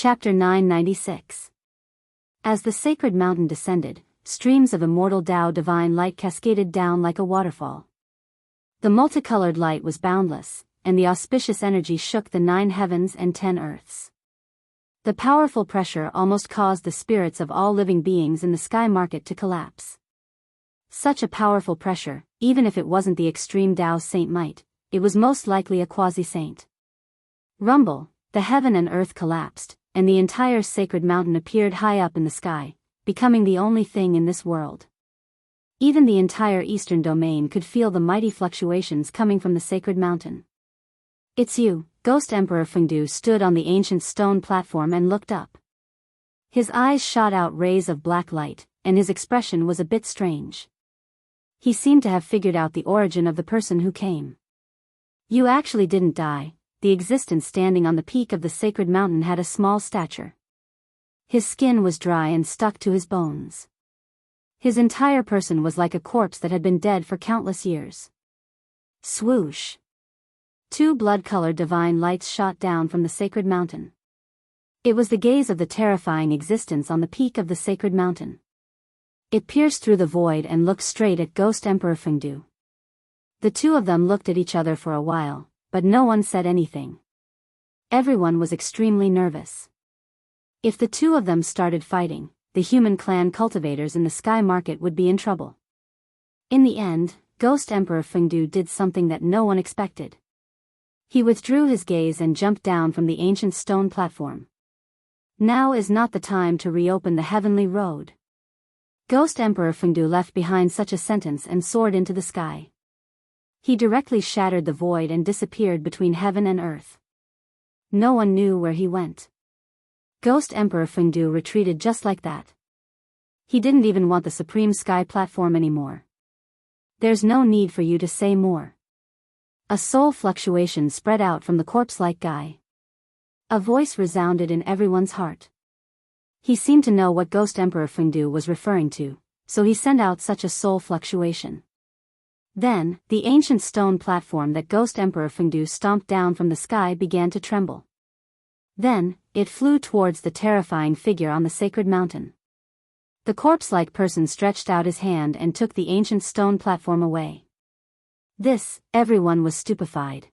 Chapter 996. As the sacred mountain descended, streams of immortal Tao divine light cascaded down like a waterfall. The multicolored light was boundless, and the auspicious energy shook the 9 heavens and 10 earths. The powerful pressure almost caused the spirits of all living beings in the sky market to collapse. Such a powerful pressure, even if it wasn't the extreme Tao saint might, it was most likely a quasi-saint. Rumble, the heaven and earth collapsed, and the entire sacred mountain appeared high up in the sky, becoming the only thing in this world. Even the entire eastern domain could feel the mighty fluctuations coming from the sacred mountain. "It's you," Ghost Emperor Fengdu stood on the ancient stone platform and looked up. His eyes shot out rays of black light, and his expression was a bit strange. He seemed to have figured out the origin of the person who came. "You actually didn't die." The existence standing on the peak of the sacred mountain had a small stature. His skin was dry and stuck to his bones. His entire person was like a corpse that had been dead for countless years. Swoosh! 2 blood-colored divine lights shot down from the sacred mountain. It was the gaze of the terrifying existence on the peak of the sacred mountain. It pierced through the void and looked straight at Ghost Emperor Fengdu. The two of them looked at each other for a while, but no one said anything. Everyone was extremely nervous. If the two of them started fighting, the human clan cultivators in the sky market would be in trouble. In the end, Ghost Emperor Fengdu did something that no one expected. He withdrew his gaze and jumped down from the ancient stone platform. Now is not the time to reopen the heavenly road. Ghost Emperor Fengdu left behind such a sentence and soared into the sky. He directly shattered the void and disappeared between heaven and earth. No one knew where he went. Ghost Emperor Fengdu retreated just like that. He didn't even want the supreme sky platform anymore. "There's no need for you to say more." A soul fluctuation spread out from the corpse-like guy. A voice resounded in everyone's heart. He seemed to know what Ghost Emperor Fengdu was referring to, so he sent out such a soul fluctuation. Then, the ancient stone platform that Ghost Emperor Fengdu stomped down from the sky began to tremble. Then, it flew towards the terrifying figure on the sacred mountain. The corpse-like person stretched out his hand and took the ancient stone platform away. Everyone was stupefied.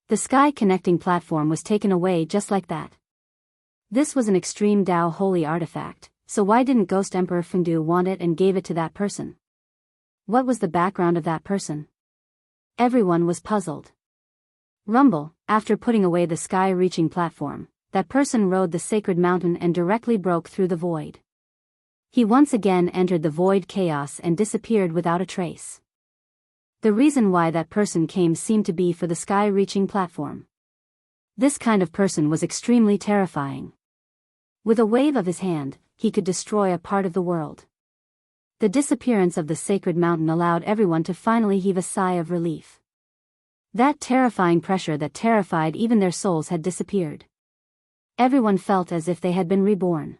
The sky-connecting platform was taken away just like that. This was an extreme Tao holy artifact, so why didn't Ghost Emperor Fengdu want it and gave it to that person? What was the background of that person? Everyone was puzzled. Rumble, after putting away the sky-reaching platform, that person rode the sacred mountain and directly broke through the void. He once again entered the void chaos and disappeared without a trace. The reason why that person came seemed to be for the sky-reaching platform. This kind of person was extremely terrifying. With a wave of his hand, he could destroy a part of the world. The disappearance of the sacred mountain allowed everyone to finally heave a sigh of relief. That terrifying pressure that terrified even their souls had disappeared. Everyone felt as if they had been reborn.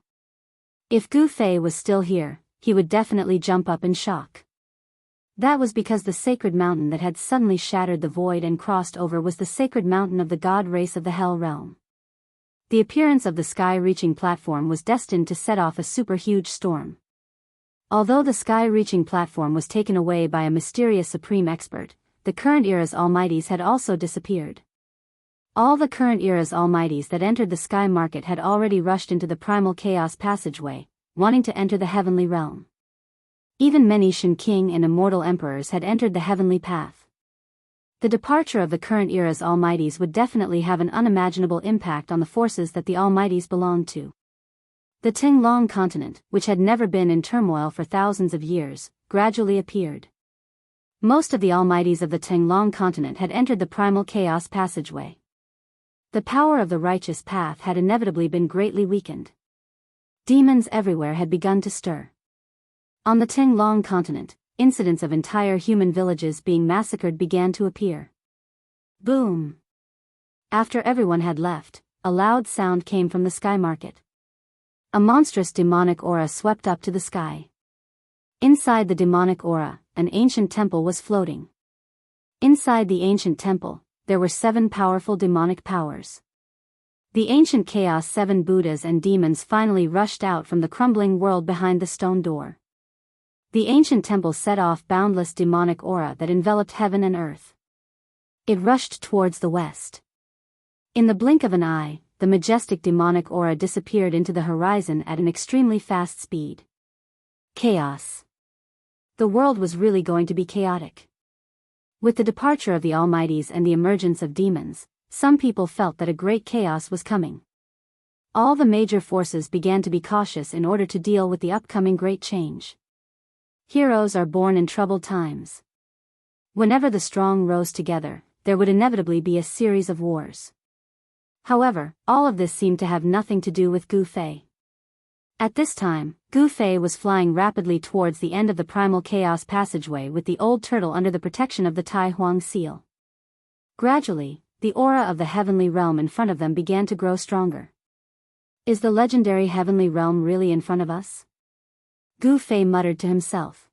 If Gu Fei was still here, he would definitely jump up in shock. That was because the sacred mountain that had suddenly shattered the void and crossed over was the sacred mountain of the god race of the Hell Realm. The appearance of the sky-reaching platform was destined to set off a super-huge storm. Although the sky-reaching platform was taken away by a mysterious supreme expert, the current era's almighties had also disappeared. All the current era's almighties that entered the sky market had already rushed into the primal chaos passageway, wanting to enter the heavenly realm. Even many Shen King and immortal emperors had entered the heavenly path. The departure of the current era's almighties would definitely have an unimaginable impact on the forces that the almighties belonged to. The Tinglong continent, which had never been in turmoil for thousands of years, gradually appeared. Most of the almighties of the Tinglong continent had entered the primal chaos passageway. The power of the righteous path had inevitably been greatly weakened. Demons everywhere had begun to stir. On the Tinglong continent, incidents of entire human villages being massacred began to appear. Boom! After everyone had left, a loud sound came from the sky market. A monstrous demonic aura swept up to the sky. Inside the demonic aura, an ancient temple was floating. Inside the ancient temple, there were 7 powerful demonic powers. The ancient chaos 7 Buddhas and demons finally rushed out from the crumbling world behind the stone door. The ancient temple set off boundless demonic aura that enveloped heaven and earth. It rushed towards the west. In the blink of an eye, the majestic demonic aura disappeared into the horizon at an extremely fast speed. Chaos. The world was really going to be chaotic. With the departure of the Almighties and the emergence of demons, some people felt that a great chaos was coming. All the major forces began to be cautious in order to deal with the upcoming great change. Heroes are born in troubled times. Whenever the strong rose together, there would inevitably be a series of wars. However, all of this seemed to have nothing to do with Gu Fei. At this time, Gu Fei was flying rapidly towards the end of the primal chaos passageway with the old turtle under the protection of the Tai Huang seal. Gradually, the aura of the heavenly realm in front of them began to grow stronger. Is the legendary heavenly realm really in front of us? Gu Fei muttered to himself.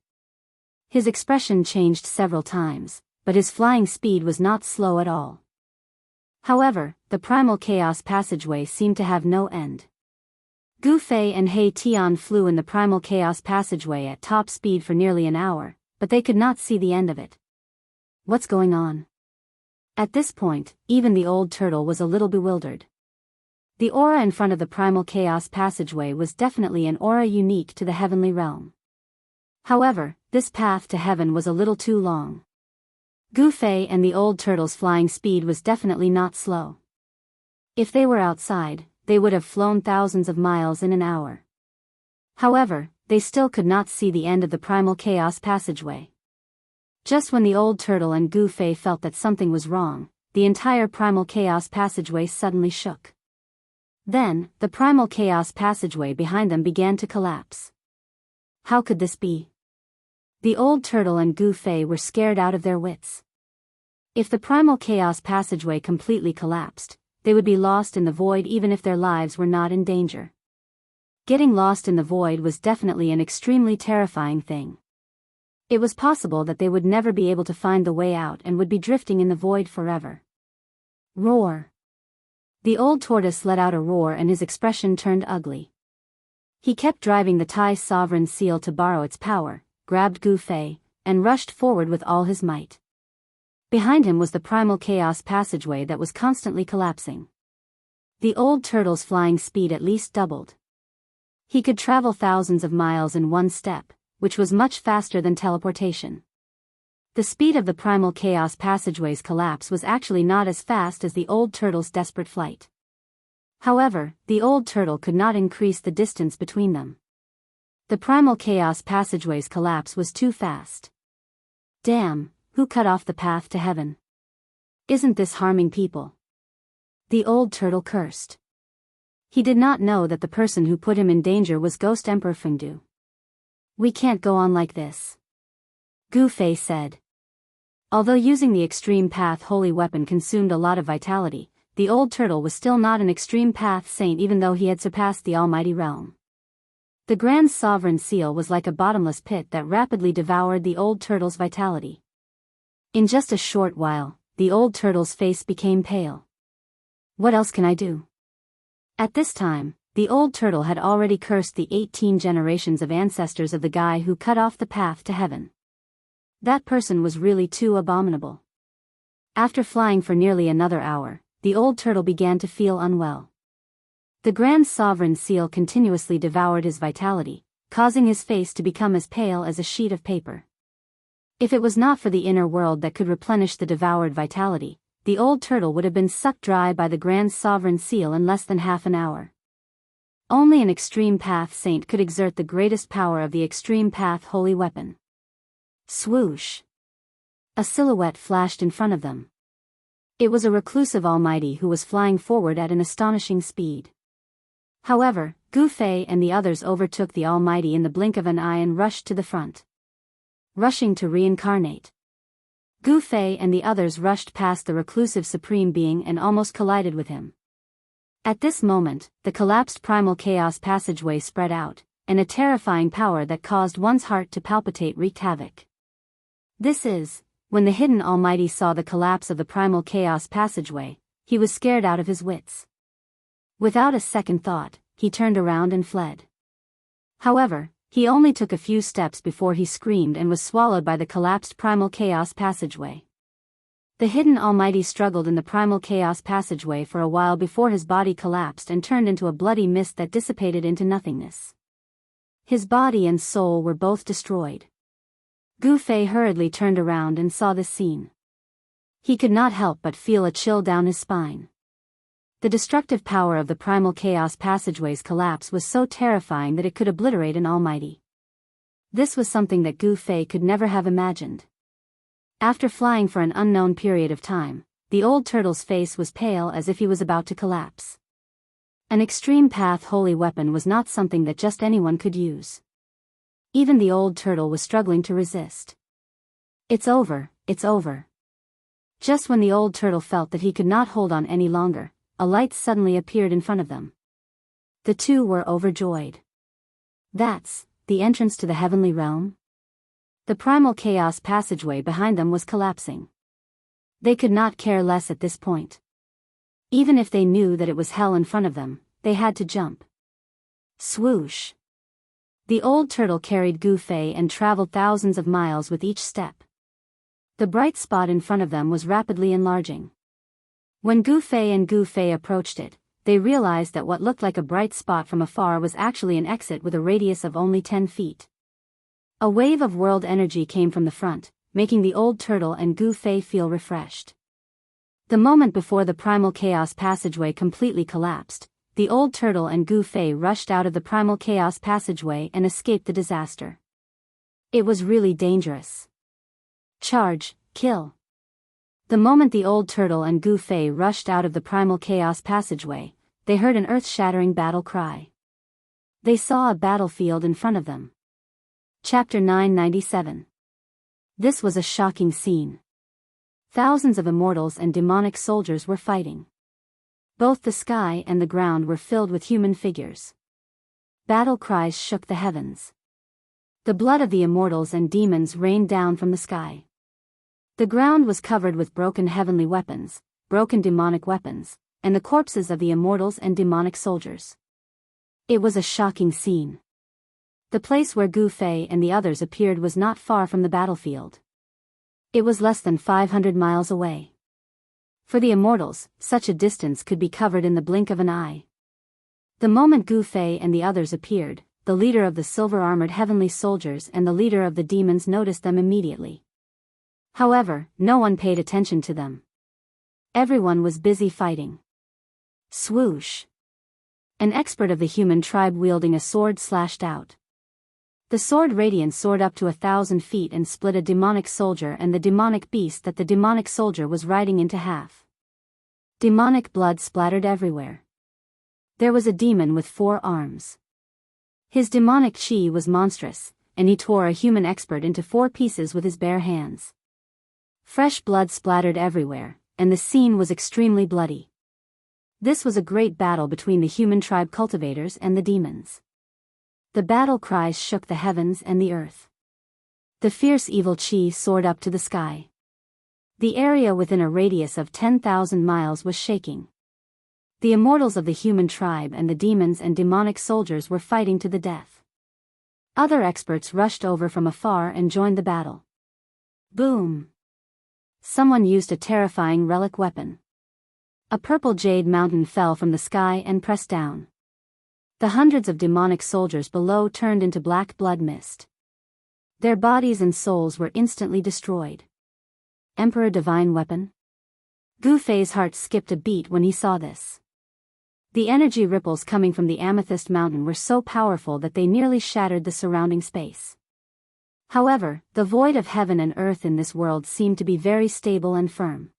His expression changed several times, but his flying speed was not slow at all. However, the primal chaos passageway seemed to have no end. Gu Fei and He Tian flew in the primal chaos passageway at top speed for nearly an hour, but they could not see the end of it. What's going on? At this point, even the old turtle was a little bewildered. The aura in front of the primal chaos passageway was definitely an aura unique to the heavenly realm. However, this path to heaven was a little too long. Gu Fei and the old turtle's flying speed was definitely not slow. If they were outside, they would have flown thousands of miles in an hour. However, they still could not see the end of the primal chaos passageway. Just when the old turtle and Gu Fei felt that something was wrong, the entire primal chaos passageway suddenly shook. Then, the primal chaos passageway behind them began to collapse. How could this be? The old turtle and Gu Fei were scared out of their wits. If the primal chaos passageway completely collapsed, they would be lost in the void even if their lives were not in danger. Getting lost in the void was definitely an extremely terrifying thing. It was possible that they would never be able to find the way out and would be drifting in the void forever. Roar. The old tortoise let out a roar and his expression turned ugly. He kept driving the Tai sovereign seal to borrow its power, grabbed Gu Fei, and rushed forward with all his might. Behind him was the primal chaos passageway that was constantly collapsing. The old turtle's flying speed at least doubled. He could travel thousands of miles in one step, which was much faster than teleportation. The speed of the primal chaos passageway's collapse was actually not as fast as the old turtle's desperate flight. However, the old turtle could not increase the distance between them. The primal chaos passageway's collapse was too fast. Damn, who cut off the path to heaven? Isn't this harming people? The old turtle cursed. He did not know that the person who put him in danger was Ghost Emperor Fengdu. We can't go on like this, Gu Fei said. Although using the extreme path holy weapon consumed a lot of vitality, the old turtle was still not an extreme path saint even though he had surpassed the almighty realm. The grand sovereign seal was like a bottomless pit that rapidly devoured the old turtle's vitality. In just a short while, the old turtle's face became pale. What else can I do? At this time, the old turtle had already cursed the 18 generations of ancestors of the guy who cut off the path to heaven. That person was really too abominable. After flying for nearly another hour, the old turtle began to feel unwell. The grand sovereign seal continuously devoured his vitality, causing his face to become as pale as a sheet of paper. If it was not for the inner world that could replenish the devoured vitality, the old turtle would have been sucked dry by the grand sovereign seal in less than half an hour. Only an extreme path saint could exert the greatest power of the extreme path holy weapon. Swoosh! A silhouette flashed in front of them. It was a reclusive almighty who was flying forward at an astonishing speed. However, Gu Fei and the others overtook the almighty in the blink of an eye and rushed to the front. Rushing to reincarnate. Gu Fei and the others rushed past the reclusive supreme being and almost collided with him. At this moment, the collapsed primal chaos passageway spread out, and a terrifying power that caused one's heart to palpitate wreaked havoc. This is, when the hidden almighty saw the collapse of the primal chaos passageway, he was scared out of his wits. Without a second thought, he turned around and fled. However, he only took a few steps before he screamed and was swallowed by the collapsed primal chaos passageway. The hidden Almighty struggled in the primal chaos passageway for a while before his body collapsed and turned into a bloody mist that dissipated into nothingness. His body and soul were both destroyed. Gu Fei hurriedly turned around and saw this scene. He could not help but feel a chill down his spine. The destructive power of the primal chaos passageway's collapse was so terrifying that it could obliterate an almighty. This was something that Gu Fei could never have imagined. After flying for an unknown period of time, the old turtle's face was pale as if he was about to collapse. An extreme path holy weapon was not something that just anyone could use. Even the old turtle was struggling to resist. It's over, it's over. Just when the old turtle felt that he could not hold on any longer, a light suddenly appeared in front of them. The two were overjoyed. That's the entrance to the heavenly realm? The primal chaos passageway behind them was collapsing. They could not care less at this point. Even if they knew that it was hell in front of them, they had to jump. Swoosh! The old turtle carried Gu Fei and traveled thousands of miles with each step. The bright spot in front of them was rapidly enlarging. When Gu Fei approached it, they realized that what looked like a bright spot from afar was actually an exit with a radius of only 10 feet. A wave of world energy came from the front, making the old turtle and Gu Fei feel refreshed. The moment before the primal chaos passageway completely collapsed, the old turtle and Gu Fei rushed out of the primal chaos passageway and escaped the disaster. It was really dangerous. Charge, kill. The moment the old turtle and Gu Fei rushed out of the primal chaos passageway, they heard an earth-shattering battle cry. They saw a battlefield in front of them. Chapter 997. This was a shocking scene. Thousands of immortals and demonic soldiers were fighting. Both the sky and the ground were filled with human figures. Battle cries shook the heavens. The blood of the immortals and demons rained down from the sky. The ground was covered with broken heavenly weapons, broken demonic weapons, and the corpses of the immortals and demonic soldiers. It was a shocking scene. The place where Gu Fei and the others appeared was not far from the battlefield. It was less than 500 miles away. For the immortals, such a distance could be covered in the blink of an eye. The moment Gu Fei and the others appeared, the leader of the silver-armored heavenly soldiers and the leader of the demons noticed them immediately. However, no one paid attention to them. Everyone was busy fighting. Swoosh! An expert of the human tribe wielding a sword slashed out. The sword radiance soared up to 1,000 feet and split a demonic soldier and the demonic beast that the demonic soldier was riding into half. Demonic blood splattered everywhere. There was a demon with 4 arms. His demonic chi was monstrous, and he tore a human expert into 4 pieces with his bare hands. Fresh blood splattered everywhere, and the scene was extremely bloody. This was a great battle between the human tribe cultivators and the demons. The battle cries shook the heavens and the earth. The fierce evil chi soared up to the sky. The area within a radius of 10,000 miles was shaking. The immortals of the human tribe and the demons and demonic soldiers were fighting to the death. Other experts rushed over from afar and joined the battle. Boom! Someone used a terrifying relic weapon. A purple jade mountain fell from the sky and pressed down. The hundreds of demonic soldiers below turned into black blood mist. Their bodies and souls were instantly destroyed. Emperor Divine Weapon? Gu Fei's heart skipped a beat when he saw this. The energy ripples coming from the amethyst mountain were so powerful that they nearly shattered the surrounding space. However, the void of heaven and earth in this world seemed to be very stable and firm.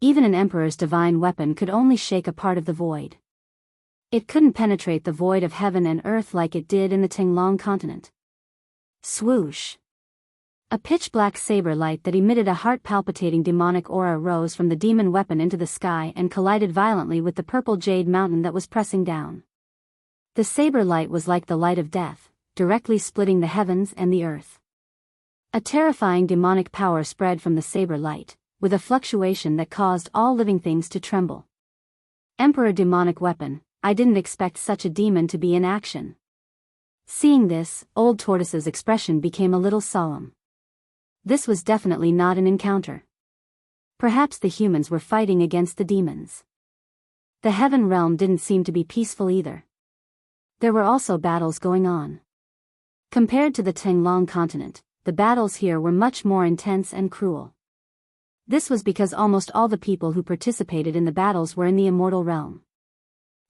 Even an emperor's divine weapon could only shake a part of the void. It couldn't penetrate the void of heaven and earth like it did in the Tinglong continent. Swoosh! A pitch-black saber light that emitted a heart-palpitating demonic aura rose from the demon weapon into the sky and collided violently with the purple jade mountain that was pressing down. The saber light was like the light of death, directly splitting the heavens and the earth. A terrifying demonic power spread from the saber light, with a fluctuation that caused all living things to tremble. Emperor Demonic Weapon, I didn't expect such a demon to be in action." Seeing this, Old Tortoise's expression became a little solemn. This was definitely not an encounter. Perhaps the humans were fighting against the demons. The heaven realm didn't seem to be peaceful either. There were also battles going on. Compared to the Tinglong continent, the battles here were much more intense and cruel. This was because almost all the people who participated in the battles were in the immortal realm.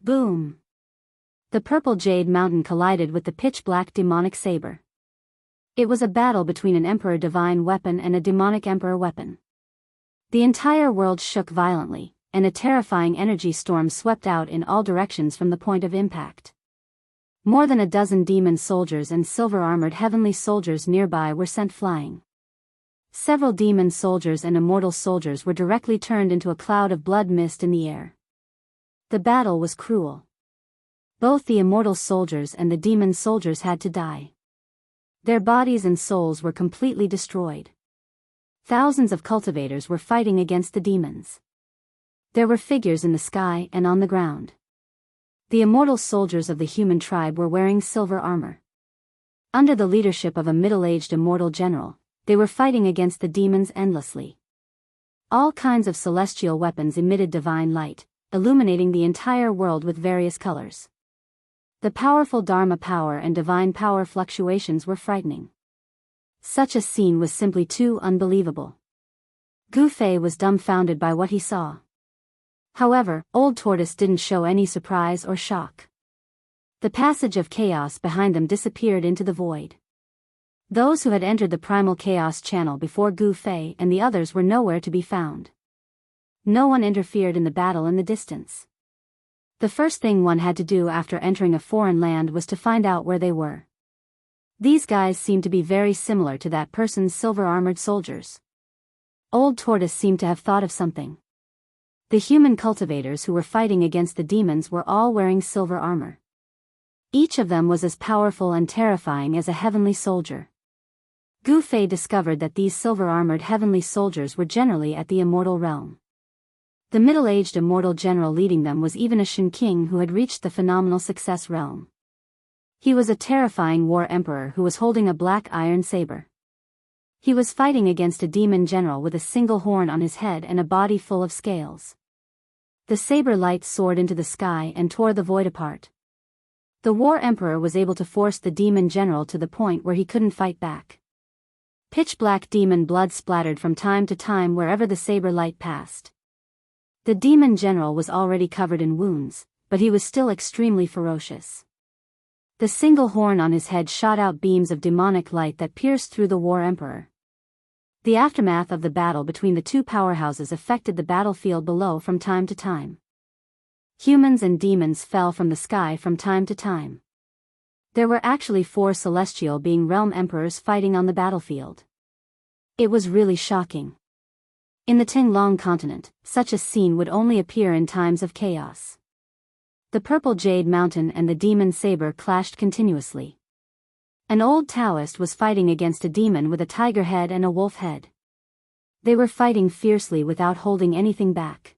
Boom! The purple jade mountain collided with the pitch-black demonic saber. It was a battle between an emperor divine weapon and a demonic emperor weapon. The entire world shook violently, and a terrifying energy storm swept out in all directions from the point of impact. More than a dozen demon soldiers and silver-armored heavenly soldiers nearby were sent flying. Several demon soldiers and immortal soldiers were directly turned into a cloud of blood mist in the air. The battle was cruel. Both the immortal soldiers and the demon soldiers had to die. Their bodies and souls were completely destroyed. Thousands of cultivators were fighting against the demons. There were figures in the sky and on the ground. The immortal soldiers of the human tribe were wearing silver armor. Under the leadership of a middle-aged immortal general, they were fighting against the demons endlessly. All kinds of celestial weapons emitted divine light, illuminating the entire world with various colors. The powerful Dharma power and divine power fluctuations were frightening. Such a scene was simply too unbelievable. Gu Fei was dumbfounded by what he saw. However, Old Tortoise didn't show any surprise or shock. The passage of chaos behind them disappeared into the void. Those who had entered the primal chaos channel before Gu Fei and the others were nowhere to be found. No one interfered in the battle in the distance. The first thing one had to do after entering a foreign land was to find out where they were. These guys seemed to be very similar to that person's silver-armored soldiers. Old Tortoise seemed to have thought of something. The human cultivators who were fighting against the demons were all wearing silver armor. Each of them was as powerful and terrifying as a heavenly soldier. Gu Fei discovered that these silver-armored heavenly soldiers were generally at the immortal realm. The middle-aged immortal general leading them was even a Shen King who had reached the phenomenal success realm. He was a terrifying war emperor who was holding a black iron saber. He was fighting against a demon general with a single horn on his head and a body full of scales. The saber light soared into the sky and tore the void apart. The war emperor was able to force the demon general to the point where he couldn't fight back. Pitch-black demon blood splattered from time to time wherever the saber light passed. The demon general was already covered in wounds, but he was still extremely ferocious. The single horn on his head shot out beams of demonic light that pierced through the war emperor. The aftermath of the battle between the two powerhouses affected the battlefield below from time to time. Humans and demons fell from the sky from time to time. There were actually 4 celestial being realm emperors fighting on the battlefield. It was really shocking. In the Tinglong continent, such a scene would only appear in times of chaos. The purple jade mountain and the demon saber clashed continuously. An old Taoist was fighting against a demon with a tiger head and a wolf head. They were fighting fiercely without holding anything back.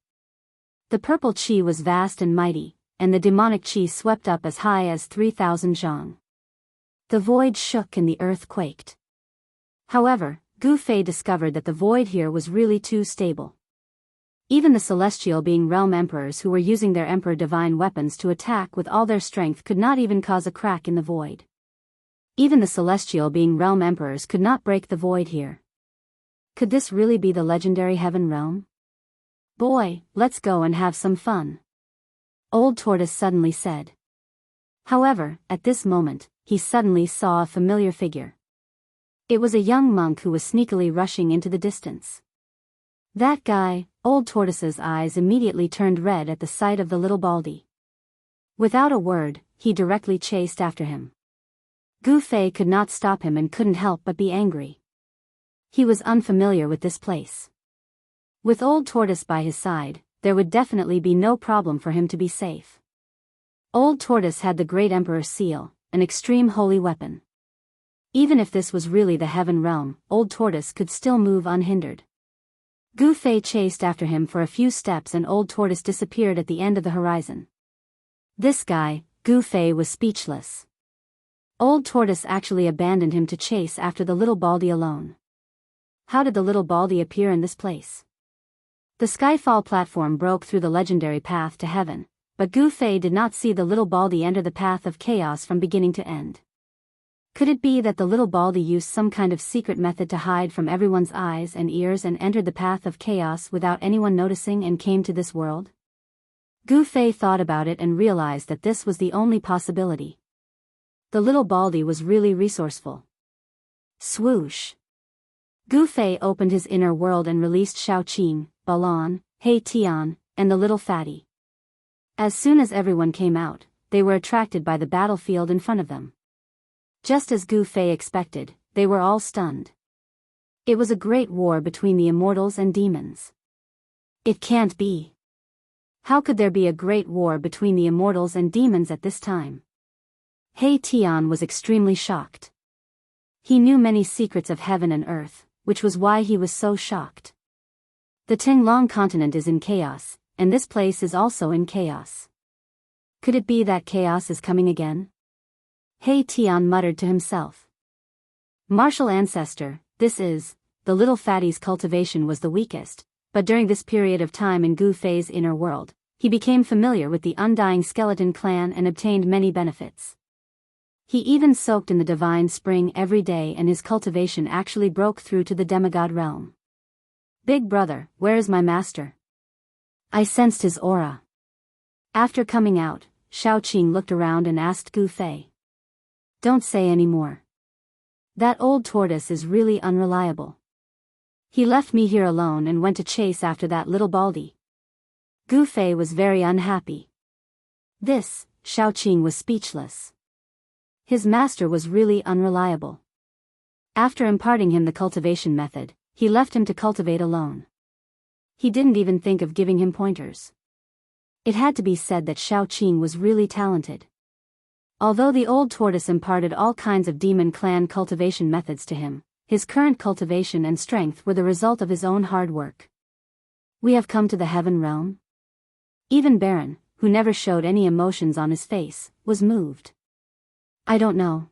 The purple chi was vast and mighty, and the demonic chi swept up as high as 3,000 zhang. The void shook and the earth quaked. However, Gu Fei discovered that the void here was really too stable. Even the celestial being realm emperors who were using their emperor divine weapons to attack with all their strength could not even cause a crack in the void. Even the celestial being realm emperors could not break the void here. Could this really be the legendary heaven realm? Boy, let's go and have some fun. Old Tortoise suddenly said. However, at this moment, he suddenly saw a familiar figure. It was a young monk who was sneakily rushing into the distance. That guy. Old Tortoise's eyes immediately turned red at the sight of the little baldy. Without a word, he directly chased after him. Gu Fei could not stop him and couldn't help but be angry. He was unfamiliar with this place. With Old Tortoise by his side, there would definitely be no problem for him to be safe. Old Tortoise had the Great Emperor's seal, an extreme holy weapon. Even if this was really the heaven realm, Old Tortoise could still move unhindered. Gu Fei chased after him for a few steps and Old Tortoise disappeared at the end of the horizon. This guy, Gu Fei, was speechless. Old Tortoise actually abandoned him to chase after the little Baldy alone. How did the little Baldy appear in this place? The Skyfall platform broke through the legendary path to heaven, but Gu Fei did not see the little Baldy enter the path of chaos from beginning to end. Could it be that the little Baldy used some kind of secret method to hide from everyone's eyes and ears and entered the path of chaos without anyone noticing and came to this world? Gu Fei thought about it and realized that this was the only possibility. The little Baldy was really resourceful. Swoosh! Gu Fei opened his inner world and released Xiaoqing, Balon, He Tian, and the little fatty. As soon as everyone came out, they were attracted by the battlefield in front of them. Just as Gu Fei expected, they were all stunned. It was a great war between the immortals and demons. It can't be. How could there be a great war between the immortals and demons at this time? He Tian was extremely shocked. He knew many secrets of heaven and earth, which was why he was so shocked. The Tinglong continent is in chaos, and this place is also in chaos. Could it be that chaos is coming again? He Tian muttered to himself. Martial ancestor, this is, the little fatty's cultivation was the weakest, but during this period of time in Gu Fei's inner world, he became familiar with the undying skeleton clan and obtained many benefits. He even soaked in the divine spring every day and his cultivation actually broke through to the demigod realm. Big brother, where is my master? I sensed his aura. After coming out, Xiaoqing looked around and asked Gu Fei. Don't say any more. That old tortoise is really unreliable. He left me here alone and went to chase after that little Baldy. Gu Fei was very unhappy. This, Xiaoqing was speechless. His master was really unreliable. After imparting him the cultivation method, he left him to cultivate alone. He didn't even think of giving him pointers. It had to be said that Xiaoqing was really talented. Although the old tortoise imparted all kinds of demon clan cultivation methods to him, his current cultivation and strength were the result of his own hard work. We have come to the heaven realm? Even Baron, who never showed any emotions on his face, was moved. I don't know.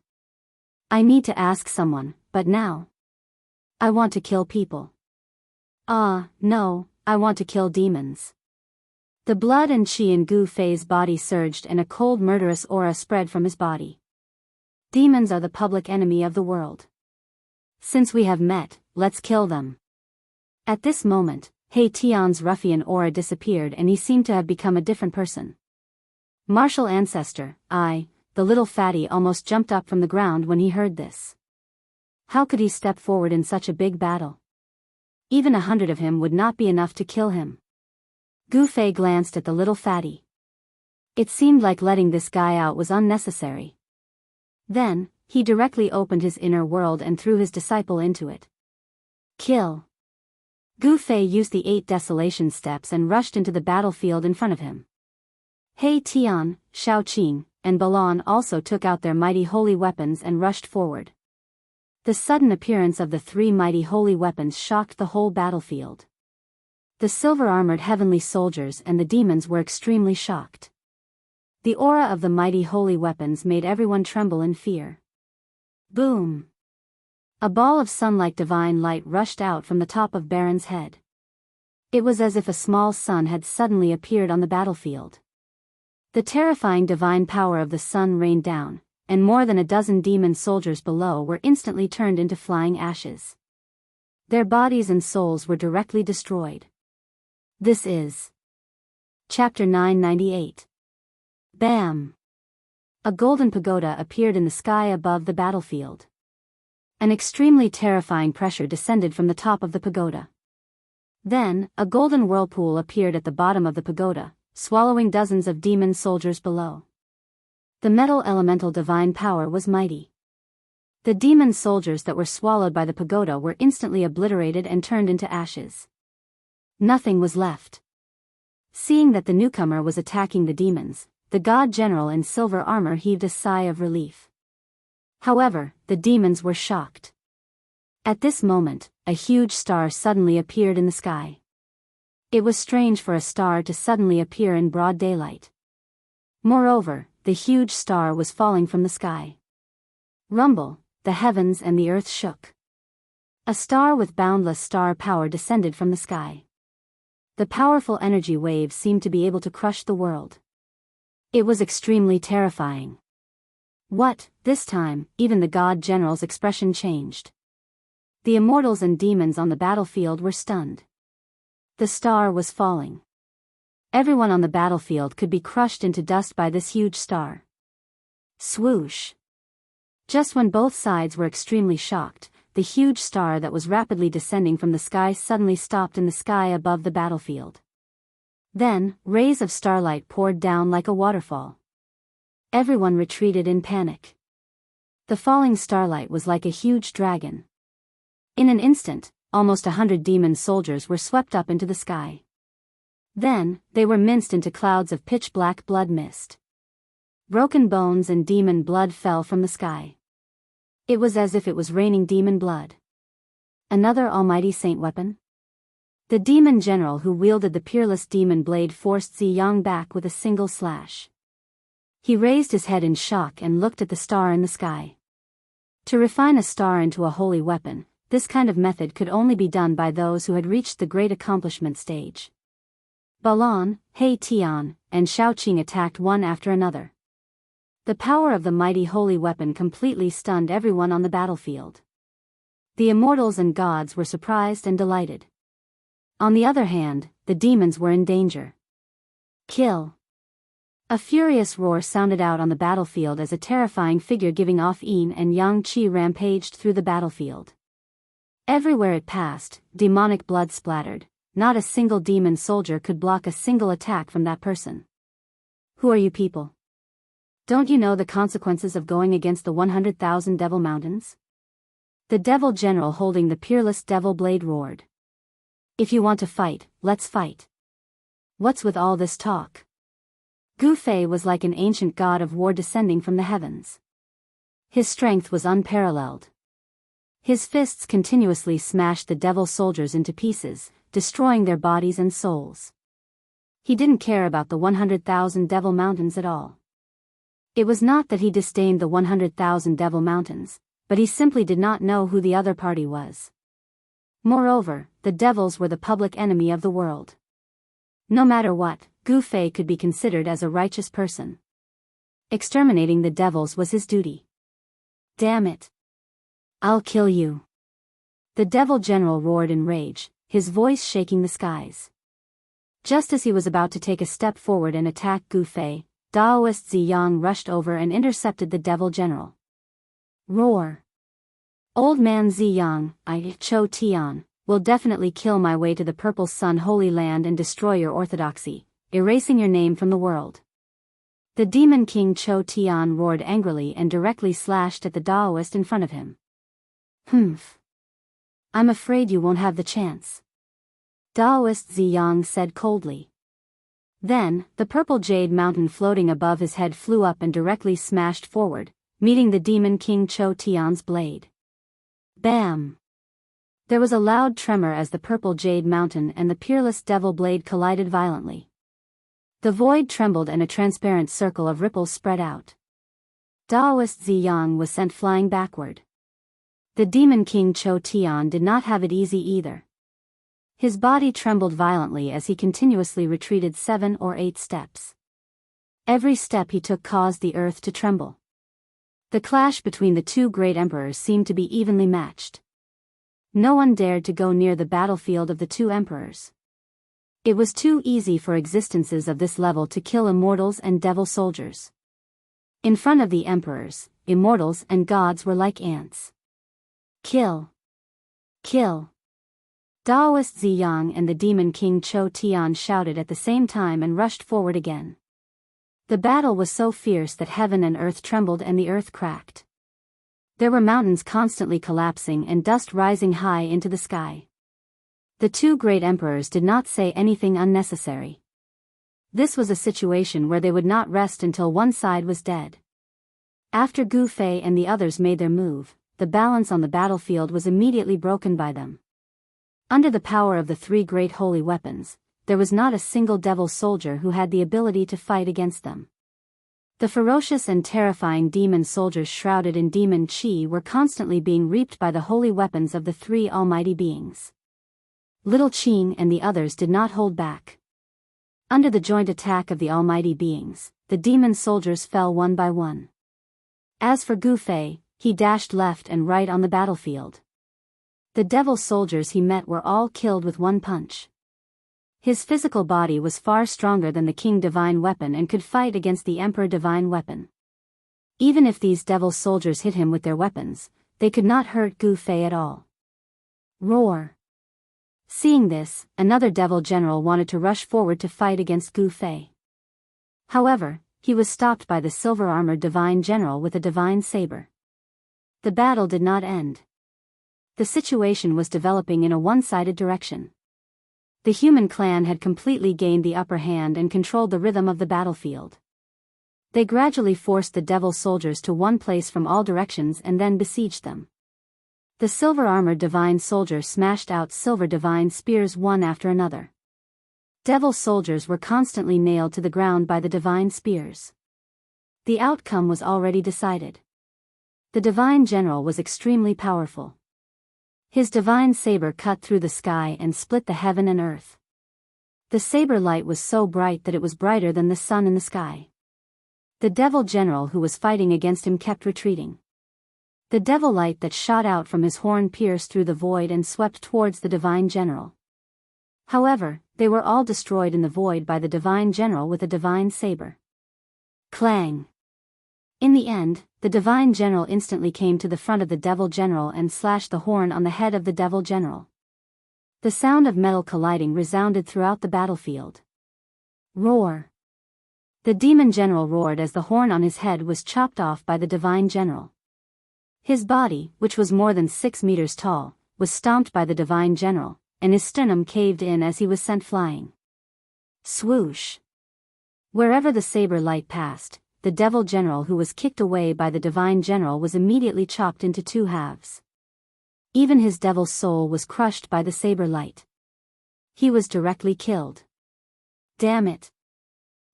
I need to ask someone, but now. I want to kill people. No, I want to kill demons. The blood and qi in Gu Fei's body surged and a cold murderous aura spread from his body. Demons are the public enemy of the world. Since we have met, let's kill them. At this moment, He Tian's ruffian aura disappeared and he seemed to have become a different person. Martial ancestor, the little fatty almost jumped up from the ground when he heard this. How could he step forward in such a big battle? Even 100 of him would not be enough to kill him. Gu Fei glanced at the little fatty. It seemed like letting this guy out was unnecessary. Then, he directly opened his inner world and threw his disciple into it. Kill. Gu Fei used the 8 desolation steps and rushed into the battlefield in front of him. He Tian, Xiaoqing, and Balon also took out their mighty holy weapons and rushed forward. The sudden appearance of the 3 mighty holy weapons shocked the whole battlefield. The silver-armored heavenly soldiers and the demons were extremely shocked. The aura of the mighty holy weapons made everyone tremble in fear. Boom! A ball of sun-like divine light rushed out from the top of Baron's head. It was as if a small sun had suddenly appeared on the battlefield. The terrifying divine power of the sun rained down, and more than a dozen demon soldiers below were instantly turned into flying ashes. Their bodies and souls were directly destroyed. This is Chapter 998. Bam! A golden pagoda appeared in the sky above the battlefield. An extremely terrifying pressure descended from the top of the pagoda. Then, a golden whirlpool appeared at the bottom of the pagoda, swallowing dozens of demon soldiers below. The metal elemental divine power was mighty. The demon soldiers that were swallowed by the pagoda were instantly obliterated and turned into ashes. Nothing was left. Seeing that the newcomer was attacking the demons, the god general in silver armor heaved a sigh of relief. However, the demons were shocked. At this moment, a huge star suddenly appeared in the sky. It was strange for a star to suddenly appear in broad daylight. Moreover, the huge star was falling from the sky. Rumble, the heavens and the earth shook. A star with boundless star power descended from the sky. The powerful energy waves seemed to be able to crush the world. It was extremely terrifying. What, this time, even the god general's expression changed. The immortals and demons on the battlefield were stunned. The star was falling. Everyone on the battlefield could be crushed into dust by this huge star. Swoosh! Just when both sides were extremely shocked, the huge star that was rapidly descending from the sky suddenly stopped in the sky above the battlefield. Then, rays of starlight poured down like a waterfall. Everyone retreated in panic. The falling starlight was like a huge dragon. In an instant, almost 100 demon soldiers were swept up into the sky. Then, they were minced into clouds of pitch-black blood mist. Broken bones and demon blood fell from the sky. It was as if it was raining demon blood. Another almighty saint weapon? The demon general who wielded the peerless demon blade forced Ziyang back with a single slash. He raised his head in shock and looked at the star in the sky. To refine a star into a holy weapon, this kind of method could only be done by those who had reached the great accomplishment stage. Balan, He Tian, and Shaoqing attacked one after another. The power of the mighty holy weapon completely stunned everyone on the battlefield. The immortals and gods were surprised and delighted. On the other hand, the demons were in danger. Kill! A furious roar sounded out on the battlefield as a terrifying figure giving off yin and yang qi rampaged through the battlefield. Everywhere it passed, demonic blood splattered. Not a single demon soldier could block a single attack from that person. Who are you people? Don't you know the consequences of going against the 100,000 devil mountains? The devil general holding the peerless devil blade roared. If you want to fight, let's fight. What's with all this talk? Gu Fei was like an ancient god of war descending from the heavens. His strength was unparalleled. His fists continuously smashed the devil soldiers into pieces, destroying their bodies and souls. He didn't care about the 100,000 devil mountains at all. It was not that he disdained the 100,000 devil mountains, but he simply did not know who the other party was. Moreover, the devils were the public enemy of the world. No matter what, Gu Fei could be considered as a righteous person. Exterminating the devils was his duty. Damn it! I'll kill you! The devil general roared in rage, his voice shaking the skies. Just as he was about to take a step forward and attack Gu Fei, Daoist Ziyang rushed over and intercepted the devil general. Roar! Old man Ziyang, I, Cho Tian, will definitely kill my way to the Purple Sun Holy Land and destroy your orthodoxy, erasing your name from the world. The demon king Cho Tian roared angrily and directly slashed at the Daoist in front of him. Humph. I'm afraid you won't have the chance. Daoist Ziyang said coldly. Then, the purple jade mountain floating above his head flew up and directly smashed forward, meeting the demon king Cho Tian's blade. Bam! There was a loud tremor as the purple jade mountain and the peerless devil blade collided violently. The void trembled and a transparent circle of ripples spread out. Daoist Ziyang was sent flying backward. The demon king Cho Tian did not have it easy either. His body trembled violently as he continuously retreated 7 or 8 steps. Every step he took caused the earth to tremble. The clash between the two great emperors seemed to be evenly matched. No one dared to go near the battlefield of the two emperors. It was too easy for existences of this level to kill immortals and devil soldiers. In front of the emperors, immortals and gods were like ants. Kill! Kill! Daoist Ziyang and the demon king Cho Tian shouted at the same time and rushed forward again. The battle was so fierce that heaven and earth trembled and the earth cracked. There were mountains constantly collapsing and dust rising high into the sky. The two great emperors did not say anything unnecessary. This was a situation where they would not rest until one side was dead. After Gu Fei and the others made their move, the balance on the battlefield was immediately broken by them. Under the power of the three great holy weapons, there was not a single devil soldier who had the ability to fight against them. The ferocious and terrifying demon soldiers shrouded in demon chi were constantly being reaped by the holy weapons of the three almighty beings. Little Qing and the others did not hold back. Under the joint attack of the almighty beings, the demon soldiers fell one by one. As for Gu Fei, he dashed left and right on the battlefield. The devil soldiers he met were all killed with one punch. His physical body was far stronger than the King Divine Weapon and could fight against the Emperor Divine Weapon. Even if these devil soldiers hit him with their weapons, they could not hurt Gu Fei at all. Roar! Seeing this, another devil general wanted to rush forward to fight against Gu Fei. However, he was stopped by the silver-armored divine general with a divine saber. The battle did not end. The situation was developing in a one-sided direction. The human clan had completely gained the upper hand and controlled the rhythm of the battlefield. They gradually forced the devil soldiers to one place from all directions and then besieged them. The silver-armored divine soldiers smashed out silver divine spears one after another. Devil soldiers were constantly nailed to the ground by the divine spears. The outcome was already decided. The divine general was extremely powerful. His divine saber cut through the sky and split the heaven and earth. The saber light was so bright that it was brighter than the sun in the sky. The devil general who was fighting against him kept retreating. The devil light that shot out from his horn pierced through the void and swept towards the divine general. However, they were all destroyed in the void by the divine general with a divine saber. Clang! In the end, the divine general instantly came to the front of the devil general and slashed the horn on the head of the devil general. The sound of metal colliding resounded throughout the battlefield. Roar! The demon general roared as the horn on his head was chopped off by the divine general. His body, which was more than 6 meters tall, was stomped by the divine general, and his sternum caved in as he was sent flying. Swoosh! Wherever the saber light passed, the devil general who was kicked away by the divine general was immediately chopped into 2 halves. Even his devil soul was crushed by the saber light. He was directly killed. Damn it!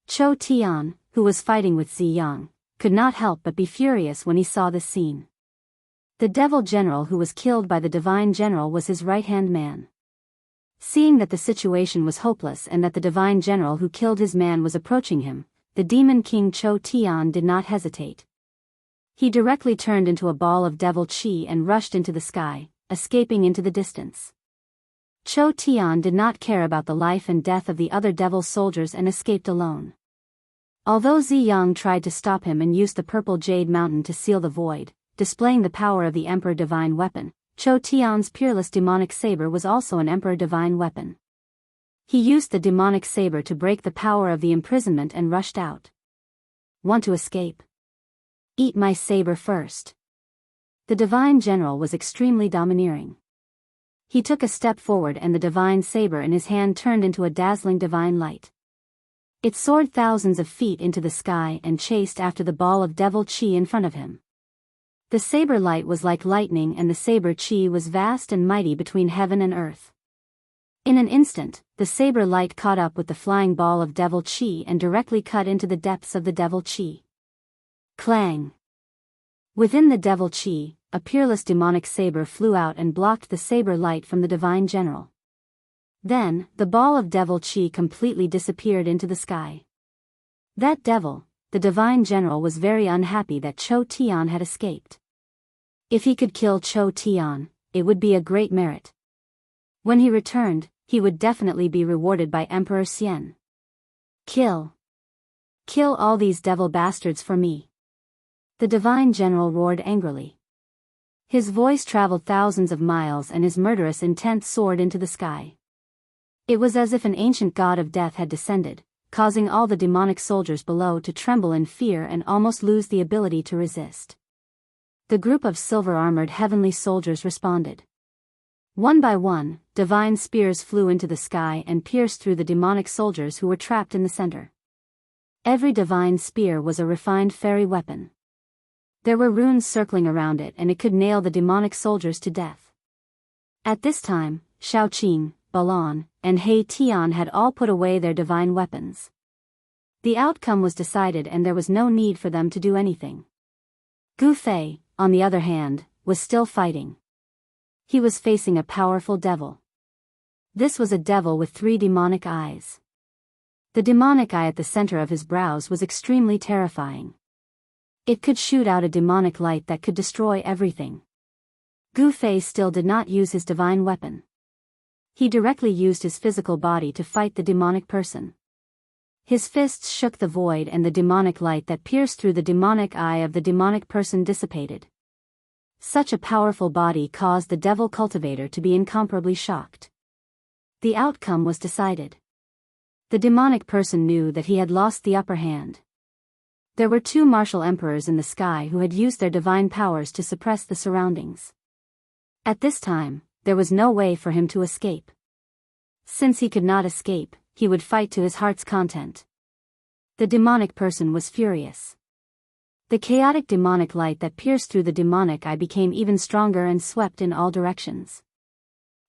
Chou Tian, who was fighting with Ziyang, could not help but be furious when he saw this scene. The devil general who was killed by the divine general was his right-hand man. Seeing that the situation was hopeless and that the divine general who killed his man was approaching him, the demon king Chou Tian did not hesitate. He directly turned into a ball of devil chi and rushed into the sky, escaping into the distance. Chou Tian did not care about the life and death of the other devil soldiers and escaped alone. Although Ziyang tried to stop him and used the purple jade mountain to seal the void, displaying the power of the Emperor Divine Weapon, Chou Tian's peerless demonic saber was also an Emperor Divine Weapon. He used the demonic saber to break the power of the imprisonment and rushed out. Want to escape? Eat my saber first. The divine general was extremely domineering. He took a step forward and the divine saber in his hand turned into a dazzling divine light. It soared thousands of feet into the sky and chased after the ball of devil chi in front of him. The saber light was like lightning and the saber chi was vast and mighty between heaven and earth. In an instant, the saber light caught up with the flying ball of devil chi and directly cut into the depths of the devil chi. Clang! Within the devil chi, a peerless demonic saber flew out and blocked the saber light from the divine general. Then, the ball of devil chi completely disappeared into the sky. That devil, the divine general, was very unhappy that Chou Tian had escaped. If he could kill Chou Tian, it would be a great merit. When he returned, he would definitely be rewarded by Emperor Xian. Kill! Kill all these devil bastards for me! The divine general roared angrily. His voice traveled thousands of miles and his murderous intent soared into the sky. It was as if an ancient god of death had descended, causing all the demonic soldiers below to tremble in fear and almost lose the ability to resist. The group of silver-armored heavenly soldiers responded. One by one, divine spears flew into the sky and pierced through the demonic soldiers who were trapped in the center. Every divine spear was a refined fairy weapon. There were runes circling around it and it could nail the demonic soldiers to death. At this time, Shaoqing, Balan, and He Tian had all put away their divine weapons. The outcome was decided and there was no need for them to do anything. Gu Fei, on the other hand, was still fighting. He was facing a powerful devil. This was a devil with 3 demonic eyes. The demonic eye at the center of his brows was extremely terrifying. It could shoot out a demonic light that could destroy everything. Gu Fei still did not use his divine weapon. He directly used his physical body to fight the demonic person. His fists shook the void and the demonic light that pierced through the demonic eye of the demonic person dissipated. Such a powerful body caused the devil cultivator to be incomparably shocked. The outcome was decided. The demonic person knew that he had lost the upper hand. There were 2 martial emperors in the sky who had used their divine powers to suppress the surroundings. At this time, there was no way for him to escape. Since he could not escape, he would fight to his heart's content. The demonic person was furious. The chaotic demonic light that pierced through the demonic eye became even stronger and swept in all directions.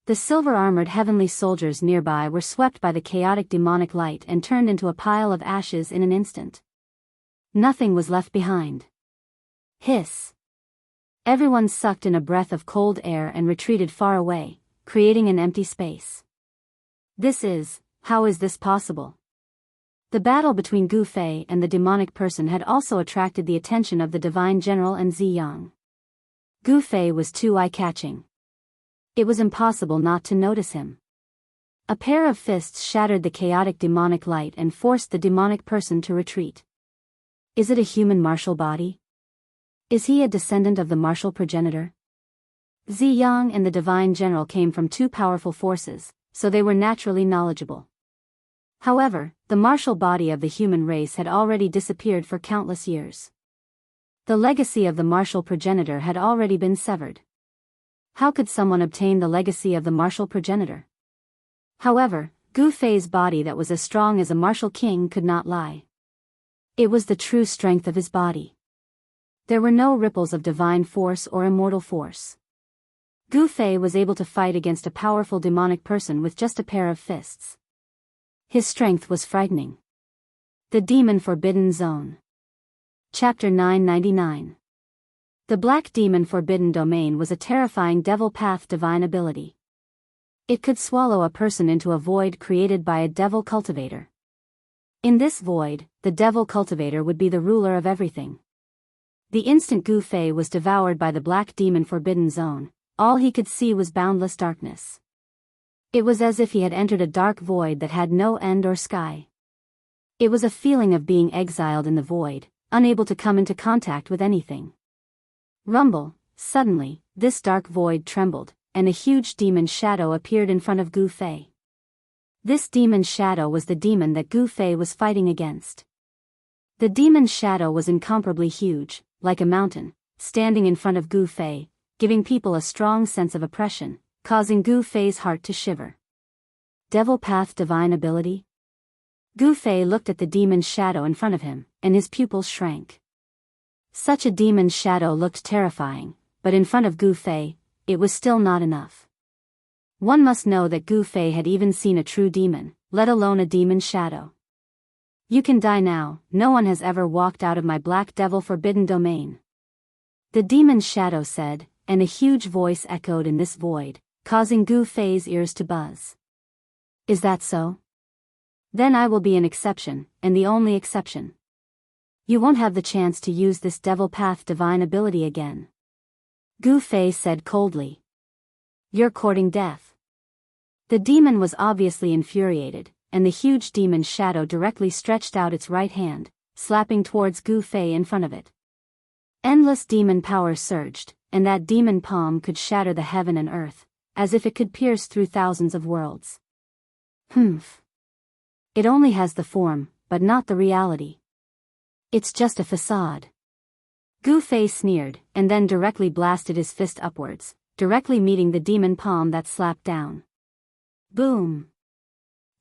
The silver-armored heavenly soldiers nearby were swept by the chaotic demonic light and turned into a pile of ashes in an instant. Nothing was left behind. Hiss! Everyone sucked in a breath of cold air and retreated far away, creating an empty space. How is this possible? The battle between Gu Fei and the demonic person had also attracted the attention of the divine general and Ziyang. Gu Fei was too eye-catching. It was impossible not to notice him. A pair of fists shattered the chaotic demonic light and forced the demonic person to retreat. Is it a human martial body? Is he a descendant of the martial progenitor? Ziyang and the divine general came from 2 powerful forces, so they were naturally knowledgeable. However, the martial body of the human race had already disappeared for countless years. The legacy of the martial progenitor had already been severed. How could someone obtain the legacy of the martial progenitor? However, Gu Fei's body that was as strong as a martial king could not lie. It was the true strength of his body. There were no ripples of divine force or immortal force. Gu Fei was able to fight against a powerful demonic person with just a pair of fists. His strength was frightening. The Demon Forbidden Zone. Chapter 999. The Black Demon Forbidden Domain was a terrifying devil path divine ability. It could swallow a person into a void created by a devil cultivator. In this void, the devil cultivator would be the ruler of everything. The instant Gu Fei was devoured by the Black Demon Forbidden Zone, all he could see was boundless darkness. It was as if he had entered a dark void that had no end or sky. It was a feeling of being exiled in the void, unable to come into contact with anything. Rumble! Suddenly, this dark void trembled, and a huge demon shadow appeared in front of Gu Fei. This demon shadow was the demon that Gu Fei was fighting against. The demon shadow was incomparably huge, like a mountain, standing in front of Gu Fei, giving people a strong sense of oppression, causing Gu Fei's heart to shiver. Devil Path Divine Ability? Gu Fei looked at the demon shadow in front of him, and his pupils shrank. Such a demon shadow looked terrifying, but in front of Gu Fei, it was still not enough. One must know that Gu Fei had even seen a true demon, let alone a demon shadow. You can die now, no one has ever walked out of my Black Devil Forbidden Domain. The demon shadow said, and a huge voice echoed in this void, causing Gu Fei's ears to buzz. Is that so? Then I will be an exception, and the only exception. You won't have the chance to use this Devil Path divine ability again. Gu Fei said coldly. You're courting death. The demon was obviously infuriated, and the huge demon shadow directly stretched out its right hand, slapping towards Gu Fei in front of it. Endless demon power surged, and that demon palm could shatter the heaven and earth, as if it could pierce through thousands of worlds. Humph. It only has the form, but not the reality. It's just a facade. Gu Fei sneered, and then directly blasted his fist upwards, directly meeting the demon palm that slapped down. Boom!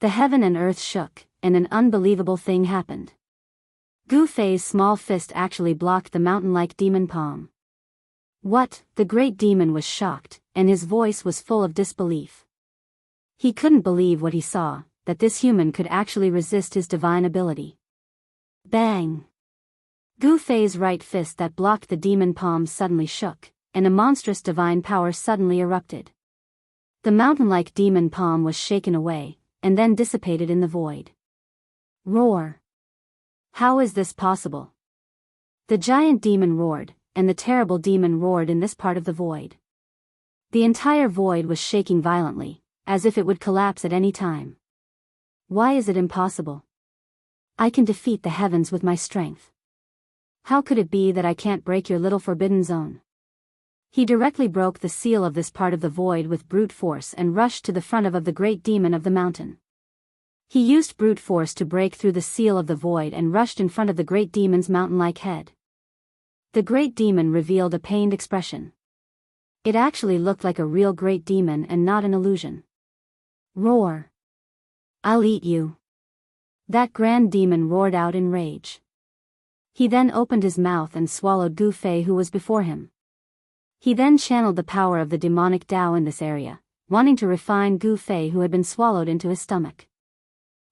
The heaven and earth shook, and an unbelievable thing happened. Gu Fei's small fist actually blocked the mountain-like demon palm. What? The great demon was shocked, and his voice was full of disbelief. He couldn't believe what he saw, that this human could actually resist his divine ability. Bang! Gu Fei's right fist that blocked the demon palm suddenly shook, and a monstrous divine power suddenly erupted. The mountain-like demon palm was shaken away, and then dissipated in the void. Roar! How is this possible? The giant demon roared, and the terrible demon roared in this part of the void. The entire void was shaking violently, as if it would collapse at any time. Why is it impossible? I can defeat the heavens with my strength. How could it be that I can't break your little forbidden zone? He directly broke the seal of this part of the void with brute force and rushed to the front of the great demon of the mountain. He used brute force to break through the seal of the void and rushed in front of the great demon's mountain-like head. The great demon revealed a pained expression. It actually looked like a real great demon and not an illusion. Roar! I'll eat you! That grand demon roared out in rage. He then opened his mouth and swallowed Gu Fei, who was before him. He then channeled the power of the demonic Tao in this area, wanting to refine Gu Fei, who had been swallowed into his stomach.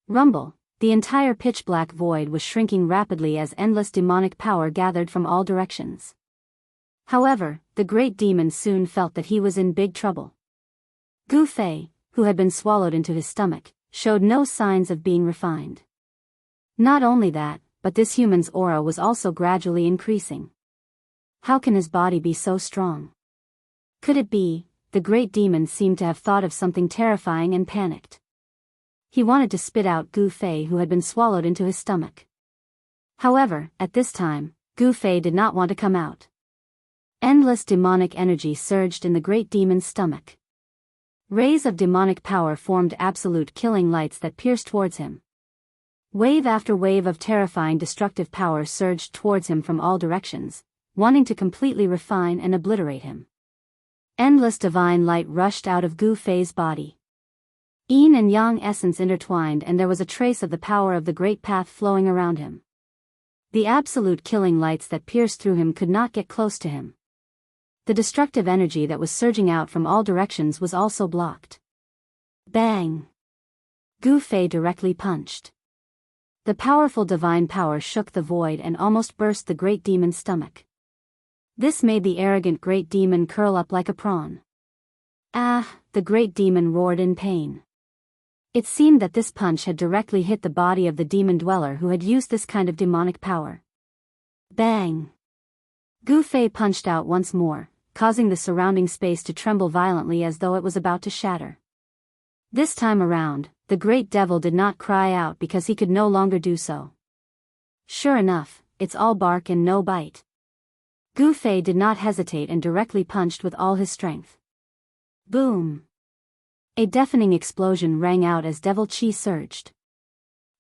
Rumble! The entire pitch-black void was shrinking rapidly as endless demonic power gathered from all directions. However, the great demon soon felt that he was in big trouble. Gu Fei, who had been swallowed into his stomach, showed no signs of being refined. Not only that, but this human's aura was also gradually increasing. How can his body be so strong? Could it be, the great demon seemed to have thought of something terrifying and panicked. He wanted to spit out Gu Fei, who had been swallowed into his stomach. However, at this time, Gu Fei did not want to come out. Endless demonic energy surged in the great demon's stomach. Rays of demonic power formed absolute killing lights that pierced towards him. Wave after wave of terrifying destructive power surged towards him from all directions, wanting to completely refine and obliterate him. Endless divine light rushed out of Gu Fei's body. Yin and Yang essence intertwined, and there was a trace of the power of the great path flowing around him. The absolute killing lights that pierced through him could not get close to him. The destructive energy that was surging out from all directions was also blocked. Bang! Gu Fei directly punched. The powerful divine power shook the void and almost burst the great demon's stomach. This made the arrogant great demon curl up like a prawn. Ah! The great demon roared in pain. It seemed that this punch had directly hit the body of the demon dweller who had used this kind of demonic power. Bang! Gu Fei punched out once more, causing the surrounding space to tremble violently as though it was about to shatter. This time around, the great devil did not cry out because he could no longer do so. Sure enough, it's all bark and no bite. Gu Fei did not hesitate and directly punched with all his strength. Boom! A deafening explosion rang out as devil chi surged.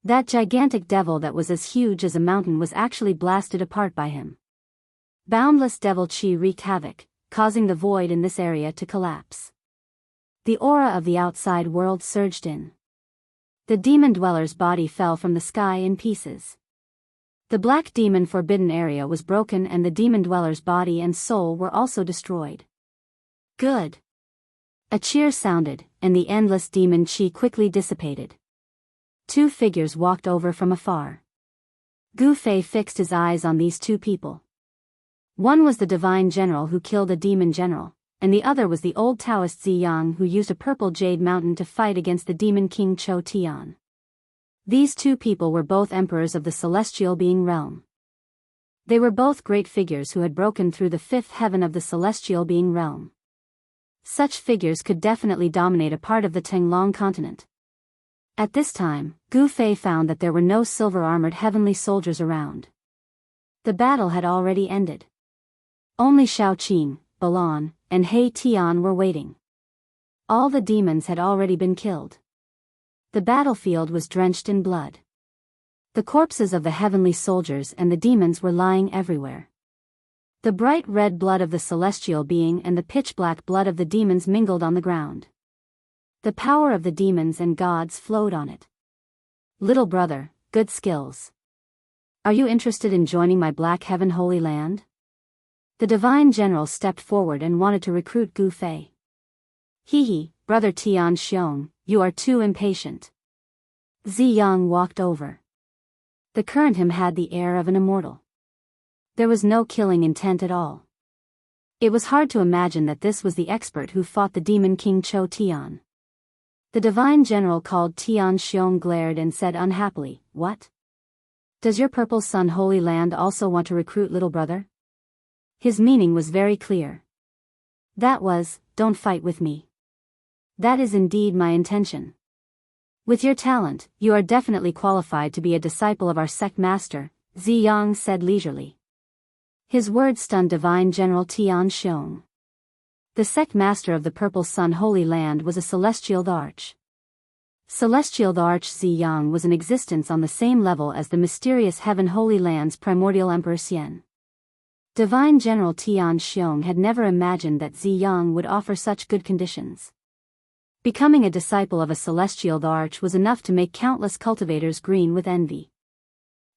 That gigantic devil that was as huge as a mountain was actually blasted apart by him. Boundless devil chi wreaked havoc, causing the void in this area to collapse. The aura of the outside world surged in. The demon dweller's body fell from the sky in pieces. The black demon forbidden area was broken and the demon dweller's body and soul were also destroyed. Good! A cheer sounded, and the endless demon chi quickly dissipated. Two figures walked over from afar. Gu Fei fixed his eyes on these two people. One was the divine general who killed a demon general, and the other was the old Taoist Ziyang who used a purple jade mountain to fight against the demon king Cho Tian. These two people were both emperors of the celestial being realm. They were both great figures who had broken through the fifth heaven of the celestial being realm. Such figures could definitely dominate a part of the Tenglong continent. At this time, Gu Fei found that there were no silver-armored heavenly soldiers around. The battle had already ended. Only Shao Qing, Balan, and He Tian were waiting. All the demons had already been killed. The battlefield was drenched in blood. The corpses of the heavenly soldiers and the demons were lying everywhere. The bright red blood of the celestial being and the pitch-black blood of the demons mingled on the ground. The power of the demons and gods flowed on it. Little brother, good skills. Are you interested in joining my Black Heaven Holy Land? The divine general stepped forward and wanted to recruit Gu Fei. Hee, brother Tian Xiong, you are too impatient. Ziyang walked over. The current him had the air of an immortal. There was no killing intent at all. It was hard to imagine that this was the expert who fought the demon king Cho Tian. The divine general called Tian Xiong glared and said unhappily, "What? Does your purple sun holy land also want to recruit little brother?" His meaning was very clear. That was, "Don't fight with me. That is indeed my intention. With your talent, you are definitely qualified to be a disciple of our sect master," Ziyang said leisurely. His words stunned Divine General Tian Xiong. The sect master of the Purple Sun Holy Land was a celestial arch. Celestial arch Ziyang was in existence on the same level as the mysterious Heaven Holy Land's primordial Emperor Xian. Divine General Tian Xiong had never imagined that Ziyang would offer such good conditions. Becoming a disciple of a celestial arch was enough to make countless cultivators green with envy.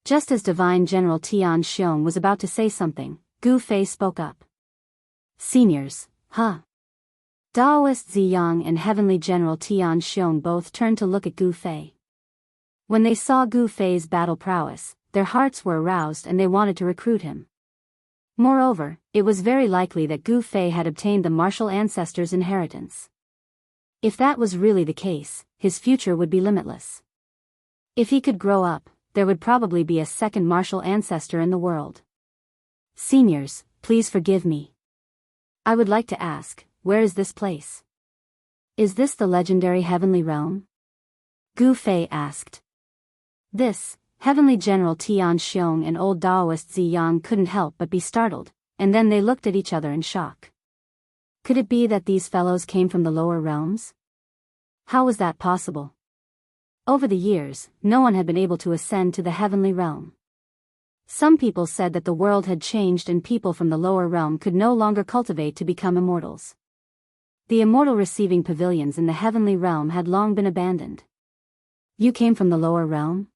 Just as Divine General Tian Xiong was about to say something, Gu Fei spoke up. "Seniors, huh?" Daoist Ziyang and Heavenly General Tian Xiong both turned to look at Gu Fei. When they saw Gu Fei's battle prowess, their hearts were aroused and they wanted to recruit him. Moreover, it was very likely that Gu Fei had obtained the martial ancestor's inheritance. If that was really the case, his future would be limitless. If he could grow up, there would probably be a second martial ancestor in the world. "Seniors, please forgive me. I would like to ask, where is this place? Is this the legendary heavenly realm?" Gu Fei asked. This, Heavenly General Tian Xiong and old Daoist Ziyang couldn't help but be startled, and then they looked at each other in shock. Could it be that these fellows came from the lower realms? How was that possible? Over the years, no one had been able to ascend to the heavenly realm. Some people said that the world had changed and people from the lower realm could no longer cultivate to become immortals. The immortal receiving pavilions in the heavenly realm had long been abandoned. "You came from the lower realm?"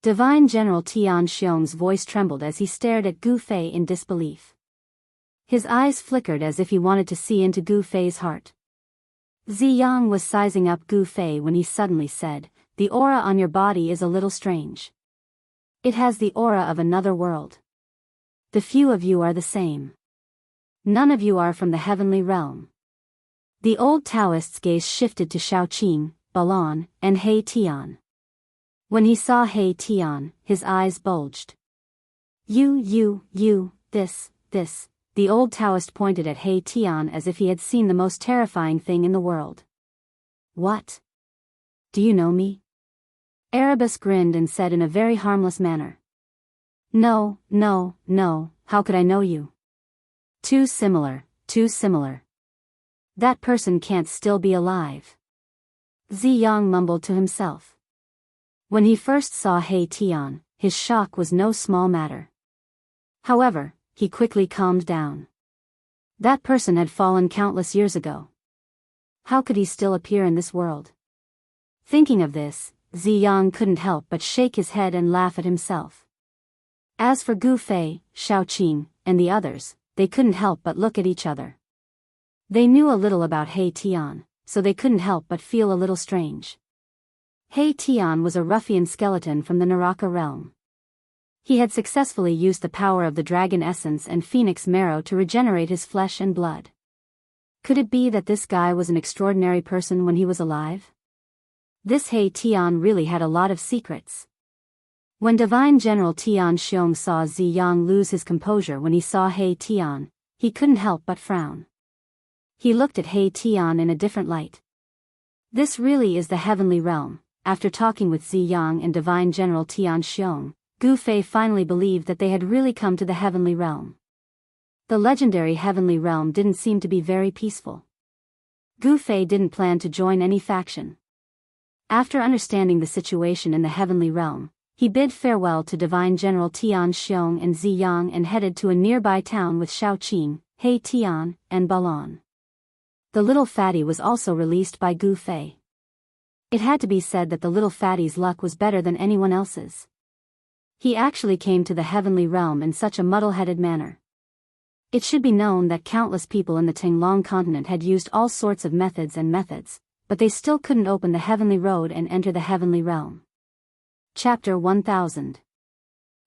Divine General Tian Xiong's voice trembled as he stared at Gu Fei in disbelief. His eyes flickered as if he wanted to see into Gu Fei's heart. Ziyang was sizing up Gu Fei when he suddenly said, "The aura on your body is a little strange. It has the aura of another world. The few of you are the same. None of you are from the heavenly realm." The old Taoist's gaze shifted to Shaoqing, Balan, and He Tian. When he saw He Tian, his eyes bulged. This. The old Taoist pointed at He Tian as if he had seen the most terrifying thing in the world. "What? Do you know me?" Erebus grinned and said in a very harmless manner. No, how could I know you? Too similar. That person can't still be alive." Ziyang mumbled to himself. When he first saw He Tian, his shock was no small matter. However, he quickly calmed down. That person had fallen countless years ago. How could he still appear in this world? Thinking of this, Ziyang couldn't help but shake his head and laugh at himself. As for Gu Fei, Shaoqing, and the others, they couldn't help but look at each other. They knew a little about He Tian, so they couldn't help but feel a little strange. He Tian was a ruffian skeleton from the Naraka realm. He had successfully used the power of the dragon essence and phoenix marrow to regenerate his flesh and blood. Could it be that this guy was an extraordinary person when he was alive? This He Tian really had a lot of secrets. When Divine General Tian Xiong saw Ziyang lose his composure when he saw He Tian, he couldn't help but frown. He looked at He Tian in a different light. This really is the heavenly realm. After talking with Ziyang and Divine General Tian Xiong, Gu Fei finally believed that they had really come to the heavenly realm. The legendary heavenly realm didn't seem to be very peaceful. Gu Fei didn't plan to join any faction. After understanding the situation in the heavenly realm, he bid farewell to Divine General Tian Xiong and Ziyang and headed to a nearby town with Shaoqing, He Tian, and Balan. The little fatty was also released by Gu Fei. It had to be said that the little fatty's luck was better than anyone else's. He actually came to the heavenly realm in such a muddle-headed manner. It should be known that countless people in the Tinglong continent had used all sorts of methods, but they still couldn't open the heavenly road and enter the heavenly realm. Chapter 1000.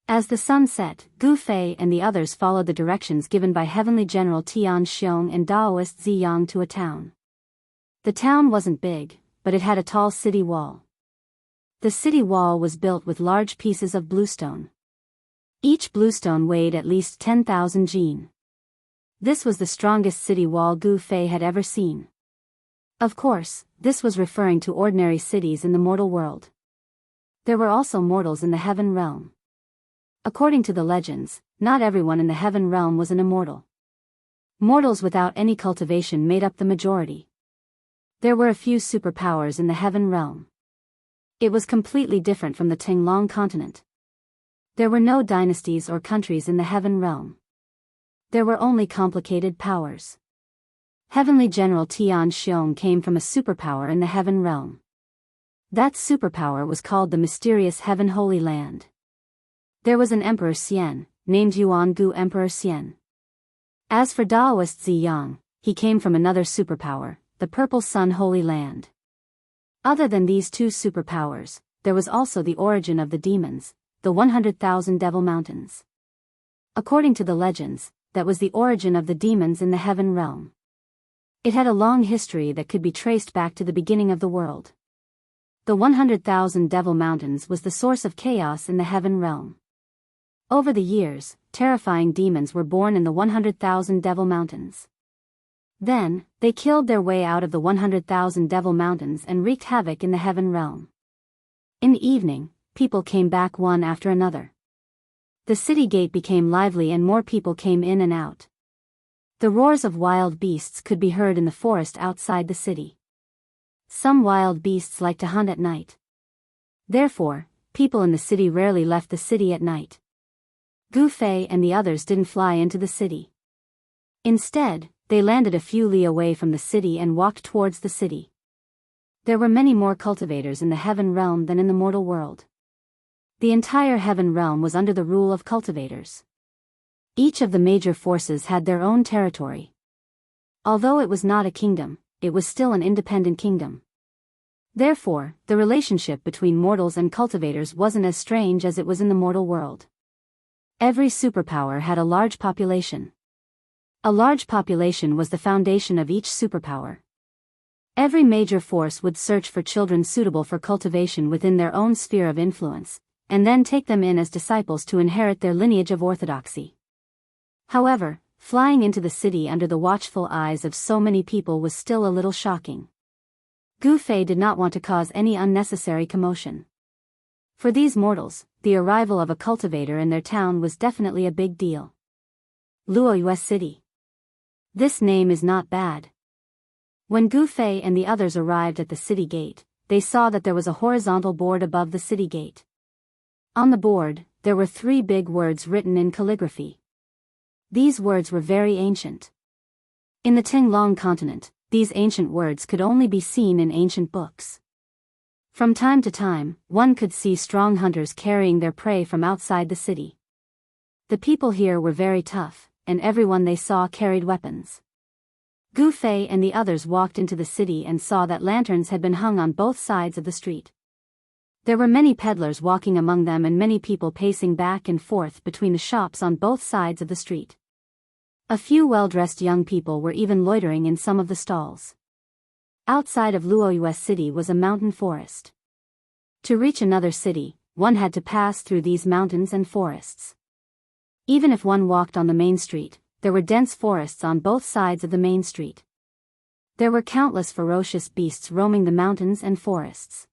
As the sun set, Gu Fei and the others followed the directions given by Heavenly General Tian Xiong and Daoist Ziyang to a town. The town wasn't big, but it had a tall city wall. The city wall was built with large pieces of bluestone. Each bluestone weighed at least 10,000 jin. This was the strongest city wall Gu Fei had ever seen. Of course, this was referring to ordinary cities in the mortal world. There were also mortals in the heaven realm. According to the legends, not everyone in the heaven realm was an immortal. Mortals without any cultivation made up the majority. There were a few superpowers in the heaven realm. It was completely different from the Tinglong continent. There were no dynasties or countries in the heaven realm. There were only complicated powers. Heavenly General Tian Xiong came from a superpower in the heaven realm. That superpower was called the mysterious Heaven Holy Land. There was an Emperor Xian, named Yuan Gu Emperor Xian. As for Daoist Ziyang, he came from another superpower, the Purple Sun Holy Land. Other than these two superpowers, there was also the origin of the demons, the 100,000 Devil Mountains. According to the legends, that was the origin of the demons in the heaven realm. It had a long history that could be traced back to the beginning of the world. The 100,000 Devil Mountains was the source of chaos in the heaven realm. Over the years, terrifying demons were born in the 100,000 Devil Mountains. Then, they killed their way out of the 100,000 Devil Mountains and wreaked havoc in the heaven realm. In the evening, people came back one after another. The city gate became lively and more people came in and out. The roars of wild beasts could be heard in the forest outside the city. Some wild beasts like to hunt at night. Therefore, people in the city rarely left the city at night. Gu Fei and the others didn't fly into the city. Instead, they landed a few li away from the city and walked towards the city. There were many more cultivators in the heaven realm than in the mortal world. The entire heaven realm was under the rule of cultivators. Each of the major forces had their own territory. Although it was not a kingdom, it was still an independent kingdom. Therefore, the relationship between mortals and cultivators wasn't as strange as it was in the mortal world. Every superpower had a large population. A large population was the foundation of each superpower. Every major force would search for children suitable for cultivation within their own sphere of influence, and then take them in as disciples to inherit their lineage of orthodoxy. However, flying into the city under the watchful eyes of so many people was still a little shocking. Gu Fei did not want to cause any unnecessary commotion. For these mortals, the arrival of a cultivator in their town was definitely a big deal. Luoyue City. This name is not bad. When Gu Fei and the others arrived at the city gate, they saw that there was a horizontal board above the city gate. On the board, there were 3 big words written in calligraphy. These words were very ancient. In the Tinglong continent, these ancient words could only be seen in ancient books. From time to time, one could see strong hunters carrying their prey from outside the city. The people here were very tough, and everyone they saw carried weapons. Gu Fei and the others walked into the city and saw that lanterns had been hung on both sides of the street. There were many peddlers walking among them and many people pacing back and forth between the shops on both sides of the street. A few well-dressed young people were even loitering in some of the stalls. Outside of Luoyue City was a mountain forest. To reach another city, one had to pass through these mountains and forests. Even if one walked on the main street, there were dense forests on both sides of the main street. There were countless ferocious beasts roaming the mountains and forests.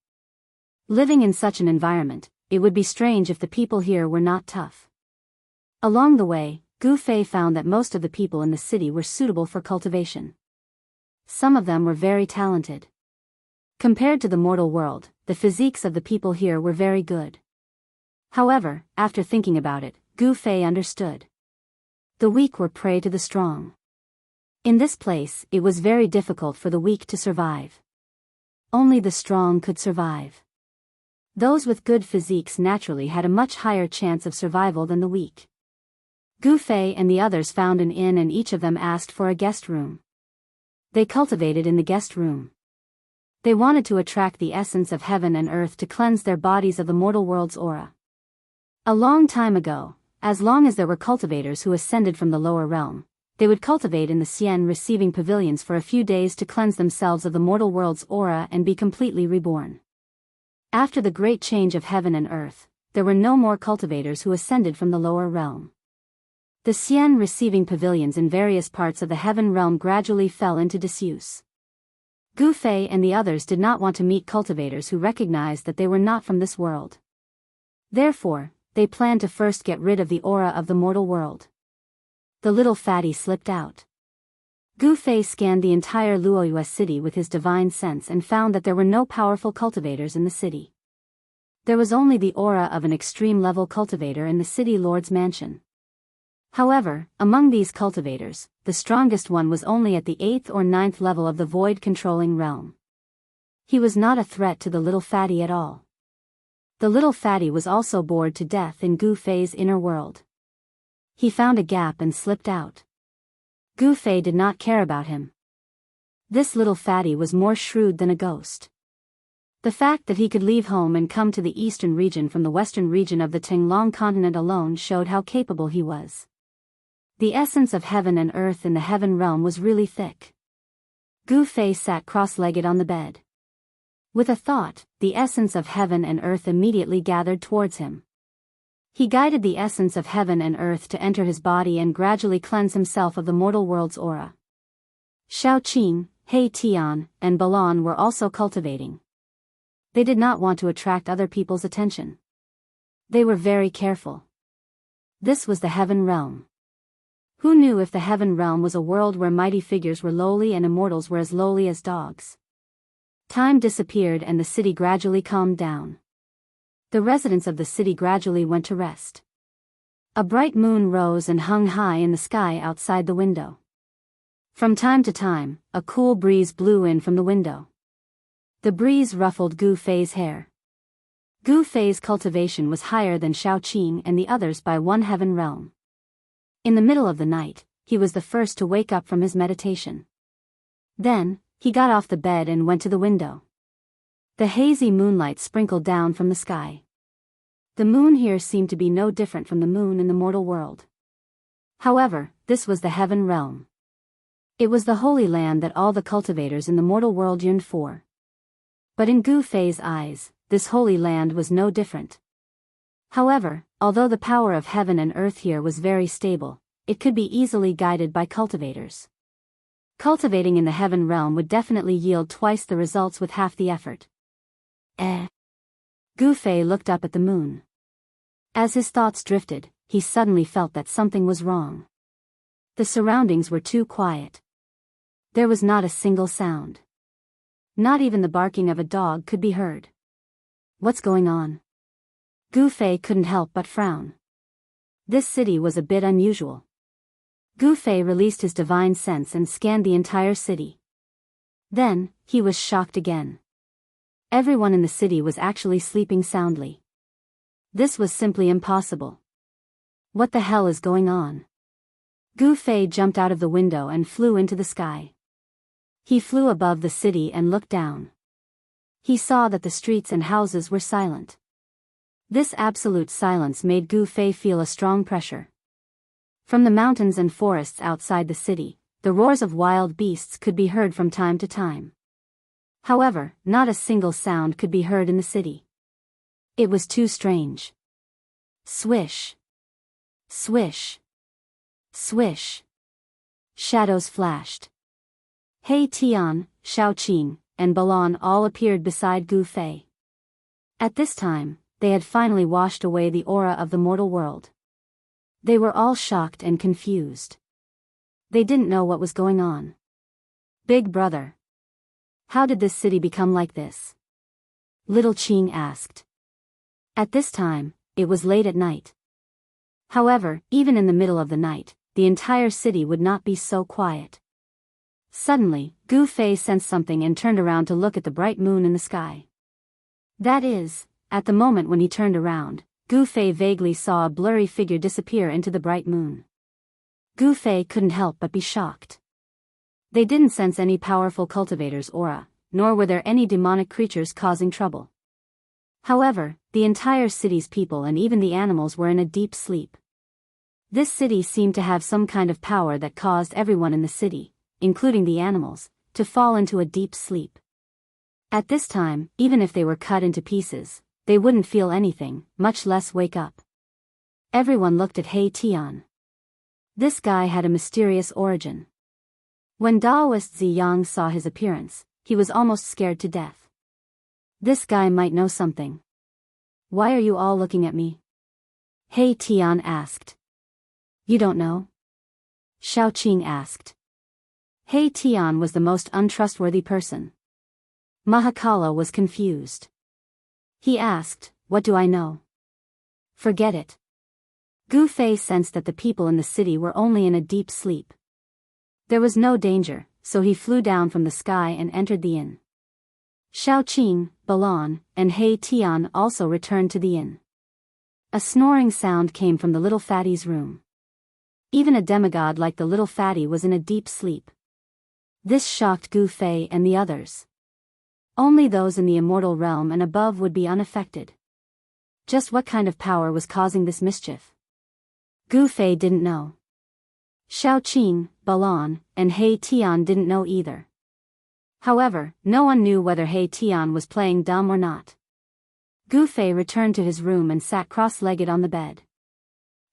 Living in such an environment, it would be strange if the people here were not tough. Along the way, Gu Fei found that most of the people in the city were suitable for cultivation. Some of them were very talented. Compared to the mortal world, the physiques of the people here were very good. However, after thinking about it, Gu Fei understood. The weak were prey to the strong. In this place, it was very difficult for the weak to survive. Only the strong could survive. Those with good physiques naturally had a much higher chance of survival than the weak. Gu Fei and the others found an inn and each of them asked for a guest room. They cultivated in the guest room. They wanted to attract the essence of heaven and earth to cleanse their bodies of the mortal world's aura. A long time ago, as long as there were cultivators who ascended from the lower realm, they would cultivate in the Xian receiving pavilions for a few days to cleanse themselves of the mortal world's aura and be completely reborn. After the great change of heaven and earth, there were no more cultivators who ascended from the lower realm. The Xian receiving pavilions in various parts of the heaven realm gradually fell into disuse. Gu Fei and the others did not want to meet cultivators who recognized that they were not from this world. Therefore, they planned to first get rid of the aura of the mortal world. The little fatty slipped out. Gu Fei scanned the entire Luoyue city with his divine sense and found that there were no powerful cultivators in the city. There was only the aura of an extreme-level cultivator in the city lord's mansion. However, among these cultivators, the strongest one was only at the 8th or 9th level of the void-controlling realm. He was not a threat to the little fatty at all. The little fatty was also bored to death in Gu Fei's inner world. He found a gap and slipped out. Gu Fei did not care about him. This little fatty was more shrewd than a ghost. The fact that he could leave home and come to the eastern region from the western region of the Tinglong continent alone showed how capable he was. The essence of heaven and earth in the heaven realm was really thick. Gu Fei sat cross-legged on the bed. With a thought, the essence of heaven and earth immediately gathered towards him. He guided the essence of heaven and earth to enter his body and gradually cleanse himself of the mortal world's aura. Shaoqing, He Tian, and Balan were also cultivating. They did not want to attract other people's attention. They were very careful. This was the heaven realm. Who knew if the heaven realm was a world where mighty figures were lowly and immortals were as lowly as dogs? Time disappeared and the city gradually calmed down. The residents of the city gradually went to rest. A bright moon rose and hung high in the sky outside the window. From time to time, a cool breeze blew in from the window. The breeze ruffled Gu Fei's hair. Gu Fei's cultivation was higher than Shaoqing and the others by one heaven realm. In the middle of the night, he was the first to wake up from his meditation. Then, he got off the bed and went to the window. The hazy moonlight sprinkled down from the sky. The moon here seemed to be no different from the moon in the mortal world. However, this was the heaven realm. It was the holy land that all the cultivators in the mortal world yearned for. But in Gu Fei's eyes, this holy land was no different. However, although the power of heaven and earth here was very stable, it could be easily guided by cultivators. Cultivating in the heaven realm would definitely yield twice the results with half the effort. Gu Fei looked up at the moon. As his thoughts drifted, he suddenly felt that something was wrong. The surroundings were too quiet. There was not a single sound. Not even the barking of a dog could be heard. What's going on? Gu Fei couldn't help but frown. This city was a bit unusual. Gu Fei released his divine sense and scanned the entire city. Then, he was shocked again. Everyone in the city was actually sleeping soundly. This was simply impossible. What the hell is going on? Gu Fei jumped out of the window and flew into the sky. He flew above the city and looked down. He saw that the streets and houses were silent. This absolute silence made Gu Fei feel a strong pressure. From the mountains and forests outside the city, the roars of wild beasts could be heard from time to time. However, not a single sound could be heard in the city. It was too strange. Swish. Swish. Swish. Shadows flashed. He Tian, Shaoqing, and Balan all appeared beside Gu Fei. At this time, they had finally washed away the aura of the mortal world. They were all shocked and confused. They didn't know what was going on. Big brother. How did this city become like this? Little Qing asked. At this time, it was late at night. However, even in the middle of the night, the entire city would not be so quiet. Suddenly, Gu Fei sensed something and turned around to look at the bright moon in the sky. That is, at the moment when he turned around, Gu Fei vaguely saw a blurry figure disappear into the bright moon. Gu Fei couldn't help but be shocked. They didn't sense any powerful cultivator's aura, nor were there any demonic creatures causing trouble. However, the entire city's people and even the animals were in a deep sleep. This city seemed to have some kind of power that caused everyone in the city, including the animals, to fall into a deep sleep. At this time, even if they were cut into pieces, they wouldn't feel anything, much less wake up. Everyone looked at He Tian. This guy had a mysterious origin. When Daoist Ziyang saw his appearance, he was almost scared to death. This guy might know something. Why are you all looking at me? He Tian asked. You don't know? Xiao Qing asked. He Tian was the most untrustworthy person. Mahakala was confused. He asked, what do I know? Forget it. Gu Fei sensed that the people in the city were only in a deep sleep. There was no danger, so he flew down from the sky and entered the inn. Xiao Qing, Balan, and He Tian also returned to the inn. A snoring sound came from the little fatty's room. Even a demigod like the little fatty was in a deep sleep. This shocked Gu Fei and the others. Only those in the immortal realm and above would be unaffected. Just what kind of power was causing this mischief? Gu Fei didn't know. Xiao Qing, Balan, and He Tian didn't know either. However, no one knew whether He Tian was playing dumb or not. Gu Fei returned to his room and sat cross-legged on the bed.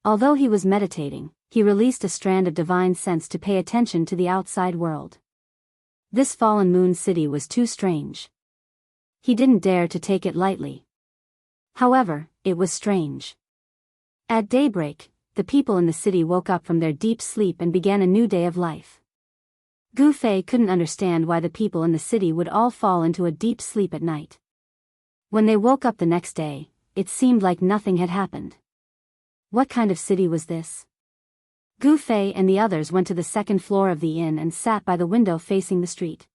Although he was meditating, he released a strand of divine sense to pay attention to the outside world. This fallen moon city was too strange. He didn't dare to take it lightly. However, it was strange. At daybreak, the people in the city woke up from their deep sleep and began a new day of life. Gu Fei couldn't understand why the people in the city would all fall into a deep sleep at night. When they woke up the next day, it seemed like nothing had happened. What kind of city was this? Gu Fei and the others went to the second floor of the inn and sat by the window facing the street.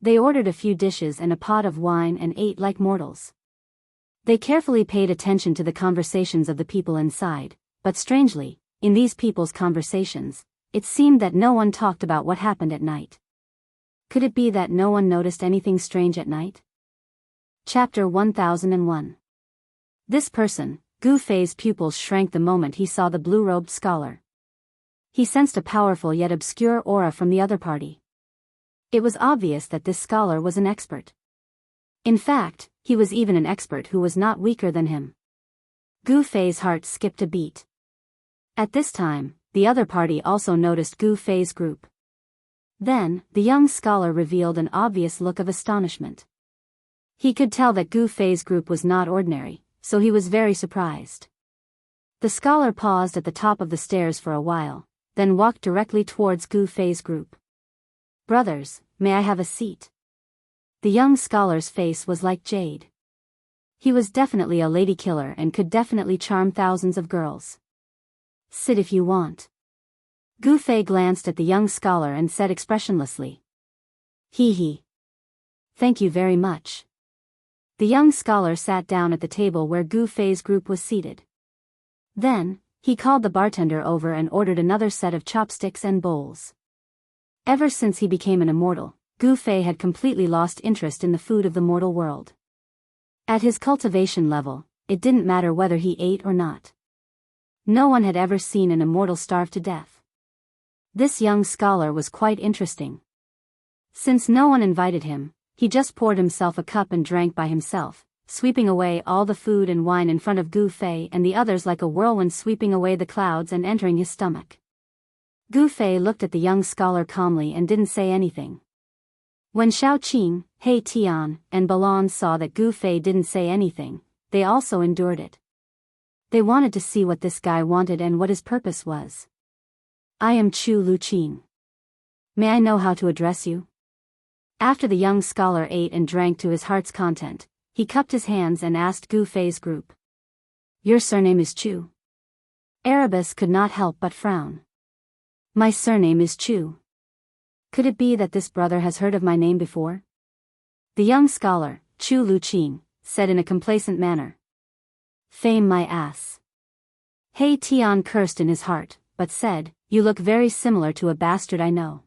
They ordered a few dishes and a pot of wine and ate like mortals. They carefully paid attention to the conversations of the people inside, but strangely, in these people's conversations, it seemed that no one talked about what happened at night. Could it be that no one noticed anything strange at night? Chapter 1001. This person, Gu Fei's pupils shrank the moment he saw the blue-robed scholar. He sensed a powerful yet obscure aura from the other party. It was obvious that this scholar was an expert. In fact, he was even an expert who was not weaker than him. Gu Fei's heart skipped a beat. At this time, the other party also noticed Gu Fei's group. Then, the young scholar revealed an obvious look of astonishment. He could tell that Gu Fei's group was not ordinary, so he was very surprised. The scholar paused at the top of the stairs for a while, then walked directly towards Gu Fei's group. Brothers, may I have a seat? The young scholar's face was like jade. He was definitely a lady killer and could definitely charm thousands of girls. Sit if you want. Gu Fei glanced at the young scholar and said expressionlessly. He. Thank you very much. The young scholar sat down at the table where Gu Fei's group was seated. Then, he called the bartender over and ordered another set of chopsticks and bowls. Ever since he became an immortal, Gu Fei had completely lost interest in the food of the mortal world. At his cultivation level, it didn't matter whether he ate or not. No one had ever seen an immortal starve to death. This young scholar was quite interesting. Since no one invited him, he just poured himself a cup and drank by himself, sweeping away all the food and wine in front of Gu Fei and the others like a whirlwind sweeping away the clouds and entering his stomach. Gu Fei looked at the young scholar calmly and didn't say anything. When Xiao Qing, He Tian, and Balan saw that Gu Fei didn't say anything, they also endured it. They wanted to see what this guy wanted and what his purpose was. I am Chu Luqing. May I know how to address you? After the young scholar ate and drank to his heart's content, he cupped his hands and asked Gu Fei's group. Your surname is Chu? Erebus could not help but frown. My surname is Chu. Could it be that this brother has heard of my name before? The young scholar, Chu Luqing, said in a complacent manner. Fame my ass. He Tian cursed in his heart, but said, You look very similar to a bastard I know.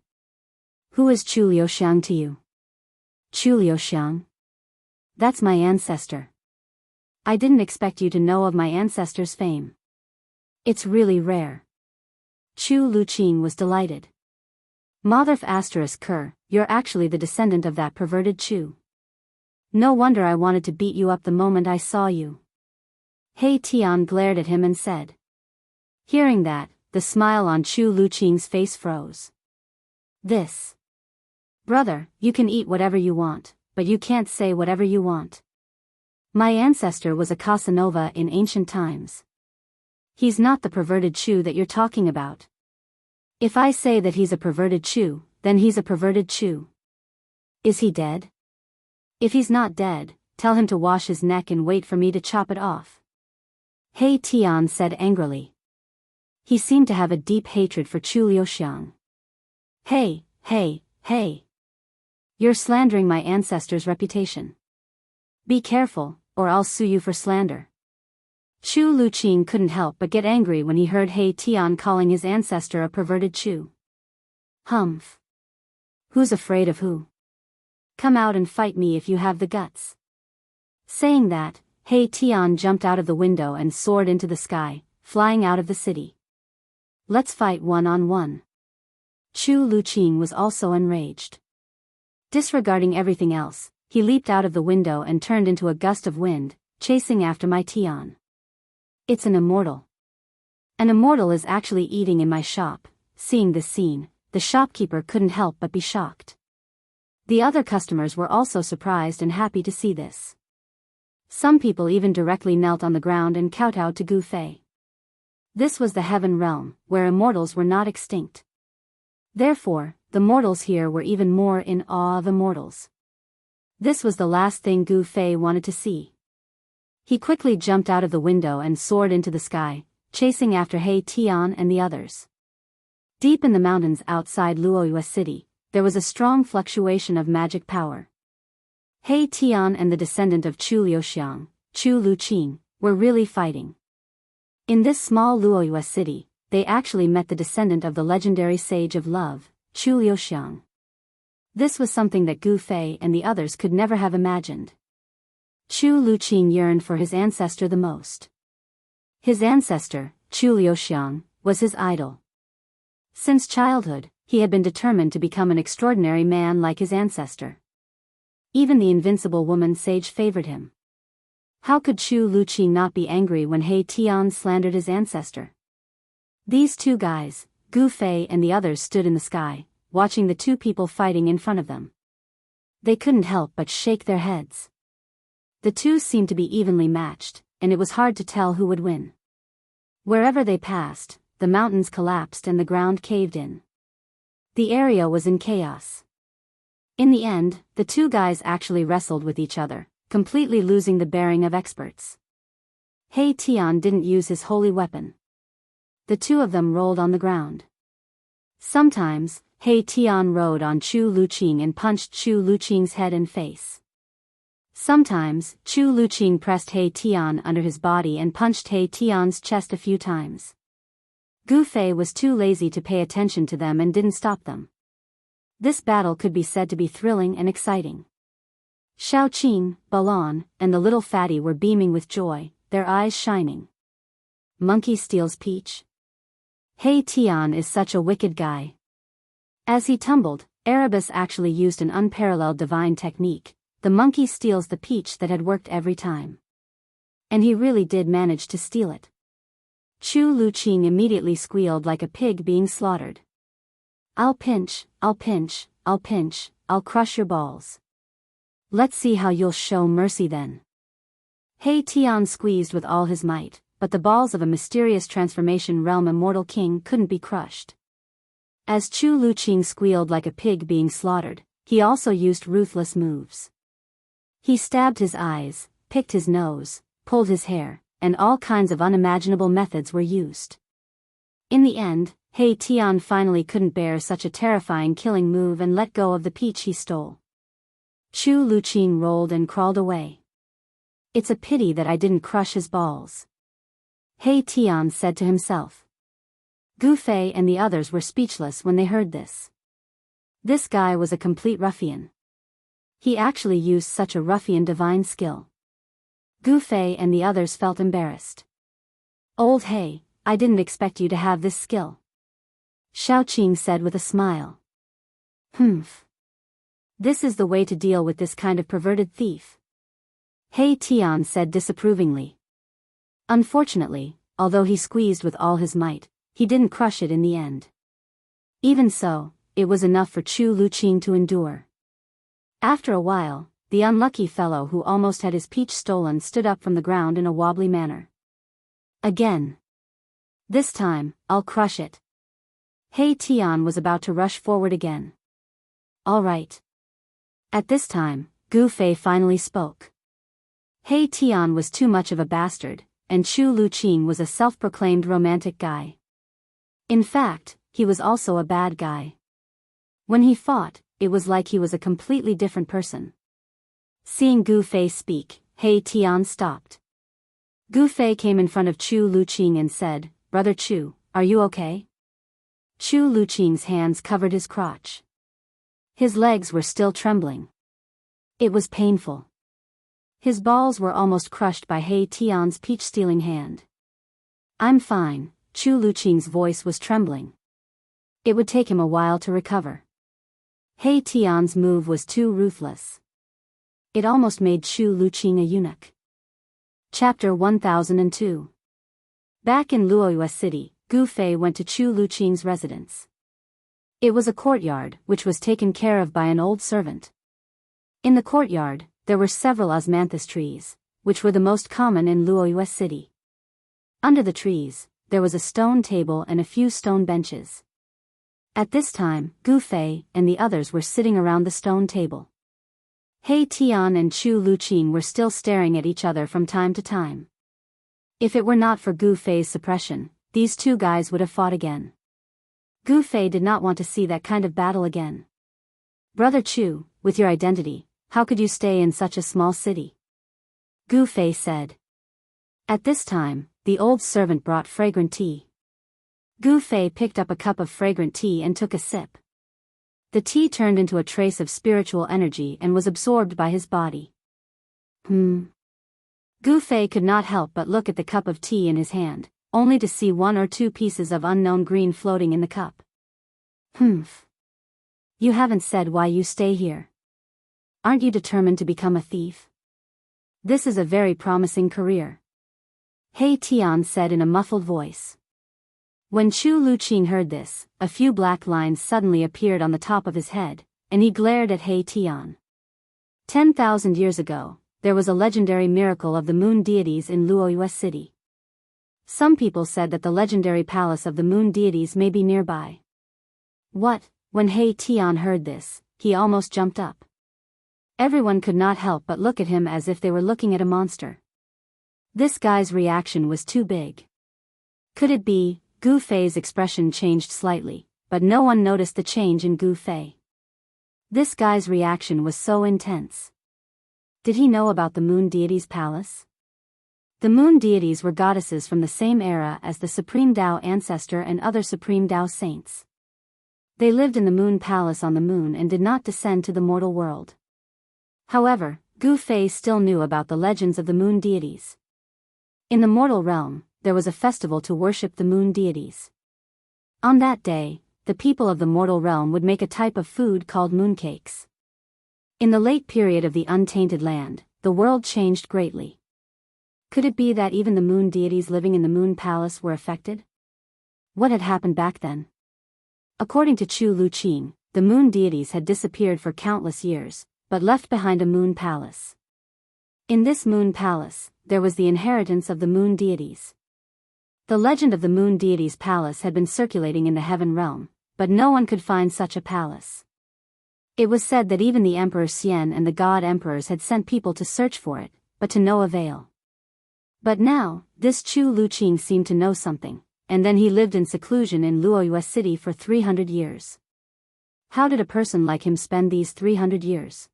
Who is Chu Liuxiang to you? Chu Liuxiang? That's my ancestor. I didn't expect you to know of my ancestors' fame. It's really rare. Chu Luqing was delighted. Motherf asterisk Ker, you're actually the descendant of that perverted Chu. No wonder I wanted to beat you up the moment I saw you. He Tian glared at him and said. Hearing that, the smile on Chu Luqing's face froze. This. Brother, you can eat whatever you want, but you can't say whatever you want. My ancestor was a Casanova in ancient times. He's not the perverted Chu that you're talking about. If I say that he's a perverted Chu, then he's a perverted Chu. Is he dead? If he's not dead, tell him to wash his neck and wait for me to chop it off. He Tian said angrily. He seemed to have a deep hatred for Chu Liuxiang. Hey. You're slandering my ancestor's reputation. Be careful, or I'll sue you for slander. Chu Luqing couldn't help but get angry when he heard He Tian calling his ancestor a perverted Chu. Humph. Who's afraid of who? Come out and fight me if you have the guts. Saying that, He Tian jumped out of the window and soared into the sky, flying out of the city. Let's fight one-on-one. Chu Luqing was also enraged. Disregarding everything else, he leaped out of the window and turned into a gust of wind, chasing after my Tian. It's an immortal. An immortal is actually eating in my shop. Seeing this scene, the shopkeeper couldn't help but be shocked. The other customers were also surprised and happy to see this. Some people even directly knelt on the ground and kowtowed to Gu Fei. This was the heaven realm, where immortals were not extinct. Therefore, the mortals here were even more in awe of immortals. This was the last thing Gu Fei wanted to see. He quickly jumped out of the window and soared into the sky, chasing after He Tian and the others. Deep in the mountains outside Luoyue City, there was a strong fluctuation of magic power. He Tian and the descendant of Chu Liuxiang, Chu Luqing, were really fighting. In this small Luoyue city, they actually met the descendant of the legendary sage of love, Chu Liuxiang. This was something that Gu Fei and the others could never have imagined. Chu Luqing yearned for his ancestor the most. His ancestor, Chu Liuxiang, was his idol. Since childhood, he had been determined to become an extraordinary man like his ancestor. Even the invincible woman sage favored him. How could Chu Luqing not be angry when He Tian slandered his ancestor? These two guys, Gu Fei and the others, stood in the sky, watching the two people fighting in front of them. They couldn't help but shake their heads. The two seemed to be evenly matched, and it was hard to tell who would win. Wherever they passed, the mountains collapsed and the ground caved in. The area was in chaos. In the end, the two guys actually wrestled with each other, completely losing the bearing of experts. He Tian didn't use his holy weapon. The two of them rolled on the ground. Sometimes, He Tian rode on Chu Luqing and punched Chu Luqing's head and face. Sometimes, Chu Luqing pressed He Tian under his body and punched He Tian's chest a few times. Gu Fei was too lazy to pay attention to them and didn't stop them. This battle could be said to be thrilling and exciting. Xiao Qing, Balan, and the little fatty were beaming with joy, their eyes shining. Monkey steals peach. He Tian is such a wicked guy. As he tumbled, Erebus actually used an unparalleled divine technique. The monkey steals the peach that had worked every time. And he really did manage to steal it. Chu Luqing immediately squealed like a pig being slaughtered. I'll pinch, I'll pinch, I'll pinch, I'll crush your balls. Let's see how you'll show mercy then. He Tian squeezed with all his might, but the balls of a mysterious transformation realm immortal king couldn't be crushed. As Chu Luqing squealed like a pig being slaughtered, he also used ruthless moves. He stabbed his eyes, picked his nose, pulled his hair, and all kinds of unimaginable methods were used. In the end, He Tian finally couldn't bear such a terrifying killing move and let go of the peach he stole. Chu Luqing rolled and crawled away. It's a pity that I didn't crush his balls. He Tian said to himself. Gu Fei and the others were speechless when they heard this. This guy was a complete ruffian. He actually used such a ruffian divine skill. Gu Fei and the others felt embarrassed. Old He, I didn't expect you to have this skill. Xiao Qing said with a smile. Humph. This is the way to deal with this kind of perverted thief. He Tian said disapprovingly. Unfortunately, although he squeezed with all his might, he didn't crush it in the end. Even so, it was enough for Chu Luqing to endure. After a while, the unlucky fellow who almost had his peach stolen stood up from the ground in a wobbly manner. Again. This time, I'll crush it. He Tian was about to rush forward again. All right. At this time, Gu Fei finally spoke. He Tian was too much of a bastard, and Chu Luqing was a self-proclaimed romantic guy. In fact, he was also a bad guy. When he fought, it was like he was a completely different person. Seeing Gu Fei speak, He Tian stopped. Gu Fei came in front of Chu Luqing and said, Brother Chu, are you okay? Chu Luqing's hands covered his crotch. His legs were still trembling. It was painful. His balls were almost crushed by He Tian's peach-stealing hand. I'm fine, Chu Luqing's voice was trembling. It would take him a while to recover. He Tian's move was too ruthless. It almost made Chu Luqing a eunuch. Chapter 1002. Back in Luoyue City, Gu Fei went to Chu Luqing's residence. It was a courtyard, which was taken care of by an old servant. In the courtyard, there were several osmanthus trees, which were the most common in Luoyue City. Under the trees, there was a stone table and a few stone benches. At this time, Gu Fei and the others were sitting around the stone table. He Tian and Chu Luqing were still staring at each other from time to time. If it were not for Gu Fei's suppression, these two guys would have fought again. Gu Fei did not want to see that kind of battle again. Brother Chu, with your identity, how could you stay in such a small city? Gu Fei said. At this time, the old servant brought fragrant tea. Gu Fei picked up a cup of fragrant tea and took a sip. The tea turned into a trace of spiritual energy and was absorbed by his body. Gu Fei could not help but look at the cup of tea in his hand, only to see one or two pieces of unknown green floating in the cup. You haven't said why you stay here. Aren't you determined to become a thief? This is a very promising career. He Tian said in a muffled voice. When Chu Luqing heard this, a few black lines suddenly appeared on the top of his head, and he glared at He Tian. 10,000 years ago, there was a legendary miracle of the moon deities in Luoyue City. Some people said that the legendary palace of the moon deities may be nearby. What? When He Tian heard this, he almost jumped up. Everyone could not help but look at him as if they were looking at a monster. This guy's reaction was too big. Could it be? Gu Fei's expression changed slightly, but no one noticed the change in Gu Fei. This guy's reaction was so intense. Did he know about the moon deities' palace? The moon deities were goddesses from the same era as the Supreme Tao ancestor and other Supreme Tao saints. They lived in the moon palace on the moon and did not descend to the mortal world. However, Gu Fei still knew about the legends of the moon deities. In the mortal realm, there was a festival to worship the moon deities. On that day, the people of the mortal realm would make a type of food called mooncakes. In the late period of the untainted land, the world changed greatly. Could it be that even the moon deities living in the moon palace were affected? What had happened back then? According to Chu Luqing, the moon deities had disappeared for countless years, but left behind a moon palace. In this moon palace, there was the inheritance of the moon deities. The legend of the moon deities' palace had been circulating in the heaven realm, but no one could find such a palace. It was said that even the Emperor Xian and the god emperors had sent people to search for it, but to no avail. But now, this Chu Luqing seemed to know something, and then he lived in seclusion in Luoyue City for 300 years. How did a person like him spend these 300 years?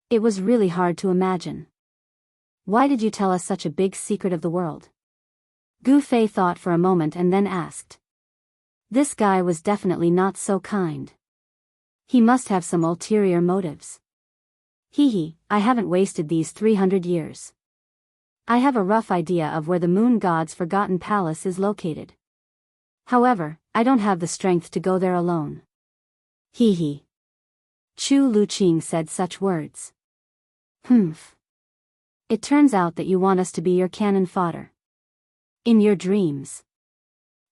It was really hard to imagine. Why did you tell us such a big secret of the world? Gu Fei thought for a moment and then asked. This guy was definitely not so kind. He must have some ulterior motives. I haven't wasted these 300 years. I have a rough idea of where the moon god's forgotten palace is located. However, I don't have the strength to go there alone. Hee hee. Chu Luqing said such words. Humph. It turns out that you want us to be your cannon fodder. In your dreams.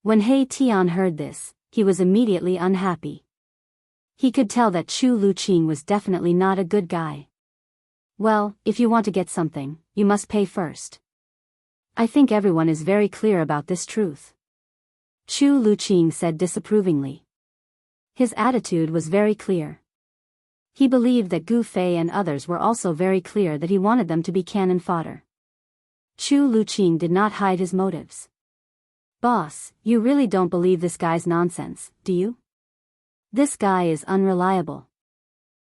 When He Tian heard this, he was immediately unhappy. He could tell that Chu Luqing was definitely not a good guy. Well, if you want to get something, you must pay first. I think everyone is very clear about this truth. Chu Luqing said disapprovingly. His attitude was very clear. He believed that Gu Fei and others were also very clear that he wanted them to be cannon fodder. Chu Luqing did not hide his motives. Boss, you really don't believe this guy's nonsense, do you? This guy is unreliable.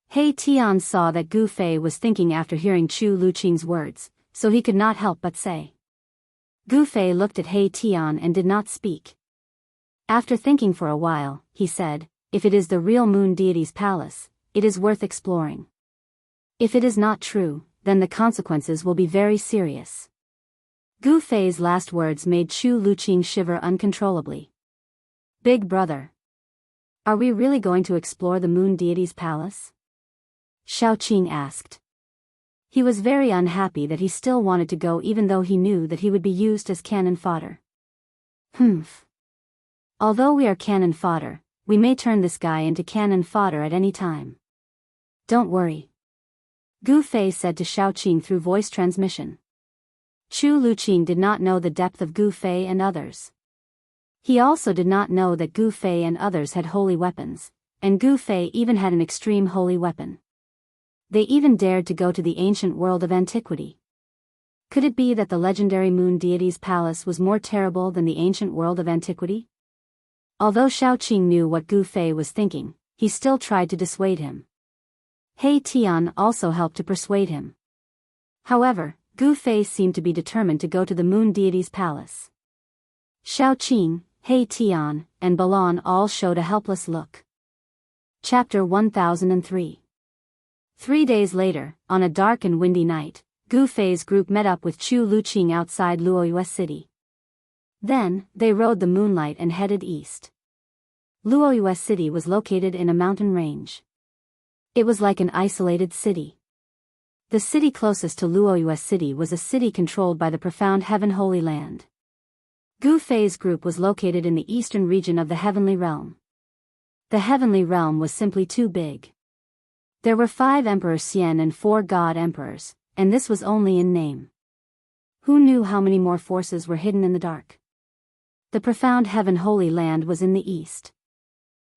He Tian saw that Gu Fei was thinking after hearing Chu Luqing's words, so he could not help but say. Gu Fei looked at He Tian and did not speak. After thinking for a while, he said, if it is the real moon deity's palace, it is worth exploring. If it is not true, then the consequences will be very serious. Gu Fei's last words made Chu Luqing shiver uncontrollably. Big brother. Are we really going to explore the moon deity's palace? Xiaoqing asked. He was very unhappy that he still wanted to go even though he knew that he would be used as cannon fodder. Humph. Although we are cannon fodder, we may turn this guy into cannon fodder at any time. Don't worry. Gu Fei said to Xiaoqing through voice transmission. Chu Luqing did not know the depth of Gu Fei and others. He also did not know that Gu Fei and others had holy weapons, and Gu Fei even had an extreme holy weapon. They even dared to go to the ancient world of antiquity. Could it be that the legendary moon deity's palace was more terrible than the ancient world of antiquity? Although Xiaoqing knew what Gu Fei was thinking, he still tried to dissuade him. He Tian also helped to persuade him. However, Gu Fei seemed to be determined to go to the moon deity's palace. Xiaoqing, He Tian, and Balan all showed a helpless look. Chapter 1003. 3 days later, on a dark and windy night, Gu Fei's group met up with Chu Luqing outside Luoyue City. Then, they rode the moonlight and headed east. Luoyue City was located in a mountain range. It was like an isolated city. The city closest to Luoyue City was a city controlled by the profound Heaven Holy Land. Gu Fei's group was located in the eastern region of the Heavenly Realm. The Heavenly Realm was simply too big. There were 5 Emperor Xian and 4 God Emperors, and this was only in name. Who knew how many more forces were hidden in the dark? The profound Heaven Holy Land was in the east.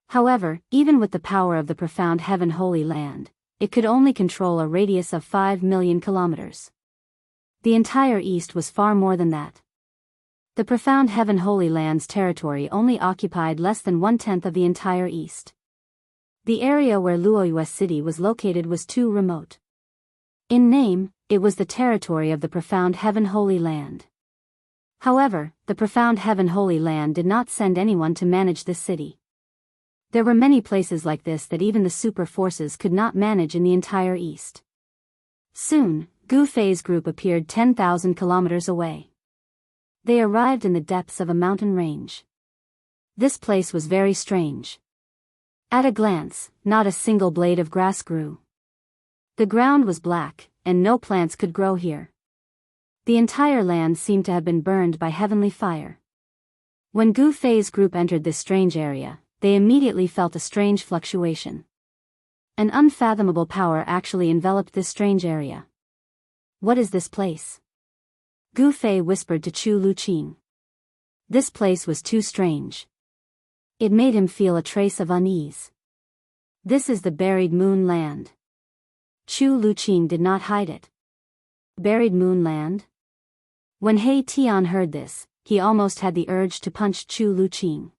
However, even with the power of the profound Heaven Holy Land, it could only control a radius of 5 million kilometers. The entire east was far more than that. The profound Heaven Holy Land's territory only occupied less than 1/10 of the entire east. The area where Luoyue City was located was too remote. In name, it was the territory of the profound Heaven Holy Land. However, the profound Heaven Holy Land did not send anyone to manage this city. There were many places like this that even the super forces could not manage in the entire east. Soon, Gu Fei's group appeared 10,000 kilometers away. They arrived in the depths of a mountain range. This place was very strange. At a glance, not a single blade of grass grew. The ground was black, and no plants could grow here. The entire land seemed to have been burned by heavenly fire. When Gu Fei's group entered this strange area, they immediately felt a strange fluctuation. An unfathomable power actually enveloped this strange area. What is this place? Gu Fei whispered to Chu Luqing. This place was too strange. It made him feel a trace of unease. This is the buried moon land. Chu Luqing did not hide it. Buried moon land? When He Tian heard this, he almost had the urge to punch Chu Luqing.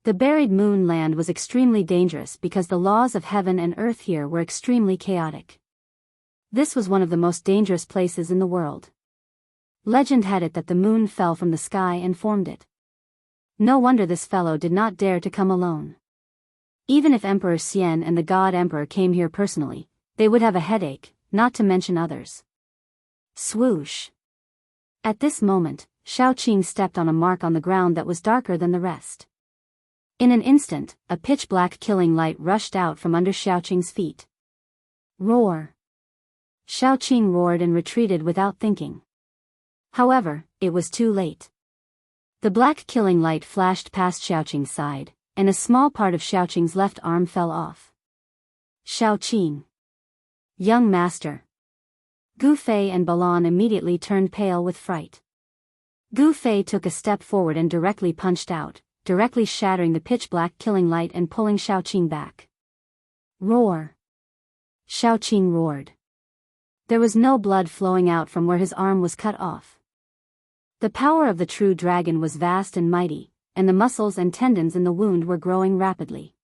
The buried moon land was extremely dangerous because the laws of heaven and earth here were extremely chaotic. This was one of the most dangerous places in the world. Legend had it that the moon fell from the sky and formed it. No wonder this fellow did not dare to come alone. Even if Emperor Xian and the God Emperor came here personally, they would have a headache, not to mention others. Swoosh. At this moment, Xiaoqing stepped on a mark on the ground that was darker than the rest. In an instant, a pitch-black killing light rushed out from under Xiaoqing's feet. Roar! Xiaoqing roared and retreated without thinking. However, it was too late. The black killing light flashed past Xiaoqing's side, and a small part of Xiaoqing's left arm fell off. Xiaoqing! Young master! Gu Fei and Balan immediately turned pale with fright. Gu Fei took a step forward and directly punched out, directly shattering the pitch-black killing light and pulling Xiaoqing back. Roar! Xiaoqing roared. There was no blood flowing out from where his arm was cut off. The power of the true dragon was vast and mighty, and the muscles and tendons in the wound were growing rapidly.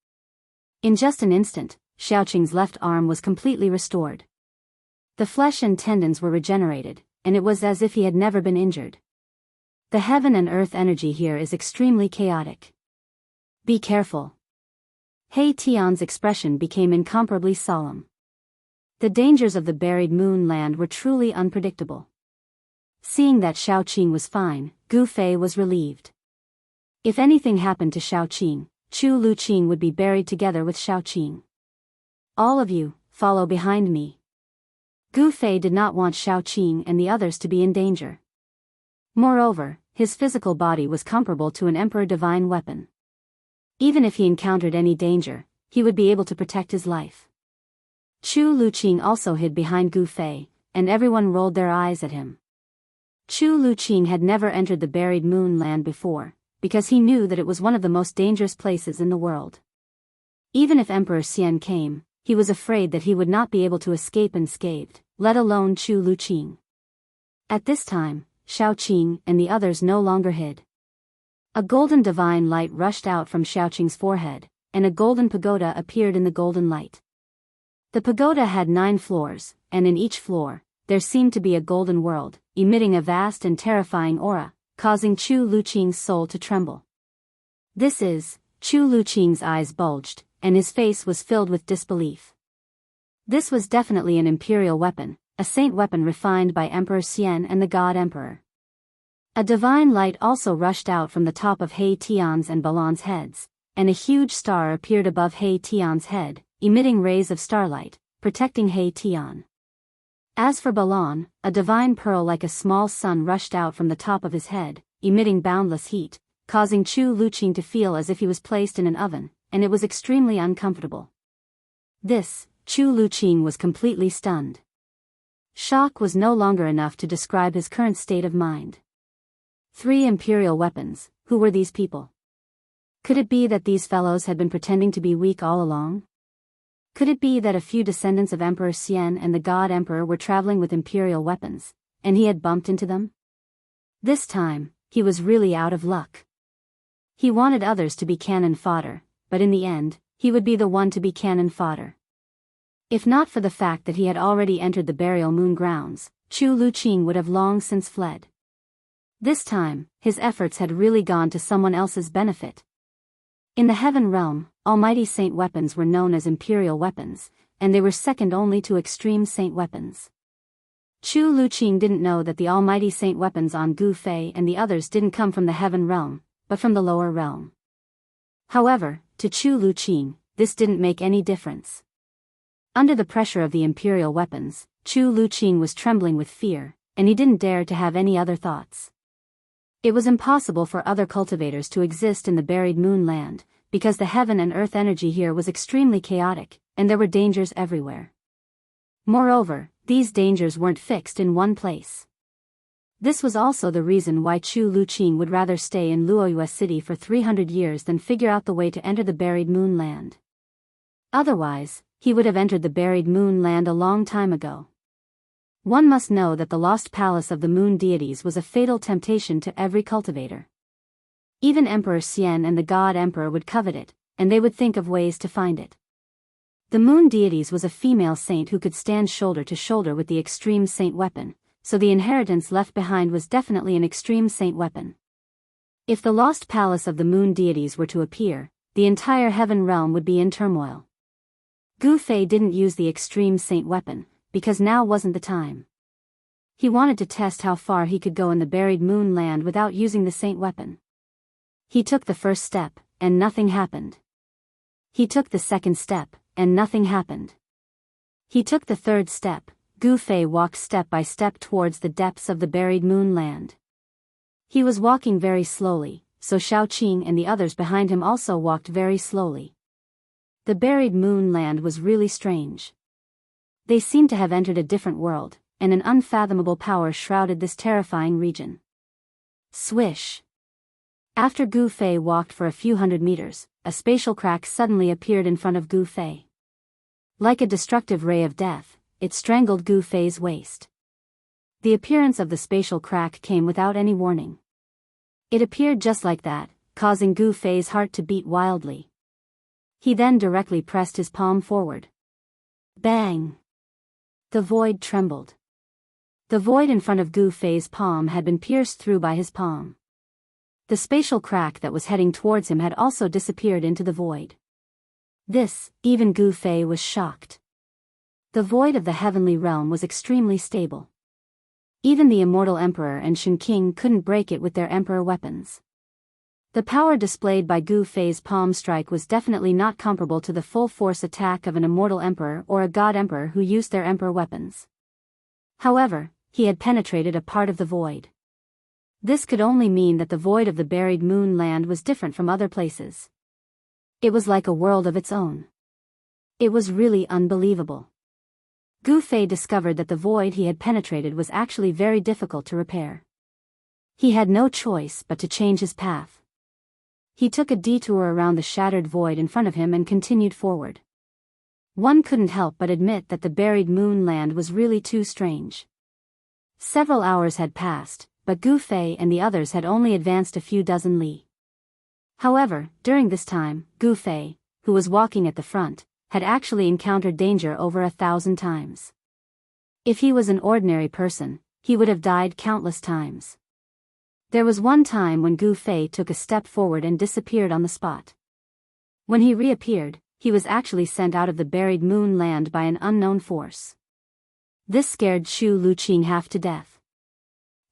In just an instant, Xiaoqing's left arm was completely restored. The flesh and tendons were regenerated, and it was as if he had never been injured. The heaven and earth energy here is extremely chaotic. Be careful. He Tian's expression became incomparably solemn. The dangers of the buried moon land were truly unpredictable. Seeing that Xiaoqing was fine, Gu Fei was relieved. If anything happened to Xiaoqing, Chu Luqing would be buried together with Xiaoqing. All of you, follow behind me. Gu Fei did not want Xiaoqing and the others to be in danger. Moreover, his physical body was comparable to an emperor divine weapon. Even if he encountered any danger, he would be able to protect his life. Chu Luqing also hid behind Gu Fei, and everyone rolled their eyes at him. Chu Luqing had never entered the buried moon land before, because he knew that it was one of the most dangerous places in the world. Even if Emperor Xian came, he was afraid that he would not be able to escape unscathed, let alone Chu Luqing. At this time, Xiaoqing and the others no longer hid. A golden divine light rushed out from Xiaoqing's forehead, and a golden pagoda appeared in the golden light. The pagoda had 9 floors, and in each floor, there seemed to be a golden world, emitting a vast and terrifying aura, causing Chu Luqing's soul to tremble. This is, Chu Luqing's eyes bulged, and his face was filled with disbelief. This was definitely an imperial weapon, a saint weapon refined by Emperor Xian and the God Emperor. A divine light also rushed out from the top of He Tian's and Balan's heads, and a huge star appeared above He Tian's head, emitting rays of starlight, protecting He Tian. As for Balan, a divine pearl like a small sun rushed out from the top of his head, emitting boundless heat, causing Chu Luqing to feel as if he was placed in an oven, and it was extremely uncomfortable. Chu Luqing was completely stunned. Shock was no longer enough to describe his current state of mind. 3 imperial weapons, who were these people? Could it be that these fellows had been pretending to be weak all along? Could it be that a few descendants of Emperor Xian and the God Emperor were traveling with imperial weapons, and he had bumped into them? This time, he was really out of luck. He wanted others to be cannon fodder, but in the end, he would be the one to be cannon fodder. If not for the fact that he had already entered the burial moon grounds, Chu Luqing would have long since fled. This time, his efforts had really gone to someone else's benefit. In the heaven realm, almighty saint weapons were known as imperial weapons, and they were second only to extreme saint weapons. Chu Luqing didn't know that the almighty saint weapons on Gu Fei and the others didn't come from the heaven realm, but from the lower realm. However, to Chu Luqing, this didn't make any difference. Under the pressure of the imperial weapons, Chu Luqing was trembling with fear, and he didn't dare to have any other thoughts. It was impossible for other cultivators to exist in the buried moon land, because the heaven and earth energy here was extremely chaotic, and there were dangers everywhere. Moreover, these dangers weren't fixed in one place. This was also the reason why Chu Luqing would rather stay in Luoyue City for 300 years than figure out the way to enter the buried moon land. Otherwise, he would have entered the buried moon land a long time ago. One must know that the lost palace of the moon deities was a fatal temptation to every cultivator. Even Emperor Xian and the God Emperor would covet it, and they would think of ways to find it. The moon deities was a female saint who could stand shoulder to shoulder with the extreme saint weapon, so the inheritance left behind was definitely an extreme saint weapon. If the lost palace of the moon deities were to appear, the entire heaven realm would be in turmoil. Gu Fei didn't use the extreme saint weapon, because now wasn't the time. He wanted to test how far he could go in the buried moon land without using the saint weapon. He took the first step, and nothing happened. He took the second step, and nothing happened. He took the third step. Gu Fei walked step by step towards the depths of the buried moon land. He was walking very slowly, so Xiaoqing and the others behind him also walked very slowly. The buried moon land was really strange. They seemed to have entered a different world, and an unfathomable power shrouded this terrifying region. Swish! After Gu Fei walked for a few hundred meters, a spatial crack suddenly appeared in front of Gu Fei. Like a destructive ray of death, it strangled Gu Fei's waist. The appearance of the spatial crack came without any warning. It appeared just like that, causing Gu Fei's heart to beat wildly. He then directly pressed his palm forward. Bang! The void trembled. The void in front of Gu Fei's palm had been pierced through by his palm. The spatial crack that was heading towards him had also disappeared into the void. Even Gu Fei was shocked. The void of the heavenly realm was extremely stable. Even the immortal emperor and Shen King couldn't break it with their emperor weapons. The power displayed by Gu Fei's palm strike was definitely not comparable to the full force attack of an immortal emperor or a god emperor who used their emperor weapons. However, he had penetrated a part of the void. This could only mean that the void of the buried moon land was different from other places. It was like a world of its own. It was really unbelievable. Gu Fei discovered that the void he had penetrated was actually very difficult to repair. He had no choice but to change his path. He took a detour around the shattered void in front of him and continued forward. One couldn't help but admit that the buried moon land was really too strange. Several hours had passed, but Gu Fei and the others had only advanced a few dozen li. However, during this time, Gu Fei, who was walking at the front, had actually encountered danger over 1,000 times. If he was an ordinary person, he would have died countless times. There was one time when Gu Fei took a step forward and disappeared on the spot. When he reappeared, he was actually sent out of the buried moon land by an unknown force. This scared Chu Luqing half to death.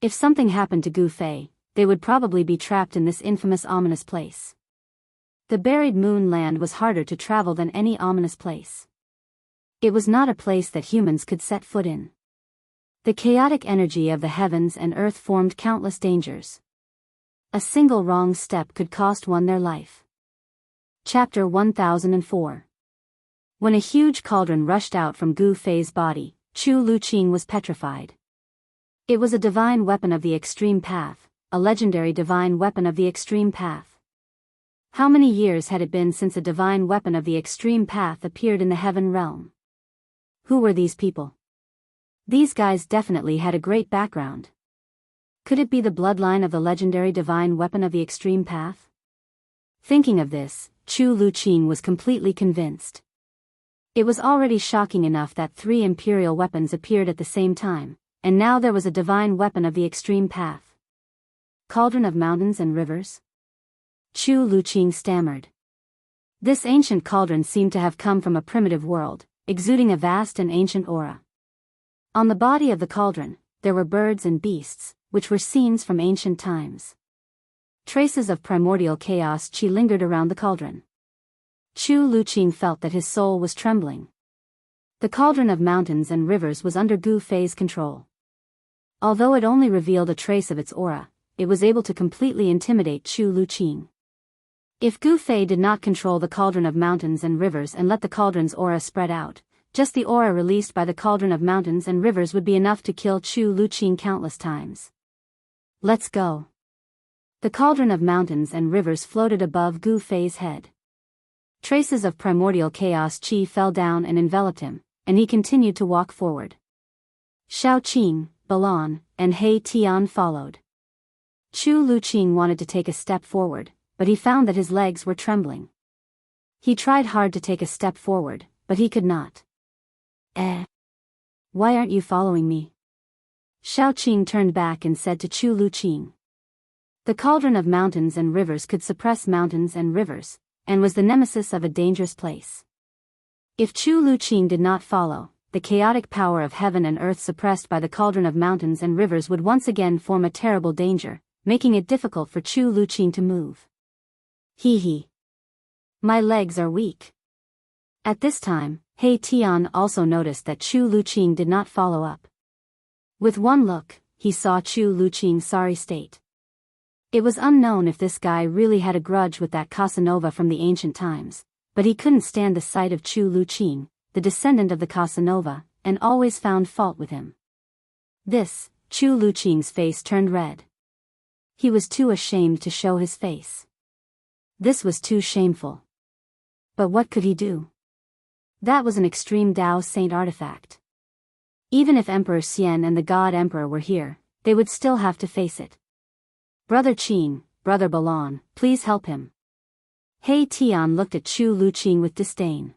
If something happened to Gu Fei, they would probably be trapped in this infamous ominous place. The buried moon land was harder to travel than any ominous place. It was not a place that humans could set foot in. The chaotic energy of the heavens and earth formed countless dangers. A single wrong step could cost one their life. Chapter 1004. When a huge cauldron rushed out from Gu Fei's body, Chu Luqing was petrified. It was a divine weapon of the extreme path, a legendary divine weapon of the extreme path. How many years had it been since a divine weapon of the extreme path appeared in the heaven realm? Who were these people? These guys definitely had a great background. Could it be the bloodline of the legendary divine weapon of the extreme path? Thinking of this, Chu Luqing was completely convinced. It was already shocking enough that 3 imperial weapons appeared at the same time, and now there was a divine weapon of the extreme path. Cauldron of mountains and rivers? Chu Luqing stammered. This ancient cauldron seemed to have come from a primitive world, exuding a vast and ancient aura. On the body of the cauldron, there were birds and beasts, which were scenes from ancient times. Traces of primordial chaos chi lingered around the cauldron. Chu Luqing felt that his soul was trembling. The cauldron of mountains and rivers was under Gu Fei's control. Although it only revealed a trace of its aura, it was able to completely intimidate Chu Luqing. If Gu Fei did not control the cauldron of mountains and rivers and let the cauldron's aura spread out, just the aura released by the cauldron of mountains and rivers would be enough to kill Chu Luqing countless times. Let's go. The cauldron of mountains and rivers floated above Gu Fei's head. Traces of primordial chaos chi fell down and enveloped him, and he continued to walk forward. Xiaoqing, Balan, and He Tian followed. Chu Luqing wanted to take a step forward, but he found that his legs were trembling. He tried hard to take a step forward, but he could not. Why aren't you following me? Xiaoqing turned back and said to Chu Luqing. The cauldron of mountains and rivers could suppress mountains and rivers, and was the nemesis of a dangerous place. If Chu Luqing did not follow, the chaotic power of heaven and earth suppressed by the cauldron of mountains and rivers would once again form a terrible danger, making it difficult for Chu Luqing to move. Hee. My legs are weak. At this time, He Tian also noticed that Chu Luqing did not follow up. With one look, he saw Chu Luqing's sorry state. It was unknown if this guy really had a grudge with that Casanova from the ancient times, but he couldn't stand the sight of Chu Luqing, the descendant of the Casanova, and always found fault with him. Chu Luqing's face turned red. He was too ashamed to show his face. This was too shameful. But what could he do? That was an extreme Tao Saint artifact. Even if Emperor Xian and the God Emperor were here, they would still have to face it. Brother Qin, Brother Balan, please help him. He Tian looked at Chu Luqing with disdain.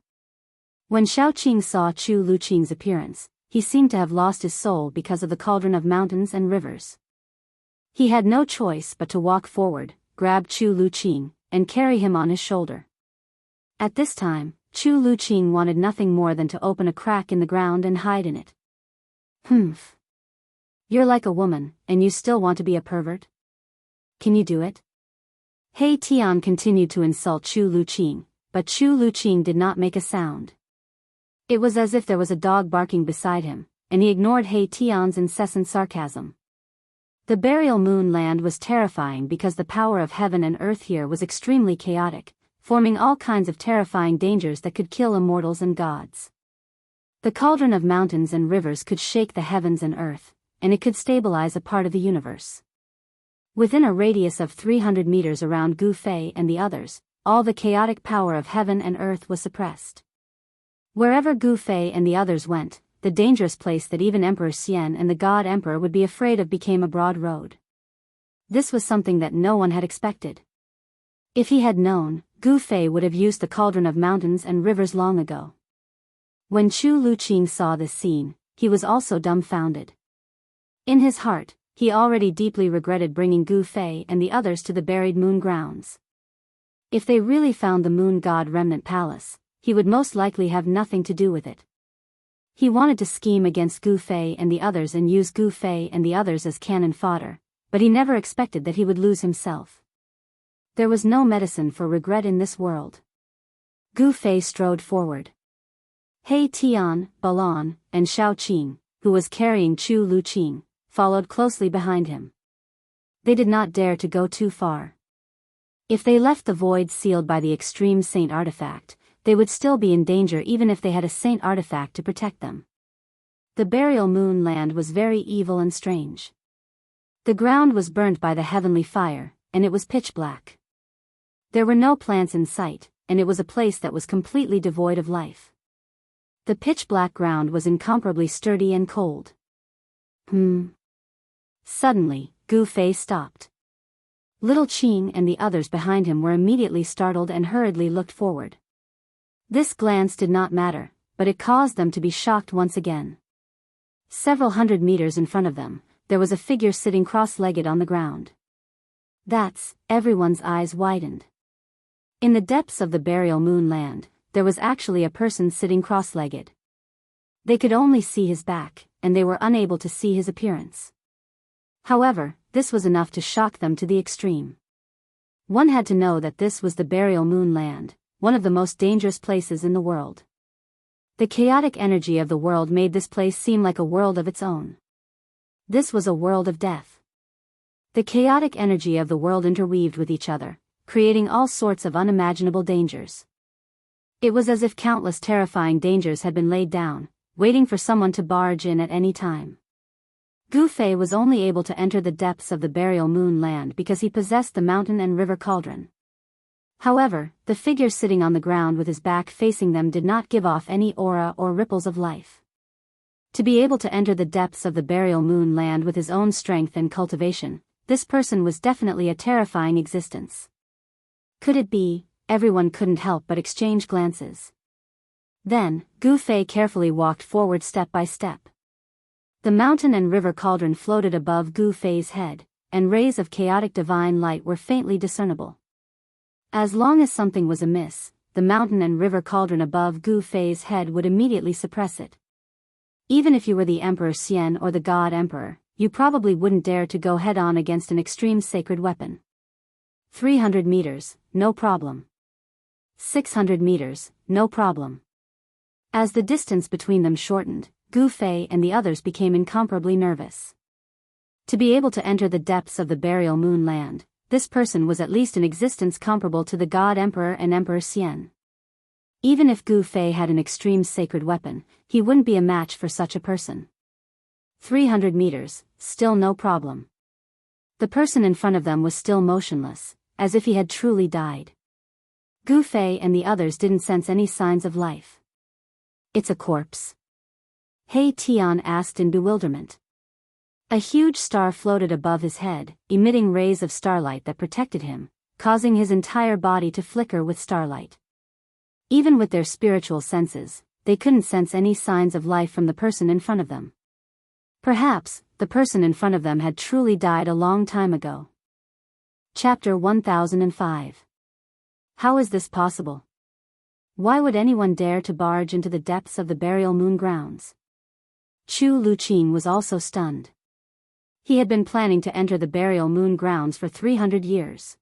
When Shaoqing saw Chu Luqing's appearance, he seemed to have lost his soul because of the cauldron of mountains and rivers. He had no choice but to walk forward, grab Chu Luqing, and carry him on his shoulder. At this time, Chu Luqing wanted nothing more than to open a crack in the ground and hide in it. Humph. You're like a woman, and you still want to be a pervert? Can you do it? He Tian continued to insult Chu Luqing, but Chu Luqing did not make a sound. It was as if there was a dog barking beside him, and he ignored He Tian's incessant sarcasm. The burial moon land was terrifying because the power of heaven and earth here was extremely chaotic, forming all kinds of terrifying dangers that could kill immortals and gods. The cauldron of mountains and rivers could shake the heavens and earth, and it could stabilize a part of the universe. Within a radius of 300 meters around Gu Fei and the others, all the chaotic power of heaven and earth was suppressed. Wherever Gu Fei and the others went, the dangerous place that even Emperor Xian and the God Emperor would be afraid of became a broad road. This was something that no one had expected. If he had known, Gu Fei would have used the cauldron of mountains and rivers long ago. When Chu Luqing saw this scene, he was also dumbfounded. In his heart, he already deeply regretted bringing Gu Fei and the others to the buried moon grounds. If they really found the moon god remnant palace, he would most likely have nothing to do with it. He wanted to scheme against Gu Fei and the others and use Gu Fei and the others as cannon fodder, but he never expected that he would lose himself. There was no medicine for regret in this world. Gu Fei strode forward. He Tian, Balan, and Shaoqing, who was carrying Chu Luqing, followed closely behind him. They did not dare to go too far. If they left the void sealed by the extreme saint artifact, they would still be in danger even if they had a saint artifact to protect them. The burial moon land was very evil and strange. The ground was burnt by the heavenly fire, and it was pitch black. There were no plants in sight, and it was a place that was completely devoid of life. The pitch-black ground was incomparably sturdy and cold. Suddenly, Gu Fei stopped. Little Qing and the others behind him were immediately startled and hurriedly looked forward. This glance did not matter, but it caused them to be shocked once again. Several hundred meters in front of them, there was a figure sitting cross-legged on the ground. Everyone's eyes widened. In the depths of the burial moon land, there was actually a person sitting cross-legged. They could only see his back, and they were unable to see his appearance. However, this was enough to shock them to the extreme. One had to know that this was the burial moon land, one of the most dangerous places in the world. The chaotic energy of the world made this place seem like a world of its own. This was a world of death. The chaotic energy of the world interweaved with each other, creating all sorts of unimaginable dangers. It was as if countless terrifying dangers had been laid down, waiting for someone to barge in at any time. Gu Fei was only able to enter the depths of the burial moon land because he possessed the mountain and river cauldron. However, the figure sitting on the ground with his back facing them did not give off any aura or ripples of life. To be able to enter the depths of the burial moon land with his own strength and cultivation, this person was definitely a terrifying existence. Could it be? Everyone couldn't help but exchange glances. Then, Gu Fei carefully walked forward step by step. The mountain and river cauldron floated above Gu Fei's head, and rays of chaotic divine light were faintly discernible. As long as something was amiss, the mountain and river cauldron above Gu Fei's head would immediately suppress it. Even if you were the Emperor Xian or the God Emperor, you probably wouldn't dare to go head-on against an extreme sacred weapon. 300 meters, no problem. 600 meters, no problem. As the distance between them shortened, Gu Fei and the others became incomparably nervous. To be able to enter the depths of the burial moon land, this person was at least in existence comparable to the God Emperor and Emperor Xian. Even if Gu Fei had an extreme sacred weapon, he wouldn't be a match for such a person. 300 meters, still no problem. The person in front of them was still motionless, as if he had truly died. Gu Fei and the others didn't sense any signs of life. It's a corpse? He Tian asked in bewilderment. A huge star floated above his head, emitting rays of starlight that protected him, causing his entire body to flicker with starlight. Even with their spiritual senses, they couldn't sense any signs of life from the person in front of them. Perhaps, the person in front of them had truly died a long time ago. Chapter 1005. How is this possible? Why would anyone dare to barge into the depths of the burial moon grounds? Chu Luqin was also stunned. He had been planning to enter the burial moon grounds for 300 years.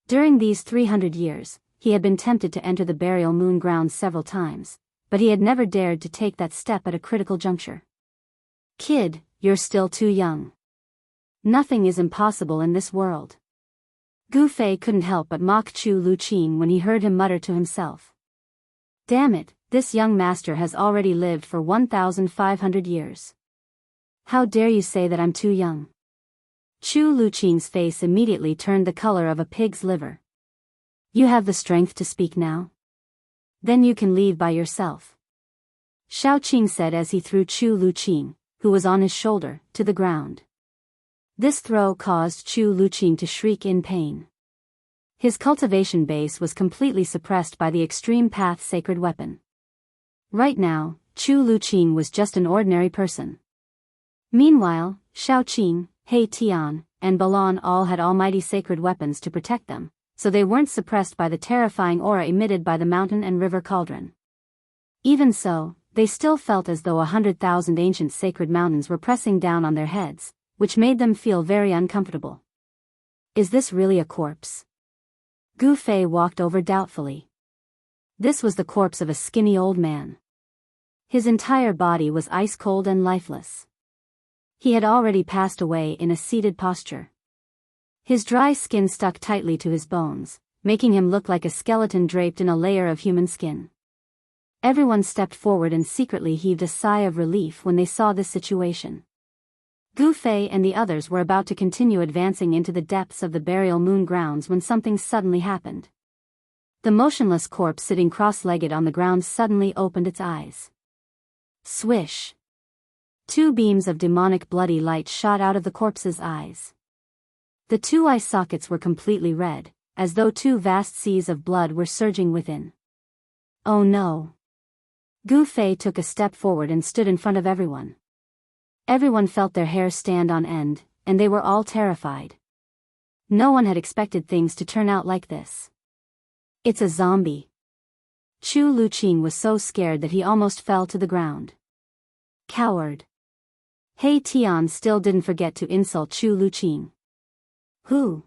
During these 300 years, he had been tempted to enter the burial moon grounds several times, but he had never dared to take that step at a critical juncture. Kid, you're still too young. Nothing is impossible in this world. Gu Fei couldn't help but mock Chu Luqin when he heard him mutter to himself. Damn it, this young master has already lived for 1,500 years. How dare you say that I'm too young? Chu Luqin's face immediately turned the color of a pig's liver. You have the strength to speak now? Then you can leave by yourself. Xiaoqing said as he threw Chu Luqin, who was on his shoulder, to the ground. This throw caused Chu Luqin to shriek in pain. His cultivation base was completely suppressed by the extreme path sacred weapon. Right now, Chu Luqin was just an ordinary person. Meanwhile, Xiaoqing, He Tian, and Balan all had almighty sacred weapons to protect them, so they weren't suppressed by the terrifying aura emitted by the mountain and river cauldron. Even so, they still felt as though 100,000 ancient sacred mountains were pressing down on their heads, which made them feel very uncomfortable. Is this really a corpse? Gu Fei walked over doubtfully. This was the corpse of a skinny old man. His entire body was ice-cold and lifeless. He had already passed away in a seated posture. His dry skin stuck tightly to his bones, making him look like a skeleton draped in a layer of human skin. Everyone stepped forward and secretly heaved a sigh of relief when they saw this situation. Gu Fei and the others were about to continue advancing into the depths of the burial moon grounds when something suddenly happened. The motionless corpse sitting cross-legged on the ground suddenly opened its eyes. Swish! 2 beams of demonic bloody light shot out of the corpse's eyes. The 2 eye sockets were completely red, as though 2 vast seas of blood were surging within. Oh no! Gu Fei took a step forward and stood in front of everyone. Everyone felt their hair stand on end, and they were all terrified. No one had expected things to turn out like this. It's a zombie. Chu Luqin was so scared that he almost fell to the ground. Coward. He Tian still didn't forget to insult Chu Luqin. Who?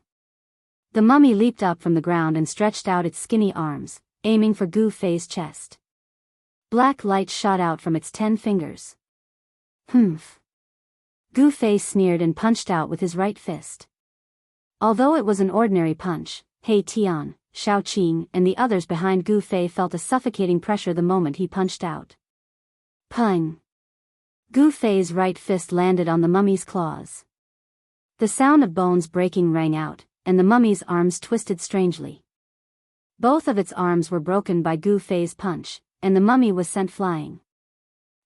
The mummy leaped up from the ground and stretched out its skinny arms, aiming for Gu Fei's chest. Black light shot out from its 10 fingers. Humph. Gu Fei sneered and punched out with his right fist. Although it was an ordinary punch, He Tian, Xiaoqing, and the others behind Gu Fei felt a suffocating pressure the moment he punched out. Pung! Gu Fei's right fist landed on the mummy's claws. The sound of bones breaking rang out, and the mummy's arms twisted strangely. Both of its arms were broken by Gu Fei's punch, and the mummy was sent flying.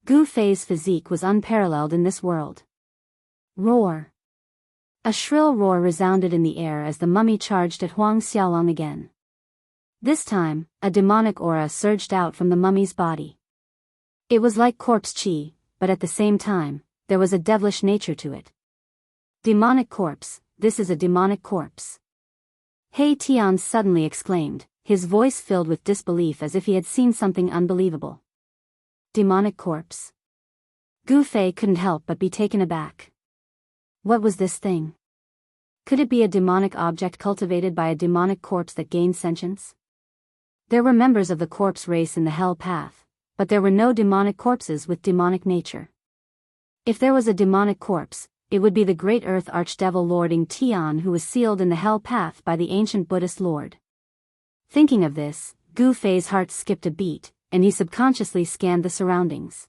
Gu Fei's physique was unparalleled in this world. Roar! A shrill roar resounded in the air as the mummy charged at Huang Xiaolong again. This time, a demonic aura surged out from the mummy's body. It was like corpse qi, but at the same time, there was a devilish nature to it. Demonic corpse, this is a demonic corpse. He Tian suddenly exclaimed, his voice filled with disbelief as if he had seen something unbelievable. Demonic corpse? Gu Fei couldn't help but be taken aback. What was this thing? Could it be a demonic object cultivated by a demonic corpse that gained sentience? There were members of the corpse race in the hell path, but there were no demonic corpses with demonic nature. If there was a demonic corpse, it would be the great earth archdevil Lord Ing Tian, who was sealed in the hell path by the ancient Buddhist lord. Thinking of this, Gu Fei's heart skipped a beat, and he subconsciously scanned the surroundings.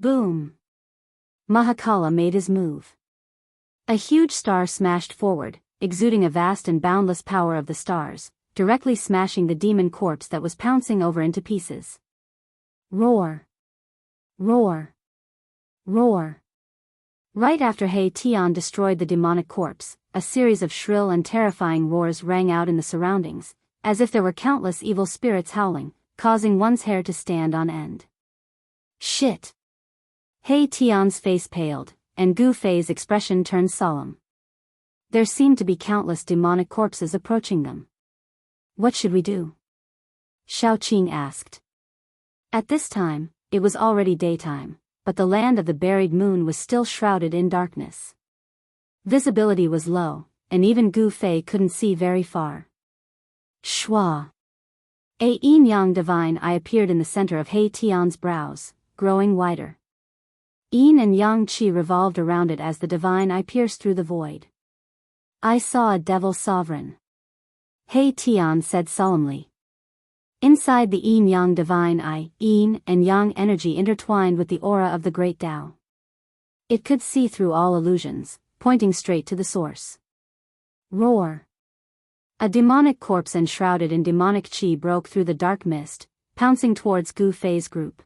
Boom! Mahakala made his move. A huge star smashed forward, exuding a vast and boundless power of the stars, directly smashing the demon corpse that was pouncing over into pieces. Roar! Roar! Roar! Right after He Tian destroyed the demonic corpse, a series of shrill and terrifying roars rang out in the surroundings, as if there were countless evil spirits howling, causing one's hair to stand on end. Shit! He Tian's face paled, and Gu Fei's expression turned solemn. There seemed to be countless demonic corpses approaching them. What should we do? Xiaoqing asked. At this time, it was already daytime, but the land of the buried moon was still shrouded in darkness. Visibility was low, and even Gu Fei couldn't see very far. Shua! A yin-yang divine eye appeared in the center of He Tian's brows, growing wider. Yin and yang qi revolved around it as the divine eye pierced through the void. I saw a devil sovereign. He Tian said solemnly. Inside the yin-yang divine eye, yin and yang energy intertwined with the aura of the great Tao. It could see through all illusions, pointing straight to the source. Roar! A demonic corpse enshrouded in demonic qi broke through the dark mist, pouncing towards Gu Fei's group.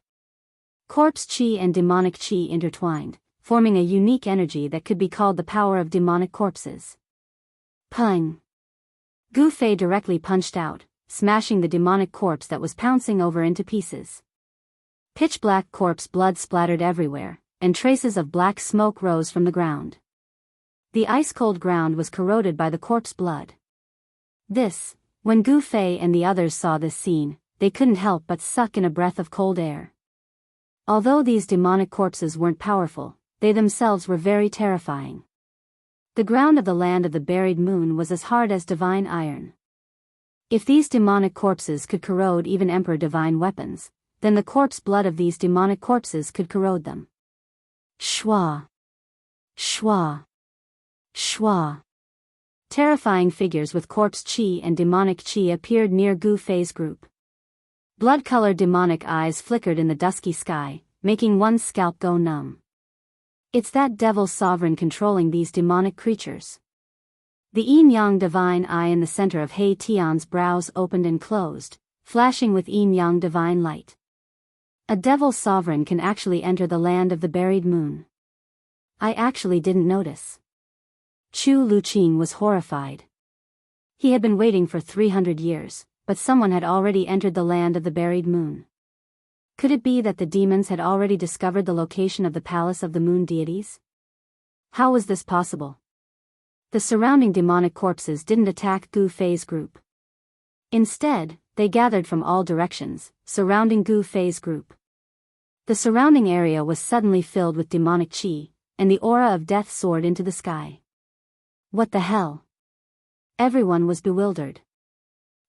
Corpse qi and demonic qi intertwined, forming a unique energy that could be called the power of demonic corpses. Pung! Gu Fei directly punched out, smashing the demonic corpse that was pouncing over into pieces. Pitch-black corpse blood splattered everywhere, and traces of black smoke rose from the ground. The ice-cold ground was corroded by the corpse blood. When Gu Fei and the others saw this scene, they couldn't help but suck in a breath of cold air. Although these demonic corpses weren't powerful, they themselves were very terrifying. The ground of the land of the buried moon was as hard as divine iron. If these demonic corpses could corrode even Emperor divine weapons, then the corpse blood of these demonic corpses could corrode them. Shwa! Shwa! Shwa! Terrifying figures with corpse qi and demonic qi appeared near Gu Fei's group. Blood-colored demonic eyes flickered in the dusky sky, making one's scalp go numb. It's that devil sovereign controlling these demonic creatures. The yin-yang divine eye in the center of He Tian's brows opened and closed, flashing with yin-yang divine light. A devil sovereign can actually enter the land of the buried moon. I actually didn't notice. Chu Luqing was horrified. He had been waiting for 300 years, but someone had already entered the land of the buried moon. Could it be that the demons had already discovered the location of the palace of the moon deities? How was this possible? The surrounding demonic corpses didn't attack Gu Fei's group. Instead, they gathered from all directions, surrounding Gu Fei's group. The surrounding area was suddenly filled with demonic qi, and the aura of death soared into the sky. What the hell? Everyone was bewildered.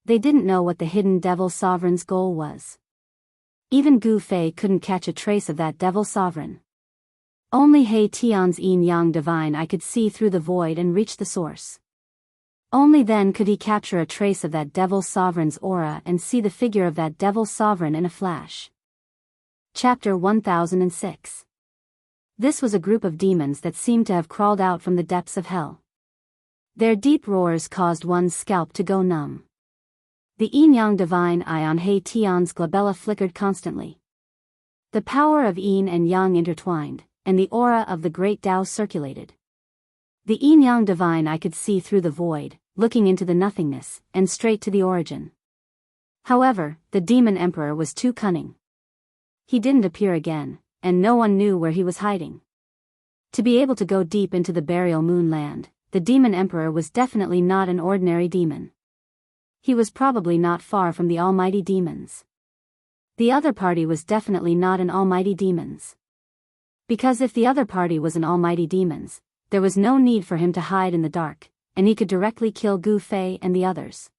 They didn't know what the hidden devil sovereign's goal was. Even Gu Fei couldn't catch a trace of that devil sovereign. Only He Tian's yin-yang divine eye could see through the void and reach the source. Only then could he capture a trace of that devil sovereign's aura and see the figure of that devil sovereign in a flash. Chapter 1006. This was a group of demons that seemed to have crawled out from the depths of hell. Their deep roars caused one's scalp to go numb. The yin-yang divine eye on He Tian's glabella flickered constantly. The power of yin and yang intertwined, and the aura of the great Tao circulated. The yin-yang divine eye could see through the void, looking into the nothingness, and straight to the origin. However, the demon emperor was too cunning. He didn't appear again, and no one knew where he was hiding. To be able to go deep into the burial moon land, the demon emperor was definitely not an ordinary demon. He was probably not far from the almighty demons. The other party was definitely not an almighty demons. Because if the other party was an almighty demons, there was no need for him to hide in the dark, and he could directly kill Gu Fei and the others.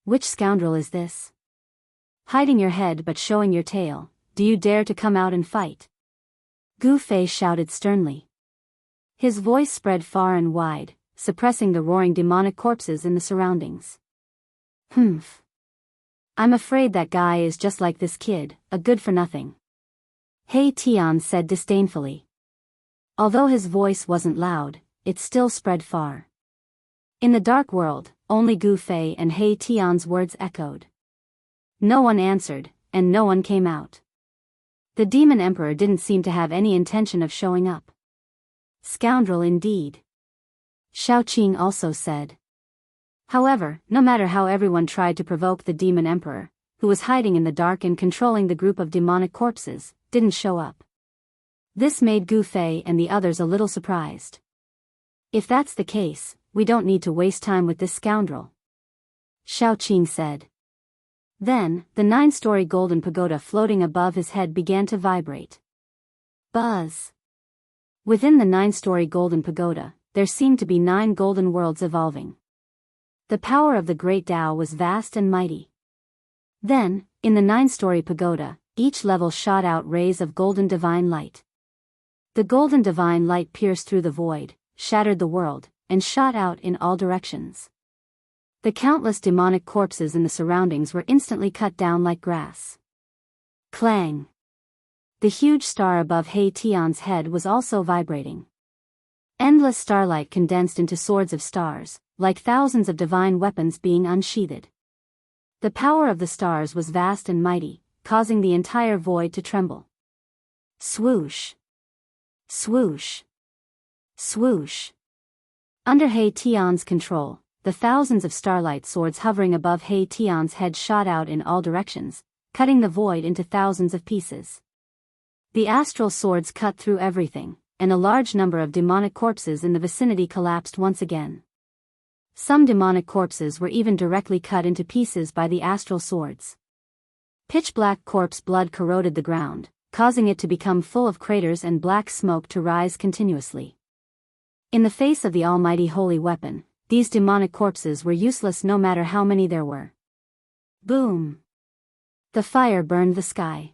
Which scoundrel is this? Hiding your head but showing your tail, do you dare to come out and fight? Gu Fei shouted sternly. His voice spread far and wide, suppressing the roaring demonic corpses in the surroundings. Humph. I'm afraid that guy is just like this kid, a good-for-nothing. He Tian said disdainfully. Although his voice wasn't loud, it still spread far. In the dark world, only Gu Fei and He Tian's words echoed. No one answered, and no one came out. The demon emperor didn't seem to have any intention of showing up. Scoundrel indeed. Xiaoqing also said. However, no matter how everyone tried to provoke the demon emperor, who was hiding in the dark and controlling the group of demonic corpses, didn't show up. This made Gu Fei and the others a little surprised. If that's the case, we don't need to waste time with this scoundrel, Xiaoqing said. Then, the 9-story golden pagoda floating above his head began to vibrate. Buzz. Within the 9-story golden pagoda, there seemed to be 9 golden worlds evolving. The power of the great Tao was vast and mighty. Then, in the 9-story pagoda, each level shot out rays of golden divine light. The golden divine light pierced through the void, shattered the world, and shot out in all directions. The countless demonic corpses in the surroundings were instantly cut down like grass. Clang! The huge star above He Tian's head was also vibrating. Endless starlight condensed into swords of stars, like thousands of divine weapons being unsheathed. The power of the stars was vast and mighty, causing the entire void to tremble. Swoosh! Swoosh! Swoosh! Under He Tian's control, the thousands of starlight swords hovering above He Tian's head shot out in all directions, cutting the void into thousands of pieces. The astral swords cut through everything, and a large number of demonic corpses in the vicinity collapsed once again. Some demonic corpses were even directly cut into pieces by the astral swords. Pitch-black corpse blood corroded the ground, causing it to become full of craters and black smoke to rise continuously. In the face of the almighty holy weapon, these demonic corpses were useless no matter how many there were. Boom! The fire burned the sky.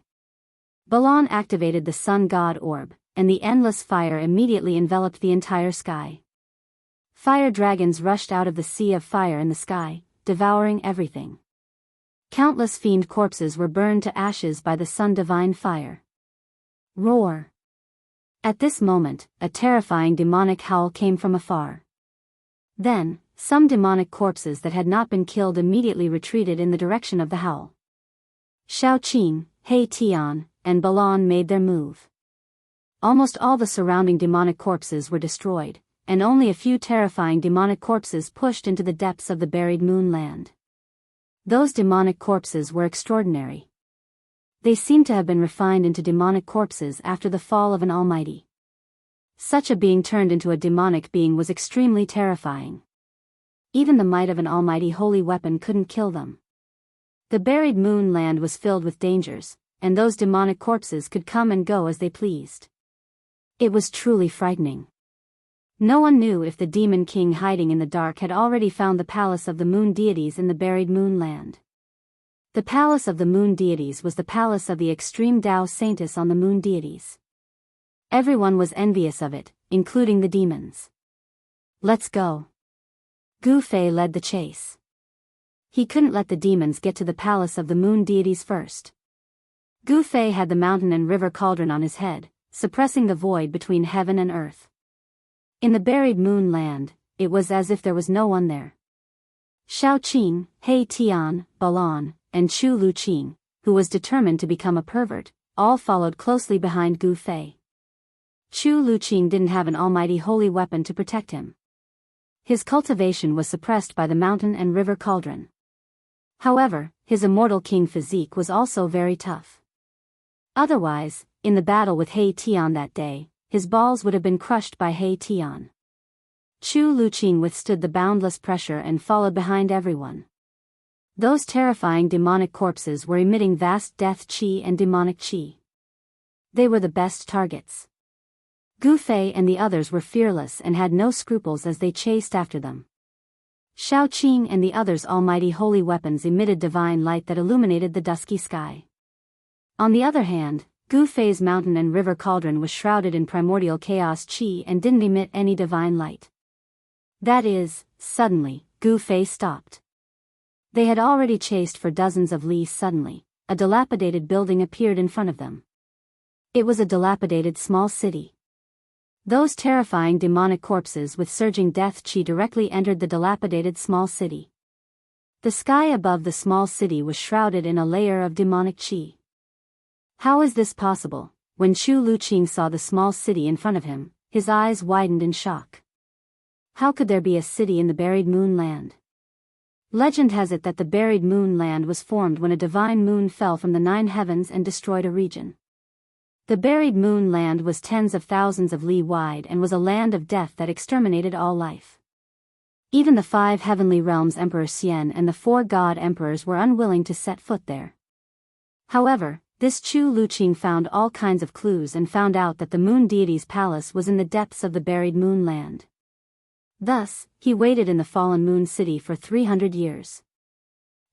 Balon activated the sun god orb, and the endless fire immediately enveloped the entire sky. Fire dragons rushed out of the sea of fire in the sky, devouring everything. Countless fiend corpses were burned to ashes by the sun divine fire. Roar! At this moment, a terrifying demonic howl came from afar. Then, some demonic corpses that had not been killed immediately retreated in the direction of the howl. Xiaoqing, He Tian, and Balon made their move. Almost all the surrounding demonic corpses were destroyed, and only a few terrifying demonic corpses pushed into the depths of the buried moonland. Those demonic corpses were extraordinary. They seemed to have been refined into demonic corpses after the fall of an almighty. Such a being turned into a demonic being was extremely terrifying. Even the might of an almighty holy weapon couldn't kill them. The buried moonland was filled with dangers, and those demonic corpses could come and go as they pleased. It was truly frightening. No one knew if the demon king hiding in the dark had already found the palace of the moon deities in the buried moonland. The palace of the moon deities was the palace of the extreme Tao Saintess on the moon deities. Everyone was envious of it, including the demons. Let's go. Gu Fei led the chase. He couldn't let the demons get to the palace of the moon deities first. Gu Fei had the mountain and river cauldron on his head, suppressing the void between heaven and earth. In the buried moonland, it was as if there was no one there. Xiaoqing, He Tian, Balon, and Chu Luqing, who was determined to become a pervert, all followed closely behind Gu Fei. Chu Luqing didn't have an almighty holy weapon to protect him. His cultivation was suppressed by the mountain and river cauldron. However, his immortal king physique was also very tough. Otherwise, in the battle with He Tian that day, his balls would have been crushed by He Tian. Chu Luqing withstood the boundless pressure and followed behind everyone. Those terrifying demonic corpses were emitting vast death qi and demonic qi. They were the best targets. Gu Fei and the others were fearless and had no scruples as they chased after them. Shao Qing and the others' almighty holy weapons emitted divine light that illuminated the dusky sky. On the other hand, Gu Fei's mountain and river cauldron was shrouded in primordial chaos chi and didn't emit any divine light. That is, suddenly, Gu Fei stopped. They had already chased for dozens of li. Suddenly, a dilapidated building appeared in front of them. It was a dilapidated small city. Those terrifying demonic corpses with surging death chi directly entered the dilapidated small city. The sky above the small city was shrouded in a layer of demonic chi. How is this possible? When Chu Luqing saw the small city in front of him, his eyes widened in shock. How could there be a city in the buried moon land? Legend has it that the buried moon land was formed when a divine moon fell from the 9 heavens and destroyed a region. The buried moon land was tens of thousands of li wide and was a land of death that exterminated all life. Even the 5 heavenly realms Emperor Xian and the 4 god emperors were unwilling to set foot there. However, this Chu Luqing found all kinds of clues and found out that the moon deity's palace was in the depths of the buried moon land. Thus, he waited in the fallen moon city for 300 years.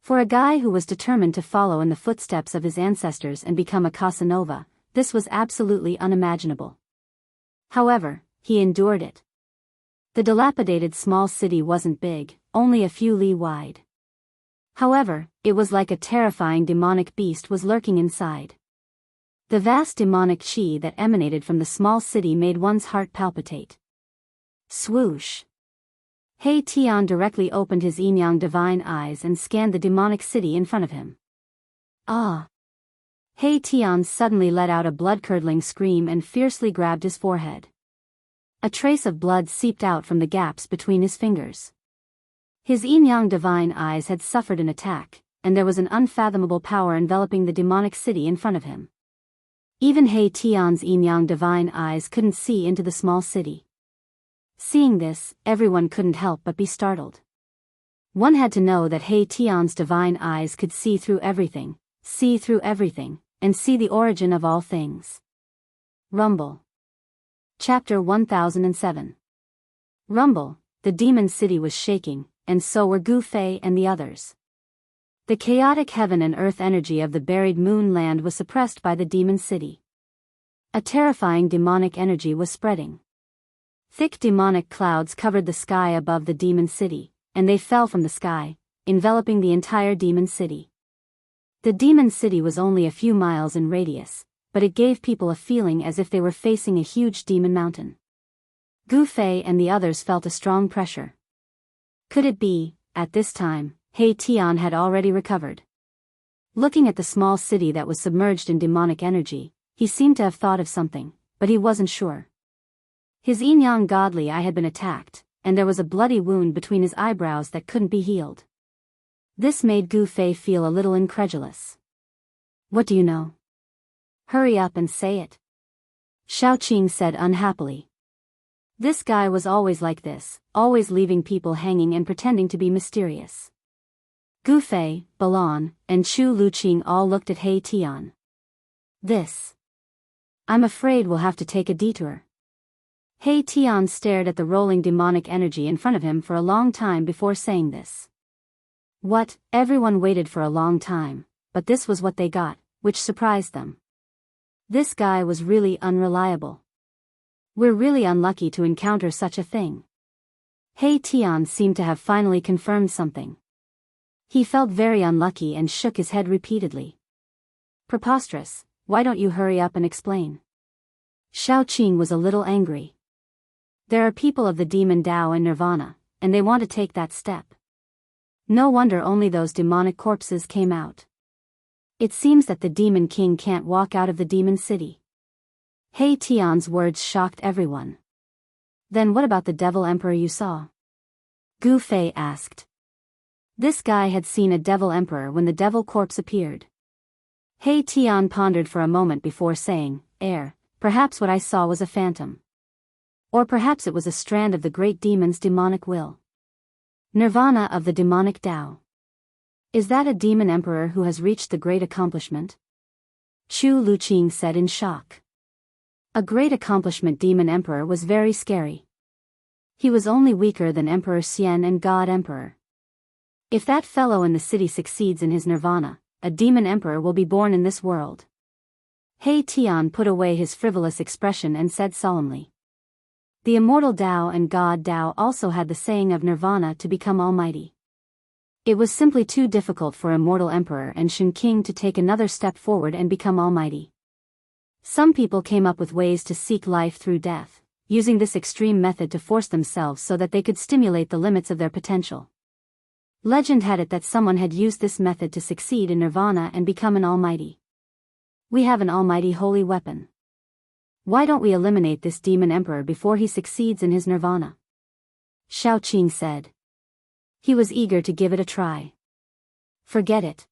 For a guy who was determined to follow in the footsteps of his ancestors and become a Casanova, this was absolutely unimaginable. However, he endured it. The dilapidated small city wasn't big, only a few li wide. However, it was like a terrifying demonic beast was lurking inside. The vast demonic chi that emanated from the small city made one's heart palpitate. Swoosh! He Tian directly opened his yin-yang divine eyes and scanned the demonic city in front of him. Ah! He Tian suddenly let out a blood-curdling scream and fiercely grabbed his forehead. A trace of blood seeped out from the gaps between his fingers. His yin-yang divine eyes had suffered an attack, and there was an unfathomable power enveloping the demonic city in front of him. Even He Tian's yin-yang divine eyes couldn't see into the small city. Seeing this, everyone couldn't help but be startled. One had to know that He Tian's divine eyes could see through everything, and see the origin of all things. Rumble. Chapter 1007. Rumble. The demon city was shaking, and so were Gu Fei and the others. The chaotic heaven and earth energy of the buried moon land was suppressed by the demon city. A terrifying demonic energy was spreading. Thick demonic clouds covered the sky above the demon city, and they fell from the sky, enveloping the entire demon city. The demon city was only a few miles in radius, but it gave people a feeling as if they were facing a huge demon mountain. Gu Fei and the others felt a strong pressure. Could it be, at this time, He Tian had already recovered? Looking at the small city that was submerged in demonic energy, he seemed to have thought of something, but he wasn't sure. His yin-yang godly eye had been attacked, and there was a bloody wound between his eyebrows that couldn't be healed. This made Gu Fei feel a little incredulous. What do you know? Hurry up and say it. Shao Qing said unhappily. This guy was always like this, always leaving people hanging and pretending to be mysterious. Gu Fei, Balan, and Chu Luqing all looked at He Tian. This. I'm afraid we'll have to take a detour. He Tian stared at the rolling demonic energy in front of him for a long time before saying this. What? Everyone waited for a long time, but this was what they got, which surprised them. This guy was really unreliable. We're really unlucky to encounter such a thing. He Tian seemed to have finally confirmed something. He felt very unlucky and shook his head repeatedly. Preposterous, why don't you hurry up and explain? Shao Qing was a little angry. There are people of the demon Tao and Nirvana, and they want to take that step. No wonder only those demonic corpses came out. It seems that the demon king can't walk out of the demon city. He Tian's words shocked everyone. Then what about the devil emperor you saw? Gu Fei asked. This guy had seen a devil emperor when the devil corpse appeared. He Tian pondered for a moment before saying, perhaps what I saw was a phantom. Or perhaps it was a strand of the great demon's demonic will. Nirvana of the demonic Tao. Is that a demon emperor who has reached the great accomplishment? Chu Luqing said in shock. A great accomplishment. Demon Emperor was very scary. He was only weaker than Emperor Xian and God Emperor. If that fellow in the city succeeds in his nirvana, a demon emperor will be born in this world. He Tian put away his frivolous expression and said solemnly. The immortal Tao and God Tao also had the saying of nirvana to become almighty. It was simply too difficult for immortal emperor and Shen King to take another step forward and become almighty. Some people came up with ways to seek life through death, using this extreme method to force themselves so that they could stimulate the limits of their potential. Legend had it that someone had used this method to succeed in nirvana and become an almighty. We have an almighty holy weapon. Why don't we eliminate this demon emperor before he succeeds in his nirvana? Xiao Qing said. He was eager to give it a try. Forget it.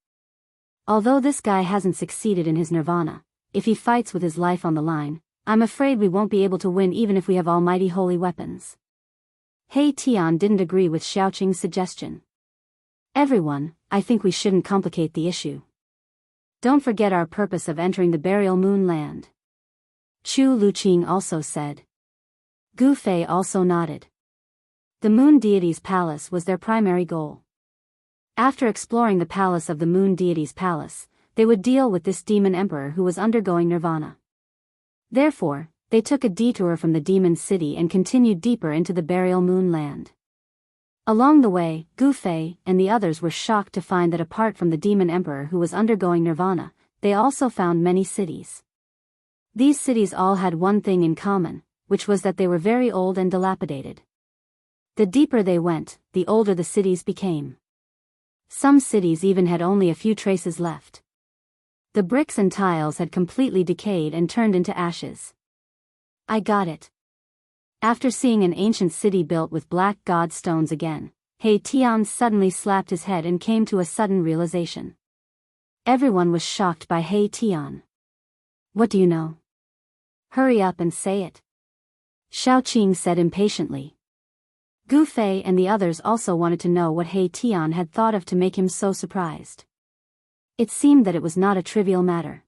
Although this guy hasn't succeeded in his nirvana, if he fights with his life on the line, I'm afraid we won't be able to win even if we have almighty holy weapons. He Tian didn't agree with Xiao Qing's suggestion. Everyone, I think we shouldn't complicate the issue. Don't forget our purpose of entering the burial moon land. Chu Luqing also said. Gu Fei also nodded. The moon deity's palace was their primary goal. After exploring the palace of the moon deity's palace, they would deal with this demon emperor who was undergoing nirvana. Therefore, they took a detour from the demon city and continued deeper into the burial moon land. Along the way, Gu Fei and the others were shocked to find that apart from the demon emperor who was undergoing nirvana, they also found many cities. These cities all had one thing in common, which was that they were very old and dilapidated. The deeper they went, the older the cities became. Some cities even had only a few traces left. The bricks and tiles had completely decayed and turned into ashes. I got it. After seeing an ancient city built with black god stones again, He Tian suddenly slapped his head and came to a sudden realization. Everyone was shocked by He Tian. What do you know? Hurry up and say it. Xiao Qing said impatiently. Gu Fei and the others also wanted to know what He Tian had thought of to make him so surprised. It seemed that it was not a trivial matter.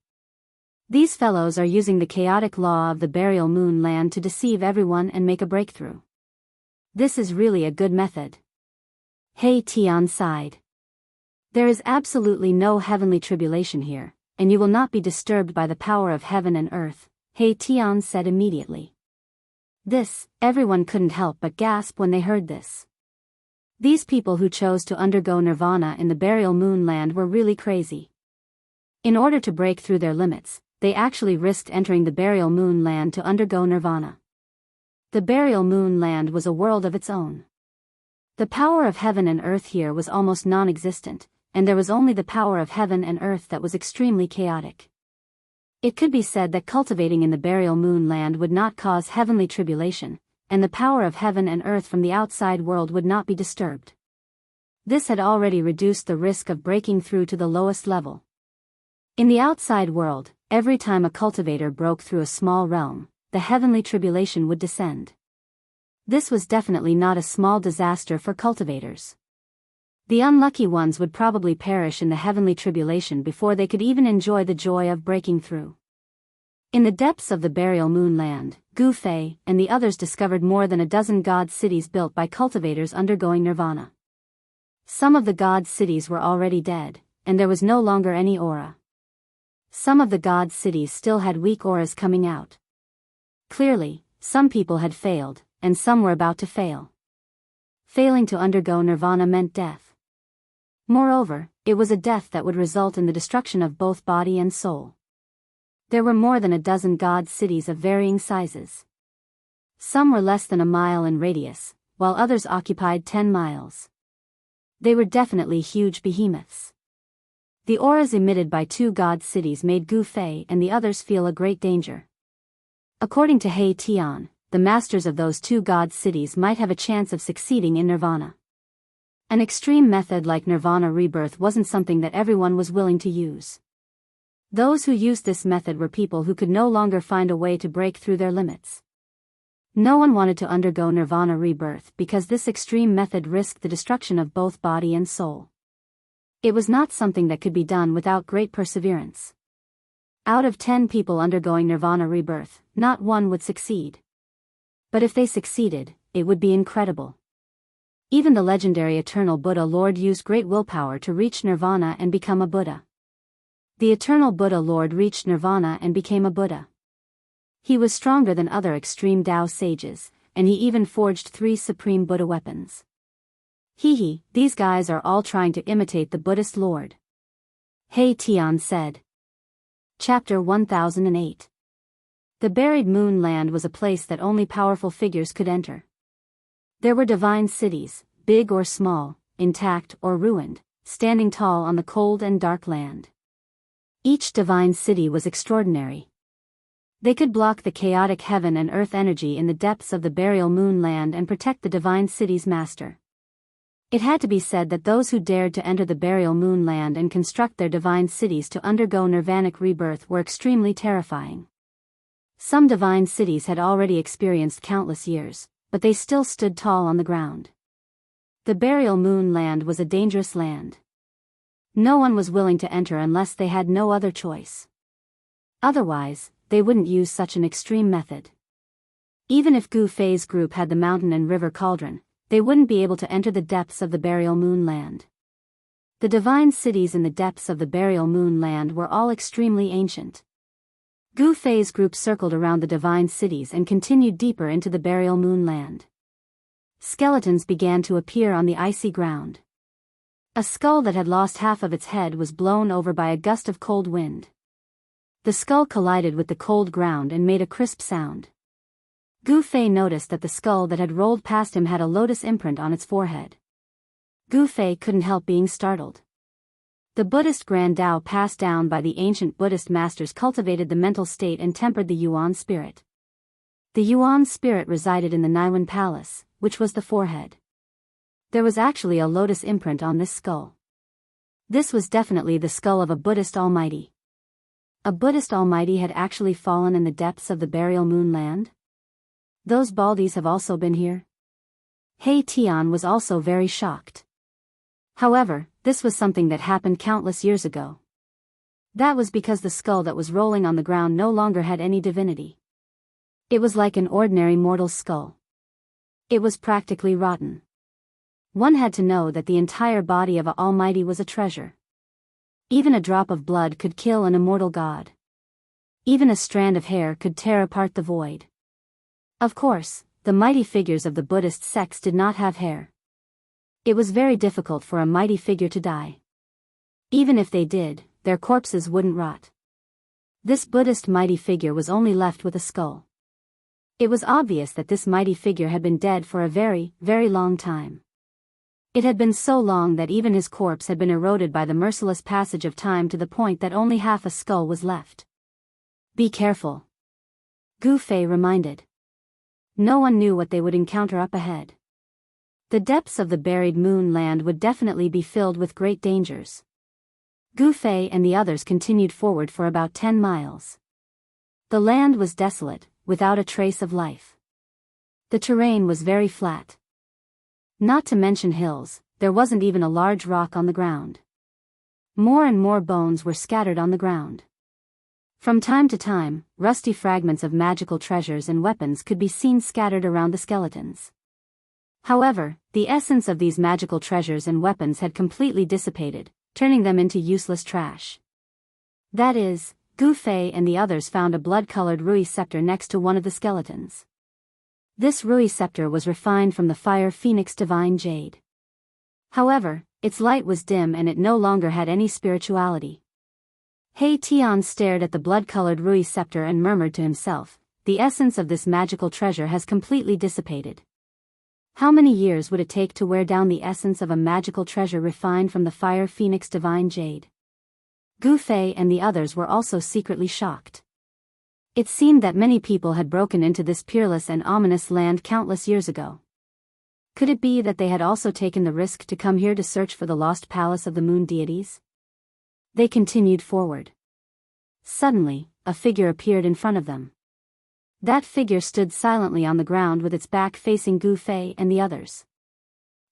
These fellows are using the chaotic law of the burial moon land to deceive everyone and make a breakthrough. This is really a good method. He Tian sighed. There is absolutely no heavenly tribulation here, and you will not be disturbed by the power of heaven and earth, He Tian said immediately. Everyone couldn't help but gasp when they heard this. These people who chose to undergo nirvana in the burial moon land were really crazy. In order to break through their limits, they actually risked entering the burial moon land to undergo nirvana. The burial moon land was a world of its own. The power of heaven and earth here was almost non-existent, and there was only the power of heaven and earth that was extremely chaotic. It could be said that cultivating in the burial moon land would not cause heavenly tribulation, and the power of heaven and earth from the outside world would not be disturbed. This had already reduced the risk of breaking through to the lowest level. In the outside world, every time a cultivator broke through a small realm, the heavenly tribulation would descend. This was definitely not a small disaster for cultivators. The unlucky ones would probably perish in the heavenly tribulation before they could even enjoy the joy of breaking through. In the depths of the burial moon land, Gu Fei and the others discovered more than a dozen god cities built by cultivators undergoing nirvana. Some of the god cities were already dead, and there was no longer any aura. Some of the god cities still had weak auras coming out. Clearly, some people had failed, and some were about to fail. Failing to undergo nirvana meant death. Moreover, it was a death that would result in the destruction of both body and soul. There were more than a dozen god cities of varying sizes. Some were less than a mile in radius, while others occupied 10 miles. They were definitely huge behemoths. The auras emitted by 2 god cities made Gu Fei and the others feel a great danger. According to He Tian, the masters of those 2 god cities might have a chance of succeeding in nirvana. An extreme method like nirvana rebirth wasn't something that everyone was willing to use. Those who used this method were people who could no longer find a way to break through their limits. No one wanted to undergo nirvana rebirth because this extreme method risked the destruction of both body and soul. It was not something that could be done without great perseverance. Out of 10 people undergoing nirvana rebirth, not one would succeed. But if they succeeded, it would be incredible. Even the legendary eternal Buddha Lord used great willpower to reach nirvana and become a Buddha. The eternal Buddha Lord reached nirvana and became a Buddha. He was stronger than other extreme Tao sages, and he even forged 3 supreme Buddha weapons. These guys are all trying to imitate the Buddhist Lord. He Tian said. Chapter 1008. The buried moon land was a place that only powerful figures could enter. There were divine cities, big or small, intact or ruined, standing tall on the cold and dark land. Each divine city was extraordinary. They could block the chaotic heaven and earth energy in the depths of the burial moon land and protect the divine city's master. It had to be said that those who dared to enter the burial moon land and construct their divine cities to undergo nirvanic rebirth were extremely terrifying. Some divine cities had already experienced countless years, but they still stood tall on the ground. The burial moon land was a dangerous land. No one was willing to enter unless they had no other choice. Otherwise, they wouldn't use such an extreme method. Even if Gu Fei's group had the mountain and river cauldron, they wouldn't be able to enter the depths of the burial moon land. The divine cities in the depths of the burial moon land were all extremely ancient. Gu Fei's group circled around the divine cities and continued deeper into the burial moon land. Skeletons began to appear on the icy ground. A skull that had lost half of its head was blown over by a gust of cold wind. The skull collided with the cold ground and made a crisp sound. Gu Fei noticed that the skull that had rolled past him had a lotus imprint on its forehead. Gu Fei couldn't help being startled. The Buddhist Grand Tao passed down by the ancient Buddhist masters cultivated the mental state and tempered the Yuan spirit. The Yuan spirit resided in the Niwen Palace, which was the forehead. There was actually a lotus imprint on this skull. This was definitely the skull of a Buddhist almighty. A Buddhist almighty had actually fallen in the depths of the burial moon land? Those Baldies have also been here? He Tian was also very shocked. However, this was something that happened countless years ago. That was because the skull that was rolling on the ground no longer had any divinity. It was like an ordinary mortal's skull. It was practically rotten. One had to know that the entire body of an almighty was a treasure. Even a drop of blood could kill an immortal god. Even a strand of hair could tear apart the void. Of course, the mighty figures of the Buddhist sects did not have hair. It was very difficult for a mighty figure to die. Even if they did, their corpses wouldn't rot. This Buddhist mighty figure was only left with a skull. It was obvious that this mighty figure had been dead for a very, very long time. It had been so long that even his corpse had been eroded by the merciless passage of time to the point that only half a skull was left. Be careful. Gu Fei reminded. No one knew what they would encounter up ahead. The depths of the buried moon land would definitely be filled with great dangers. Gu Fei and the others continued forward for about 10 miles. The land was desolate, without a trace of life. The terrain was very flat. Not to mention hills, there wasn't even a large rock on the ground. More and more bones were scattered on the ground. From time to time, rusty fragments of magical treasures and weapons could be seen scattered around the skeletons. However, the essence of these magical treasures and weapons had completely dissipated, turning them into useless trash. That is, Gu Fei and the others found a blood-colored Rui scepter next to one of the skeletons. This Rui scepter was refined from the fire phoenix divine jade. However, its light was dim and it no longer had any spirituality. He Tian stared at the blood-colored Rui scepter and murmured to himself, the essence of this magical treasure has completely dissipated. How many years would it take to wear down the essence of a magical treasure refined from the fire phoenix divine jade? Gu Fei and the others were also secretly shocked. It seemed that many people had broken into this peerless and ominous land countless years ago. Could it be that they had also taken the risk to come here to search for the lost palace of the moon deities? They continued forward. Suddenly, a figure appeared in front of them. That figure stood silently on the ground with its back facing Gu Fei and the others.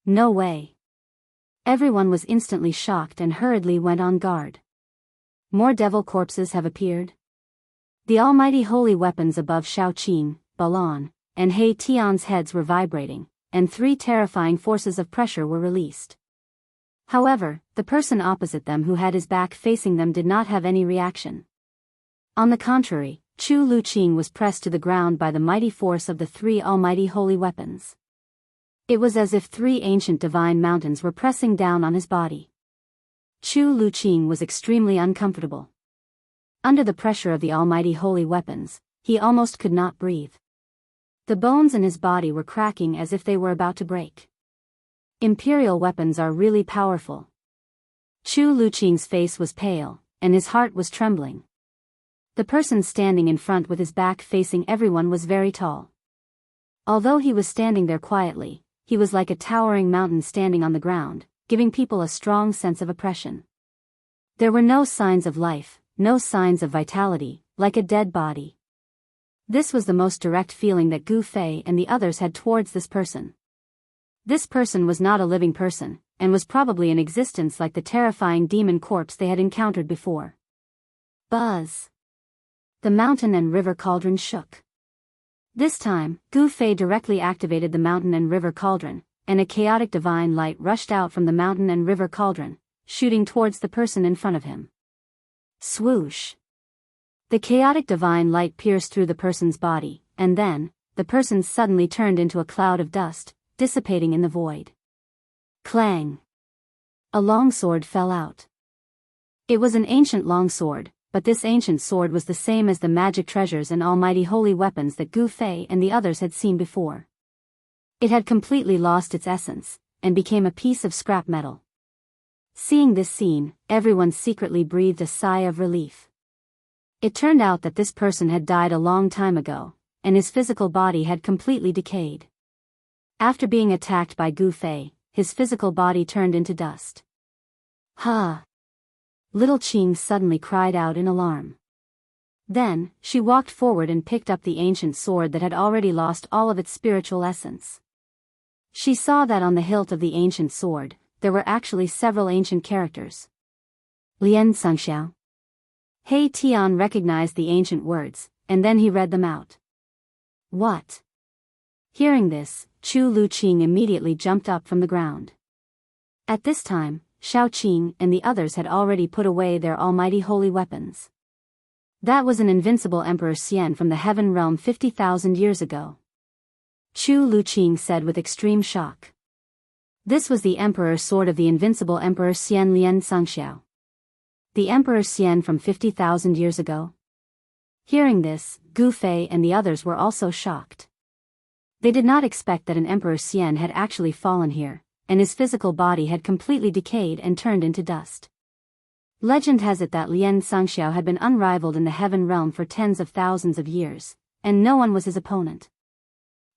No way. Everyone was instantly shocked and hurriedly went on guard. More devil corpses have appeared? The almighty holy weapons above Xiao Qing, Balan, and He Tian's heads were vibrating, and 3 terrifying forces of pressure were released. However, the person opposite them who had his back facing them did not have any reaction. On the contrary, Chu Luqing was pressed to the ground by the mighty force of the 3 almighty holy weapons. It was as if 3 ancient divine mountains were pressing down on his body. Chu Luqing was extremely uncomfortable. Under the pressure of the almighty holy weapons, he almost could not breathe. The bones in his body were cracking as if they were about to break. Imperial weapons are really powerful. Chu Luqing's face was pale, and his heart was trembling. The person standing in front with his back facing everyone was very tall. Although he was standing there quietly, he was like a towering mountain standing on the ground, giving people a strong sense of oppression. There were no signs of life, no signs of vitality, like a dead body. This was the most direct feeling that Gu Fei and the others had towards this person. This person was not a living person, and was probably in existence like the terrifying demon corpse they had encountered before. Buzz! The mountain and river cauldron shook. This time, Gu Fei directly activated the mountain and river cauldron, and a chaotic divine light rushed out from the mountain and river cauldron, shooting towards the person in front of him. Swoosh! The chaotic divine light pierced through the person's body, and then, the person suddenly turned into a cloud of dust, dissipating in the void. Clang! A longsword fell out. It was an ancient longsword, but this ancient sword was the same as the magic treasures and almighty holy weapons that Gu Fei and the others had seen before. It had completely lost its essence, and became a piece of scrap metal. Seeing this scene, everyone secretly breathed a sigh of relief. It turned out that this person had died a long time ago, and his physical body had completely decayed. After being attacked by Gu Fei, his physical body turned into dust. Ha! Little Qing suddenly cried out in alarm. Then, she walked forward and picked up the ancient sword that had already lost all of its spiritual essence. She saw that on the hilt of the ancient sword, there were actually several ancient characters. Lian Sangxiao. He Tian recognized the ancient words, and then he read them out. What? Hearing this, Chu Luqing immediately jumped up from the ground. At this time, Xiao Qing and the others had already put away their almighty holy weapons. That was an invincible Emperor Xian from the heaven realm 50,000 years ago. Chu Luqing said with extreme shock. This was the Emperor's sword of the invincible Emperor Xian Lian Sangxiao. The Emperor Xian from 50,000 years ago? Hearing this, Gu Fei and the others were also shocked. They did not expect that an Emperor Xian had actually fallen here, and his physical body had completely decayed and turned into dust. Legend has it that Lian Sangxiao had been unrivaled in the heaven realm for tens of thousands of years, and no one was his opponent.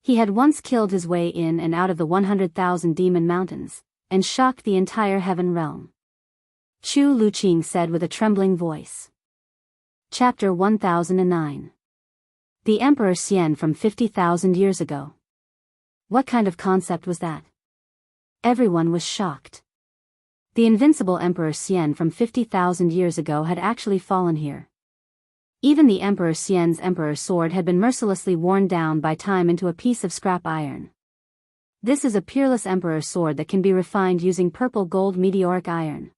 He had once killed his way in and out of the 100,000 demon mountains, and shocked the entire heaven realm. Chu Luqing said with a trembling voice. Chapter 1009. The Emperor Xian from 50,000 years ago. What kind of concept was that? Everyone was shocked. The invincible Emperor Xian from 50,000 years ago had actually fallen here. Even the Emperor Xian's emperor sword had been mercilessly worn down by time into a piece of scrap iron. This is a peerless emperor sword that can be refined using purple gold meteoric iron.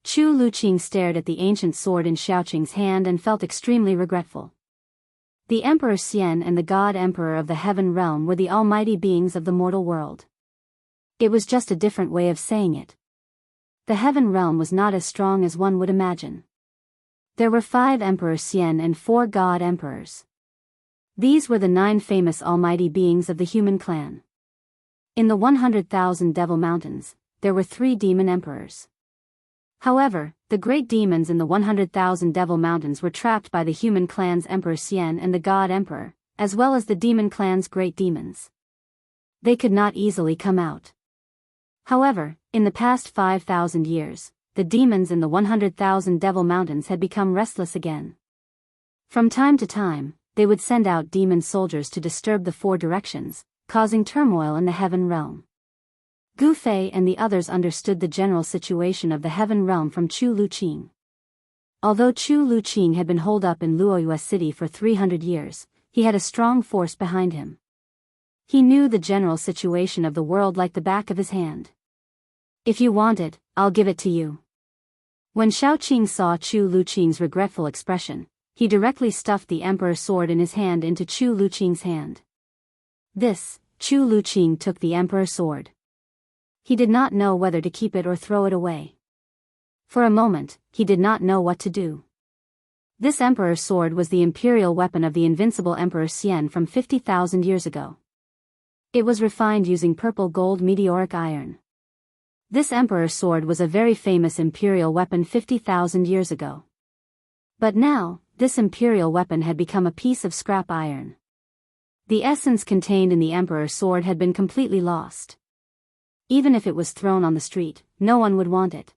Chu Luqing stared at the ancient sword in Xiaoqing's hand and felt extremely regretful. The Emperor Xian and the God Emperor of the heaven realm were the almighty beings of the mortal world. It was just a different way of saying it. The heaven realm was not as strong as one would imagine. There were 5 Emperor Xian and 4 God Emperors. These were the 9 famous almighty beings of the human clan. In the 100,000 Devil Mountains, there were 3 demon emperors. However, the great demons in the 100,000 Devil Mountains were trapped by the human clan's Emperor Xian and the God Emperor, as well as the demon clan's great demons. They could not easily come out. However, in the past 5,000 years, the demons in the 100,000 Devil Mountains had become restless again. From time to time, they would send out demon soldiers to disturb the 4 directions, causing turmoil in the heaven realm. Gu Fei and the others understood the general situation of the heaven realm from Chu Luqing. Although Chu Luqing had been holed up in Luoyue City for 300 years, he had a strong force behind him. He knew the general situation of the world like the back of his hand. If you want it, I'll give it to you. When Shaoqing saw Chu Luqing's regretful expression, he directly stuffed the emperor's sword in his hand into Chu Luqing's hand. Chu Luqing took the emperor's sword. He did not know whether to keep it or throw it away. For a moment, he did not know what to do. This emperor's sword was the imperial weapon of the invincible Emperor Xian from 50,000 years ago. It was refined using purple gold meteoric iron. This emperor's sword was a very famous imperial weapon 50,000 years ago. But now, this imperial weapon had become a piece of scrap iron. The essence contained in the emperor's sword had been completely lost. Even if it was thrown on the street, no one would want it.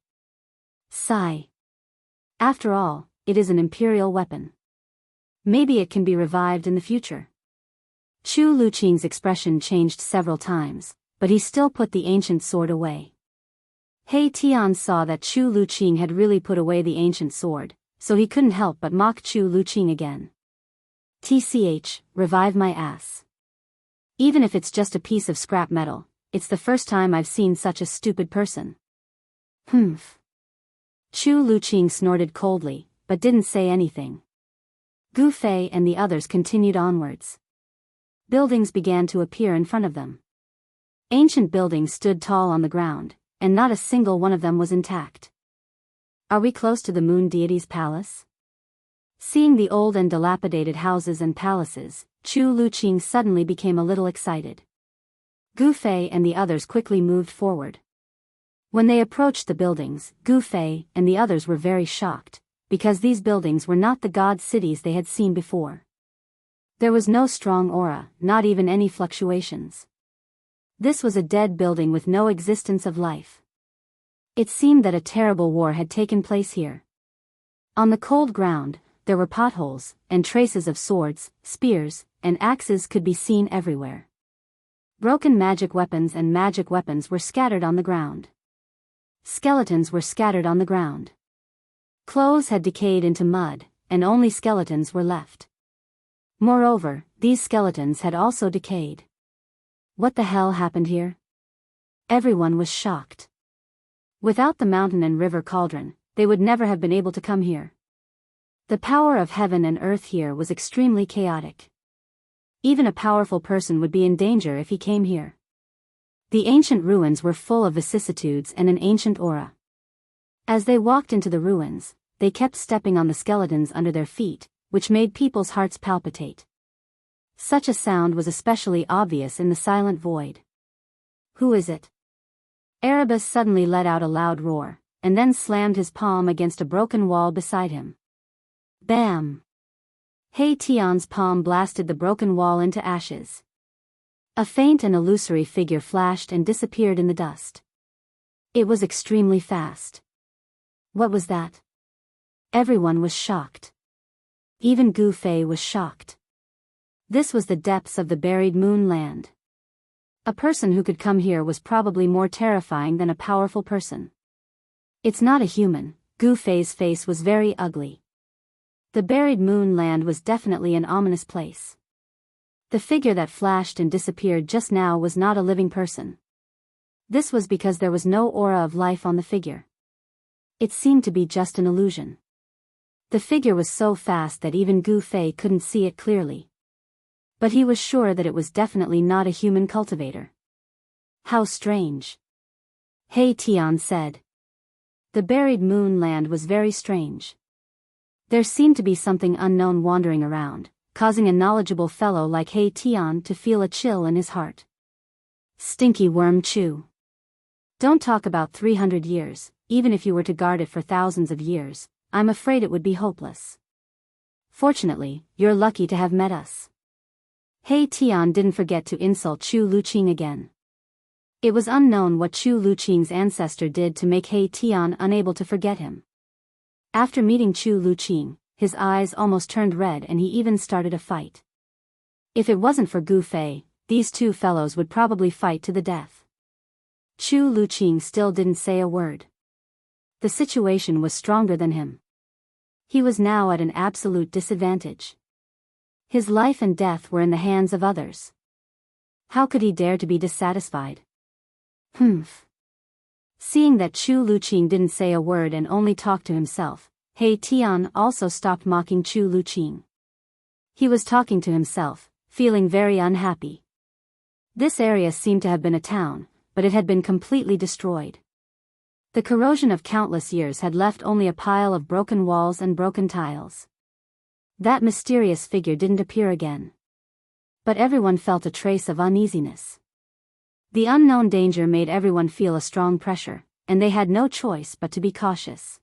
Sigh. After all, it is an imperial weapon. Maybe it can be revived in the future. Chu Luqing's expression changed several times, but he still put the ancient sword away. He Tian saw that Chu Luqing had really put away the ancient sword, so he couldn't help but mock Chu Luqing again. TCH, revive my ass. Even if it's just a piece of scrap metal, it's the first time I've seen such a stupid person. Humph. Chu Luqing snorted coldly, but didn't say anything. Gu Fei and the others continued onwards. Buildings began to appear in front of them. Ancient buildings stood tall on the ground, and not a single one of them was intact. Are we close to the moon deity's palace? Seeing the old and dilapidated houses and palaces, Chu Luqing suddenly became a little excited. Gu Fei and the others quickly moved forward. When they approached the buildings, Gu Fei and the others were very shocked, because these buildings were not the god cities they had seen before. There was no strong aura, not even any fluctuations. This was a dead building with no existence of life. It seemed that a terrible war had taken place here. On the cold ground, there were potholes, and traces of swords, spears, and axes could be seen everywhere. Broken magic weapons and magic weapons were scattered on the ground. Skeletons were scattered on the ground. Clothes had decayed into mud, and only skeletons were left. Moreover, these skeletons had also decayed. What the hell happened here? Everyone was shocked. Without the mountain and river cauldron, they would never have been able to come here. The power of heaven and earth here was extremely chaotic. Even a powerful person would be in danger if he came here. The ancient ruins were full of vicissitudes and an ancient aura. As they walked into the ruins, they kept stepping on the skeletons under their feet, which made people's hearts palpitate. Such a sound was especially obvious in the silent void. Who is it? Erebus suddenly let out a loud roar, and then slammed his palm against a broken wall beside him. Bam! He Tian's palm blasted the broken wall into ashes. A faint and illusory figure flashed and disappeared in the dust. It was extremely fast. What was that? Everyone was shocked. Even Gu Fei was shocked. This was the depths of the buried moon land. A person who could come here was probably more terrifying than a powerful person. It's not a human. Gu Fei's face was very ugly. The buried moon land was definitely an ominous place. The figure that flashed and disappeared just now was not a living person. This was because there was no aura of life on the figure. It seemed to be just an illusion. The figure was so fast that even Gu Fei couldn't see it clearly. But he was sure that it was definitely not a human cultivator. How strange. He Tian said. The buried moon land was very strange. There seemed to be something unknown wandering around, causing a knowledgeable fellow like He Tian to feel a chill in his heart. Stinky worm Chu. Don't talk about 300 years, even if you were to guard it for thousands of years, I'm afraid it would be hopeless. Fortunately, you're lucky to have met us. He Tian didn't forget to insult Chu Luqing again. It was unknown what Chu Luqing's ancestor did to make He Tian unable to forget him. After meeting Chu Luqing, his eyes almost turned red and he even started a fight. If it wasn't for Gu Fei, these two fellows would probably fight to the death. Chu Luqing still didn't say a word. The situation was stronger than him. He was now at an absolute disadvantage. His life and death were in the hands of others. How could he dare to be dissatisfied? Humph. Seeing that Chu Luqing didn't say a word and only talked to himself, He Tian also stopped mocking Chu Luqing. He was talking to himself, feeling very unhappy. This area seemed to have been a town, but it had been completely destroyed. The corrosion of countless years had left only a pile of broken walls and broken tiles. That mysterious figure didn't appear again. But everyone felt a trace of uneasiness. The unknown danger made everyone feel a strong pressure, and they had no choice but to be cautious.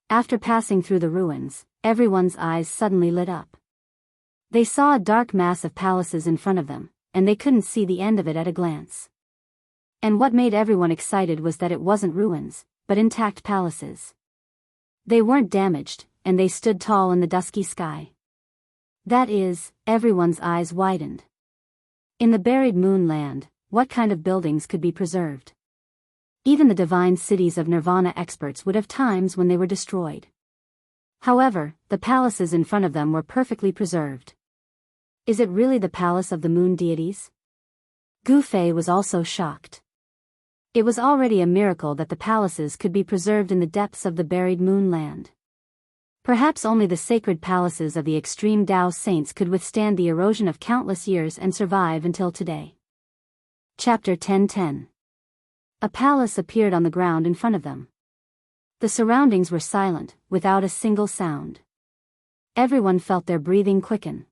After passing through the ruins, everyone's eyes suddenly lit up. They saw a dark mass of palaces in front of them, and they couldn't see the end of it at a glance. And what made everyone excited was that it wasn't ruins, but intact palaces. They weren't damaged, and they stood tall in the dusky sky. That is, everyone's eyes widened. In the buried moon land, what kind of buildings could be preserved? Even the divine cities of Nirvana experts would have times when they were destroyed. However, the palaces in front of them were perfectly preserved. Is it really the palace of the moon deities? Gu Fei was also shocked. It was already a miracle that the palaces could be preserved in the depths of the buried moon land. Perhaps only the sacred palaces of the extreme Tao saints could withstand the erosion of countless years and survive until today. Chapter 1010. A palace appeared on the ground in front of them. The surroundings were silent, without a single sound. Everyone felt their breathing quicken.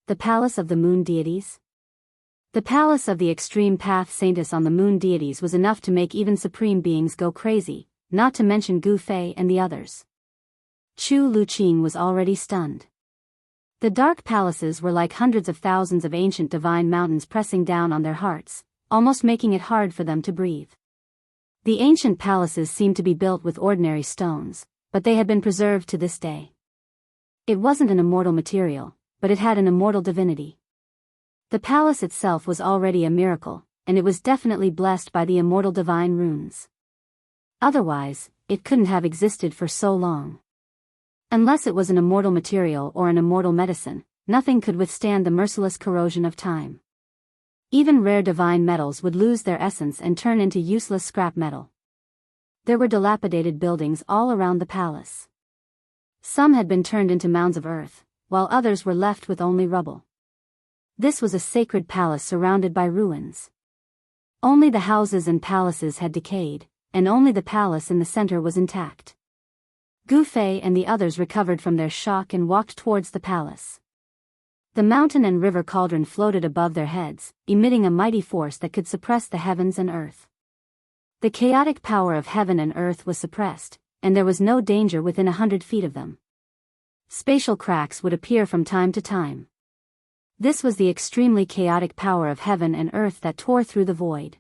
The palace of the moon deities? The palace of the extreme path saintess on the moon deities was enough to make even supreme beings go crazy, not to mention Gu Fei and the others. Chu Luqing was already stunned. The dark palaces were like hundreds of thousands of ancient divine mountains pressing down on their hearts, almost making it hard for them to breathe. The ancient palaces seemed to be built with ordinary stones, but they had been preserved to this day. It wasn't an immortal material, but it had an immortal divinity. The palace itself was already a miracle, and it was definitely blessed by the immortal divine runes. Otherwise, it couldn't have existed for so long. Unless it was an immortal material or an immortal medicine, nothing could withstand the merciless corrosion of time. Even rare divine metals would lose their essence and turn into useless scrap metal. There were dilapidated buildings all around the palace. Some had been turned into mounds of earth, while others were left with only rubble. This was a sacred palace surrounded by ruins. Only the houses and palaces had decayed, and only the palace in the center was intact. Gu Fei and the others recovered from their shock and walked towards the palace. The mountain and river cauldron floated above their heads, emitting a mighty force that could suppress the heavens and earth. The chaotic power of heaven and earth was suppressed, and there was no danger within 100 feet of them. Spatial cracks would appear from time to time. This was the extremely chaotic power of heaven and earth that tore through the void.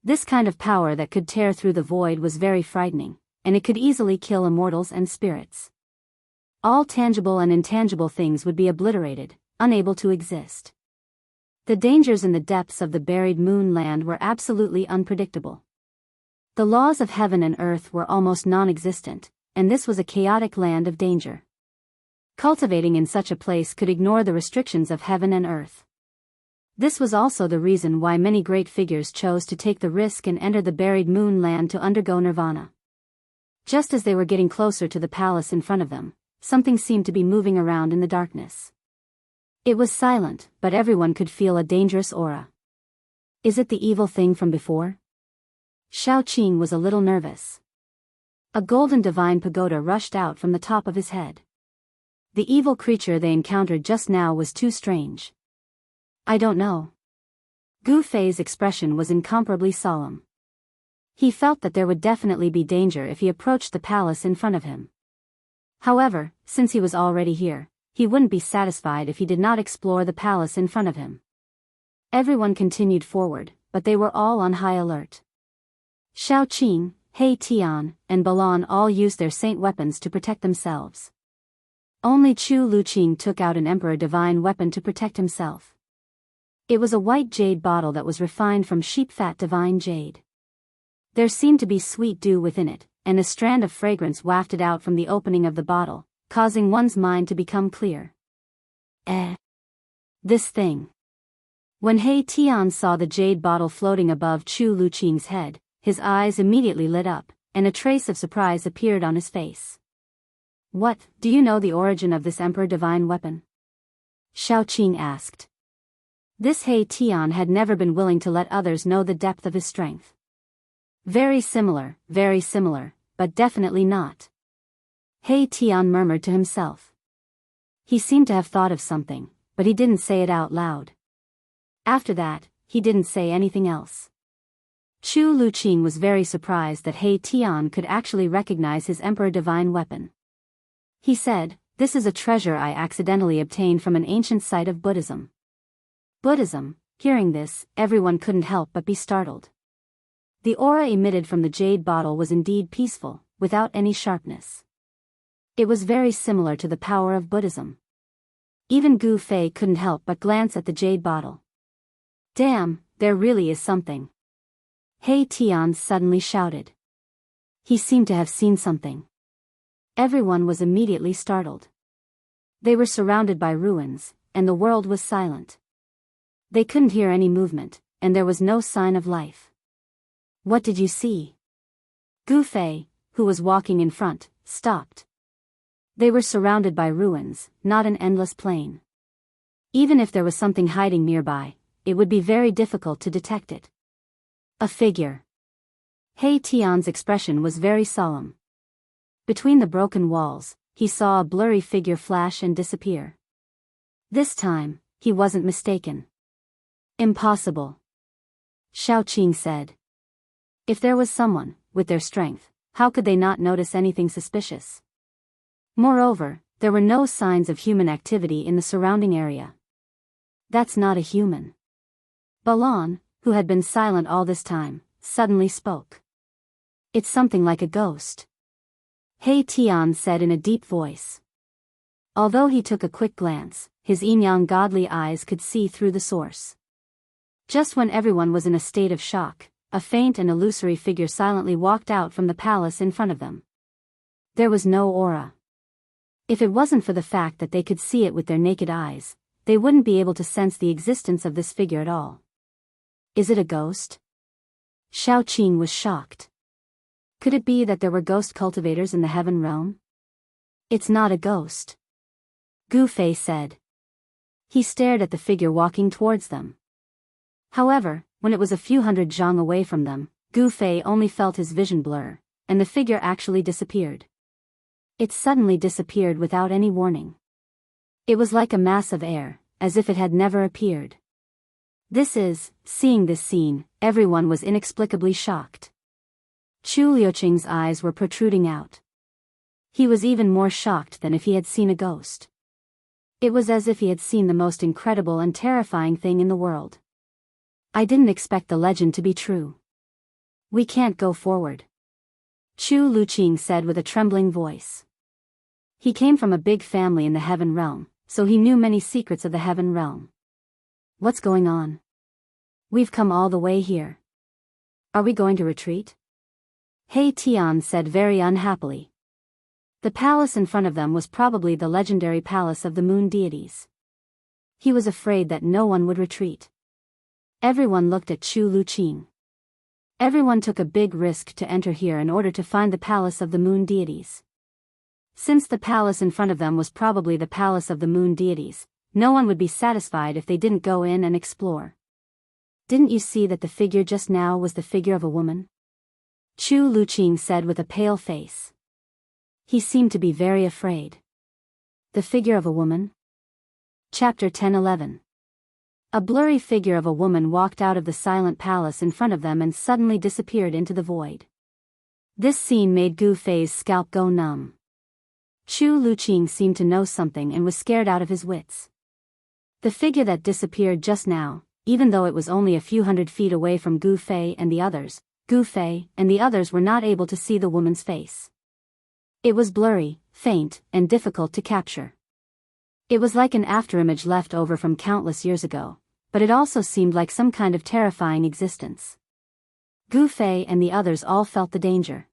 This kind of power that could tear through the void was very frightening, and it could easily kill immortals and spirits. All tangible and intangible things would be obliterated, unable to exist. The dangers in the depths of the buried moon land were absolutely unpredictable. The laws of heaven and earth were almost non-existent, and this was a chaotic land of danger. Cultivating in such a place could ignore the restrictions of heaven and earth. This was also the reason why many great figures chose to take the risk and enter the buried moon land to undergo nirvana. Just as they were getting closer to the palace in front of them, something seemed to be moving around in the darkness. It was silent, but everyone could feel a dangerous aura. Is it the evil thing from before? Shao Qing was a little nervous. A golden divine pagoda rushed out from the top of his head. The evil creature they encountered just now was too strange. I don't know. Gu Fei's expression was incomparably solemn. He felt that there would definitely be danger if he approached the palace in front of him. However, since he was already here, he wouldn't be satisfied if he did not explore the palace in front of him. Everyone continued forward, but they were all on high alert. Shao Qing, He Tian, and Balan all used their saint weapons to protect themselves. Only Chu Luqing took out an emperor divine weapon to protect himself. It was a white jade bottle that was refined from sheep fat divine jade. There seemed to be sweet dew within it, and a strand of fragrance wafted out from the opening of the bottle, causing one's mind to become clear. This thing. When He Tian saw the jade bottle floating above Chu Luqing's head, his eyes immediately lit up, and a trace of surprise appeared on his face. What, do you know the origin of this Emperor Divine weapon? Xiaoqing asked. This He Tian had never been willing to let others know the depth of his strength. Very similar, but definitely not. He Tian murmured to himself. He seemed to have thought of something, but he didn't say it out loud. After that, he didn't say anything else. Chu Luqing was very surprised that He Tian could actually recognize his Emperor Divine weapon. He said, "This is a treasure I accidentally obtained from an ancient site of Buddhism." Buddhism. Hearing this, everyone couldn't help but be startled. The aura emitted from the jade bottle was indeed peaceful, without any sharpness. It was very similar to the power of Buddhism. Even Gu Fei couldn't help but glance at the jade bottle. Damn, there really is something. He Tian suddenly shouted. He seemed to have seen something. Everyone was immediately startled. They were surrounded by ruins, and the world was silent. They couldn't hear any movement, and there was no sign of life. What did you see? Gu Fei, who was walking in front, stopped. They were surrounded by ruins, not an endless plain. Even if there was something hiding nearby, it would be very difficult to detect it. A figure. He Tian's expression was very solemn. Between the broken walls, he saw a blurry figure flash and disappear. This time, he wasn't mistaken. Impossible. Xiaoqing said. If there was someone, with their strength, how could they not notice anything suspicious? Moreover, there were no signs of human activity in the surrounding area. That's not a human. Balan, who had been silent all this time, suddenly spoke. It's something like a ghost. He Tian said in a deep voice. Although he took a quick glance, his yin-yang godly eyes could see through the source. Just when everyone was in a state of shock, a faint and illusory figure silently walked out from the palace in front of them. There was no aura. If it wasn't for the fact that they could see it with their naked eyes, they wouldn't be able to sense the existence of this figure at all. Is it a ghost? Xiaoqing was shocked. Could it be that there were ghost cultivators in the heaven realm? It's not a ghost. Gu Fei said. He stared at the figure walking towards them. However, when it was a few hundred zhang away from them, Gu Fei only felt his vision blur, and the figure actually disappeared. It suddenly disappeared without any warning. It was like a mass of air, as if it had never appeared. Seeing this scene, everyone was inexplicably shocked. Chu Luqing's eyes were protruding out. He was even more shocked than if he had seen a ghost. It was as if he had seen the most incredible and terrifying thing in the world. I didn't expect the legend to be true. We can't go forward. Chu Luqing said with a trembling voice. He came from a big family in the heaven realm, so he knew many secrets of the heaven realm. What's going on? We've come all the way here. Are we going to retreat? He Tian said very unhappily. The palace in front of them was probably the legendary palace of the moon deities. He was afraid that no one would retreat. Everyone looked at Chu Luqing. Everyone took a big risk to enter here in order to find the palace of the moon deities. Since the palace in front of them was probably the palace of the moon deities, no one would be satisfied if they didn't go in and explore. Didn't you see that the figure just now was the figure of a woman? Chu Luqing said with a pale face. He seemed to be very afraid. The figure of a woman? Chapter 10-11. A blurry figure of a woman walked out of the silent palace in front of them and suddenly disappeared into the void. This scene made Gu Fei's scalp go numb. Chu Luqing seemed to know something and was scared out of his wits. The figure that disappeared just now, even though it was only a few hundred feet away from Gu Fei and the others were not able to see the woman's face. It was blurry, faint, and difficult to capture. It was like an afterimage left over from countless years ago, but it also seemed like some kind of terrifying existence. Gu Fei and the others all felt the danger.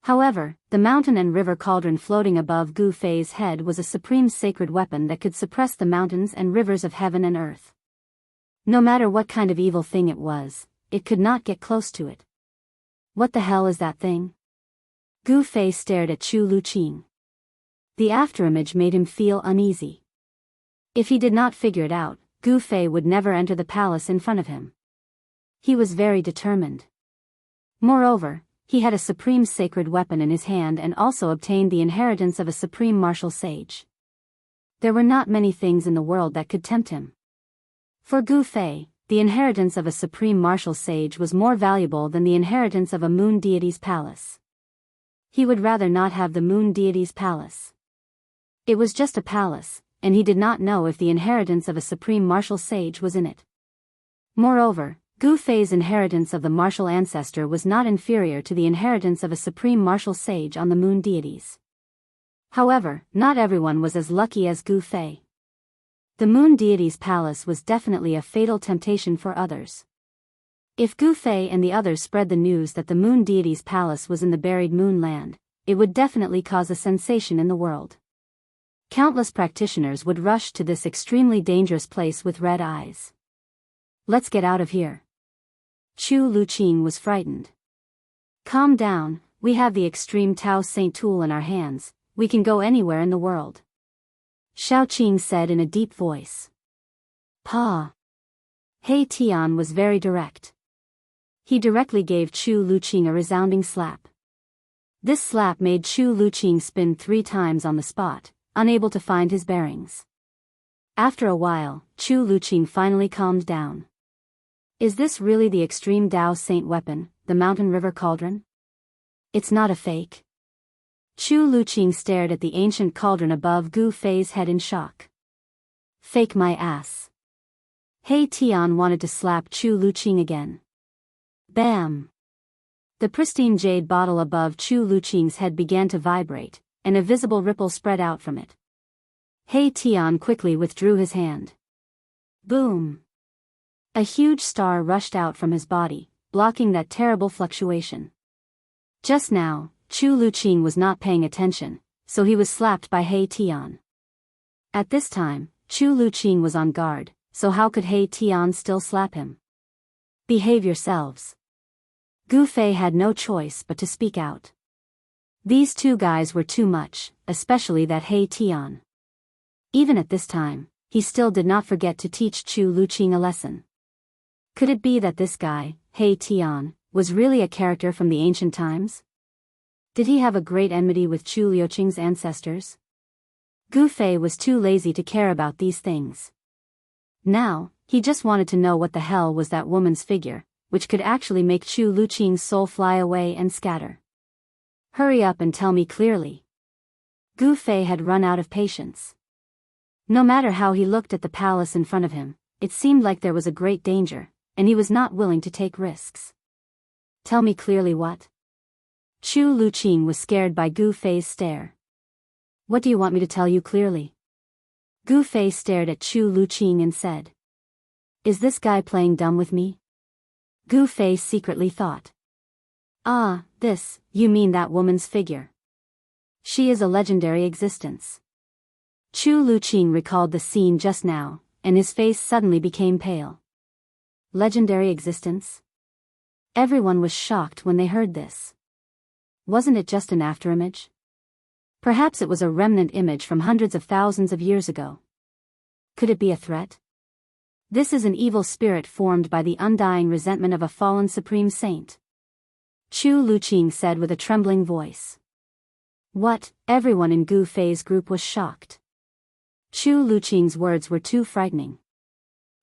However, the mountain and river cauldron floating above Gu Fei's head was a supreme sacred weapon that could suppress the mountains and rivers of heaven and earth. No matter what kind of evil thing it was, it could not get close to it. What the hell is that thing? Gu Fei stared at Chu Luqing. The afterimage made him feel uneasy. If he did not figure it out, Gu Fei would never enter the palace in front of him. He was very determined. Moreover, he had a supreme sacred weapon in his hand and also obtained the inheritance of a supreme martial sage. There were not many things in the world that could tempt him. For Gu Fei, the inheritance of a supreme martial sage was more valuable than the inheritance of a moon deity's palace. He would rather not have the moon deity's palace. It was just a palace, and he did not know if the inheritance of a supreme martial sage was in it. Moreover, Gu Fei's inheritance of the martial ancestor was not inferior to the inheritance of a supreme martial sage on the moon deities. However, not everyone was as lucky as Gu Fei. The moon deity's palace was definitely a fatal temptation for others. If Gu Fei and the others spread the news that the moon deity's palace was in the buried moon land, it would definitely cause a sensation in the world. Countless practitioners would rush to this extremely dangerous place with red eyes. Let's get out of here. Chu Luqing was frightened. Calm down, we have the extreme Tao Saint tool in our hands, we can go anywhere in the world. Xiaoqing said in a deep voice. Pa. He Tian was very direct. He directly gave Chu Luqing a resounding slap. This slap made Chu Luqing spin 3 times on the spot, unable to find his bearings. After a while, Chu Luqing finally calmed down. Is this really the extreme Tao Saint weapon, the mountain river cauldron? It's not a fake. Chu Luqing stared at the ancient cauldron above Gu Fei's head in shock. Fake my ass. He Tian wanted to slap Chu Luqing again. Bam! The pristine jade bottle above Chu Luqing's head began to vibrate, and a visible ripple spread out from it. He Tian quickly withdrew his hand. Boom! A huge star rushed out from his body, blocking that terrible fluctuation. Just now, Chu Luqing was not paying attention, so he was slapped by He Tian. At this time, Chu Luqing was on guard, so how could He Tian still slap him? Behave yourselves. Gu Fei had no choice but to speak out. These 2 guys were too much, especially that He Tian. Even at this time, he still did not forget to teach Chu Luqing a lesson. Could it be that this guy, He Tian, was really a character from the ancient times? Did he have a great enmity with Chu Luqing's ancestors? Gu Fei was too lazy to care about these things. Now, he just wanted to know what the hell was that woman's figure, which could actually make Chu Luqing's soul fly away and scatter. Hurry up and tell me clearly. Gu Fei had run out of patience. No matter how he looked at the palace in front of him, it seemed like there was a great danger, and he was not willing to take risks. Tell me clearly what? Chu Luqing was scared by Gu Fei's stare. What do you want me to tell you clearly? Gu Fei stared at Chu Luqing and said. Is this guy playing dumb with me? Gu Fei secretly thought. Ah, this, you mean that woman's figure. She is a legendary existence. Chu Luqing recalled the scene just now, and his face suddenly became pale. Legendary existence? Everyone was shocked when they heard this. Wasn't it just an afterimage? Perhaps it was a remnant image from hundreds of thousands of years ago. Could it be a threat? This is an evil spirit formed by the undying resentment of a fallen supreme saint. Chu Luqing said with a trembling voice. What? Everyone in Gu Fei's group was shocked. Chu Luqing's words were too frightening.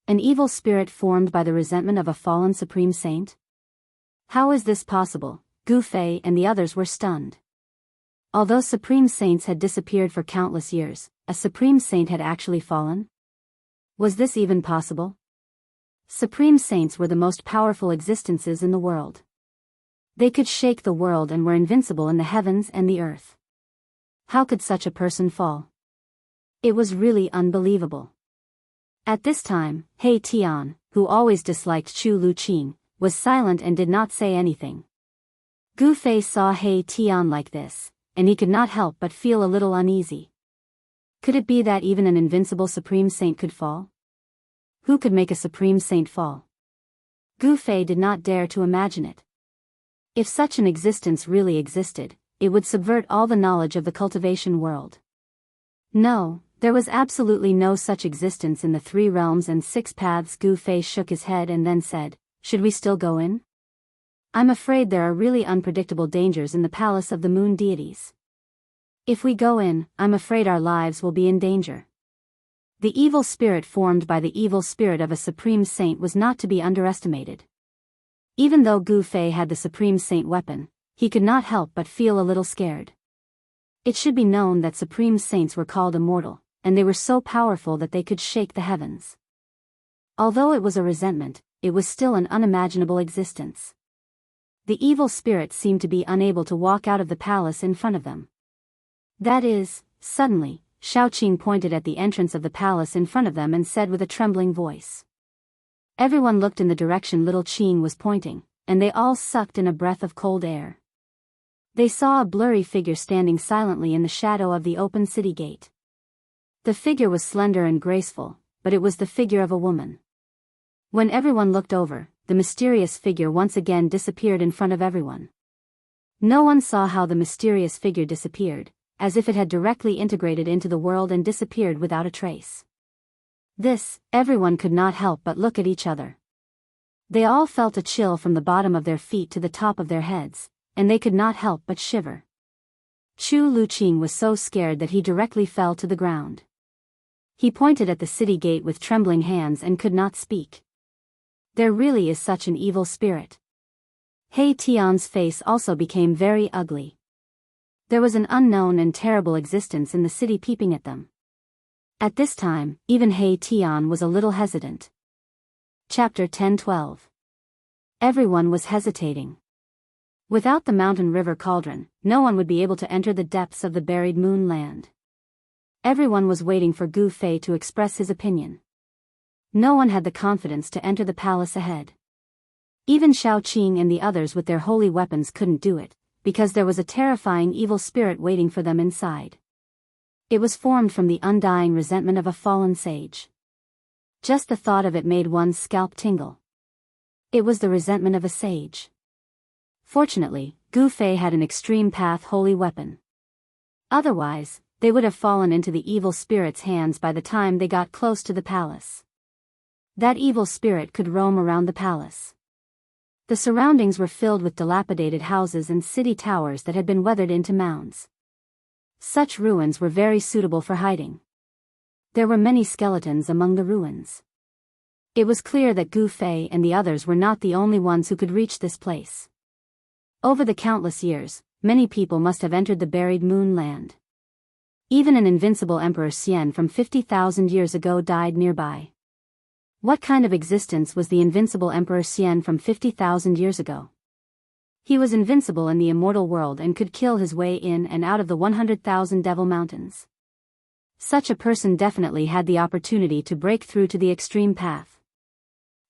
An evil spirit formed by the resentment of a fallen supreme saint? How is this possible? Gu Fei and the others were stunned. Although supreme saints had disappeared for countless years, a supreme saint had actually fallen? Was this even possible? Supreme saints were the most powerful existences in the world. They could shake the world and were invincible in the heavens and the earth. How could such a person fall? It was really unbelievable. At this time, He Tian, who always disliked Chu Luqing, was silent and did not say anything. Gu Fei saw He Tian like this, and he could not help but feel a little uneasy. Could it be that even an invincible supreme saint could fall? Who could make a supreme saint fall? Gu Fei did not dare to imagine it. If such an existence really existed, it would subvert all the knowledge of the cultivation world. No, there was absolutely no such existence in the 3 realms and 6 paths. Gu Fei shook his head and then said, "Should we still go in? I'm afraid there are really unpredictable dangers in the palace of the moon deities. If we go in, I'm afraid our lives will be in danger." The evil spirit formed by the evil spirit of a supreme saint was not to be underestimated. Even though Gu Fei had the supreme saint weapon, he could not help but feel a little scared. It should be known that supreme saints were called immortal, and they were so powerful that they could shake the heavens. Although it was a resentment, it was still an unimaginable existence. The evil spirit seemed to be unable to walk out of the palace in front of them. That is, suddenly, Shaoqing pointed at the entrance of the palace in front of them and said with a trembling voice. Everyone looked in the direction little Qing was pointing, and they all sucked in a breath of cold air. They saw a blurry figure standing silently in the shadow of the open city gate. The figure was slender and graceful, but it was the figure of a woman. When everyone looked over, the mysterious figure once again disappeared in front of everyone. No one saw how the mysterious figure disappeared, as if it had directly integrated into the world and disappeared without a trace. This, everyone could not help but look at each other. They all felt a chill from the bottom of their feet to the top of their heads, and they could not help but shiver. Chu Luqing was so scared that he directly fell to the ground. He pointed at the city gate with trembling hands and could not speak. There really is such an evil spirit. He Tian's face also became very ugly. There was an unknown and terrible existence in the city peeping at them. At this time, even He Tian was a little hesitant. Chapter 10-12. Everyone was hesitating. Without the mountain river cauldron, no one would be able to enter the depths of the buried moon land. Everyone was waiting for Gu Fei to express his opinion. No one had the confidence to enter the palace ahead. Even Shaoqing and the others with their holy weapons couldn't do it, because there was a terrifying evil spirit waiting for them inside. It was formed from the undying resentment of a fallen sage. Just the thought of it made one's scalp tingle. It was the resentment of a sage. Fortunately, Gu Fei had an extreme path holy weapon. Otherwise, they would have fallen into the evil spirit's hands by the time they got close to the palace. That evil spirit could roam around the palace. The surroundings were filled with dilapidated houses and city towers that had been weathered into mounds. Such ruins were very suitable for hiding. There were many skeletons among the ruins. It was clear that Gu Fei and the others were not the only ones who could reach this place. Over the countless years, many people must have entered the buried moon land. Even an invincible Emperor Xian from 50,000 years ago died nearby. What kind of existence was the invincible Emperor Xian from 50,000 years ago? He was invincible in the immortal world and could kill his way in and out of the 100,000 Devil Mountains. Such a person definitely had the opportunity to break through to the extreme path.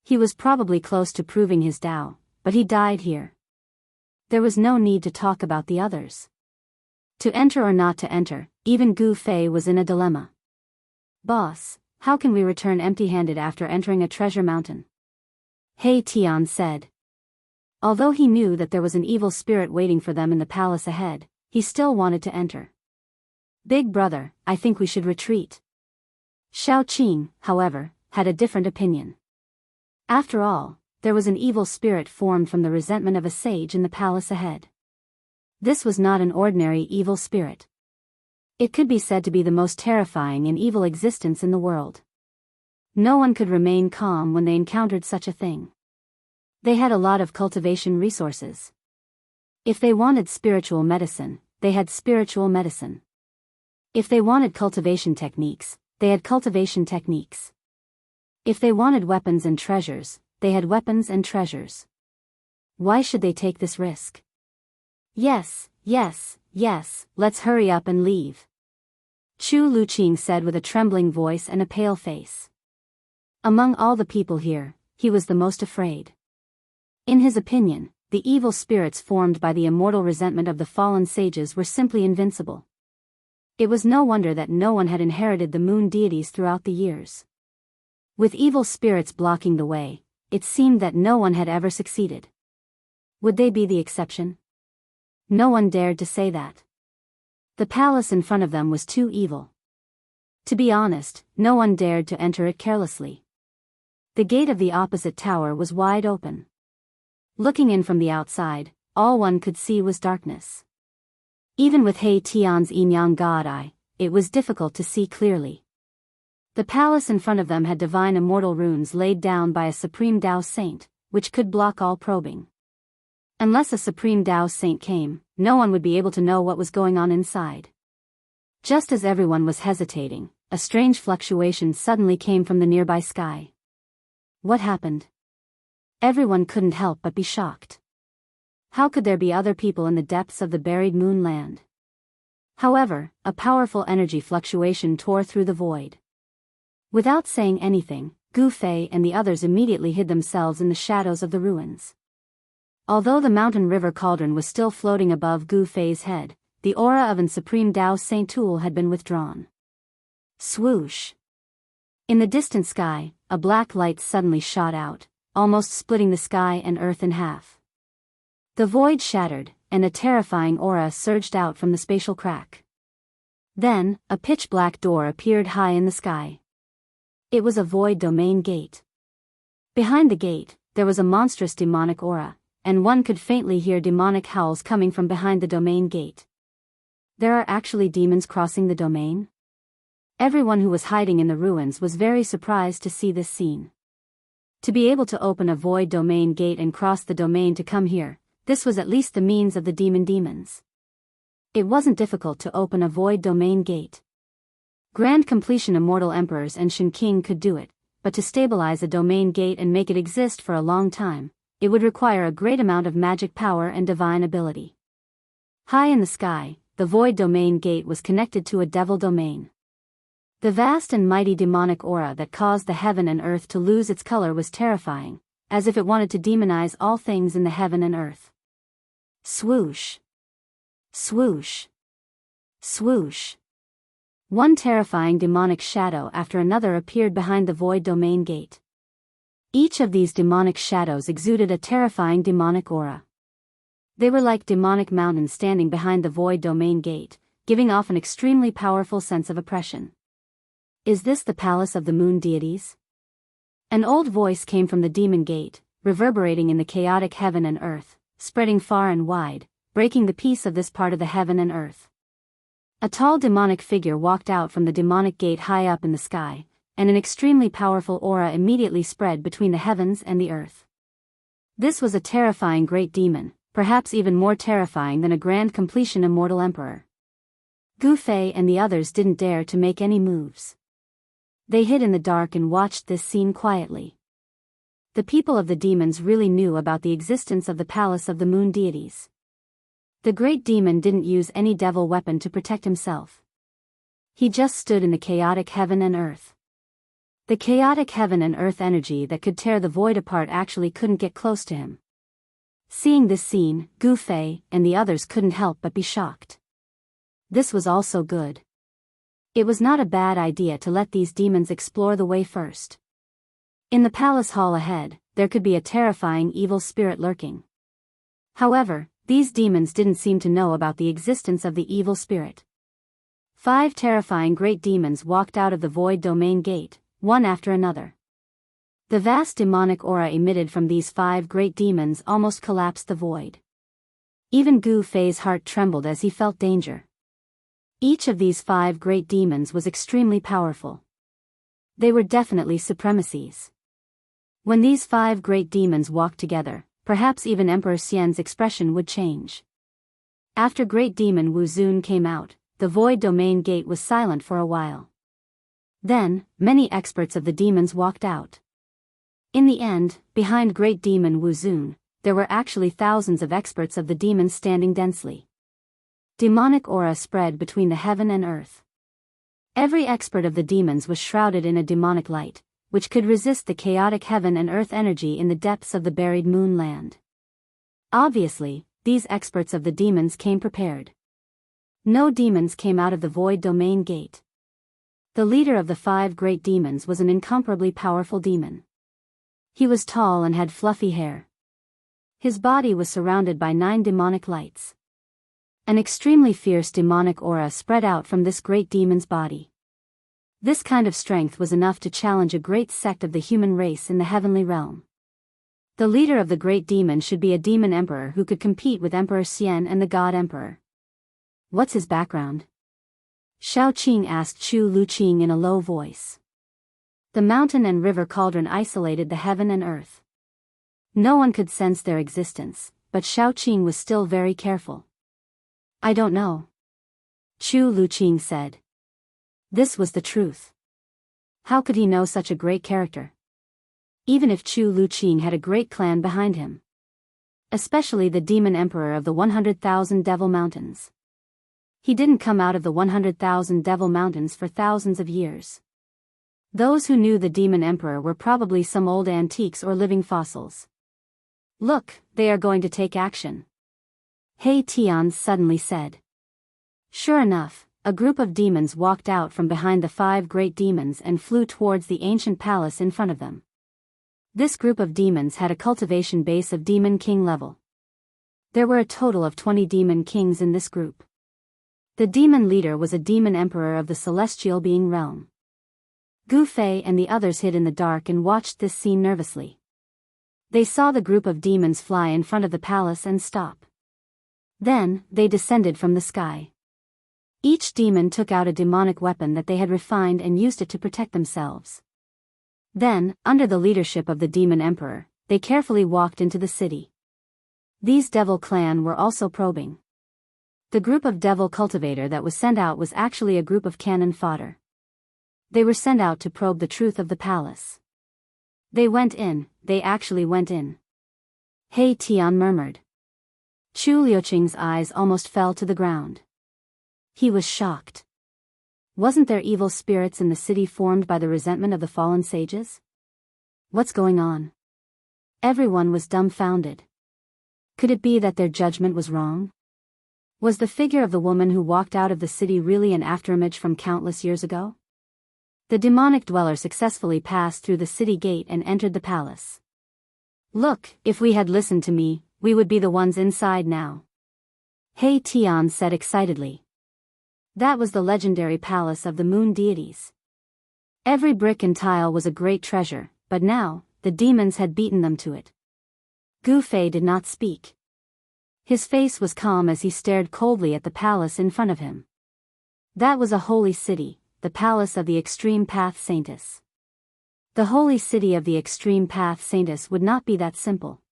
He was probably close to proving his Tao, but he died here. There was no need to talk about the others. To enter or not to enter, even Gu Fei was in a dilemma. "Boss, how can we return empty-handed after entering a treasure mountain?" He Tian said. Although he knew that there was an evil spirit waiting for them in the palace ahead, he still wanted to enter. "Big brother, I think we should retreat." Shaoqing, however, had a different opinion. After all, there was an evil spirit formed from the resentment of a sage in the palace ahead. This was not an ordinary evil spirit. It could be said to be the most terrifying and evil existence in the world. No one could remain calm when they encountered such a thing. They had a lot of cultivation resources. If they wanted spiritual medicine, they had spiritual medicine. If they wanted cultivation techniques, they had cultivation techniques. If they wanted weapons and treasures, they had weapons and treasures. Why should they take this risk? Yes, let's hurry up and leave," Chu Luqing said with a trembling voice and a pale face. Among all the people here, he was the most afraid. In his opinion, the evil spirits formed by the immortal resentment of the fallen sages were simply invincible. It was no wonder that no one had inherited the moon deities throughout the years. With evil spirits blocking the way, it seemed that no one had ever succeeded. Would they be the exception? No one dared to say that. The palace in front of them was too evil. To be honest, no one dared to enter it carelessly. The gate of the opposite tower was wide open. Looking in from the outside, all one could see was darkness. Even with Hei Tian's yin-yang god eye, it was difficult to see clearly. The palace in front of them had divine immortal runes laid down by a supreme Tao saint, which could block all probing. Unless a supreme Tao saint came, no one would be able to know what was going on inside. Just as everyone was hesitating, a strange fluctuation suddenly came from the nearby sky. What happened? Everyone couldn't help but be shocked. How could there be other people in the depths of the buried moon land? However, a powerful energy fluctuation tore through the void. Without saying anything, Gu Fei and the others immediately hid themselves in the shadows of the ruins. Although the mountain river cauldron was still floating above Gu Fei's head, the aura of an supreme Tao Saint Tool had been withdrawn. Swoosh! In the distant sky, a black light suddenly shot out, almost splitting the sky and earth in half. The void shattered, and a terrifying aura surged out from the spatial crack. Then, a pitch-black door appeared high in the sky. It was a void domain gate. Behind the gate, there was a monstrous demonic aura, and one could faintly hear demonic howls coming from behind the domain gate. There are actually demons crossing the domain? Everyone who was hiding in the ruins was very surprised to see this scene. To be able to open a void domain gate and cross the domain to come here, this was at least the means of the demons. It wasn't difficult to open a void domain gate. Grand completion immortal emperors and Shen King could do it, but to stabilize a domain gate and make it exist for a long time, it would require a great amount of magic power and divine ability. High in the sky, the void domain gate was connected to a devil domain. The vast and mighty demonic aura that caused the heaven and earth to lose its color was terrifying, as if it wanted to demonize all things in the heaven and earth. Swoosh! Swoosh! Swoosh! One terrifying demonic shadow after another appeared behind the void domain gate. Each of these demonic shadows exuded a terrifying demonic aura. They were like demonic mountains standing behind the void domain gate, giving off an extremely powerful sense of oppression. Is this the palace of the moon deities? An old voice came from the demon gate, reverberating in the chaotic heaven and earth, spreading far and wide, breaking the peace of this part of the heaven and earth. A tall demonic figure walked out from the demonic gate high up in the sky, and an extremely powerful aura immediately spread between the heavens and the earth. This was a terrifying great demon, perhaps even more terrifying than a grand completion immortal emperor. Gu Fei and the others didn't dare to make any moves. They hid in the dark and watched this scene quietly. The people of the demons really knew about the existence of the palace of the moon deities. The great demon didn't use any devil weapon to protect himself. He just stood in the chaotic heaven and earth. The chaotic heaven and earth energy that could tear the void apart actually couldn't get close to him. Seeing this scene, Gu Fei and the others couldn't help but be shocked. This was also good. It was not a bad idea to let these demons explore the way first. In the palace hall ahead, there could be a terrifying evil spirit lurking. However, these demons didn't seem to know about the existence of the evil spirit. 5 terrifying great demons walked out of the void domain gate, one after another. The vast demonic aura emitted from these 5 great demons almost collapsed the void. Even Gu Fei's heart trembled as he felt danger. Each of these 5 great demons was extremely powerful. They were definitely supremacies. When these 5 great demons walked together, perhaps even Emperor Xian's expression would change. After Great Demon Wu Zun came out, the void domain gate was silent for a while. Then, many experts of the demons walked out. In the end, behind Great Demon Wu Zun, there were actually thousands of experts of the demons standing densely. Demonic aura spread between the heaven and earth. Every expert of the demons was shrouded in a demonic light, which could resist the chaotic heaven and earth energy in the depths of the buried moon land. Obviously, these experts of the demons came prepared. No demons came out of the void domain gate. The leader of the 5 great demons was an incomparably powerful demon. He was tall and had fluffy hair. His body was surrounded by 9 demonic lights. An extremely fierce demonic aura spread out from this great demon's body. This kind of strength was enough to challenge a great sect of the human race in the heavenly realm. The leader of the great demon should be a demon emperor who could compete with Emperor Xian and the God Emperor. What's his background? Shao Qing asked Chu Luqing in a low voice. The mountain and river cauldron isolated the heaven and earth. No one could sense their existence, but Shao Qing was still very careful. I don't know. Chu Luqing said. This was the truth. How could he know such a great character? Even if Chu Luqing had a great clan behind him. Especially the demon emperor of the 100,000 Devil Mountains. He didn't come out of the 100,000 Devil Mountains for thousands of years. Those who knew the demon emperor were probably some old antiques or living fossils. Look, they are going to take action. He Tian suddenly said. Sure enough, a group of demons walked out from behind the 5 great demons and flew towards the ancient palace in front of them. This group of demons had a cultivation base of Demon King level. There were a total of 20 Demon Kings in this group. The demon leader was a demon emperor of the celestial being realm. Gu Fei and the others hid in the dark and watched this scene nervously. They saw the group of demons fly in front of the palace and stop. Then, they descended from the sky. Each demon took out a demonic weapon that they had refined and used it to protect themselves. Then, under the leadership of the demon emperor, they carefully walked into the city. These devil clan were also probing. The group of devil cultivator that was sent out was actually a group of cannon fodder. They were sent out to probe the truth of the palace. They actually went in. He Tian murmured. Chu Liuqing's eyes almost fell to the ground. He was shocked. Wasn't there evil spirits in the city formed by the resentment of the fallen sages? What's going on? Everyone was dumbfounded. Could it be that their judgment was wrong? Was the figure of the woman who walked out of the city really an afterimage from countless years ago? The demonic dweller successfully passed through the city gate and entered the palace. Look, if we had listened to me, we would be the ones inside now. He Tian said excitedly. That was the legendary palace of the moon deities. Every brick and tile was a great treasure, but now, the demons had beaten them to it. Gu Fei did not speak. His face was calm as he stared coldly at the palace in front of him. That was a holy city, the palace of the Extreme Path Saintess. The holy city of the Extreme Path Saintess would not be that simple.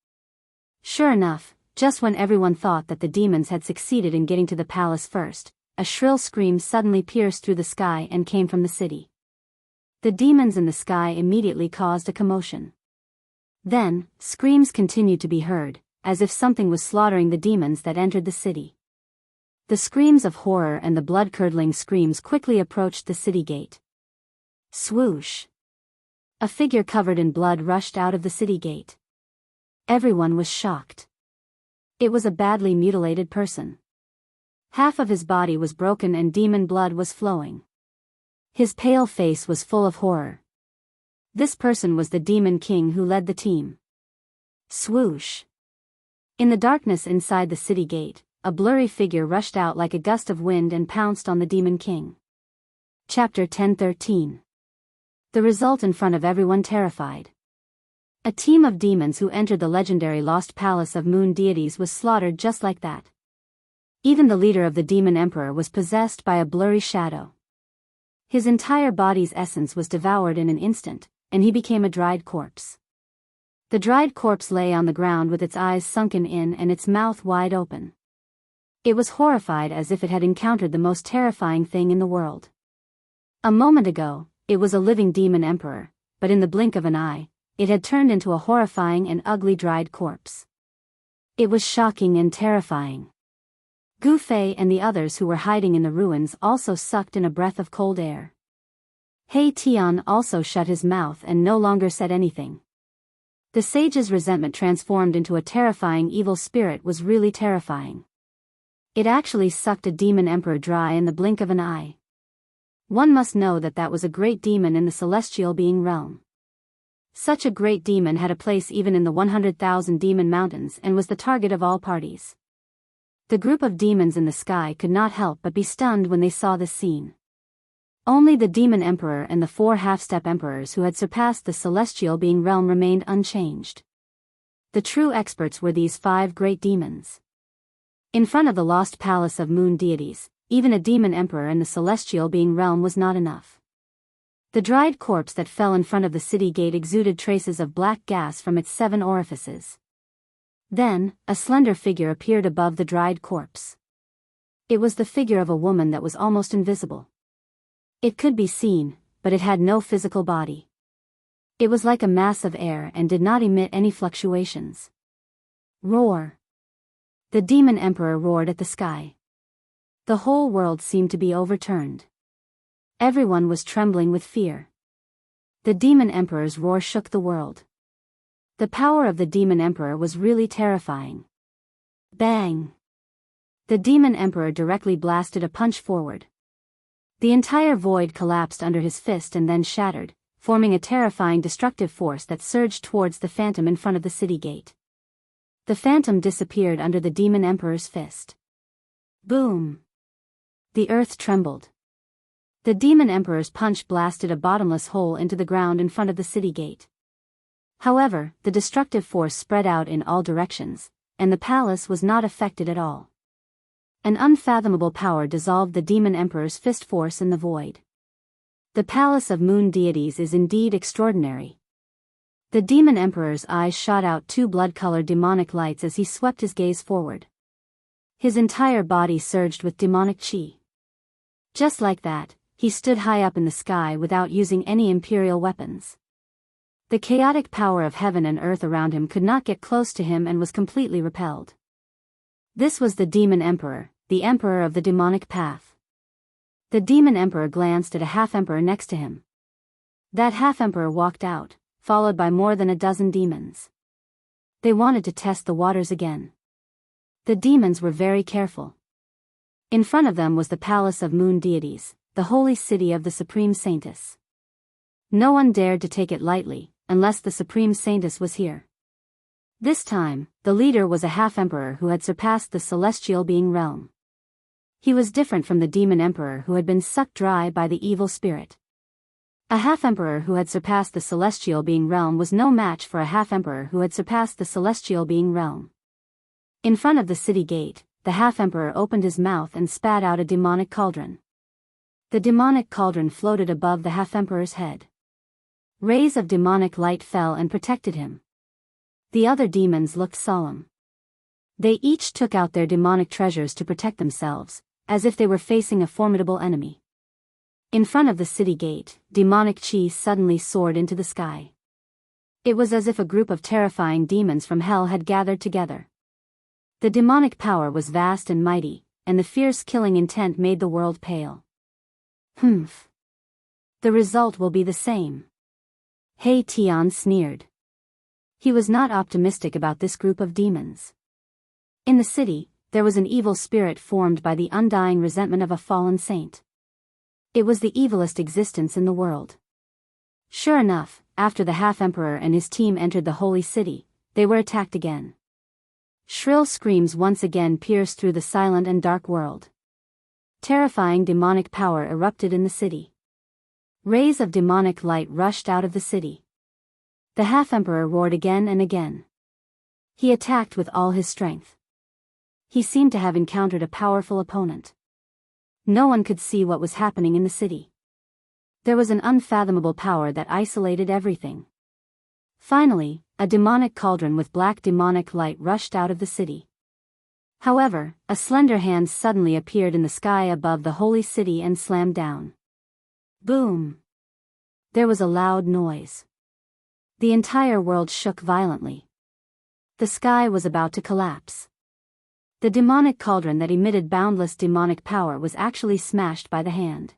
Sure enough, just when everyone thought that the demons had succeeded in getting to the palace first, a shrill scream suddenly pierced through the sky and came from the city. The demons in the sky immediately caused a commotion. Then, screams continued to be heard, as if something was slaughtering the demons that entered the city. The screams of horror and the blood-curdling screams quickly approached the city gate. Swoosh! A figure covered in blood rushed out of the city gate. Everyone was shocked. It was a badly mutilated person. Half of his body was broken and demon blood was flowing. His pale face was full of horror. This person was the Demon King who led the team. Swoosh! In the darkness inside the city gate, a blurry figure rushed out like a gust of wind and pounced on the Demon King. Chapter 10:13. The result in front of everyone terrified. A team of demons who entered the legendary lost palace of moon deities was slaughtered just like that. Even the leader of the demon emperor was possessed by a blurry shadow. His entire body's essence was devoured in an instant, and he became a dried corpse. The dried corpse lay on the ground with its eyes sunken in and its mouth wide open. It was horrified as if it had encountered the most terrifying thing in the world. A moment ago, it was a living demon emperor, but in the blink of an eye, it had turned into a horrifying and ugly dried corpse. It was shocking and terrifying. Gu Fei and the others who were hiding in the ruins also sucked in a breath of cold air. He Tian also shut his mouth and no longer said anything. The sage's resentment transformed into a terrifying evil spirit was really terrifying. It actually sucked a demon emperor dry in the blink of an eye. One must know that that was a great demon in the celestial being realm. Such a great demon had a place even in the 100,000 demon mountains and was the target of all parties. The group of demons in the sky could not help but be stunned when they saw this scene. Only the demon emperor and the 4 half-step emperors who had surpassed the celestial being realm remained unchanged. The true experts were these 5 great demons. In front of the lost palace of moon deities, even a demon emperor in the celestial being realm was not enough. The dried corpse that fell in front of the city gate exuded traces of black gas from its 7 orifices. Then, a slender figure appeared above the dried corpse. It was the figure of a woman that was almost invisible. It could be seen, but it had no physical body. It was like a mass of air and did not emit any fluctuations. Roar! The demon emperor roared at the sky. The whole world seemed to be overturned. Everyone was trembling with fear. The demon emperor's roar shook the world. The power of the demon emperor was really terrifying. Bang! The demon emperor directly blasted a punch forward. The entire void collapsed under his fist and then shattered, forming a terrifying destructive force that surged towards the phantom in front of the city gate. The phantom disappeared under the demon emperor's fist. Boom! The earth trembled. The demon emperor's punch blasted a bottomless hole into the ground in front of the city gate. However, the destructive force spread out in all directions, and the palace was not affected at all. An unfathomable power dissolved the demon emperor's fist force in the void. The palace of moon deities is indeed extraordinary. The demon emperor's eyes shot out 2 blood-colored demonic lights as he swept his gaze forward. His entire body surged with demonic chi. Just like that, he stood high up in the sky without using any imperial weapons. The chaotic power of heaven and earth around him could not get close to him and was completely repelled. This was the demon emperor, the emperor of the demonic path. The demon emperor glanced at a half-emperor next to him. That half-emperor walked out, followed by more than a dozen demons. They wanted to test the waters again. The demons were very careful. In front of them was the palace of moon deities, the holy city of the supreme saintess. No one dared to take it lightly, unless the supreme saintess was here. This time, the leader was a half-emperor who had surpassed the celestial being realm. He was different from the demon emperor who had been sucked dry by the evil spirit. A half-emperor who had surpassed the celestial being realm was no match for a half-emperor who had surpassed the celestial being realm. In front of the city gate, the half-emperor opened his mouth and spat out a demonic cauldron. The demonic cauldron floated above the half-emperor's head. Rays of demonic light fell and protected him. The other demons looked solemn. They each took out their demonic treasures to protect themselves, as if they were facing a formidable enemy. In front of the city gate, demonic chi suddenly soared into the sky. It was as if a group of terrifying demons from hell had gathered together. The demonic power was vast and mighty, and the fierce killing intent made the world pale. Humph. The result will be the same. Hei Tian sneered. He was not optimistic about this group of demons. In the city, there was an evil spirit formed by the undying resentment of a fallen saint. It was the evilest existence in the world. Sure enough, after the half-emperor and his team entered the holy city, they were attacked again. Shrill screams once again pierced through the silent and dark world. Terrifying demonic power erupted in the city. Rays of demonic light rushed out of the city. The half-emperor roared again and again. He attacked with all his strength. He seemed to have encountered a powerful opponent. No one could see what was happening in the city. There was an unfathomable power that isolated everything. Finally, a demonic cauldron with black demonic light rushed out of the city. However, a slender hand suddenly appeared in the sky above the holy city and slammed down. Boom! There was a loud noise. The entire world shook violently. The sky was about to collapse. The demonic cauldron that emitted boundless demonic power was actually smashed by the hand.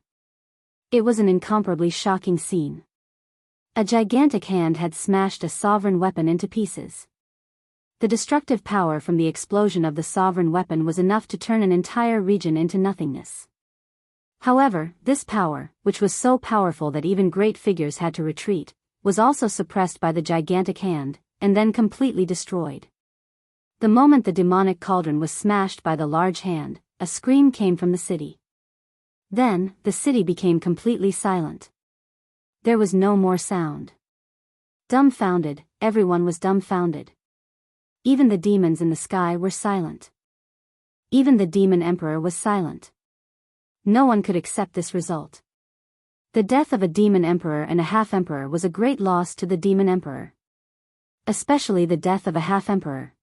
It was an incomparably shocking scene. A gigantic hand had smashed a sovereign weapon into pieces. The destructive power from the explosion of the sovereign weapon was enough to turn an entire region into nothingness. However, this power, which was so powerful that even great figures had to retreat, was also suppressed by the gigantic hand, and then completely destroyed. The moment the demonic cauldron was smashed by the large hand, a scream came from the city. Then, the city became completely silent. There was no more sound. Dumbfounded, everyone was dumbfounded. Even the demons in the sky were silent. Even the demon emperor was silent. No one could accept this result. The death of a demon emperor and a half-emperor was a great loss to the demon emperor. Especially the death of a half-emperor.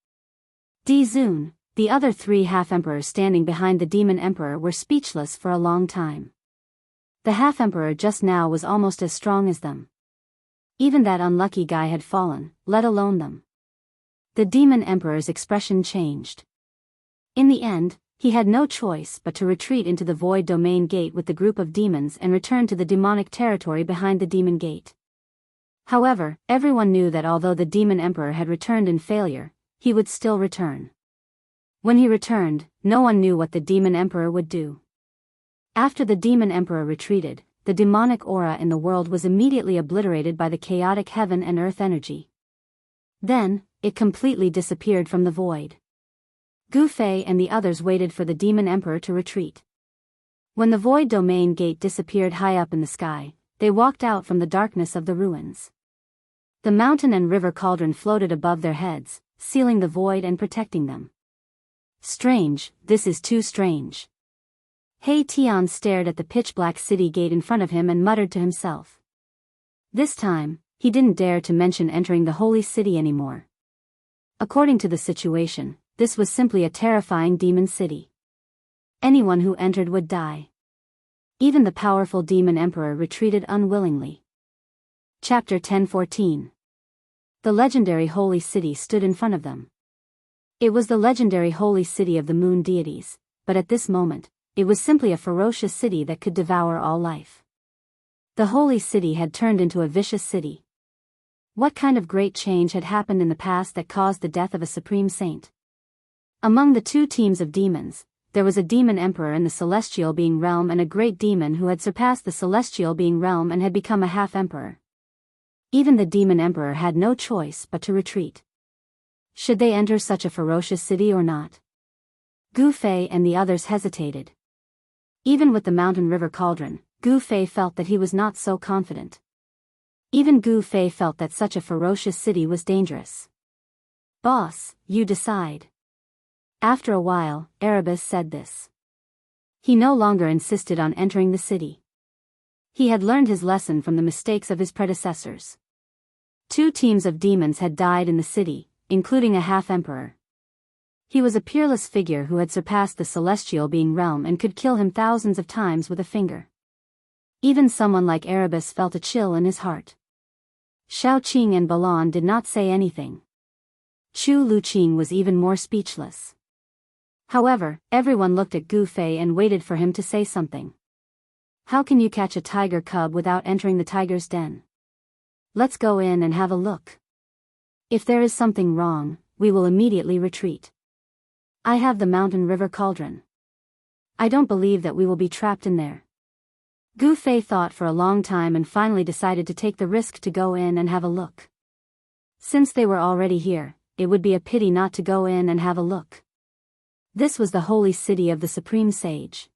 Zun, the other 3 half-emperors standing behind the demon emperor were speechless for a long time. The half-emperor just now was almost as strong as them. Even that unlucky guy had fallen, let alone them. The demon emperor's expression changed. In the end, he had no choice but to retreat into the void domain gate with the group of demons and return to the demonic territory behind the demon gate. However, everyone knew that although the demon emperor had returned in failure, he would still return. When he returned, no one knew what the demon emperor would do. After the demon emperor retreated, the demonic aura in the world was immediately obliterated by the chaotic heaven and earth energy. Then, it completely disappeared from the void. Gu Fei and the others waited for the demon emperor to retreat. When the void domain gate disappeared high up in the sky, they walked out from the darkness of the ruins. The mountain and river cauldron floated above their heads, sealing the void and protecting them. Strange, this is too strange. He Tian stared at the pitch-black city gate in front of him and muttered to himself. This time, he didn't dare to mention entering the holy city anymore. According to the situation, this was simply a terrifying demon city. Anyone who entered would die. Even the powerful demon emperor retreated unwillingly. Chapter 10:14. The legendary holy city stood in front of them. It was the legendary holy city of the moon deities, but at this moment, it was simply a ferocious city that could devour all life. The holy city had turned into a vicious city. What kind of great change had happened in the past that caused the death of a supreme saint? Among the 2 teams of demons, there was a demon emperor in the celestial being realm and a great demon who had surpassed the celestial being realm and had become a half-emperor. Even the demon emperor had no choice but to retreat. Should they enter such a ferocious city or not? Gu Fei and the others hesitated. Even with the mountain river cauldron, Gu Fei felt that he was not so confident. Even Gu Fei felt that such a ferocious city was dangerous. Boss, you decide. After a while, Erebus said this. He no longer insisted on entering the city. He had learned his lesson from the mistakes of his predecessors. 2 teams of demons had died in the city, including a half-emperor. He was a peerless figure who had surpassed the celestial being realm and could kill him thousands of times with a finger. Even someone like Erebus felt a chill in his heart. Xiao Qing and Balan did not say anything. Chu Luqing was even more speechless. However, everyone looked at Gu Fei and waited for him to say something. How can you catch a tiger cub without entering the tiger's den? Let's go in and have a look. If there is something wrong, we will immediately retreat. I have the mountain river cauldron. I don't believe that we will be trapped in there. Gu Fei thought for a long time and finally decided to take the risk to go in and have a look. Since they were already here, it would be a pity not to go in and have a look. This was the holy city of the Supreme Sage.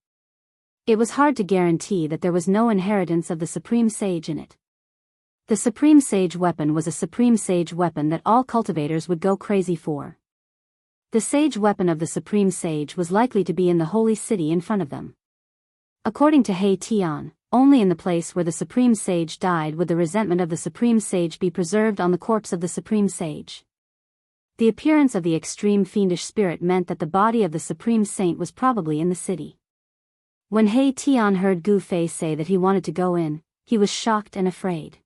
It was hard to guarantee that there was no inheritance of the Supreme Sage in it. The Supreme Sage weapon was a Supreme Sage weapon that all cultivators would go crazy for. The Sage weapon of the Supreme Sage was likely to be in the holy city in front of them. According to He Tian, only in the place where the Supreme Sage died would the resentment of the Supreme Sage be preserved on the corpse of the Supreme Sage. The appearance of the extreme fiendish spirit meant that the body of the Supreme Saint was probably in the city. When He Tian heard Gu Fei say that he wanted to go in, he was shocked and afraid.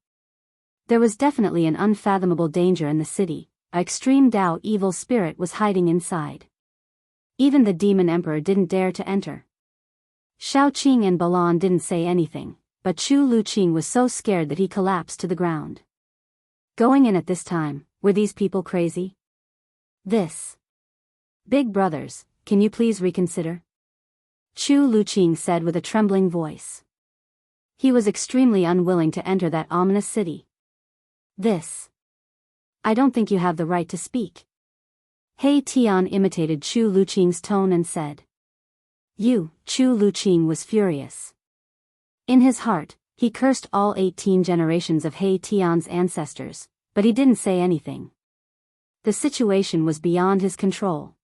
There was definitely an unfathomable danger in the city. An extreme Tao evil spirit was hiding inside. Even the demon emperor didn't dare to enter. Xiao Qing and Balan didn't say anything, but Chu Luqing was so scared that he collapsed to the ground. Going in at this time, were these people crazy? This. Big brothers, can you please reconsider? Chu Luqing said with a trembling voice. He was extremely unwilling to enter that ominous city. This. I don't think you have the right to speak. He Tian imitated Chu Luqing's tone and said. You, Chu Luqing was furious. In his heart, he cursed all 18 generations of He Tian's ancestors, but he didn't say anything. The situation was beyond his control.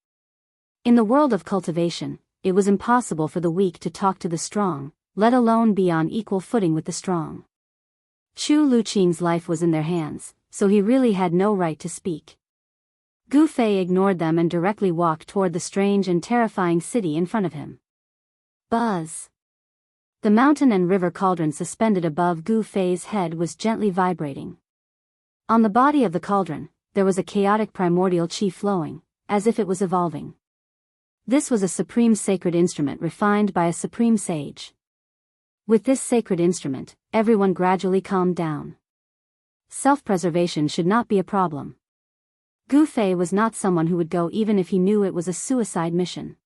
In the world of cultivation, it was impossible for the weak to talk to the strong, let alone be on equal footing with the strong. Chu Luqing's life was in their hands, so he really had no right to speak. Gu Fei ignored them and directly walked toward the strange and terrifying city in front of him. Buzz. The mountain and river cauldron suspended above Gu Fei's head was gently vibrating. On the body of the cauldron, there was a chaotic primordial chi flowing, as if it was evolving. This was a supreme sacred instrument refined by a supreme sage. With this sacred instrument, everyone gradually calmed down. Self-preservation should not be a problem. Gu Fei was not someone who would go even if he knew it was a suicide mission.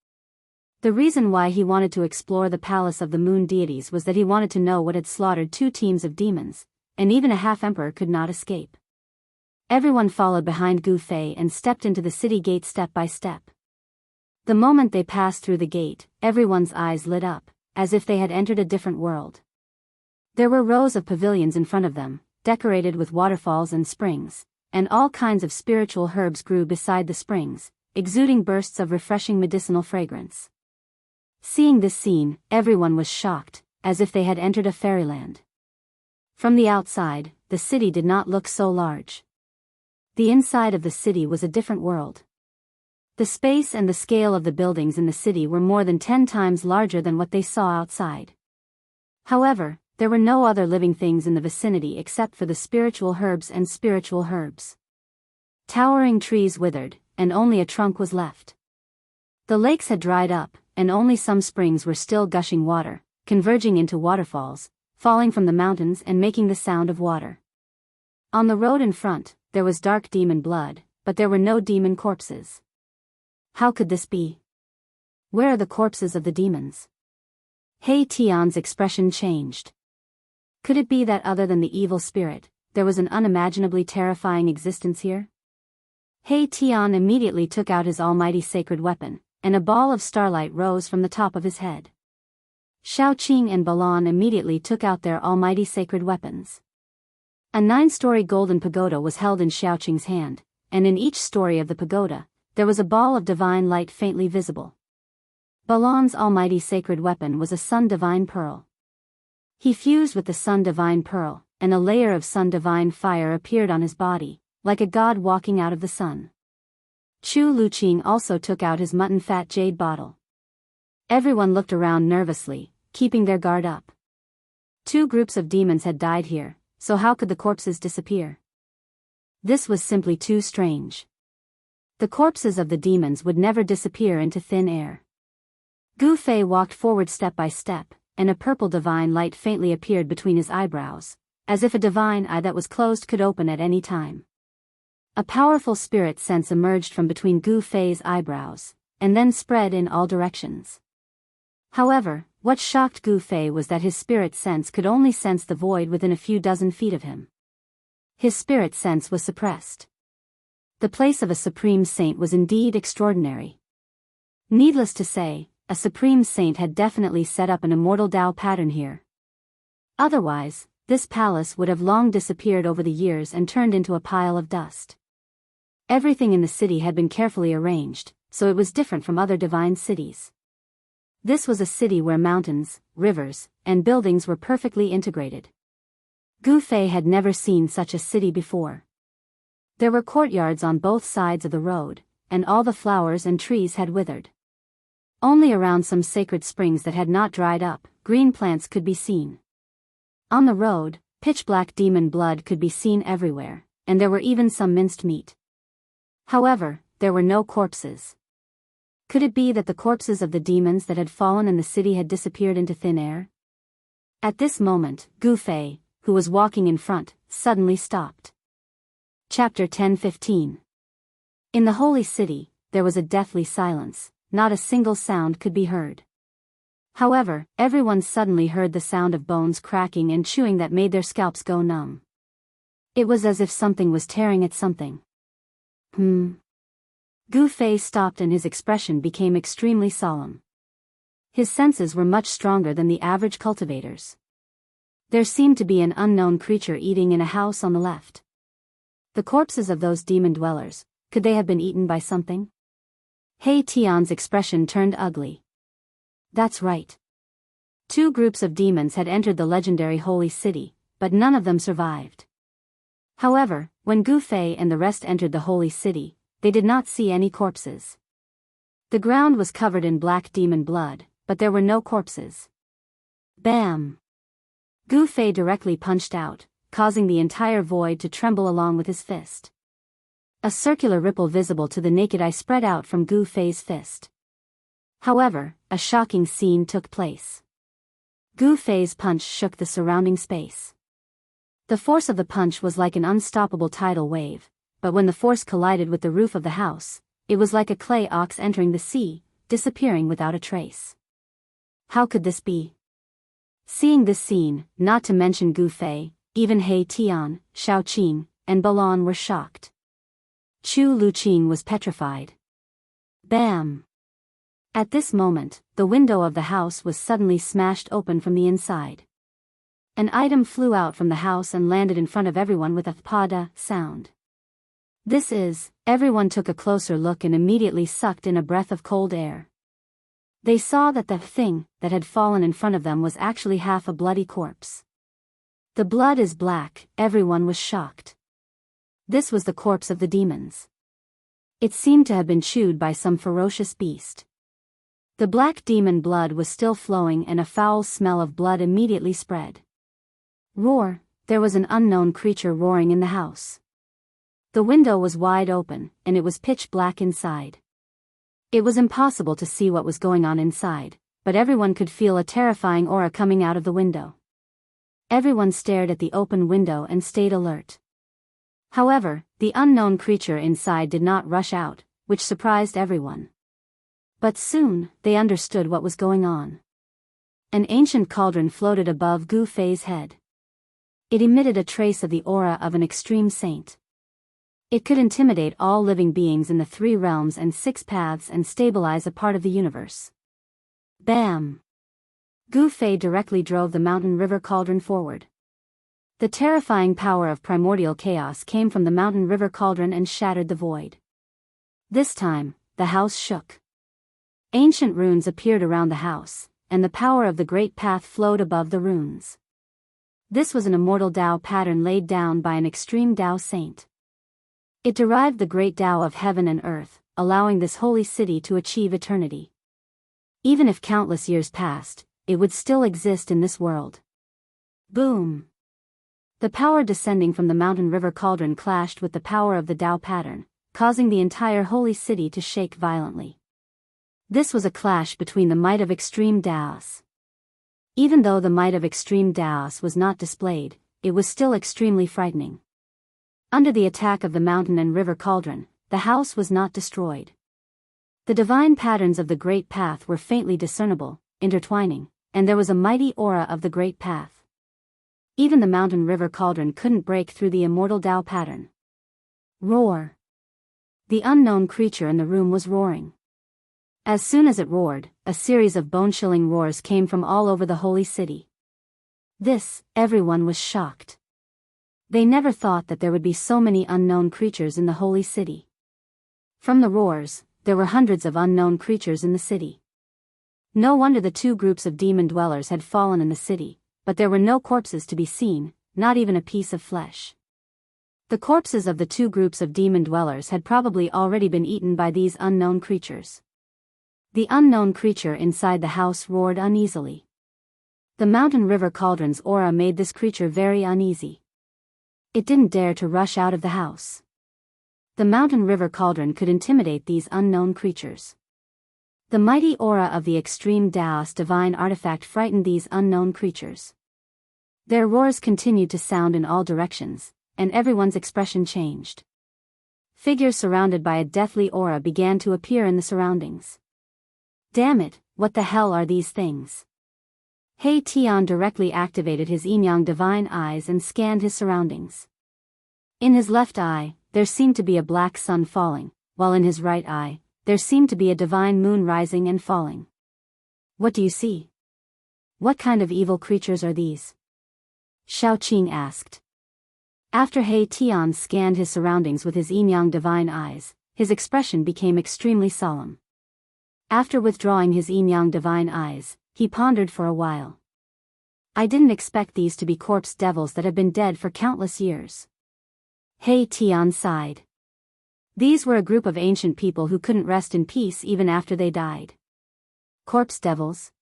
The reason why he wanted to explore the palace of the moon deities was that he wanted to know what had slaughtered 2 teams of demons, and even a half-emperor could not escape. Everyone followed behind Gu Fei and stepped into the city gate step by step. The moment they passed through the gate, everyone's eyes lit up, as if they had entered a different world. There were rows of pavilions in front of them, decorated with waterfalls and springs, and all kinds of spiritual herbs grew beside the springs, exuding bursts of refreshing medicinal fragrance. Seeing this scene, everyone was shocked, as if they had entered a fairyland. From the outside, the city did not look so large. The inside of the city was a different world. The space and the scale of the buildings in the city were more than 10 times larger than what they saw outside. However, there were no other living things in the vicinity except for the spiritual herbs and spiritual herbs. Towering trees withered, and only a trunk was left. The lakes had dried up, and only some springs were still gushing water, converging into waterfalls, falling from the mountains and making the sound of water. On the road in front, there was dark demon blood, but there were no demon corpses. How could this be? Where are the corpses of the demons? He Tian's expression changed. Could it be that other than the evil spirit, there was an unimaginably terrifying existence here? He Tian immediately took out his almighty sacred weapon, and a ball of starlight rose from the top of his head. Xiaoqing and Balan immediately took out their almighty sacred weapons. A 9-story golden pagoda was held in Xiaoqing's hand, and in each story of the pagoda, there was a ball of divine light faintly visible. Balan's almighty sacred weapon was a sun divine pearl. He fused with the sun divine pearl, and a layer of sun divine fire appeared on his body, like a god walking out of the sun. Chu Luqing also took out his mutton fat jade bottle. Everyone looked around nervously, keeping their guard up. 2 groups of demons had died here, so how could the corpses disappear? This was simply too strange. The corpses of the demons would never disappear into thin air. Gu Fei walked forward step by step, and a purple divine light faintly appeared between his eyebrows, as if a divine eye that was closed could open at any time. A powerful spirit sense emerged from between Gu Fei's eyebrows, and then spread in all directions. However, what shocked Gu Fei was that his spirit sense could only sense the void within a few dozen feet of him. His spirit sense was suppressed. The place of a supreme saint was indeed extraordinary. Needless to say, a supreme saint had definitely set up an immortal Tao pattern here. Otherwise, this palace would have long disappeared over the years and turned into a pile of dust. Everything in the city had been carefully arranged, so it was different from other divine cities. This was a city where mountains, rivers, and buildings were perfectly integrated. Gu Fei had never seen such a city before. There were courtyards on both sides of the road, and all the flowers and trees had withered. Only around some sacred springs that had not dried up, green plants could be seen. On the road, pitch-black demon blood could be seen everywhere, and there were even some minced meat. However, there were no corpses. Could it be that the corpses of the demons that had fallen in the city had disappeared into thin air? At this moment, Gu Fei, who was walking in front, suddenly stopped. Chapter 10:15. In the holy city, there was a deathly silence, not a single sound could be heard. However, everyone suddenly heard the sound of bones cracking and chewing that made their scalps go numb. It was as if something was tearing at something. Gu Fei stopped and his expression became extremely solemn. His senses were much stronger than the average cultivator's. There seemed to be an unknown creature eating in a house on the left. The corpses of those demon dwellers, could they have been eaten by something? He Tian's expression turned ugly. That's right. 2 groups of demons had entered the legendary holy city, but none of them survived. However, when Gu Fei and the rest entered the holy city, they did not see any corpses. The ground was covered in black demon blood, but there were no corpses. Bam! Gu Fei directly punched out, causing the entire void to tremble along with his fist. A circular ripple visible to the naked eye spread out from Gu Fei's fist. However, a shocking scene took place. Gu Fei's punch shook the surrounding space. The force of the punch was like an unstoppable tidal wave, but when the force collided with the roof of the house, it was like a clay ox entering the sea, disappearing without a trace. How could this be? Seeing this scene, not to mention Gu Fei, even He Tian, Shao Qing, and Balan were shocked. Chu Luqing was petrified. Bam! At this moment, the window of the house was suddenly smashed open from the inside. An item flew out from the house and landed in front of everyone with a pada sound. Everyone took a closer look and immediately sucked in a breath of cold air. They saw that the thing that had fallen in front of them was actually half a bloody corpse. The blood is black, everyone was shocked. This was the corpse of the demons. It seemed to have been chewed by some ferocious beast. The black demon blood was still flowing and a foul smell of blood immediately spread. Roar! There was an unknown creature roaring in the house. The window was wide open, and it was pitch black inside. It was impossible to see what was going on inside, but everyone could feel a terrifying aura coming out of the window. Everyone stared at the open window and stayed alert. However, the unknown creature inside did not rush out, which surprised everyone. But soon, they understood what was going on. An ancient cauldron floated above Gu Fei's head. It emitted a trace of the aura of an extreme saint. It could intimidate all living beings in the 3 realms and 6 paths and stabilize a part of the universe. Bam! Gu Fei directly drove the mountain river cauldron forward. The terrifying power of primordial chaos came from the mountain river cauldron and shattered the void. This time, the house shook. Ancient runes appeared around the house, and the power of the great path flowed above the runes. This was an immortal Tao pattern laid down by an extreme Tao saint. It derived the great Tao of heaven and earth, allowing this holy city to achieve eternity. Even if countless years passed, it would still exist in this world. Boom! The power descending from the mountain river cauldron clashed with the power of the Tao pattern, causing the entire holy city to shake violently. This was a clash between the might of extreme Taos. Even though the might of extreme Taos was not displayed, it was still extremely frightening. Under the attack of the mountain and river cauldron, the house was not destroyed. The divine patterns of the great path were faintly discernible, intertwining, and there was a mighty aura of the great path. Even the mountain river cauldron couldn't break through the immortal Tao pattern. Roar! The unknown creature in the room was roaring. As soon as it roared, a series of bone-chilling roars came from all over the holy city. Everyone was shocked. They never thought that there would be so many unknown creatures in the holy city. From the roars, there were hundreds of unknown creatures in the city. No wonder the 2 groups of demon dwellers had fallen in the city, but there were no corpses to be seen, not even a piece of flesh. The corpses of the 2 groups of demon dwellers had probably already been eaten by these unknown creatures. The unknown creature inside the house roared uneasily. The mountain river cauldron's aura made this creature very uneasy. It didn't dare to rush out of the house. The mountain river cauldron could intimidate these unknown creatures. The mighty aura of the extreme Taos divine artifact frightened these unknown creatures. Their roars continued to sound in all directions, and everyone's expression changed. Figures surrounded by a deathly aura began to appear in the surroundings. Damn it, what the hell are these things? He Tian directly activated his yin-yang divine eyes and scanned his surroundings. In his left eye, there seemed to be a black sun falling, while in his right eye, there seemed to be a divine moon rising and falling. What do you see? What kind of evil creatures are these? Xiao Qing asked. After He Tian scanned his surroundings with his yin-yang divine eyes, his expression became extremely solemn. After withdrawing his yin-yang divine eyes, he pondered for a while. I didn't expect these to be corpse devils that have been dead for countless years. He Tian sighed. These were a group of ancient people who couldn't rest in peace even after they died. Corpse devils?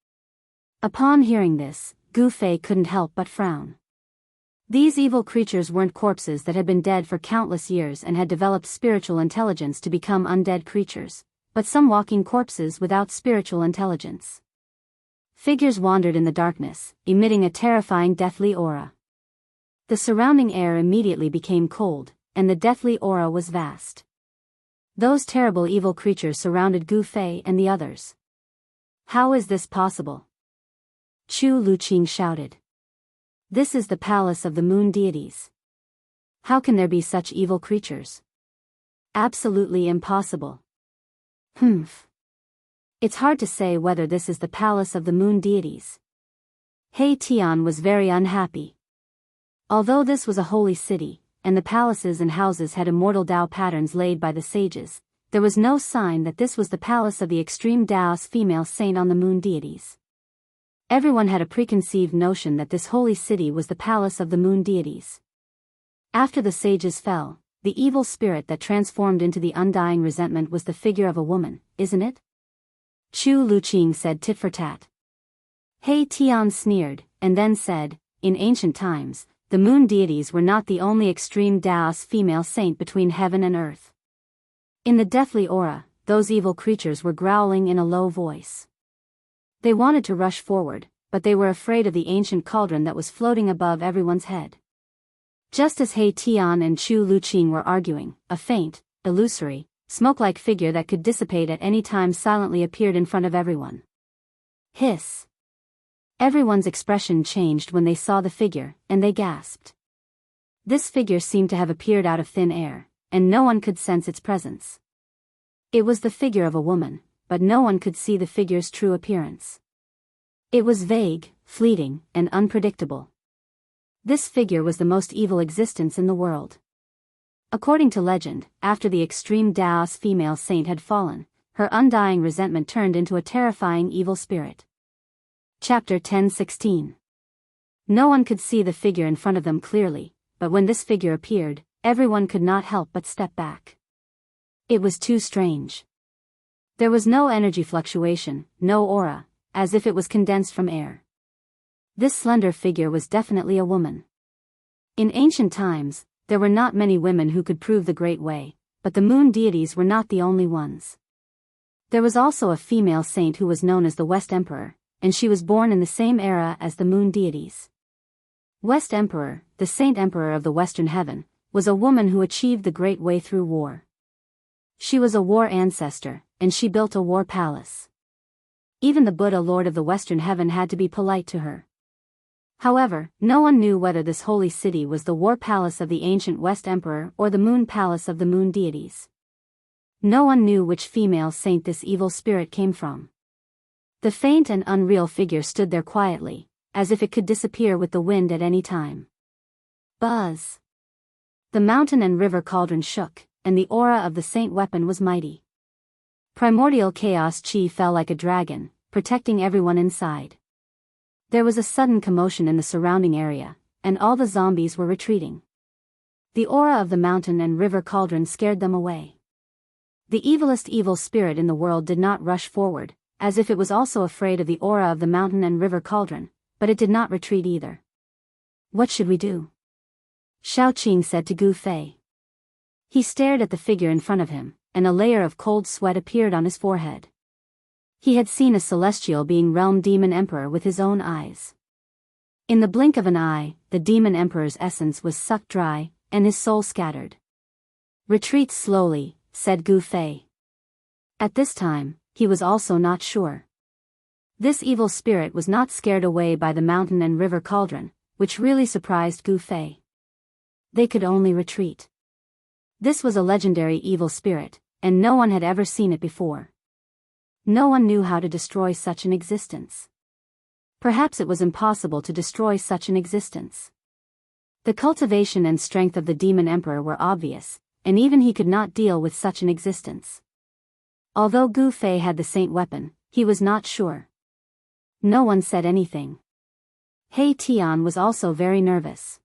Upon hearing this, Gu Fei couldn't help but frown. These evil creatures weren't corpses that had been dead for countless years and had developed spiritual intelligence to become undead creatures, but some walking corpses without spiritual intelligence. Figures wandered in the darkness, emitting a terrifying deathly aura. The surrounding air immediately became cold, and the deathly aura was vast. Those terrible evil creatures surrounded Gu Fei and the others. How is this possible? Chu Luqing shouted. This is the palace of the moon deities. How can there be such evil creatures? Absolutely impossible. It's hard to say whether this is the palace of the moon deities. He Tian was very unhappy. Although this was a holy city, and the palaces and houses had immortal Tao patterns laid by the sages, there was no sign that this was the palace of the extreme Taoist female saint on the moon deities. Everyone had a preconceived notion that this holy city was the palace of the moon deities. After the sages fell, the evil spirit that transformed into the undying resentment was the figure of a woman, isn't it? Chu Luqing said tit for tat. He Tian sneered, and then said, in ancient times, the moon deities were not the only extreme Taoist female saint between heaven and earth. In the deathly aura, those evil creatures were growling in a low voice. They wanted to rush forward, but they were afraid of the ancient cauldron that was floating above everyone's head. Just as He Tian and Chu Luqing were arguing, a faint, illusory, smoke-like figure that could dissipate at any time silently appeared in front of everyone. Hiss! Everyone's expression changed when they saw the figure, and they gasped. This figure seemed to have appeared out of thin air, and no one could sense its presence. It was the figure of a woman, but no one could see the figure's true appearance. It was vague, fleeting, and unpredictable. This figure was the most evil existence in the world. According to legend, after the extreme Taoist female saint had fallen, her undying resentment turned into a terrifying evil spirit. Chapter 10:16. No one could see the figure in front of them clearly, but when this figure appeared, everyone could not help but step back. It was too strange. There was no energy fluctuation, no aura, as if it was condensed from air. This slender figure was definitely a woman. In ancient times, there were not many women who could prove the Great Way, but the moon deities were not the only ones. There was also a female saint who was known as the West Emperor, and she was born in the same era as the moon deities. West Emperor, the Saint Emperor of the Western Heaven, was a woman who achieved the Great Way through war. She was a war ancestor, and she built a war palace. Even the Buddha Lord of the Western Heaven had to be polite to her. However, no one knew whether this holy city was the war palace of the ancient West Emperor or the moon palace of the moon deities. No one knew which female saint this evil spirit came from. The faint and unreal figure stood there quietly, as if it could disappear with the wind at any time. Buzz! The mountain and river cauldron shook, and the aura of the saint weapon was mighty. Primordial chaos chi fell like a dragon, protecting everyone inside. There was a sudden commotion in the surrounding area, and all the zombies were retreating. The aura of the mountain and river cauldron scared them away. The evilest evil spirit in the world did not rush forward, as if it was also afraid of the aura of the mountain and river cauldron, but it did not retreat either. What should we do? Xiao Qing said to Gu Fei. He stared at the figure in front of him, and a layer of cold sweat appeared on his forehead. He had seen a celestial being realm demon emperor with his own eyes. In the blink of an eye, the demon emperor's essence was sucked dry, and his soul scattered. "Retreat slowly," said Gu Fei. At this time, he was also not sure. This evil spirit was not scared away by the mountain and river cauldron, which really surprised Gu Fei. They could only retreat. This was a legendary evil spirit, and no one had ever seen it before. No one knew how to destroy such an existence. Perhaps it was impossible to destroy such an existence. The cultivation and strength of the demon emperor were obvious, and even he could not deal with such an existence. Although Gu Fei had the saint weapon, he was not sure. No one said anything. He Tian was also very nervous.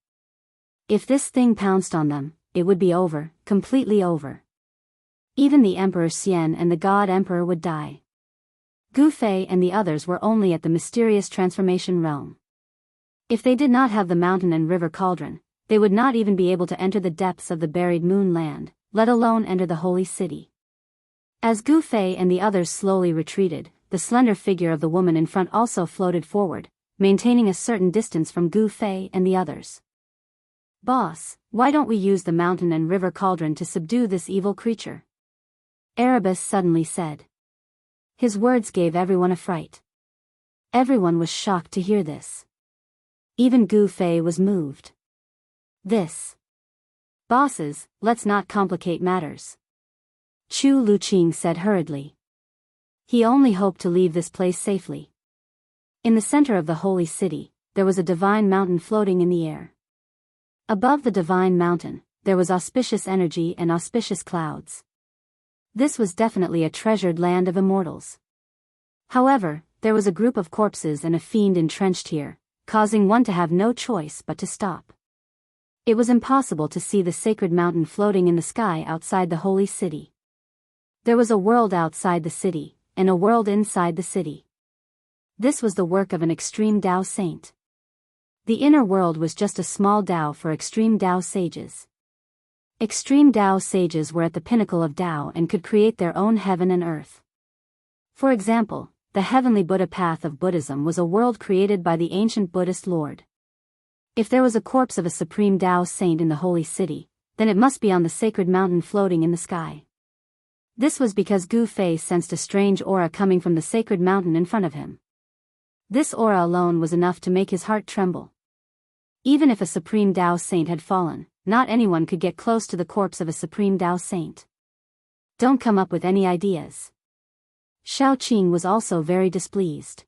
If this thing pounced on them, it would be over, completely over. Even the Emperor Xian and the God Emperor would die. Gu Fei and the others were only at the mysterious transformation realm. If they did not have the mountain and river cauldron, they would not even be able to enter the depths of the buried moon land, let alone enter the holy city. As Gu Fei and the others slowly retreated, the slender figure of the woman in front also floated forward, maintaining a certain distance from Gu Fei and the others. "Boss, why don't we use the mountain and river cauldron to subdue this evil creature?" Erebus suddenly said. His words gave everyone a fright. Everyone was shocked to hear this. Even Gu Fei was moved. "Bosses, let's not complicate matters," Chu Luqing said hurriedly. He only hoped to leave this place safely. In the center of the holy city, there was a divine mountain floating in the air. Above the divine mountain, there was auspicious energy and auspicious clouds. This was definitely a treasured land of immortals. However, there was a group of corpses and a fiend entrenched here, causing one to have no choice but to stop. It was impossible to see the sacred mountain floating in the sky outside the holy city. There was a world outside the city, and a world inside the city. This was the work of an extreme Dao saint. The inner world was just a small Dao for extreme Dao sages. Extreme Dao sages were at the pinnacle of Dao and could create their own heaven and earth. For example, the heavenly Buddha path of Buddhism was a world created by the ancient Buddhist Lord. If there was a corpse of a supreme Dao saint in the holy city, then it must be on the sacred mountain floating in the sky. This was because Gu Fei sensed a strange aura coming from the sacred mountain in front of him. This aura alone was enough to make his heart tremble. Even if a supreme Dao saint had fallen, not anyone could get close to the corpse of a supreme Dao saint. Don't come up with any ideas. Shao Qing was also very displeased.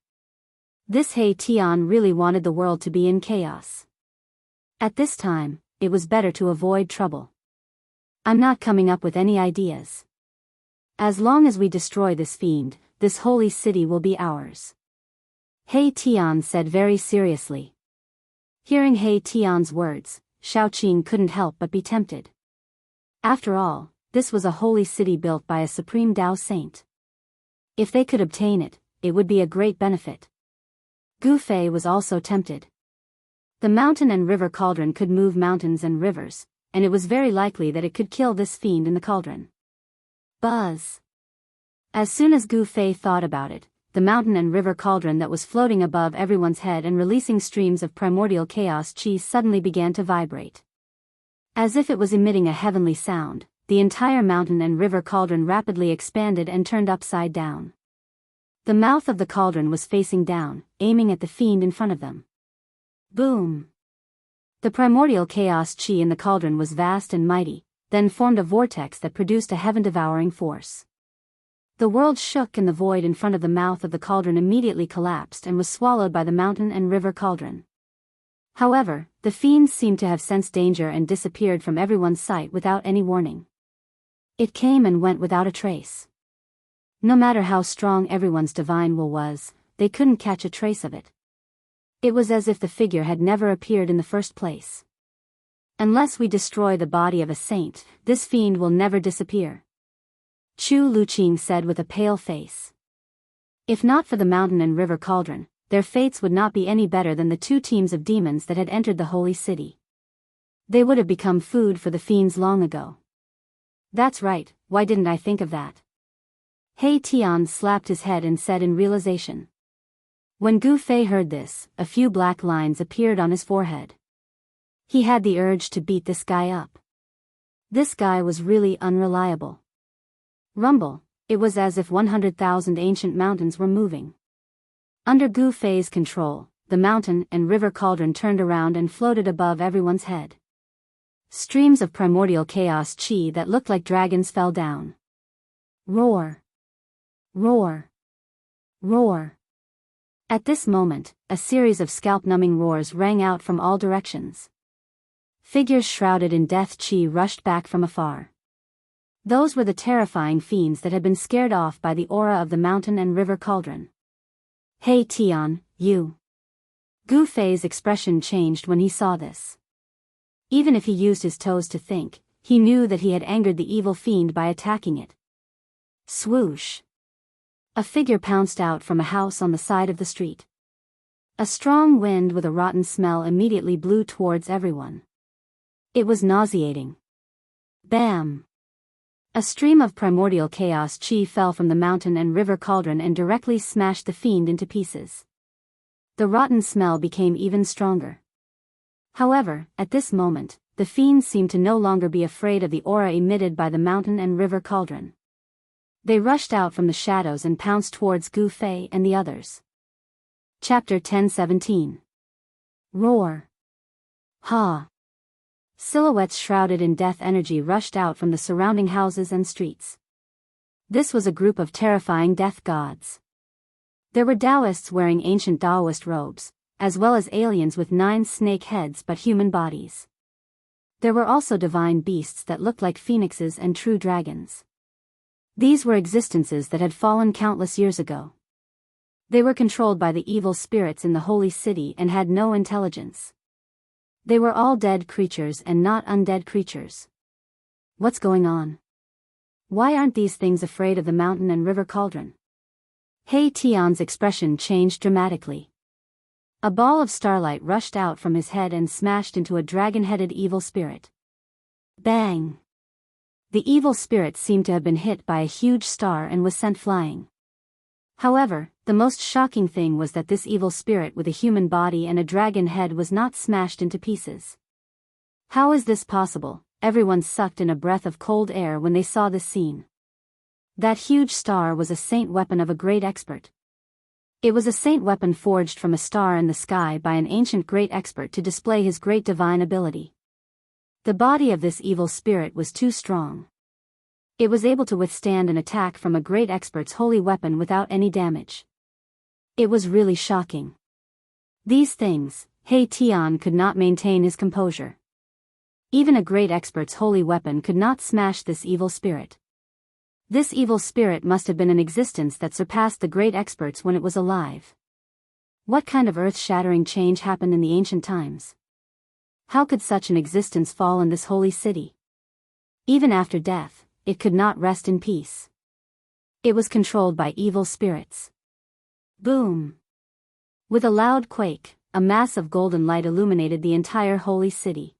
This He Tian really wanted the world to be in chaos. At this time, it was better to avoid trouble. "I'm not coming up with any ideas. As long as we destroy this fiend, this holy city will be ours," He Tian said very seriously. Hearing He Tian's words, Shao Qing couldn't help but be tempted. After all, this was a holy city built by a supreme Dao saint. If they could obtain it, it would be a great benefit. Gu Fei was also tempted. The mountain and river cauldron could move mountains and rivers, and it was very likely that it could kill this fiend in the cauldron. Buzz! As soon as Gu Fei thought about it, the mountain and river cauldron that was floating above everyone's head and releasing streams of primordial chaos chi suddenly began to vibrate. As if it was emitting a heavenly sound, the entire mountain and river cauldron rapidly expanded and turned upside down. The mouth of the cauldron was facing down, aiming at the fiend in front of them. Boom! The primordial chaos chi in the cauldron was vast and mighty, then formed a vortex that produced a heaven-devouring force. The world shook and the void in front of the mouth of the cauldron immediately collapsed and was swallowed by the mountain and river cauldron. However, the fiends seemed to have sensed danger and disappeared from everyone's sight without any warning. It came and went without a trace. No matter how strong everyone's divine will was, they couldn't catch a trace of it. It was as if the figure had never appeared in the first place. "Unless we destroy the body of a saint, this fiend will never disappear," Chu Luqing said with a pale face. If not for the mountain and river cauldron, their fates would not be any better than the two teams of demons that had entered the holy city. They would have become food for the fiends long ago. "That's right, why didn't I think of that?" He Tian slapped his head and said in realization. When Gu Fei heard this, a few black lines appeared on his forehead. He had the urge to beat this guy up. This guy was really unreliable. Rumble, it was as if 100,000 ancient mountains were moving. Under Gu Fei's control, the mountain and river cauldron turned around and floated above everyone's head. Streams of primordial chaos chi that looked like dragons fell down. Roar! Roar! Roar! At this moment, a series of scalp-numbing roars rang out from all directions. Figures shrouded in death chi rushed back from afar. Those were the terrifying fiends that had been scared off by the aura of the mountain and river cauldron. Hey Tian, you! Gu Fei's expression changed when he saw this. Even if he used his toes to think, he knew that he had angered the evil fiend by attacking it. Swoosh! A figure pounced out from a house on the side of the street. A strong wind with a rotten smell immediately blew towards everyone. It was nauseating. Bam! A stream of primordial chaos chi fell from the mountain and river cauldron and directly smashed the fiend into pieces. The rotten smell became even stronger. However, at this moment, the fiends seemed to no longer be afraid of the aura emitted by the mountain and river cauldron. They rushed out from the shadows and pounced towards Gu Fei and the others. Chapter 10:17. Roar! Ha! Silhouettes shrouded in death energy rushed out from the surrounding houses and streets. This was a group of terrifying death gods. There were Taoists wearing ancient Taoist robes, as well as aliens with 9 snake heads but human bodies. There were also divine beasts that looked like phoenixes and true dragons. These were existences that had fallen countless years ago. They were controlled by the evil spirits in the holy city and had no intelligence. They were all dead creatures and not undead creatures. What's going on? Why aren't these things afraid of the mountain and river cauldron? He Tian's expression changed dramatically. A ball of starlight rushed out from his head and smashed into a dragon-headed evil spirit. Bang! The evil spirit seemed to have been hit by a huge star and was sent flying. However, the most shocking thing was that this evil spirit with a human body and a dragon head was not smashed into pieces. How is this possible? Everyone sucked in a breath of cold air when they saw this scene. That huge star was a saint weapon of a great expert. It was a saint weapon forged from a star in the sky by an ancient great expert to display his great divine ability. The body of this evil spirit was too strong. It was able to withstand an attack from a great expert's holy weapon without any damage. It was really shocking. These things, He Tian could not maintain his composure. Even a great expert's holy weapon could not smash this evil spirit. This evil spirit must have been an existence that surpassed the great experts when it was alive. What kind of earth-shattering change happened in the ancient times? How could such an existence fall in this holy city? Even after death, it could not rest in peace. It was controlled by evil spirits. Boom! With a loud quake, a mass of golden light illuminated the entire holy city.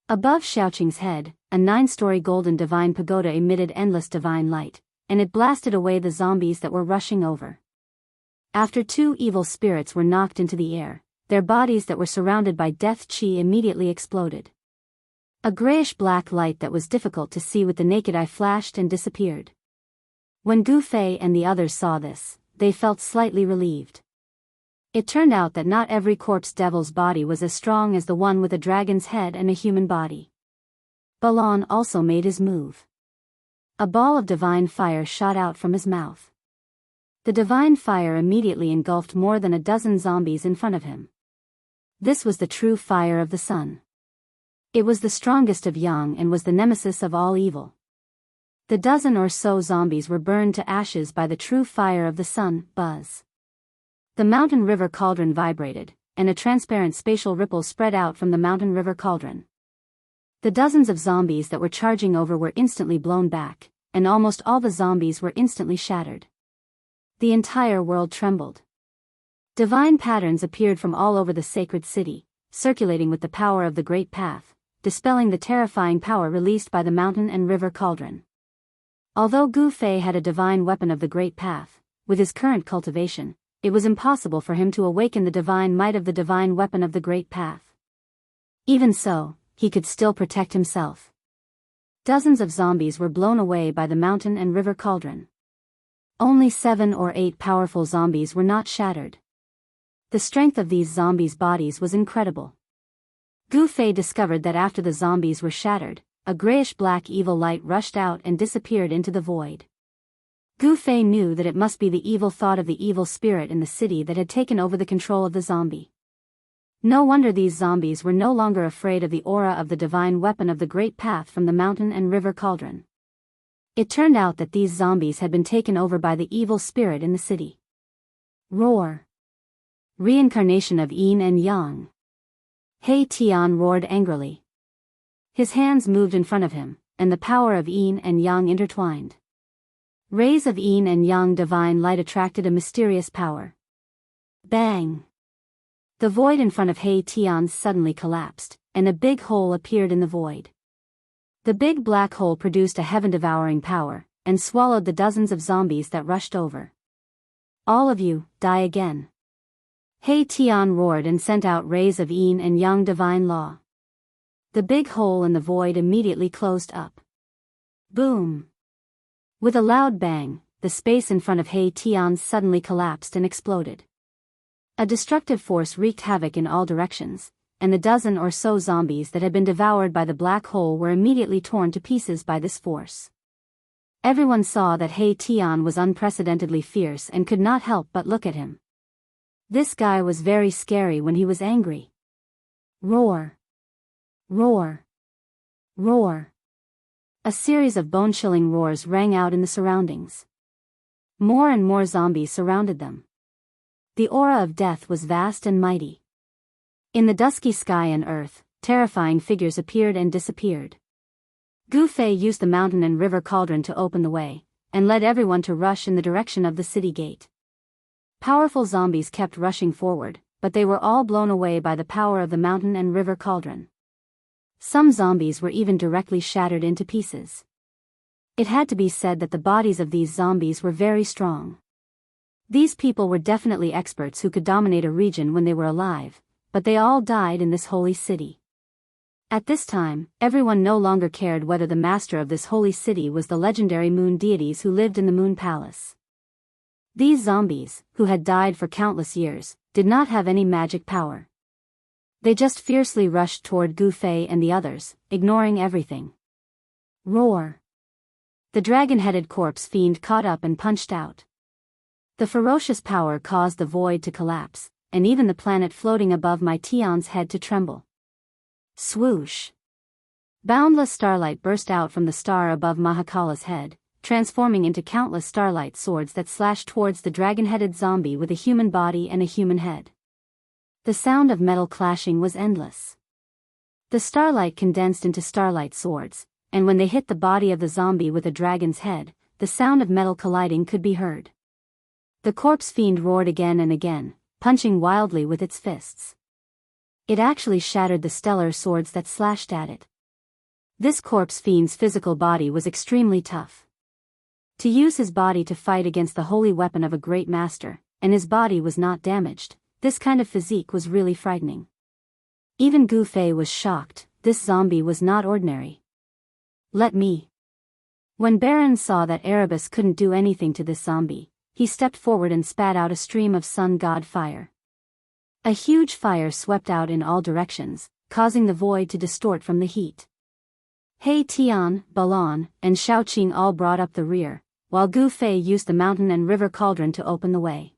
Above Xiaoqing's head, a 9-story golden divine pagoda emitted endless divine light, and it blasted away the zombies that were rushing over. After 2 evil spirits were knocked into the air, their bodies that were surrounded by death chi immediately exploded. A grayish-black light that was difficult to see with the naked eye flashed and disappeared. When Gu Fei and the others saw this, they felt slightly relieved. It turned out that not every corpse devil's body was as strong as the one with a dragon's head and a human body. Balon also made his move. A ball of divine fire shot out from his mouth. The divine fire immediately engulfed more than a dozen zombies in front of him. This was the true fire of the sun. It was the strongest of yang and was the nemesis of all evil. The dozen or so zombies were burned to ashes by the true fire of the sun, buzz. The mountain river cauldron vibrated, and a transparent spatial ripple spread out from the mountain river cauldron. The dozens of zombies that were charging over were instantly blown back, and almost all the zombies were instantly shattered. The entire world trembled. Divine patterns appeared from all over the sacred city, circulating with the power of the Great Path, dispelling the terrifying power released by the mountain and river cauldron. Although Gu Fei had a divine weapon of the Great Path, with his current cultivation, it was impossible for him to awaken the divine might of the divine weapon of the Great Path. Even so, he could still protect himself. Dozens of zombies were blown away by the mountain and river cauldron. Only 7 or 8 powerful zombies were not shattered. The strength of these zombies' bodies was incredible. Gu Fei discovered that after the zombies were shattered, a grayish-black evil light rushed out and disappeared into the void. Gu Fei knew that it must be the evil thought of the evil spirit in the city that had taken over the control of the zombie. No wonder these zombies were no longer afraid of the aura of the divine weapon of the Great Path from the mountain and river cauldron. It turned out that these zombies had been taken over by the evil spirit in the city. Roar. Reincarnation of Yin and Yang. He Tian roared angrily. His hands moved in front of him, and the power of Yin and Yang intertwined. Rays of Yin and Yang divine light attracted a mysterious power. Bang! The void in front of He Tian suddenly collapsed, and a big hole appeared in the void. The big black hole produced a heaven-devouring power, and swallowed the dozens of zombies that rushed over. All of you, die again. He Tian roared and sent out rays of Yin and Yang divine law. The big hole in the void immediately closed up. Boom! With a loud bang, the space in front of He Tian suddenly collapsed and exploded. A destructive force wreaked havoc in all directions, and the dozen or so zombies that had been devoured by the black hole were immediately torn to pieces by this force. Everyone saw that He Tian was unprecedentedly fierce and could not help but look at him. This guy was very scary when he was angry. Roar! Roar! Roar! A series of bone-chilling roars rang out in the surroundings. More and more zombies surrounded them. The aura of death was vast and mighty. In the dusky sky and earth, terrifying figures appeared and disappeared. Gu Fei used the mountain and river cauldron to open the way, and led everyone to rush in the direction of the city gate. Powerful zombies kept rushing forward, but they were all blown away by the power of the mountain and river cauldron. Some zombies were even directly shattered into pieces. It had to be said that the bodies of these zombies were very strong. These people were definitely experts who could dominate a region when they were alive, but they all died in this holy city. At this time, everyone no longer cared whether the master of this holy city was the legendary moon deities who lived in the moon palace. These zombies, who had died for countless years, did not have any magic power. They just fiercely rushed toward Gu Fei and the others, ignoring everything. Roar! The dragon-headed corpse fiend caught up and punched out. The ferocious power caused the void to collapse, and even the planet floating above my Tian's head to tremble. Swoosh! Boundless starlight burst out from the star above Mahakala's head, transforming into countless starlight swords that slashed towards the dragon-headed zombie with a human body and a human head. The sound of metal clashing was endless. The starlight condensed into starlight swords, and when they hit the body of the zombie with a dragon's head, the sound of metal colliding could be heard. The corpse fiend roared again and again, punching wildly with its fists. It actually shattered the stellar swords that slashed at it. This corpse fiend's physical body was extremely tough. To use his body to fight against the holy weapon of a great master, and his body was not damaged, this kind of physique was really frightening. Even Gu Fei was shocked. This zombie was not ordinary. Let me. When Baron saw that Erebus couldn't do anything to this zombie, he stepped forward and spat out a stream of sun god fire. A huge fire swept out in all directions, causing the void to distort from the heat. He Tian, Balan, and Shaoqing all brought up the rear, while Gu Fei used the mountain and river cauldron to open the way.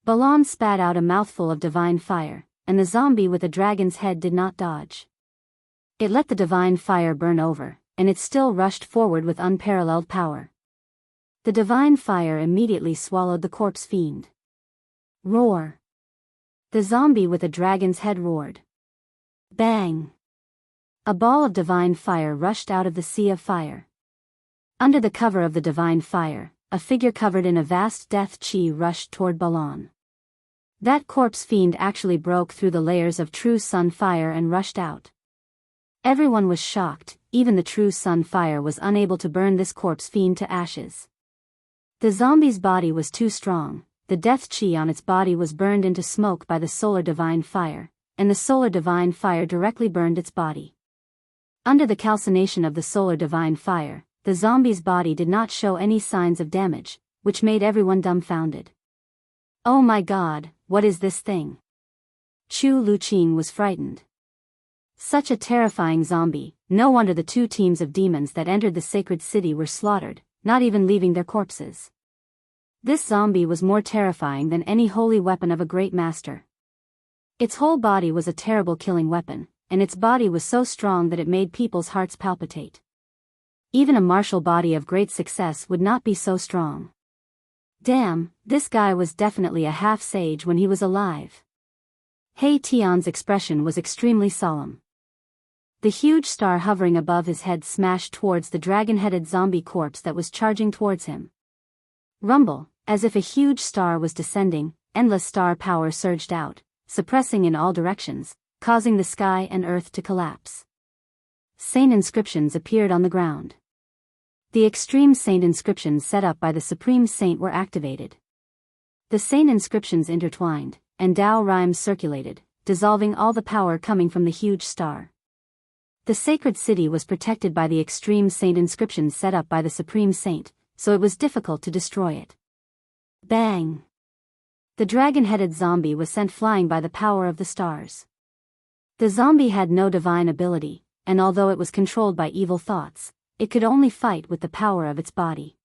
Balan spat out a mouthful of divine fire, and the zombie with the dragon's head did not dodge. It let the divine fire burn over, and it still rushed forward with unparalleled power. The divine fire immediately swallowed the corpse fiend. Roar! The zombie with the dragon's head roared. Bang! A ball of divine fire rushed out of the sea of fire. Under the cover of the divine fire, a figure covered in a vast death chi rushed toward Balan. That corpse fiend actually broke through the layers of true sun fire and rushed out. Everyone was shocked. Even the true sun fire was unable to burn this corpse fiend to ashes. The zombie's body was too strong, the death chi on its body was burned into smoke by the solar divine fire, and the solar divine fire directly burned its body. Under the calcination of the solar divine fire, the zombie's body did not show any signs of damage, which made everyone dumbfounded. "Oh my God, what is this thing?" Chu Luqing was frightened. Such a terrifying zombie, no wonder the 2 teams of demons that entered the sacred city were slaughtered, not even leaving their corpses. This zombie was more terrifying than any holy weapon of a great master. Its whole body was a terrible killing weapon, and its body was so strong that it made people's hearts palpitate. Even a martial body of great success would not be so strong. Damn, this guy was definitely a half-sage when he was alive. He Tian's expression was extremely solemn. The huge star hovering above his head smashed towards the dragon-headed zombie corpse that was charging towards him. Rumble, as if a huge star was descending, endless star power surged out, suppressing in all directions, causing the sky and earth to collapse. Saint inscriptions appeared on the ground. The extreme saint inscriptions set up by the Supreme Saint were activated. The saint inscriptions intertwined, and Tao rhymes circulated, dissolving all the power coming from the huge star. The sacred city was protected by the extreme saint inscriptions set up by the Supreme Saint, so it was difficult to destroy it. Bang! The dragon-headed zombie was sent flying by the power of the stars. The zombie had no divine ability, and although it was controlled by evil thoughts, it could only fight with the power of its body.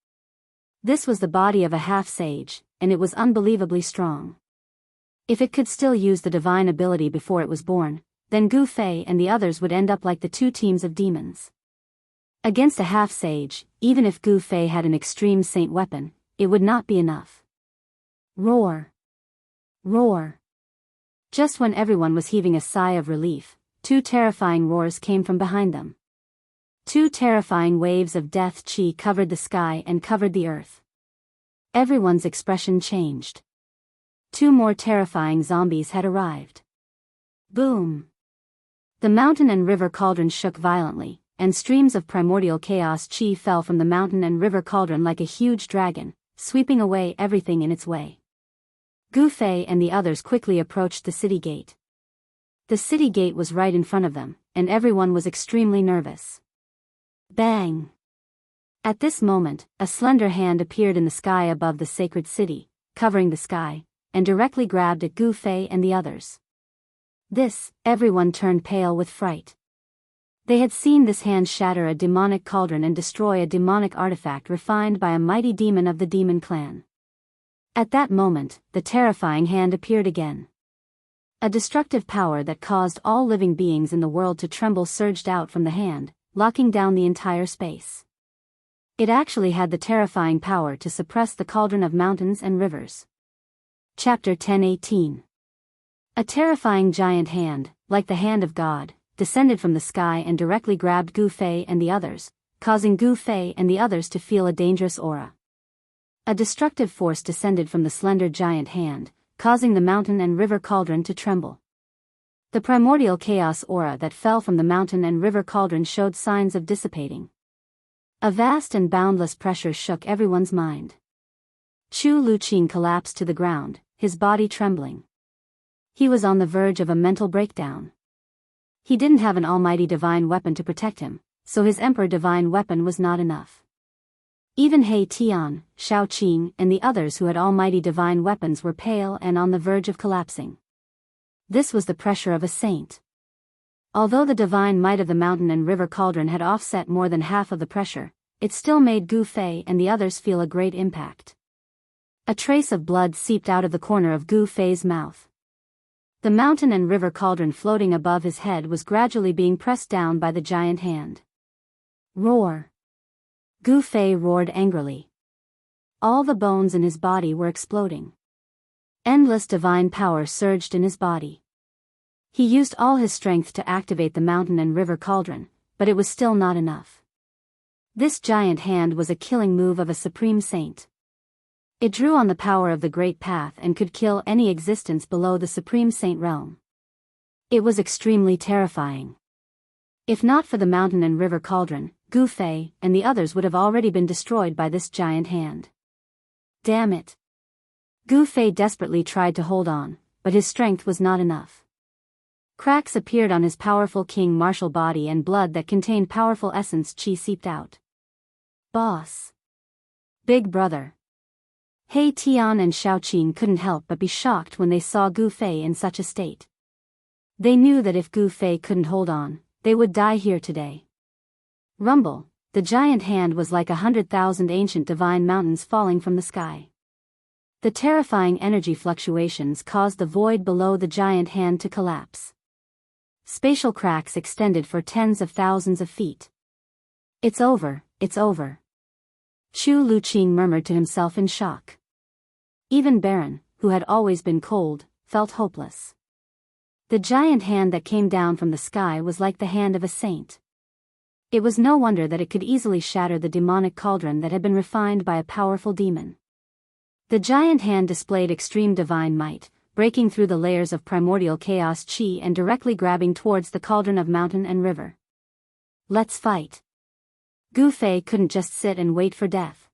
This was the body of a half-sage, and it was unbelievably strong. If it could still use the divine ability before it was born, then Gu Fei and the others would end up like the 2 teams of demons. Against a half-sage, even if Gu Fei had an extreme saint weapon, it would not be enough. Roar! Roar! Just when everyone was heaving a sigh of relief, 2 terrifying roars came from behind them. 2 terrifying waves of death chi covered the sky and covered the earth. Everyone's expression changed. 2 more terrifying zombies had arrived. Boom! The mountain and river cauldron shook violently, and streams of primordial chaos chi fell from the mountain and river cauldron like a huge dragon, sweeping away everything in its way. Gu Fei and the others quickly approached the city gate. The city gate was right in front of them, and everyone was extremely nervous. Bang! At this moment, a slender hand appeared in the sky above the sacred city, covering the sky, and directly grabbed at Gu Fei and the others. Everyone turned pale with fright. They had seen this hand shatter a demonic cauldron and destroy a demonic artifact refined by a mighty demon of the demon clan. At that moment, the terrifying hand appeared again. A destructive power that caused all living beings in the world to tremble surged out from the hand, locking down the entire space. It actually had the terrifying power to suppress the cauldron of mountains and rivers. Chapter 10:18. A terrifying giant hand, like the hand of God, descended from the sky and directly grabbed Gu Fei and the others, causing Gu Fei and the others to feel a dangerous aura. A destructive force descended from the slender giant hand, causing the mountain and river cauldron to tremble. The primordial chaos aura that fell from the mountain and river cauldron showed signs of dissipating. A vast and boundless pressure shook everyone's mind. Chu Luqing collapsed to the ground, his body trembling. He was on the verge of a mental breakdown. He didn't have an almighty divine weapon to protect him, so his emperor divine weapon was not enough. Even He Tian, Shao Qing and the others who had almighty divine weapons were pale and on the verge of collapsing. This was the pressure of a saint. Although the divine might of the mountain and river cauldron had offset more than half of the pressure, it still made Gu Fei and the others feel a great impact. A trace of blood seeped out of the corner of Gu Fei's mouth. The mountain and river cauldron floating above his head was gradually being pressed down by the giant hand. Roar! Gu Fei roared angrily. All the bones in his body were exploding. Endless divine power surged in his body. He used all his strength to activate the mountain and river cauldron, but it was still not enough. This giant hand was a killing move of a supreme saint. It drew on the power of the great path and could kill any existence below the supreme saint realm. It was extremely terrifying. If not for the mountain and river cauldron, Gu Fei and the others would have already been destroyed by this giant hand. Damn it! Gu Fei desperately tried to hold on, but his strength was not enough. Cracks appeared on his powerful king martial body and blood that contained powerful essence qi seeped out. Boss. Big brother. He Tian and Shaoqin couldn't help but be shocked when they saw Gu Fei in such a state. They knew that if Gu Fei couldn't hold on, they would die here today. Rumble, the giant hand was like 100,000 ancient divine mountains falling from the sky. The terrifying energy fluctuations caused the void below the giant hand to collapse. Spatial cracks extended for tens of thousands of feet. It's over, it's over. Chu Luqing murmured to himself in shock. Even Baron, who had always been cold, felt hopeless. The giant hand that came down from the sky was like the hand of a saint. It was no wonder that it could easily shatter the demonic cauldron that had been refined by a powerful demon. The giant hand displayed extreme divine might, breaking through the layers of primordial chaos qi and directly grabbing towards the cauldron of mountain and river. Let's fight. Gu Fei couldn't just sit and wait for death.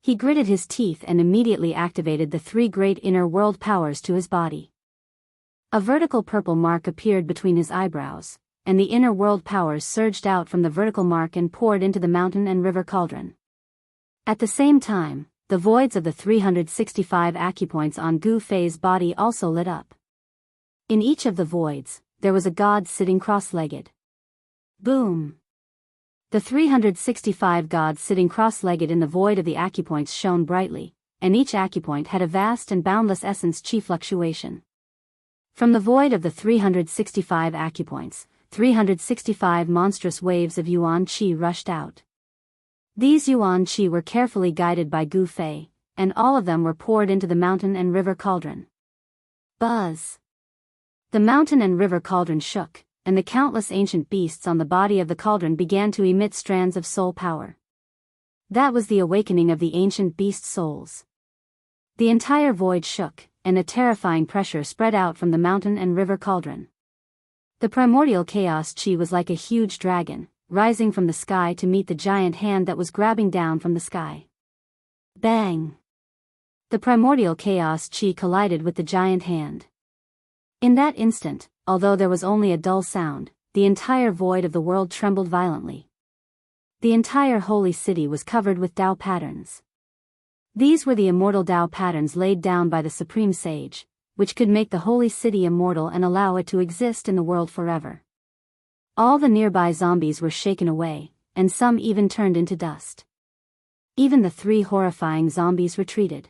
He gritted his teeth and immediately activated the three great inner world powers to his body. A vertical purple mark appeared between his eyebrows, and the inner world powers surged out from the vertical mark and poured into the mountain and river cauldron. At the same time, the voids of the 365 acupoints on Gu Fei's body also lit up. In each of the voids, there was a god sitting cross-legged. Boom! The 365 gods sitting cross-legged in the void of the acupoints shone brightly, and each acupoint had a vast and boundless essence qi fluctuation. From the void of the 365 acupoints, 365 monstrous waves of yuan qi rushed out. These yuan qi were carefully guided by Gu Fei, and all of them were poured into the mountain and river cauldron. Buzz! The mountain and river cauldron shook, and the countless ancient beasts on the body of the cauldron began to emit strands of soul power. That was the awakening of the ancient beast souls. The entire void shook, and a terrifying pressure spread out from the mountain and river cauldron. The primordial chaos qi was like a huge dragon, rising from the sky to meet the giant hand that was grabbing down from the sky. Bang! The primordial chaos qi collided with the giant hand. In that instant, although there was only a dull sound, the entire void of the world trembled violently. The entire holy city was covered with Tao patterns. These were the immortal Tao patterns laid down by the Supreme Sage, which could make the holy city immortal and allow it to exist in the world forever. All the nearby zombies were shaken away, and some even turned into dust. Even the three horrifying zombies retreated.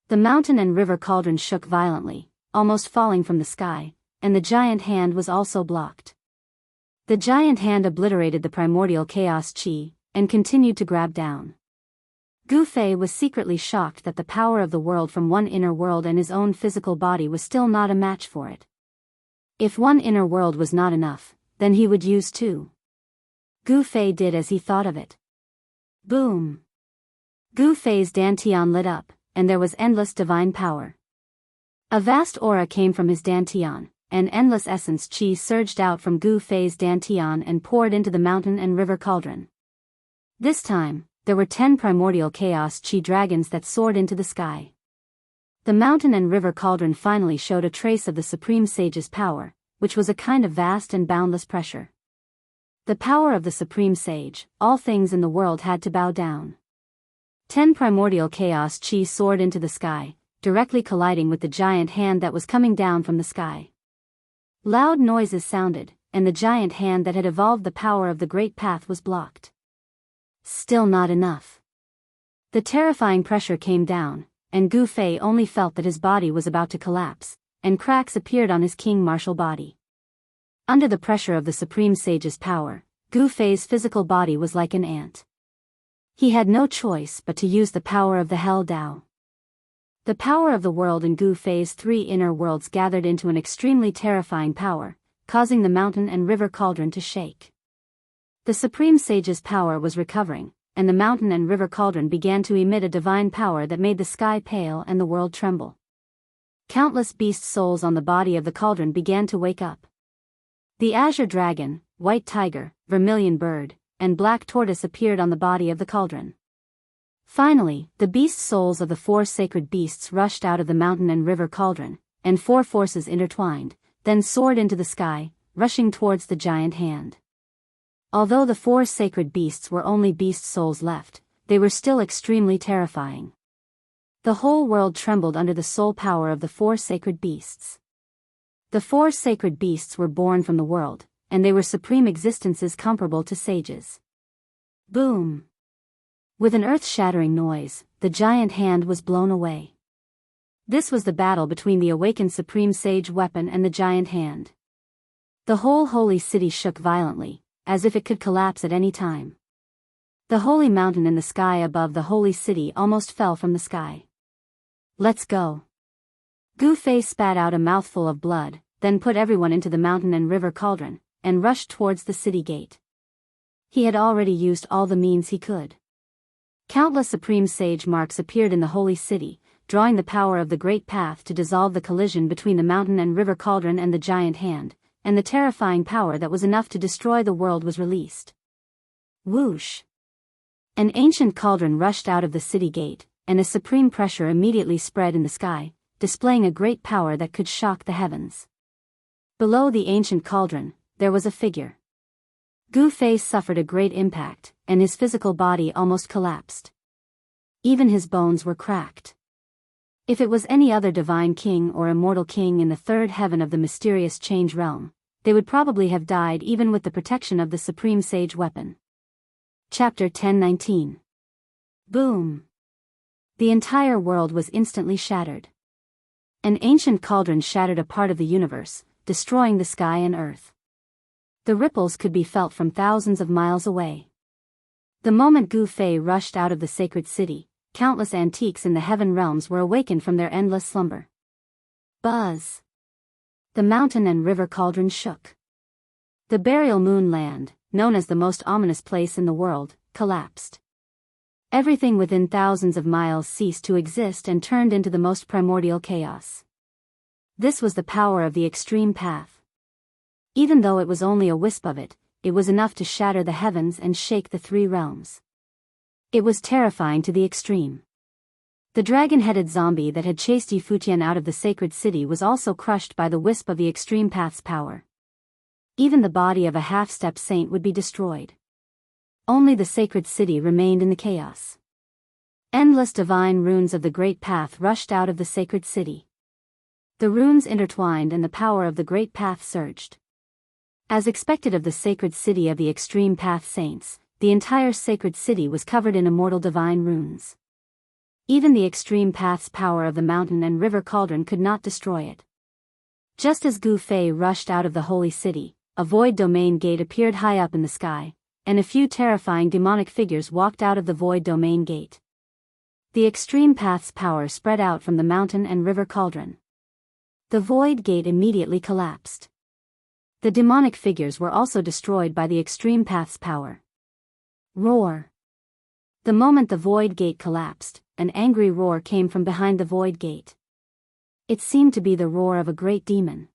The mountain and river cauldron shook violently, almost falling from the sky, and the giant hand was also blocked. The giant hand obliterated the primordial chaos qi, and continued to grab down. Gu Fei was secretly shocked that the power of the world from one inner world and his own physical body was still not a match for it. If one inner world was not enough, then he would use two. Gu Fei did as he thought of it. Boom! Gu Fei's dantian lit up, and there was endless divine power. A vast aura came from his dantian, and endless essence qi surged out from Gu Fei's dantian and poured into the mountain and river cauldron. This time, there were 10 primordial chaos qi dragons that soared into the sky. The mountain and river cauldron finally showed a trace of the Supreme Sage's power, which was a kind of vast and boundless pressure. The power of the Supreme Sage, all things in the world had to bow down. 10 primordial chaos qi soared into the sky, directly colliding with the giant hand that was coming down from the sky. Loud noises sounded, and the giant hand that had evolved the power of the Great Path was blocked. Still not enough. The terrifying pressure came down, and Gu Fei only felt that his body was about to collapse, and cracks appeared on his king martial body. Under the pressure of the Supreme Sage's power, Gu Fei's physical body was like an ant. He had no choice but to use the power of the Hell Tao. The power of the world in Gu Fei's 3 inner worlds gathered into an extremely terrifying power, causing the mountain and river cauldron to shake. The Supreme Sage's power was recovering, and the mountain and river cauldron began to emit a divine power that made the sky pale and the world tremble. Countless beast souls on the body of the cauldron began to wake up. The azure dragon, white tiger, vermilion bird, and black tortoise appeared on the body of the cauldron. Finally, the beast souls of the 4 sacred beasts rushed out of the mountain and river cauldron, and 4 forces intertwined, then soared into the sky, rushing towards the giant hand. Although the 4 sacred beasts were only beast souls left, they were still extremely terrifying. The whole world trembled under the soul power of the 4 sacred beasts. The 4 sacred beasts were born from the world, and they were supreme existences comparable to sages. Boom! With an earth-shattering noise, the giant hand was blown away. This was the battle between the awakened supreme sage weapon and the giant hand. The whole holy city shook violently, as if it could collapse at any time. The holy mountain in the sky above the holy city almost fell from the sky. Let's go. Gu Fei spat out a mouthful of blood, then put everyone into the mountain and river cauldron, and rushed towards the city gate. He had already used all the means he could. Countless supreme sage marks appeared in the holy city, drawing the power of the great path to dissolve the collision between the mountain and river cauldron and the giant hand, and the terrifying power that was enough to destroy the world was released. Whoosh! An ancient cauldron rushed out of the city gate, and a supreme pressure immediately spread in the sky, displaying a great power that could shock the heavens. Below the ancient cauldron, there was a figure. Gu Fei suffered a great impact, and his physical body almost collapsed. Even his bones were cracked. If it was any other divine king or immortal king in the 3rd heaven of the mysterious change realm, they would probably have died even with the protection of the supreme sage weapon. Chapter 1019. Boom! The entire world was instantly shattered. An ancient cauldron shattered a part of the universe, destroying the sky and earth. The ripples could be felt from thousands of miles away. The moment Gu Fei rushed out of the sacred city, countless antiques in the heaven realms were awakened from their endless slumber. Buzz! The mountain and river cauldron shook. The burial moon land, known as the most ominous place in the world, collapsed. Everything within thousands of miles ceased to exist and turned into the most primordial chaos. This was the power of the extreme path. Even though it was only a wisp of it, it was enough to shatter the heavens and shake the 3 realms. It was terrifying to the extreme. The dragon-headed zombie that had chased Yi Futian out of the sacred city was also crushed by the wisp of the extreme path's power. Even the body of a half-step saint would be destroyed. Only the sacred city remained in the chaos. Endless divine runes of the great path rushed out of the sacred city. The runes intertwined and the power of the great path surged. As expected of the sacred city of the extreme path saints, the entire sacred city was covered in immortal divine runes. Even the extreme path's power of the mountain and river cauldron could not destroy it. Just as Gu Fei rushed out of the holy city, a void domain gate appeared high up in the sky, and a few terrifying demonic figures walked out of the void domain gate. The extreme path's power spread out from the mountain and river cauldron. The void gate immediately collapsed. The demonic figures were also destroyed by the extreme path's power. Roar! The moment the void gate collapsed, an angry roar came from behind the void gate. It seemed to be the roar of a great demon.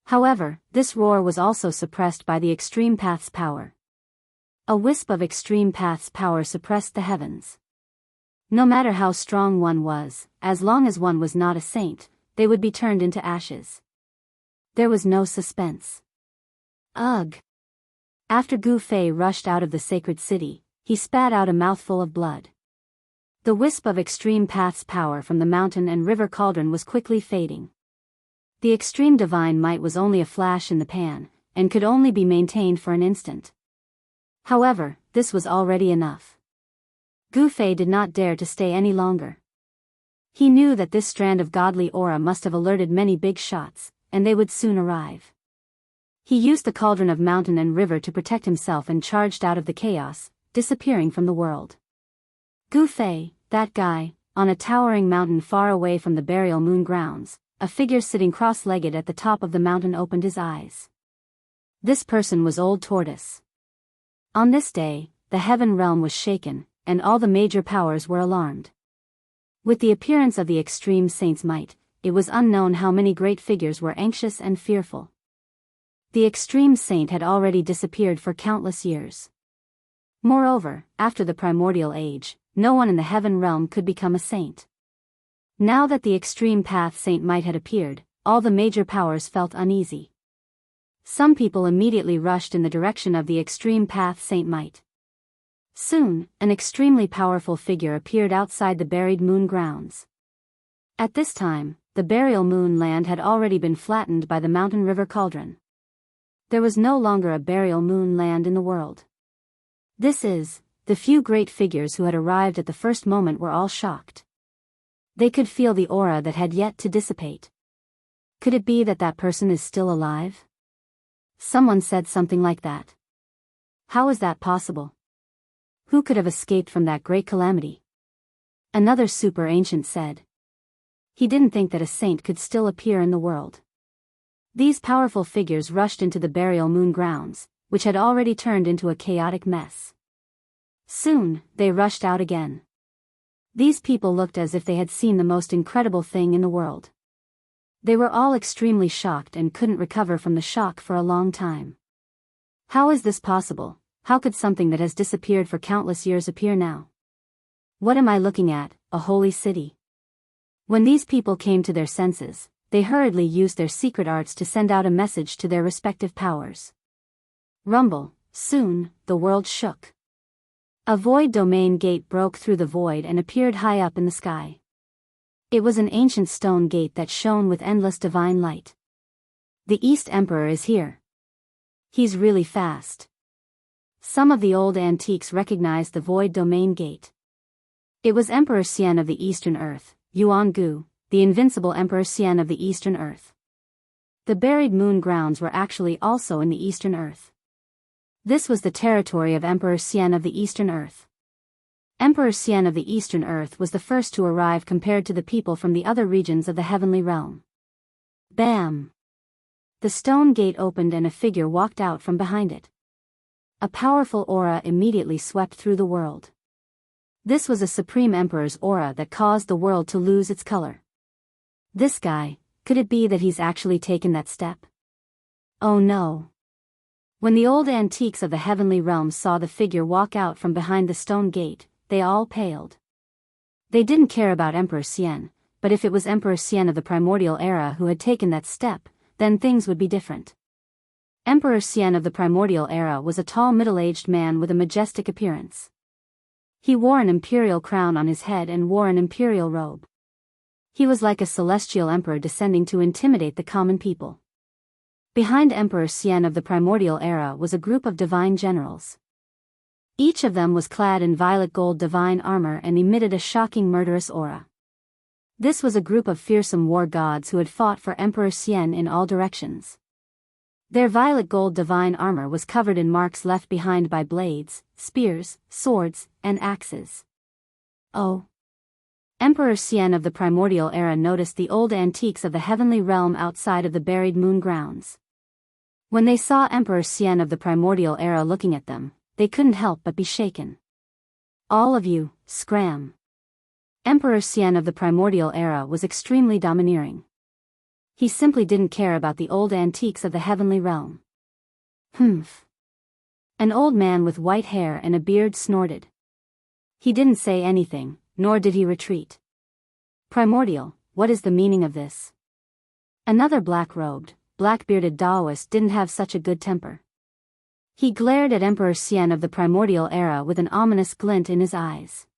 However, this roar was also suppressed by the extreme path's power. A wisp of extreme path's power suppressed the heavens. No matter how strong one was, as long as one was not a saint, they would be turned into ashes. There was no suspense. Ugh! After Gu Fei rushed out of the sacred city, he spat out a mouthful of blood. The wisp of extreme path's power from the mountain and river cauldron was quickly fading. The extreme divine might was only a flash in the pan, and could only be maintained for an instant. However, this was already enough. Gu Fei did not dare to stay any longer. He knew that this strand of godly aura must have alerted many big shots, and they would soon arrive. He used the cauldron of mountain and river to protect himself and charged out of the chaos, disappearing from the world. Gu Fei, that guy, on a towering mountain far away from the burial moon grounds, a figure sitting cross-legged at the top of the mountain opened his eyes. This person was Old Tortoise. On this day, the heaven realm was shaken, and all the major powers were alarmed. With the appearance of the extreme saint's might, it was unknown how many great figures were anxious and fearful. The extreme saint had already disappeared for countless years. Moreover, after the primordial age, no one in the heaven realm could become a saint. Now that the extreme path Saint Might had appeared, all the major powers felt uneasy. Some people immediately rushed in the direction of the extreme path Saint Might. Soon, an extremely powerful figure appeared outside the buried moon grounds. At this time, the burial moon land had already been flattened by the mountain river cauldron. There was no longer a burial moon land in the world. The few great figures who had arrived at the first moment were all shocked. They could feel the aura that had yet to dissipate. Could it be that that person is still alive? Someone said something like that. How is that possible? Who could have escaped from that great calamity? Another super ancient said. He didn't think that a saint could still appear in the world. These powerful figures rushed into the burial moon grounds, which had already turned into a chaotic mess. Soon, they rushed out again. These people looked as if they had seen the most incredible thing in the world. They were all extremely shocked and couldn't recover from the shock for a long time. How is this possible? How could something that has disappeared for countless years appear now? What am I looking at, a holy city? When these people came to their senses, they hurriedly used their secret arts to send out a message to their respective powers. Rumble, soon, the world shook. A void domain gate broke through the void and appeared high up in the sky. It was an ancient stone gate that shone with endless divine light. The East Emperor is here. He's really fast. Some of the old antiques recognized the void domain gate. It was Emperor Xian of the Eastern Earth, Yuan Gu, the invincible Emperor Xian of the Eastern Earth. The buried moon grounds were actually also in the Eastern Earth. This was the territory of Emperor Xian of the Eastern Earth. Emperor Xian of the Eastern Earth was the first to arrive compared to the people from the other regions of the heavenly realm. Bam! The stone gate opened and a figure walked out from behind it. A powerful aura immediately swept through the world. This was a Supreme Emperor's aura that caused the world to lose its color. This guy, could it be that he's actually taken that step? Oh no. When the old antiques of the heavenly realms saw the figure walk out from behind the stone gate, they all paled. They didn't care about Emperor Xian, but if it was Emperor Xian of the primordial era who had taken that step, then things would be different. Emperor Xian of the primordial era was a tall middle-aged man with a majestic appearance. He wore an imperial crown on his head and wore an imperial robe. He was like a celestial emperor descending to intimidate the common people. Behind Emperor Xian of the primordial era was a group of divine generals. Each of them was clad in violet gold divine armor and emitted a shocking murderous aura. This was a group of fearsome war gods who had fought for Emperor Xian in all directions. Their violet gold divine armor was covered in marks left behind by blades, spears, swords, and axes. Oh! Emperor Xian of the primordial era noticed the old antiques of the heavenly realm outside of the buried moon grounds. When they saw Emperor Xian of the primordial era looking at them, they couldn't help but be shaken. All of you, scram! Emperor Xian of the primordial era was extremely domineering. He simply didn't care about the old antiques of the heavenly realm. Humph! An old man with white hair and a beard snorted. He didn't say anything, nor did he retreat. Primordial, what is the meaning of this? Another black-robed, black-bearded Taoist didn't have such a good temper. He glared at Emperor Xian of the primordial era with an ominous glint in his eyes.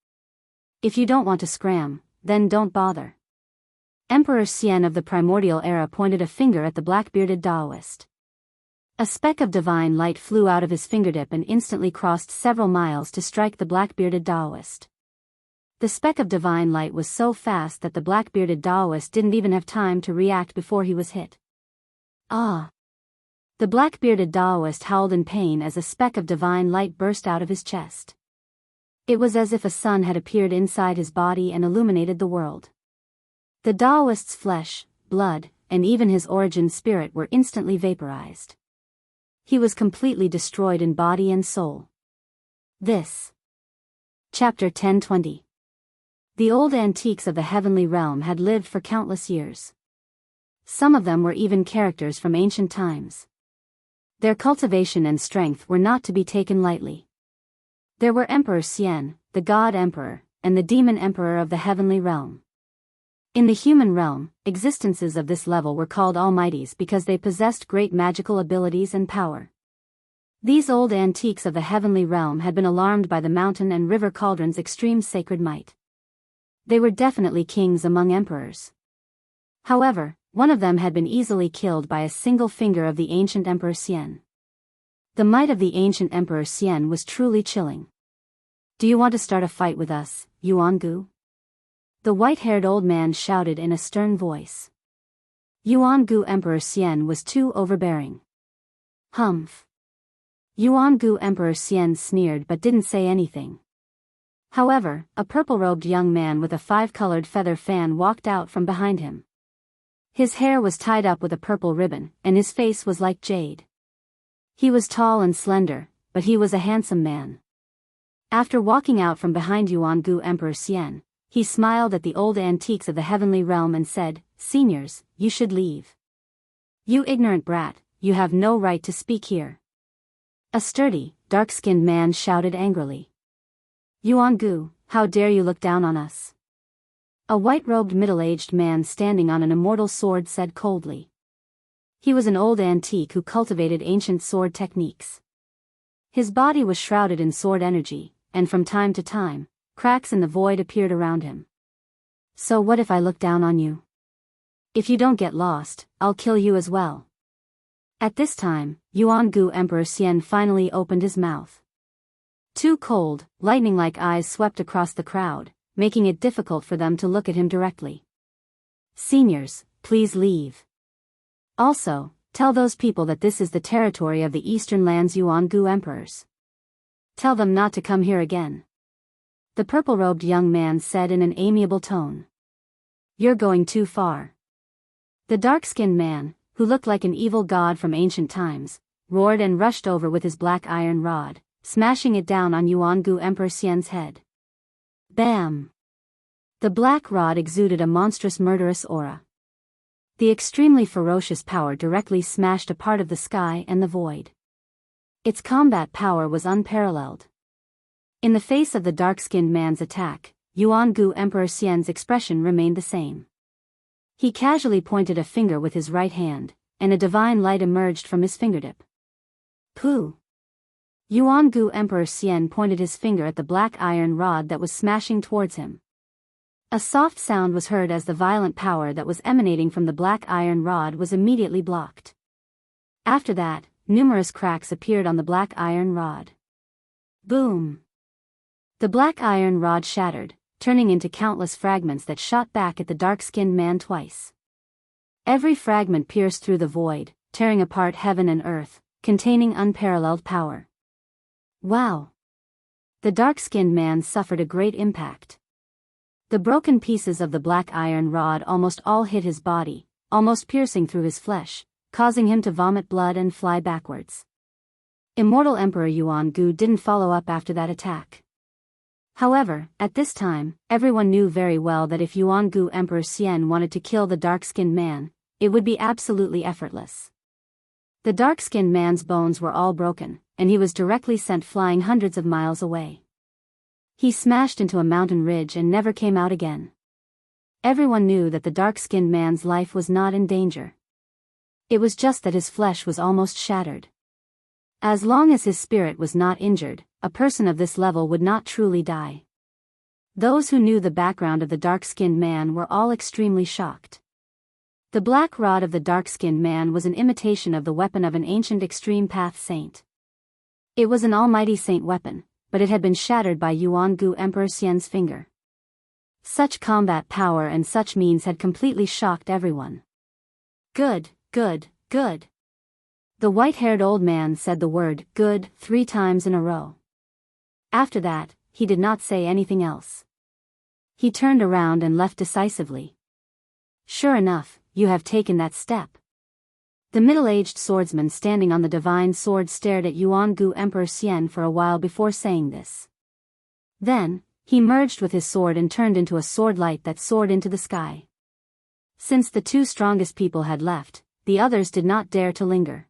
If you don't want to scram, then don't bother. Emperor Xian of the primordial era pointed a finger at the black-bearded Taoist. A speck of divine light flew out of his fingertip and instantly crossed several miles to strike the black-bearded Taoist. The speck of divine light was so fast that the black-bearded Taoist didn't even have time to react before he was hit. Ah! The black-bearded Taoist howled in pain as a speck of divine light burst out of his chest. It was as if a sun had appeared inside his body and illuminated the world. The Taoist's flesh, blood, and even his origin spirit were instantly vaporized. He was completely destroyed in body and soul. This. Chapter 1020. The old antiques of the heavenly realm had lived for countless years. Some of them were even characters from ancient times. Their cultivation and strength were not to be taken lightly. There were Emperor Xian, the God Emperor, and the Demon Emperor of the heavenly realm. In the human realm, existences of this level were called almighties because they possessed great magical abilities and power. These old antiques of the heavenly realm had been alarmed by the mountain and river cauldron's extreme sacred might. They were definitely kings among emperors. However, one of them had been easily killed by a single finger of the ancient Emperor Xian. The might of the ancient Emperor Xian was truly chilling. "Do you want to start a fight with us, Yuan-gu?" The white-haired old man shouted in a stern voice. Yuan-gu Emperor Xian was too overbearing. "Humph." Yuan-gu Emperor Xian sneered but didn't say anything. However, a purple-robed young man with a 5-colored feather fan walked out from behind him. His hair was tied up with a purple ribbon, and his face was like jade. He was tall and slender, but he was a handsome man. After walking out from behind Yuan-gu Emperor Xian, he smiled at the old antiques of the heavenly realm and said, "Seniors, you should leave. You ignorant brat, you have no right to speak here." A sturdy, dark-skinned man shouted angrily. "Yuan-gu, how dare you look down on us?" A white-robed middle-aged man standing on an immortal sword said coldly. He was an old antique who cultivated ancient sword techniques. His body was shrouded in sword energy, and from time to time, cracks in the void appeared around him. "So what if I look down on you? If you don't get lost, I'll kill you as well." At this time, Yuan-gu Emperor Xian finally opened his mouth. Two cold, lightning-like eyes swept across the crowd, making it difficult for them to look at him directly. "Seniors, please leave. Also, tell those people that this is the territory of the Eastern Lands Yuan-gu Emperors. Tell them not to come here again," the purple-robed young man said in an amiable tone. "You're going too far." The dark-skinned man, who looked like an evil god from ancient times, roared and rushed over with his black iron rod, smashing it down on Yuan-gu Emperor Xian's head. Bam! The black rod exuded a monstrous murderous aura. The extremely ferocious power directly smashed a part of the sky and the void. Its combat power was unparalleled. In the face of the dark-skinned man's attack, Yuan-gu Emperor Xian's expression remained the same. He casually pointed a finger with his right hand, and a divine light emerged from his fingertip. "Pooh!" Yuan-gu Emperor Xian pointed his finger at the black iron rod that was smashing towards him. A soft sound was heard as the violent power that was emanating from the black iron rod was immediately blocked. After that, numerous cracks appeared on the black iron rod. Boom! The black iron rod shattered, turning into countless fragments that shot back at the dark-skinned man twice. Every fragment pierced through the void, tearing apart heaven and earth, containing unparalleled power. Wow! The dark-skinned man suffered a great impact. The broken pieces of the black iron rod almost all hit his body, almost piercing through his flesh, causing him to vomit blood and fly backwards. Immortal Emperor Yuan-gu didn't follow up after that attack. However, at this time, everyone knew very well that if Yuan-gu Emperor Xian wanted to kill the dark-skinned man, it would be absolutely effortless. The dark-skinned man's bones were all broken, and he was directly sent flying hundreds of miles away. He smashed into a mountain ridge and never came out again. Everyone knew that the dark-skinned man's life was not in danger. It was just that his flesh was almost shattered. As long as his spirit was not injured, a person of this level would not truly die. Those who knew the background of the dark-skinned man were all extremely shocked. The black rod of the dark-skinned man was an imitation of the weapon of an ancient extreme path saint. It was an almighty saint weapon, but it had been shattered by Yuan-gu Emperor Xian's finger. Such combat power and such means had completely shocked everyone. "Good, good, good." The white-haired old man said the word "good" 3 times in a row. After that, he did not say anything else. He turned around and left decisively. "Sure enough, you have taken that step." The middle-aged swordsman standing on the divine sword stared at Yuan-gu Emperor Xian for a while before saying this. Then, he merged with his sword and turned into a sword light that soared into the sky. Since the 2 strongest people had left, the others did not dare to linger.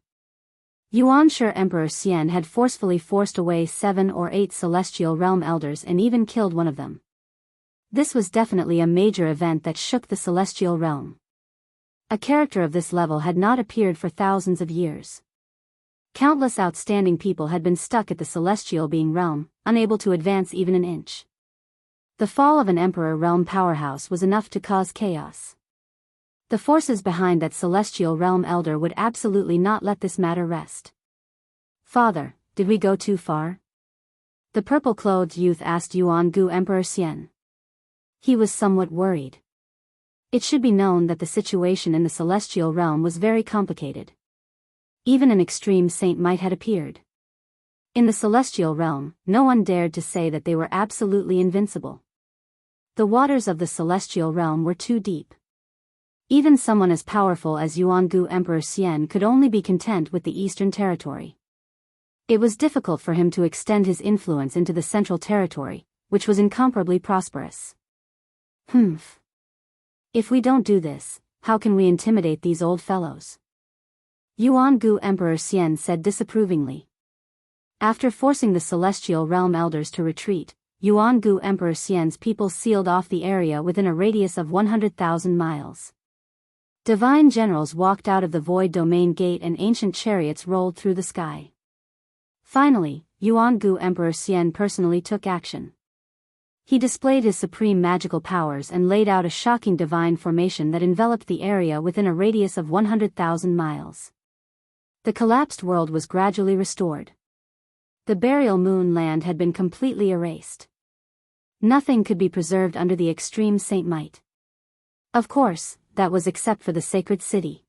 Yuanshi Emperor Xian had forcefully forced away 7 or 8 celestial realm elders and even killed one of them. This was definitely a major event that shook the celestial realm. A character of this level had not appeared for thousands of years. Countless outstanding people had been stuck at the celestial being realm, unable to advance even an inch. The fall of an emperor realm powerhouse was enough to cause chaos. The forces behind that celestial realm elder would absolutely not let this matter rest. "Father, did we go too far?" the purple-clothed youth asked Yuangu Emperor Xian. He was somewhat worried. It should be known that the situation in the celestial realm was very complicated. Even an extreme saint might have appeared. In the celestial realm, no one dared to say that they were absolutely invincible. The waters of the celestial realm were too deep. Even someone as powerful as Yuangu Emperor Xian could only be content with the eastern territory. It was difficult for him to extend his influence into the central territory, which was incomparably prosperous. If we don't do this, how can we intimidate these old fellows? Yuangu Emperor Xian said disapprovingly. After forcing the celestial realm elders to retreat, Yuangu Emperor Xian's people sealed off the area within a radius of 100,000 miles. Divine generals walked out of the void domain gate and ancient chariots rolled through the sky. Finally, Yuangu Emperor Xian personally took action. He displayed his supreme magical powers and laid out a shocking divine formation that enveloped the area within a radius of 100,000 miles. The collapsed world was gradually restored. The burial moon land had been completely erased. Nothing could be preserved under the extreme saint might. Of course, that was except for the sacred city.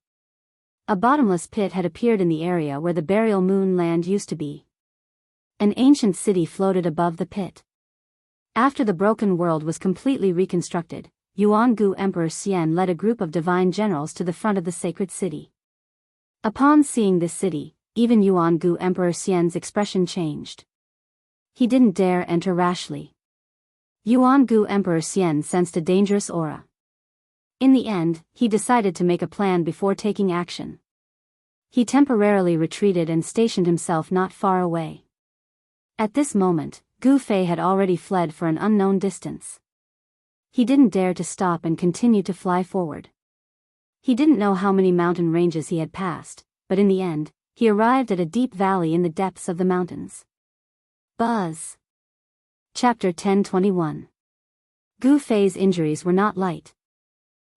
A bottomless pit had appeared in the area where the burial moon land used to be. An ancient city floated above the pit. After the broken world was completely reconstructed, Yuangu Emperor Xian led a group of divine generals to the front of the sacred city. Upon seeing this city, even Yuangu Emperor Xian's expression changed. He didn't dare enter rashly. Yuangu Emperor Xian sensed a dangerous aura. In the end, he decided to make a plan before taking action. He temporarily retreated and stationed himself not far away. At this moment, Gu Fei had already fled for an unknown distance. He didn't dare to stop and continued to fly forward. He didn't know how many mountain ranges he had passed, but in the end, he arrived at a deep valley in the depths of the mountains. Buzz. Chapter 10:21. Gu Fei's injuries were not light.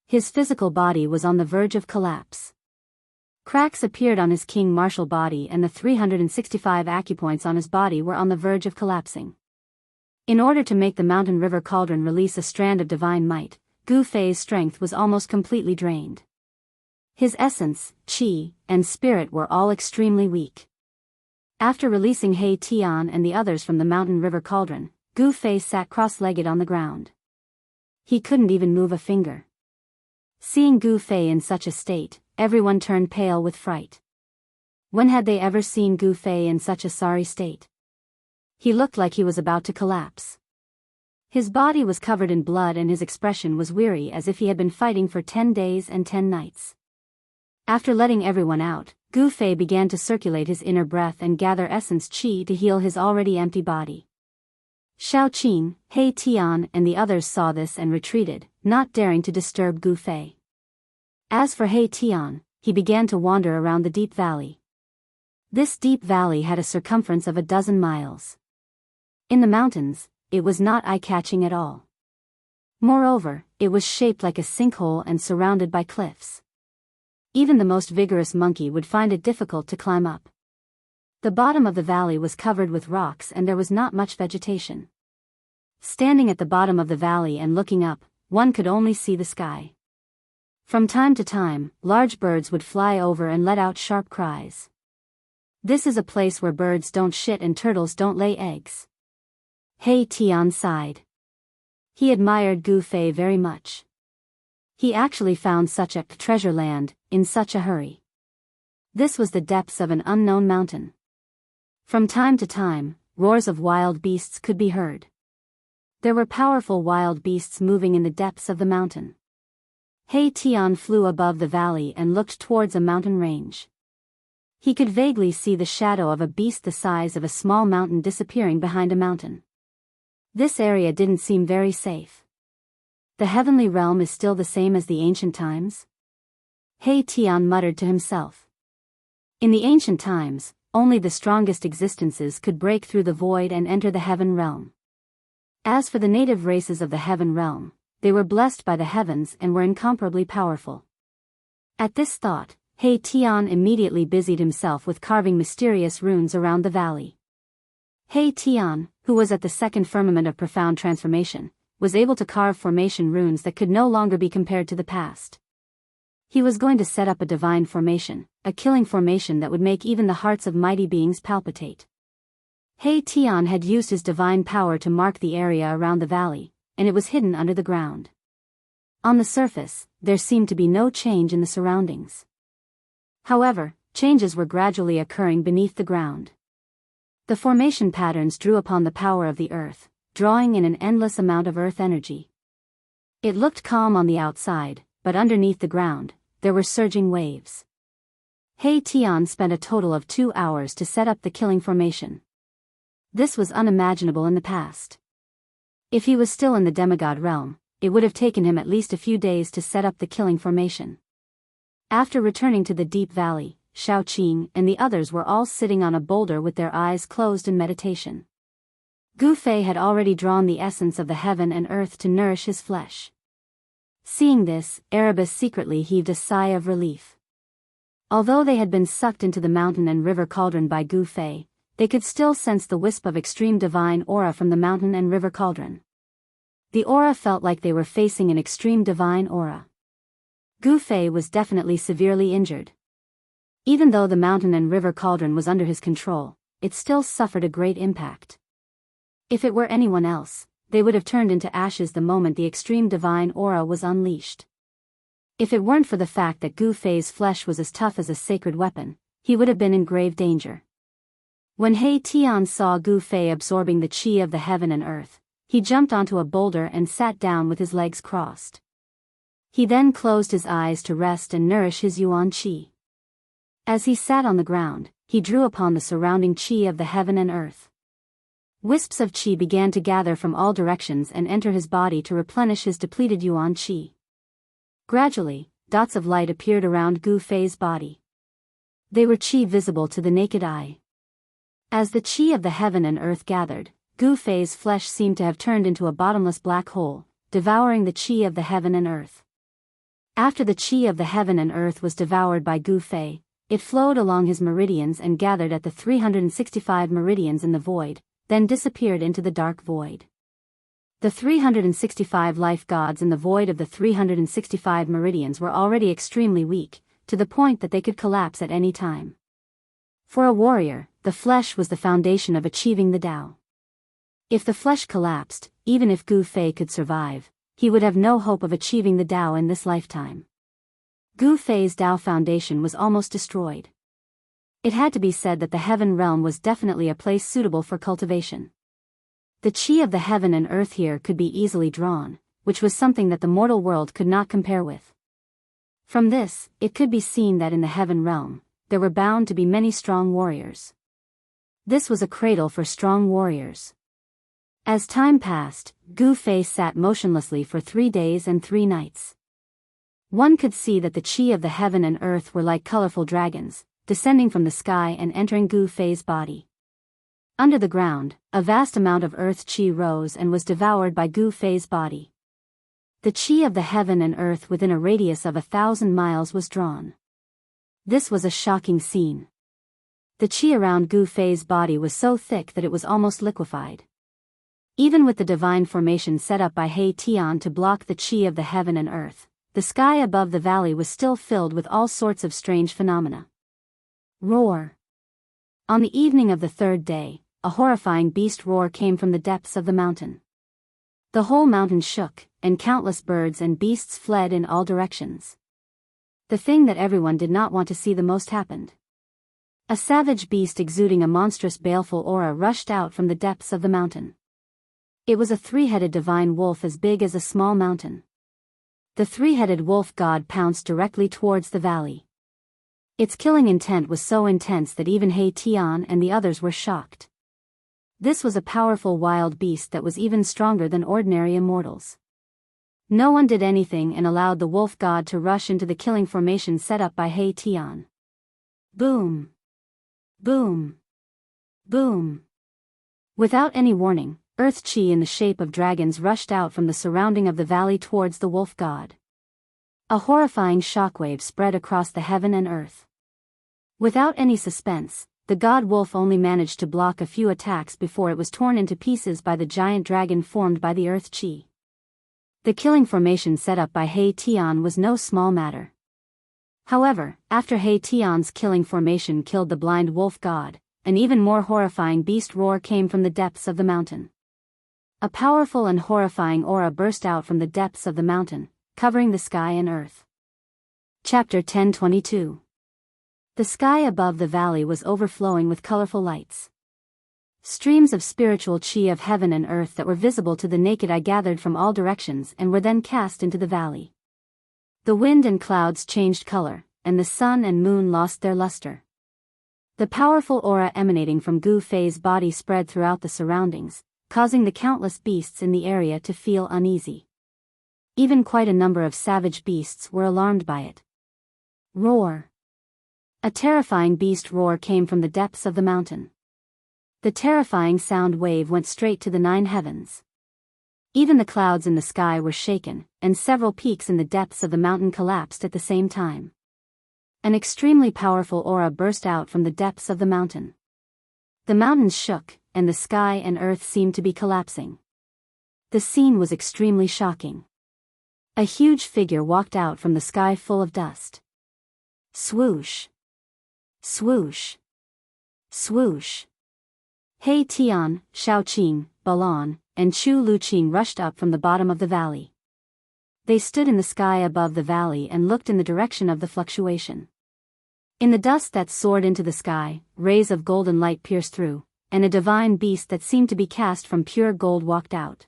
His physical body was on the verge of collapse. Cracks appeared on his king martial body and the 365 acupoints on his body were on the verge of collapsing. In order to make the mountain river cauldron release a strand of divine might, Gu Fei's strength was almost completely drained. His essence, qi, and spirit were all extremely weak. After releasing He Tian and the others from the mountain river cauldron, Gu Fei sat cross-legged on the ground. He couldn't even move a finger. Seeing Gu Fei in such a state, everyone turned pale with fright. When had they ever seen Gu Fei in such a sorry state? He looked like he was about to collapse. His body was covered in blood and his expression was weary as if he had been fighting for 10 days and 10 nights. After letting everyone out, Gu Fei began to circulate his inner breath and gather essence qi to heal his already empty body. Shao Qin, He Tian and the others saw this and retreated, not daring to disturb Gu Fei. As for He Tian, he began to wander around the deep valley. This deep valley had a circumference of 12 miles. In the mountains, it was not eye-catching at all. Moreover, it was shaped like a sinkhole and surrounded by cliffs. Even the most vigorous monkey would find it difficult to climb up. The bottom of the valley was covered with rocks and there was not much vegetation. Standing at the bottom of the valley and looking up, one could only see the sky. From time to time, large birds would fly over and let out sharp cries. This is a place where birds don't shit and turtles don't lay eggs. He Tian sighed. He admired Gu Fei very much. He actually found such a treasure land in such a hurry. This was the depths of an unknown mountain. From time to time, roars of wild beasts could be heard. There were powerful wild beasts moving in the depths of the mountain. He Tian flew above the valley and looked towards a mountain range. He could vaguely see the shadow of a beast the size of a small mountain disappearing behind a mountain. This area didn't seem very safe. The heavenly realm is still the same as the ancient times? He Tian muttered to himself. In the ancient times, only the strongest existences could break through the void and enter the heaven realm. As for the native races of the heaven realm, they were blessed by the heavens and were incomparably powerful. At this thought, He Tian immediately busied himself with carving mysterious runes around the valley. He Tian, who was at the second firmament of profound transformation, was able to carve formation runes that could no longer be compared to the past. He was going to set up a divine formation, a killing formation that would make even the hearts of mighty beings palpitate. He Tian had used his divine power to mark the area around the valley, and it was hidden under the ground. On the surface, there seemed to be no change in the surroundings. However, changes were gradually occurring beneath the ground. The formation patterns drew upon the power of the earth, drawing in an endless amount of earth energy. It looked calm on the outside, but underneath the ground, there were surging waves. He Tian spent a total of 2 hours to set up the killing formation. This was unimaginable in the past. If he was still in the demigod realm, it would have taken him at least a few days to set up the killing formation. After returning to the deep valley, Shao Qing and the others were all sitting on a boulder with their eyes closed in meditation. Gu Fei had already drawn the essence of the heaven and earth to nourish his flesh. Seeing this, Erebus secretly heaved a sigh of relief. Although they had been sucked into the mountain and river cauldron by Gu Fei, they could still sense the wisp of extreme divine aura from the mountain and river cauldron. The aura felt like they were facing an extreme divine aura. Gu Fei was definitely severely injured. Even though the mountain and river cauldron was under his control, it still suffered a great impact. If it were anyone else, they would have turned into ashes the moment the extreme divine aura was unleashed. If it weren't for the fact that Gu Fei's flesh was as tough as a sacred weapon, he would have been in grave danger. When He Tian saw Gu Fei absorbing the qi of the heaven and earth, he jumped onto a boulder and sat down with his legs crossed. He then closed his eyes to rest and nourish his yuan qi. As he sat on the ground, he drew upon the surrounding qi of the heaven and earth. Wisps of qi began to gather from all directions and enter his body to replenish his depleted yuan qi. Gradually, dots of light appeared around Gu Fei's body. They were qi visible to the naked eye. As the qi of the heaven and earth gathered, Gu Fei's flesh seemed to have turned into a bottomless black hole, devouring the qi of the heaven and earth. After the qi of the heaven and earth was devoured by Gu Fei, it flowed along his meridians and gathered at the 365 meridians in the void, then disappeared into the dark void. The 365 life gods in the void of the 365 meridians were already extremely weak, to the point that they could collapse at any time. For a warrior, the flesh was the foundation of achieving the Tao. If the flesh collapsed, even if Gu Fei could survive, he would have no hope of achieving the Tao in this lifetime. Gu Fei's Tao foundation was almost destroyed. It had to be said that the heaven realm was definitely a place suitable for cultivation. The qi of the heaven and earth here could be easily drawn, which was something that the mortal world could not compare with. From this, it could be seen that in the heaven realm, there were bound to be many strong warriors. This was a cradle for strong warriors. As time passed, Gu Fei sat motionlessly for 3 days and 3 nights. One could see that the qi of the heaven and earth were like colorful dragons, descending from the sky and entering Gu Fei's body. Under the ground, a vast amount of earth qi rose and was devoured by Gu Fei's body. The qi of the heaven and earth within a radius of 1,000 miles was drawn. This was a shocking scene. The qi around Gu Fei's body was so thick that it was almost liquefied. Even with the divine formation set up by He Tian to block the qi of the heaven and earth, the sky above the valley was still filled with all sorts of strange phenomena. Roar. On the evening of the 3rd day, a horrifying beast roar came from the depths of the mountain. The whole mountain shook, and countless birds and beasts fled in all directions. The thing that everyone did not want to see the most happened. A savage beast exuding a monstrous baleful aura rushed out from the depths of the mountain. It was a 3-headed divine wolf as big as a small mountain. The 3-headed wolf god pounced directly towards the valley. Its killing intent was so intense that even He Tian and the others were shocked. This was a powerful wild beast that was even stronger than ordinary immortals. No one did anything and allowed the wolf god to rush into the killing formation set up by He Tian. Boom! Boom! Boom! Without any warning, earth chi in the shape of dragons rushed out from the surrounding of the valley towards the wolf god. A horrifying shockwave spread across the heaven and earth. Without any suspense, the god wolf only managed to block a few attacks before it was torn into pieces by the giant dragon formed by the earth chi. The killing formation set up by He Tian was no small matter. However, after He Tian's killing formation killed the blind wolf god, an even more horrifying beast roar came from the depths of the mountain. A powerful and horrifying aura burst out from the depths of the mountain, covering the sky and earth. Chapter 1022. The sky above the valley was overflowing with colorful lights. Streams of spiritual chi of heaven and earth that were visible to the naked eye gathered from all directions and were then cast into the valley. The wind and clouds changed color, and the sun and moon lost their luster. The powerful aura emanating from Gu Fei's body spread throughout the surroundings, causing the countless beasts in the area to feel uneasy. Even quite a number of savage beasts were alarmed by it. Roar! A terrifying beast roar came from the depths of the mountain. The terrifying sound wave went straight to the 9 heavens. Even the clouds in the sky were shaken, and several peaks in the depths of the mountain collapsed at the same time. An extremely powerful aura burst out from the depths of the mountain. The mountains shook, and the sky and earth seemed to be collapsing. The scene was extremely shocking. A huge figure walked out from the sky full of dust. Swoosh! Swoosh! Swoosh! He Tian, Shaoqing, Balan, and Chu Luqing rushed up from the bottom of the valley. They stood in the sky above the valley and looked in the direction of the fluctuation. In the dust that soared into the sky, rays of golden light pierced through, and a divine beast that seemed to be cast from pure gold walked out.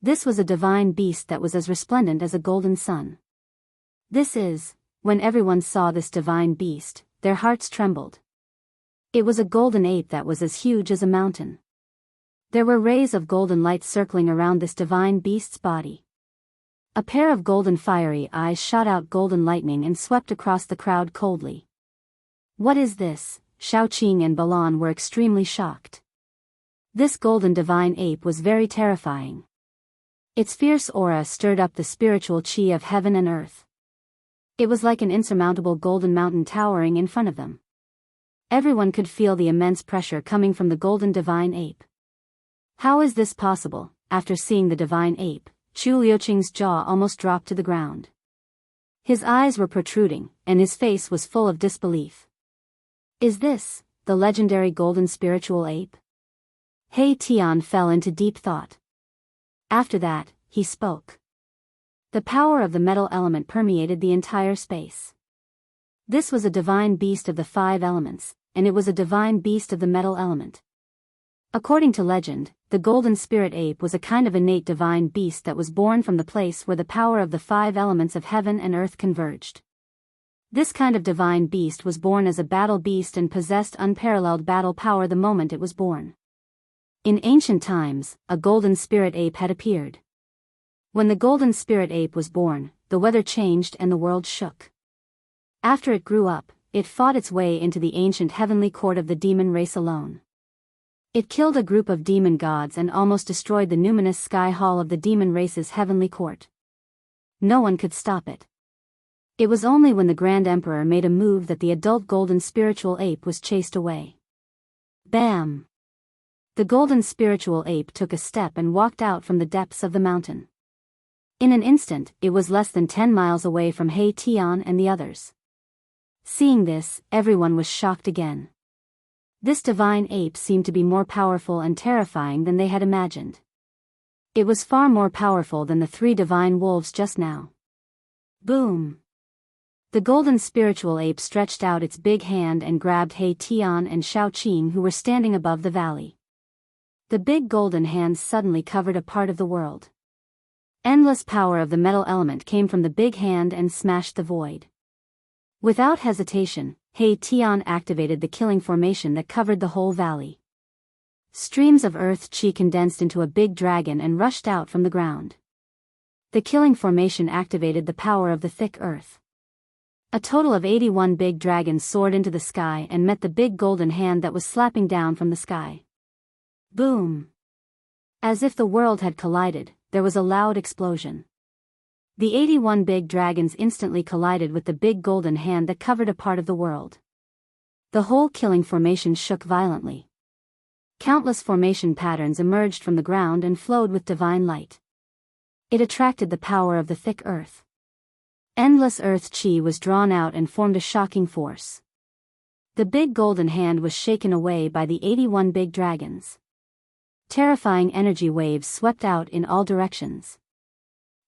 This was a divine beast that was as resplendent as a golden sun. When everyone saw this divine beast, their hearts trembled. It was a golden ape that was as huge as a mountain. There were rays of golden light circling around this divine beast's body. A pair of golden fiery eyes shot out golden lightning and swept across the crowd coldly. What is this? Shaoqing and Balan were extremely shocked. This golden divine ape was very terrifying. Its fierce aura stirred up the spiritual chi of heaven and earth. It was like an insurmountable golden mountain towering in front of them. Everyone could feel the immense pressure coming from the golden divine ape. How is this possible? After seeing the divine ape, Chu Liuqing's jaw almost dropped to the ground. His eyes were protruding, and his face was full of disbelief. Is this the legendary golden spiritual ape? He Tian fell into deep thought. After that, he spoke. The power of the metal element permeated the entire space. This was a divine beast of the 5 elements, and it was a divine beast of the metal element. According to legend, the golden spirit ape was a kind of innate divine beast that was born from the place where the power of the 5 elements of heaven and earth converged. This kind of divine beast was born as a battle beast and possessed unparalleled battle power the moment it was born. In ancient times, a golden spirit ape had appeared. When the golden spirit ape was born, the weather changed and the world shook. After it grew up, it fought its way into the ancient heavenly court of the demon race alone. It killed a group of demon gods and almost destroyed the numinous sky hall of the demon race's heavenly court. No one could stop it. It was only when the Grand Emperor made a move that the adult golden spiritual ape was chased away. Bam! The golden spiritual ape took a step and walked out from the depths of the mountain. In an instant, it was less than 10 miles away from He Tian and the others. Seeing this, everyone was shocked again. This divine ape seemed to be more powerful and terrifying than they had imagined. It was far more powerful than the 3 divine wolves just now. Boom! The golden spiritual ape stretched out its big hand and grabbed He Tian and Shaoqing, who were standing above the valley. The big golden hands suddenly covered a part of the world. Endless power of the metal element came from the big hand and smashed the void. Without hesitation, He Tian activated the killing formation that covered the whole valley. Streams of earth chi condensed into a big dragon and rushed out from the ground. The killing formation activated the power of the thick earth. A total of 81 big dragons soared into the sky and met the big golden hand that was slapping down from the sky. Boom! As if the world had collided, there was a loud explosion. The 81 big dragons instantly collided with the big golden hand that covered a part of the world. The whole killing formation shook violently. Countless formation patterns emerged from the ground and flowed with divine light. It attracted the power of the thick earth. Endless earth chi was drawn out and formed a shocking force. The big golden hand was shaken away by the 81 big dragons. Terrifying energy waves swept out in all directions.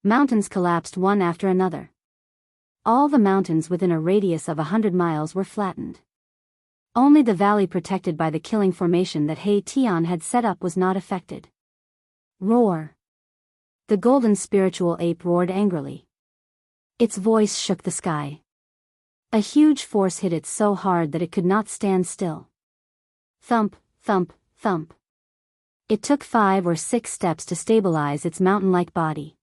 Mountains collapsed one after another. All the mountains within a radius of 100 miles were flattened. Only the valley protected by the killing formation that He Tian had set up was not affected. Roar! The golden spiritual ape roared angrily. Its voice shook the sky. A huge force hit it so hard that it could not stand still. Thump, thump, thump. It took 5 or 6 steps to stabilize its mountain-like body.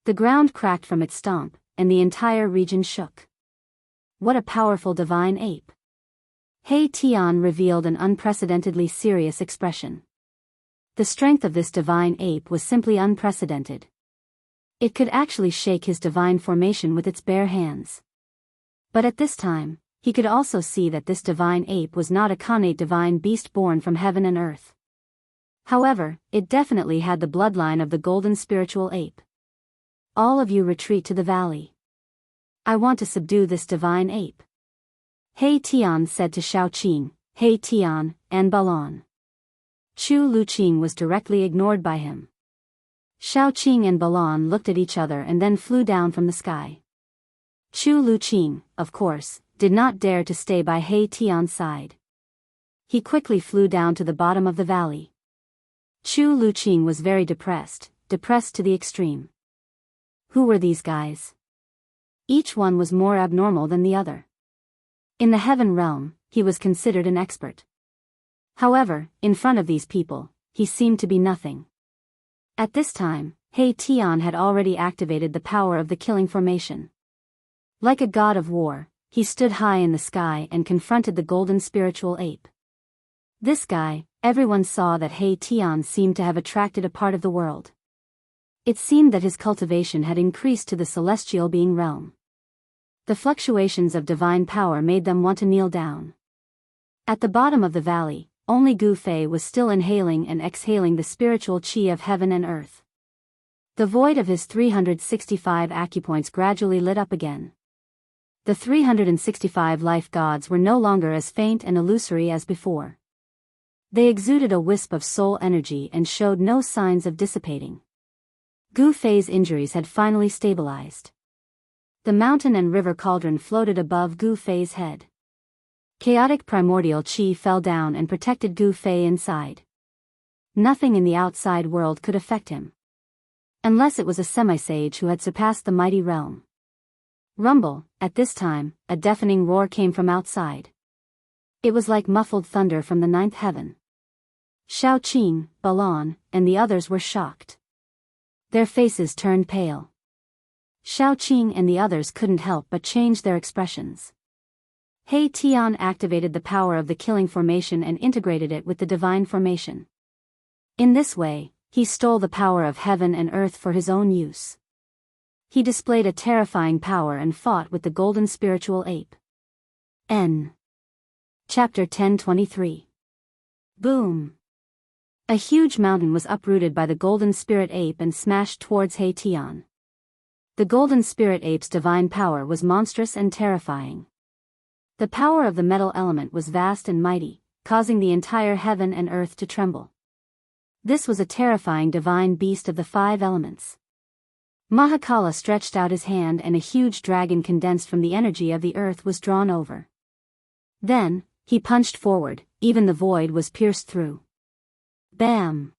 The ground cracked from its stomp, and the entire region shook. What a powerful divine ape! He Tian revealed an unprecedentedly serious expression. The strength of this divine ape was simply unprecedented. It could actually shake his divine formation with its bare hands. But at this time, he could also see that this divine ape was not a connate divine beast born from heaven and earth. However, it definitely had the bloodline of the golden spiritual ape. All of you retreat to the valley. I want to subdue this divine ape. He Tian said to Shaoqing, He Tian, and Balon. Chu Luqing was directly ignored by him. Shaoqing and Balon looked at each other and then flew down from the sky. Chu Luqing, of course, did not dare to stay by He Tian's side. He quickly flew down to the bottom of the valley. Chu Luqing was very depressed to the extreme. Who were these guys? Each one was more abnormal than the other. In the heaven realm, he was considered an expert. However, in front of these people, he seemed to be nothing. At this time, He Tian had already activated the power of the killing formation. Like a god of war, he stood high in the sky and confronted the golden spiritual ape. This guy, everyone saw that He Tian seemed to have attracted a part of the world. It seemed that his cultivation had increased to the celestial being realm. The fluctuations of divine power made them want to kneel down. At the bottom of the valley, only Gu Fei was still inhaling and exhaling the spiritual chi of heaven and earth. The void of his 365 acupoints gradually lit up again. The 365 life gods were no longer as faint and illusory as before. They exuded a wisp of soul energy and showed no signs of dissipating. Gu Fei's injuries had finally stabilized. The mountain and river cauldron floated above Gu Fei's head. Chaotic primordial chi fell down and protected Gu Fei inside. Nothing in the outside world could affect him. Unless it was a semi-sage who had surpassed the mighty realm. Rumble, at this time, a deafening roar came from outside. It was like muffled thunder from the ninth heaven. Shaoqing, Balon, and the others were shocked. Their faces turned pale. Shaoqing and the others couldn't help but change their expressions. He Tian activated the power of the killing formation and integrated it with the divine formation. In this way, he stole the power of heaven and earth for his own use. He displayed a terrifying power and fought with the golden spiritual ape. N. Chapter 1023. Boom! A huge mountain was uprooted by the golden spirit ape and smashed towards He Tian. The golden spirit ape's divine power was monstrous and terrifying. The power of the metal element was vast and mighty, causing the entire heaven and earth to tremble. This was a terrifying divine beast of the 5 elements. Mahakala stretched out his hand and a huge dragon condensed from the energy of the earth was drawn over. Then, he punched forward, even the void was pierced through. Bam!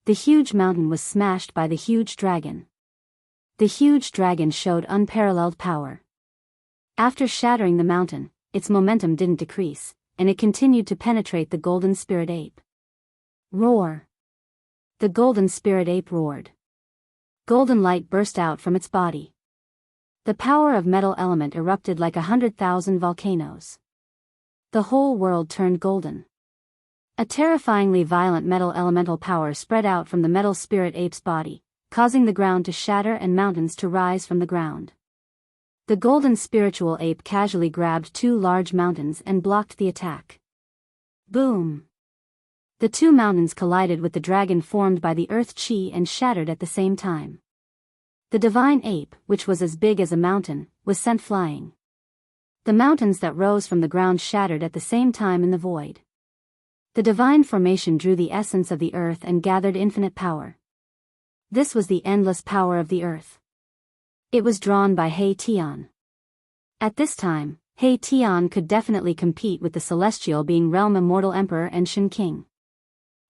The huge mountain was smashed by the huge dragon. The huge dragon showed unparalleled power. After shattering the mountain, its momentum didn't decrease, and it continued to penetrate the golden spirit ape. Roar! The golden spirit ape roared. Golden light burst out from its body. The power of metal element erupted like 100,000 volcanoes. The whole world turned golden. A terrifyingly violent metal elemental power spread out from the metal spirit ape's body, causing the ground to shatter and mountains to rise from the ground. The golden spiritual ape casually grabbed two large mountains and blocked the attack. Boom! The two mountains collided with the dragon formed by the earth chi and shattered at the same time. The divine ape, which was as big as a mountain, was sent flying. The mountains that rose from the ground shattered at the same time in the void. The divine formation drew the essence of the earth and gathered infinite power. This was the endless power of the earth. It was drawn by He Tian. At this time, He Tian could definitely compete with the celestial being realm immortal emperor and Shen King.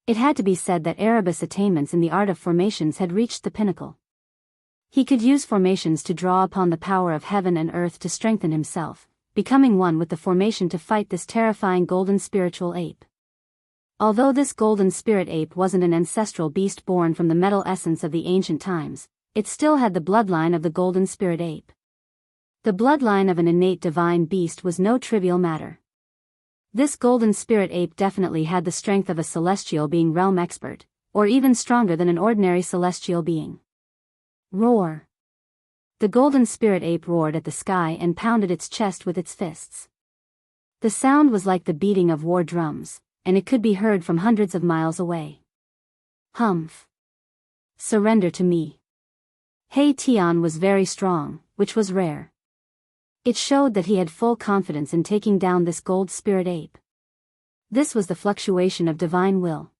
It had to be said that Erebus' attainments in the art of formations had reached the pinnacle. He could use formations to draw upon the power of heaven and earth to strengthen himself, becoming one with the formation to fight this terrifying golden spiritual ape. Although this golden spirit ape wasn't an ancestral beast born from the metal essence of the ancient times, it still had the bloodline of the golden spirit ape. The bloodline of an innate divine beast was no trivial matter. This golden spirit ape definitely had the strength of a celestial being realm expert, or even stronger than an ordinary celestial being. Roar! The golden spirit ape roared at the sky and pounded its chest with its fists. The sound was like the beating of war drums, and it could be heard from hundreds of miles away. Humph! Surrender to me. He Tian was very strong, which was rare. It showed that he had full confidence in taking down this gold spirit ape. This was the fluctuation of divine will.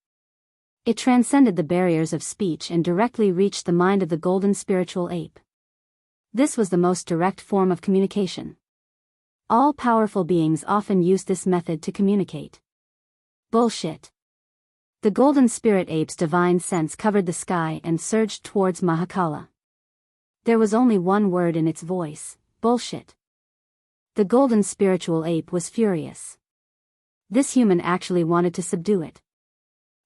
It transcended the barriers of speech and directly reached the mind of the golden spiritual ape. This was the most direct form of communication. All powerful beings often use this method to communicate. Bullshit. The golden spirit ape's divine sense covered the sky and surged towards Mahakala. There was only one word in its voice: bullshit. The golden spiritual ape was furious. This human actually wanted to subdue it.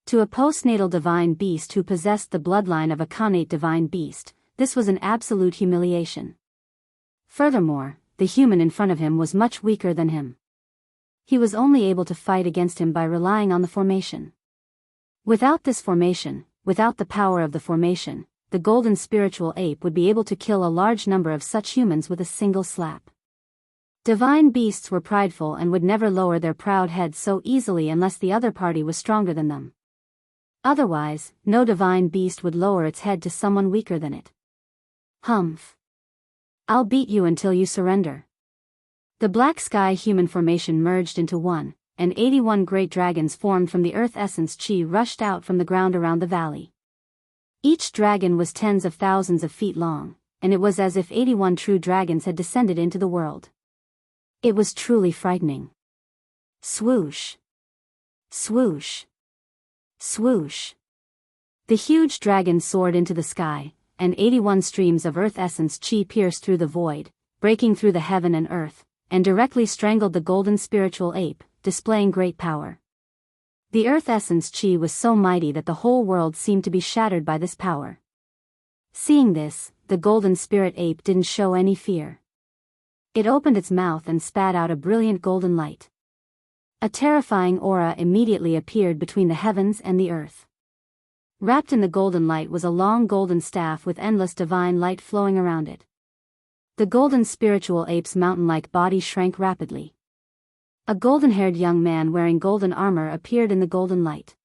To a postnatal divine beast who possessed the bloodline of a connate divine beast, this was an absolute humiliation. Furthermore, the human in front of him was much weaker than him. He was only able to fight against him by relying on the formation. Without this formation, without the power of the formation, the golden spiritual ape would be able to kill a large number of such humans with a single slap. Divine beasts were prideful and would never lower their proud heads so easily unless the other party was stronger than them. Otherwise, no divine beast would lower its head to someone weaker than it. Humph! I'll beat you until you surrender. The black sky human formation merged into one, and 81 great dragons formed from the earth essence chi rushed out from the ground around the valley. Each dragon was tens of thousands of feet long, and it was as if 81 true dragons had descended into the world. It was truly frightening. Swoosh! Swoosh! Swoosh! The huge dragon soared into the sky, and 81 streams of earth essence chi pierced through the void, breaking through the heaven and earth, and directly strangled the golden spiritual ape, displaying great power. The earth essence chi was so mighty that the whole world seemed to be shattered by this power. Seeing this, the golden spirit ape didn't show any fear. It opened its mouth and spat out a brilliant golden light. A terrifying aura immediately appeared between the heavens and the earth. Wrapped in the golden light was a long golden staff with endless divine light flowing around it. The golden spiritual ape's mountain-like body shrank rapidly. A golden-haired young man wearing golden armor appeared in the golden light.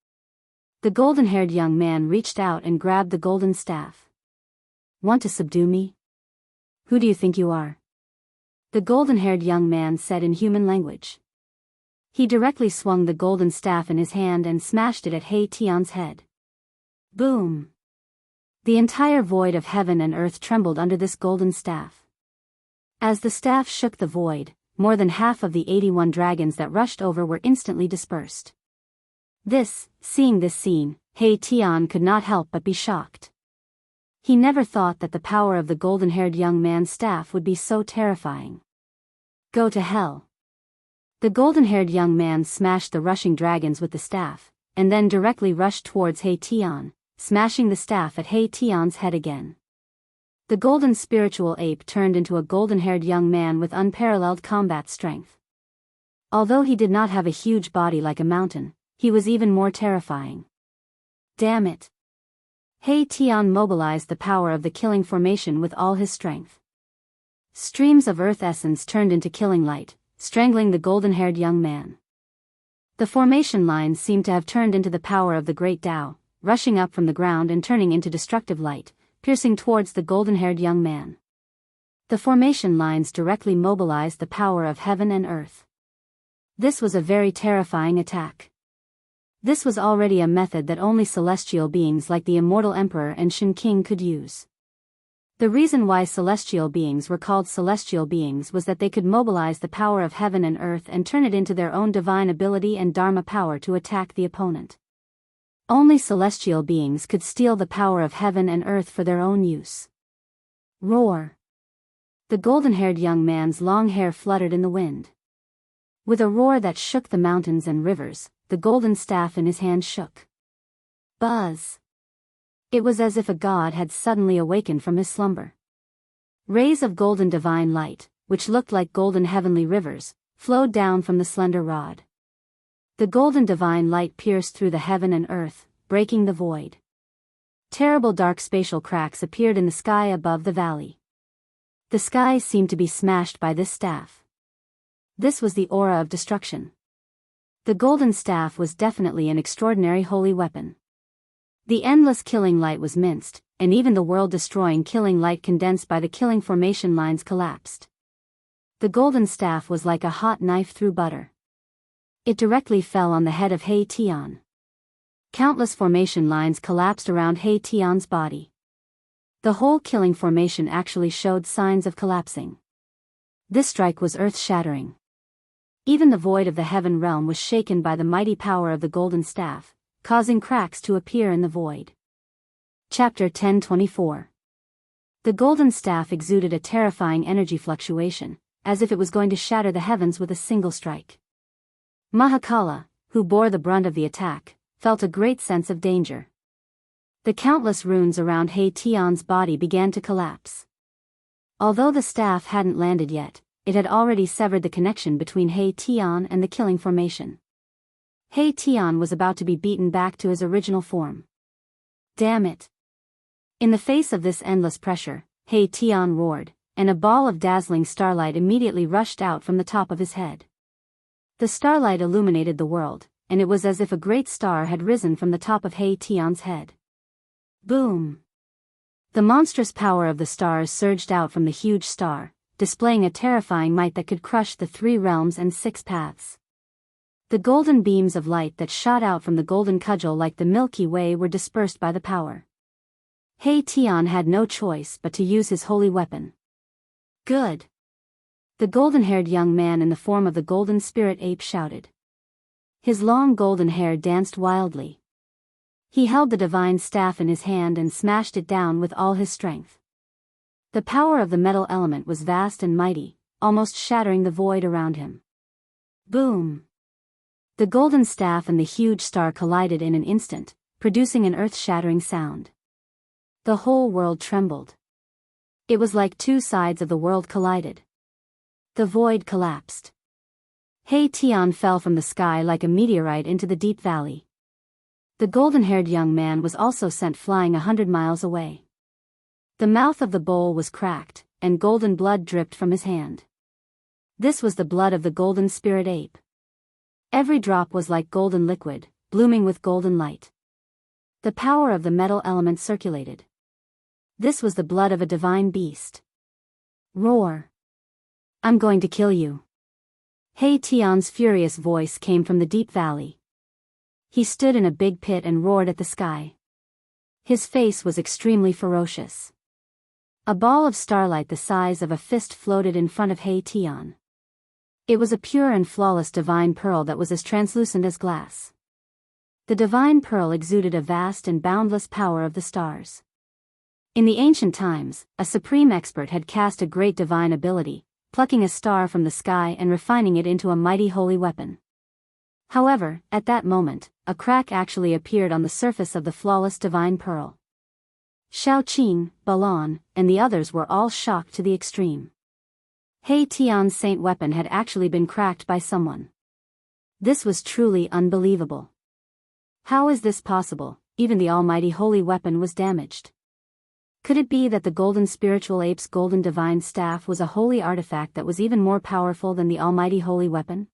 The golden-haired young man reached out and grabbed the golden staff. Want to subdue me? Who do you think you are? The golden-haired young man said in human language. He directly swung the golden staff in his hand and smashed it at He Tian's head. Boom! The entire void of heaven and earth trembled under this golden staff. As the staff shook the void, more than half of the 81 dragons that rushed over were instantly dispersed. Seeing this scene, He Tian could not help but be shocked. He never thought that the power of the golden-haired young man's staff would be so terrifying. Go to hell. The golden-haired young man smashed the rushing dragons with the staff, and then directly rushed towards He-Tion, smashing the staff at He-Tion's head again. The golden spiritual ape turned into a golden-haired young man with unparalleled combat strength. Although he did not have a huge body like a mountain, he was even more terrifying. Damn it! He-Tion mobilized the power of the killing formation with all his strength. Streams of earth essence turned into killing light, strangling the golden-haired young man. The formation lines seemed to have turned into the power of the great Tao, rushing up from the ground and turning into destructive light, piercing towards the golden-haired young man. The formation lines directly mobilized the power of heaven and earth. This was a very terrifying attack. This was already a method that only celestial beings like the immortal Emperor and Shen King could use. The reason why celestial beings were called celestial beings was that they could mobilize the power of heaven and earth and turn it into their own divine ability and dharma power to attack the opponent. Only celestial beings could steal the power of heaven and earth for their own use. Roar! The golden-haired young man's long hair fluttered in the wind. With a roar that shook the mountains and rivers, the golden staff in his hand shook. Buzz! It was as if a god had suddenly awakened from his slumber. Rays of golden divine light, which looked like golden heavenly rivers, flowed down from the slender rod. The golden divine light pierced through the heaven and earth, breaking the void. Terrible dark spatial cracks appeared in the sky above the valley. The skies seemed to be smashed by this staff. This was the aura of destruction. The golden staff was definitely an extraordinary holy weapon. The endless killing light was minced, and even the world-destroying killing light condensed by the killing formation lines collapsed. The golden staff was like a hot knife through butter. It directly fell on the head of He-Tion. Countless formation lines collapsed around He-Tion's body. The whole killing formation actually showed signs of collapsing. This strike was earth-shattering. Even the void of the heaven realm was shaken by the mighty power of the golden staff, causing cracks to appear in the void. Chapter 10:24. The golden staff exuded a terrifying energy fluctuation, as if it was going to shatter the heavens with a single strike. Mahakala, who bore the brunt of the attack, felt a great sense of danger. The countless runes around He-Tion's body began to collapse. Although the staff hadn't landed yet, it had already severed the connection between He-Tion and the killing formation. He-Tion was about to be beaten back to his original form. Damn it! In the face of this endless pressure, He-Tion roared, and a ball of dazzling starlight immediately rushed out from the top of his head. The starlight illuminated the world, and it was as if a great star had risen from the top of He-Tion's head. Boom! The monstrous power of the stars surged out from the huge star, displaying a terrifying might that could crush the 3 realms and 6 paths. The golden beams of light that shot out from the golden cudgel like the Milky Way were dispersed by the power. He-Tion had no choice but to use his holy weapon. Good! The golden-haired young man in the form of the golden spirit ape shouted. His long golden hair danced wildly. He held the divine staff in his hand and smashed it down with all his strength. The power of the metal element was vast and mighty, almost shattering the void around him. Boom! The golden staff and the huge star collided in an instant, producing an earth-shattering sound. The whole world trembled. It was like 2 sides of the world collided. The void collapsed. He-Tion fell from the sky like a meteorite into the deep valley. The golden-haired young man was also sent flying 100 miles away. The mouth of the bowl was cracked, and golden blood dripped from his hand. This was the blood of the golden spirit ape. Every drop was like golden liquid, blooming with golden light. The power of the metal element circulated. This was the blood of a divine beast. Roar! I'm going to kill you. He-Tion's furious voice came from the deep valley. He stood in a big pit and roared at the sky. His face was extremely ferocious. A ball of starlight the size of a fist floated in front of He-Tion. It was a pure and flawless divine pearl that was as translucent as glass. The divine pearl exuded a vast and boundless power of the stars. In the ancient times, a supreme expert had cast a great divine ability, plucking a star from the sky and refining it into a mighty holy weapon. However, at that moment, a crack actually appeared on the surface of the flawless divine pearl. Xiaoqing, Balan, and the others were all shocked to the extreme. He Tian's saint weapon had actually been cracked by someone. This was truly unbelievable. How is this possible? Even the almighty holy weapon was damaged. Could it be that the golden spiritual ape's golden divine staff was a holy artifact that was even more powerful than the almighty holy weapon?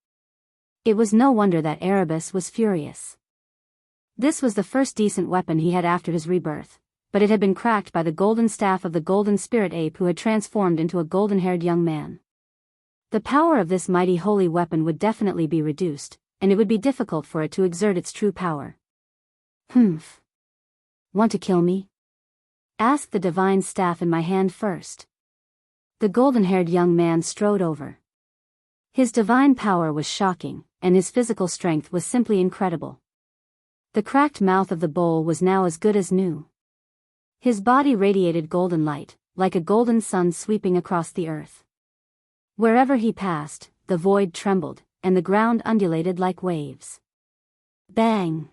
It was no wonder that Erebus was furious. This was the first decent weapon he had after his rebirth, but it had been cracked by the golden staff of the golden spirit ape who had transformed into a golden-haired young man. The power of this mighty holy weapon would definitely be reduced, and it would be difficult for it to exert its true power. Humph. Want to kill me? Ask the divine staff in my hand first. The golden-haired young man strode over. His divine power was shocking, and his physical strength was simply incredible. The cracked mouth of the bowl was now as good as new. His body radiated golden light, like a golden sun sweeping across the earth. Wherever he passed, the void trembled, and the ground undulated like waves. Bang!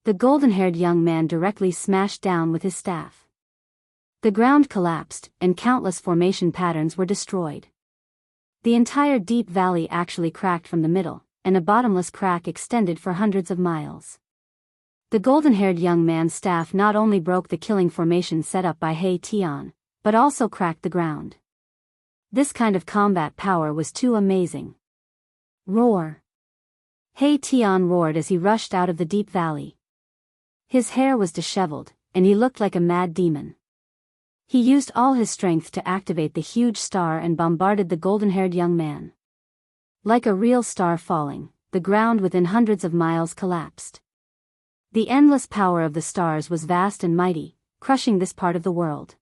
The golden-haired young man directly smashed down with his staff. The ground collapsed, and countless formation patterns were destroyed. The entire deep valley actually cracked from the middle, and a bottomless crack extended for hundreds of miles. The golden-haired young man's staff not only broke the killing formation set up by He Tian, but also cracked the ground. This kind of combat power was too amazing. Roar! He Tian roared as he rushed out of the deep valley. His hair was disheveled, and he looked like a mad demon. He used all his strength to activate the huge star and bombarded the golden-haired young man. Like a real star falling, the ground within hundreds of miles collapsed. The endless power of the stars was vast and mighty, crushing this part of the world.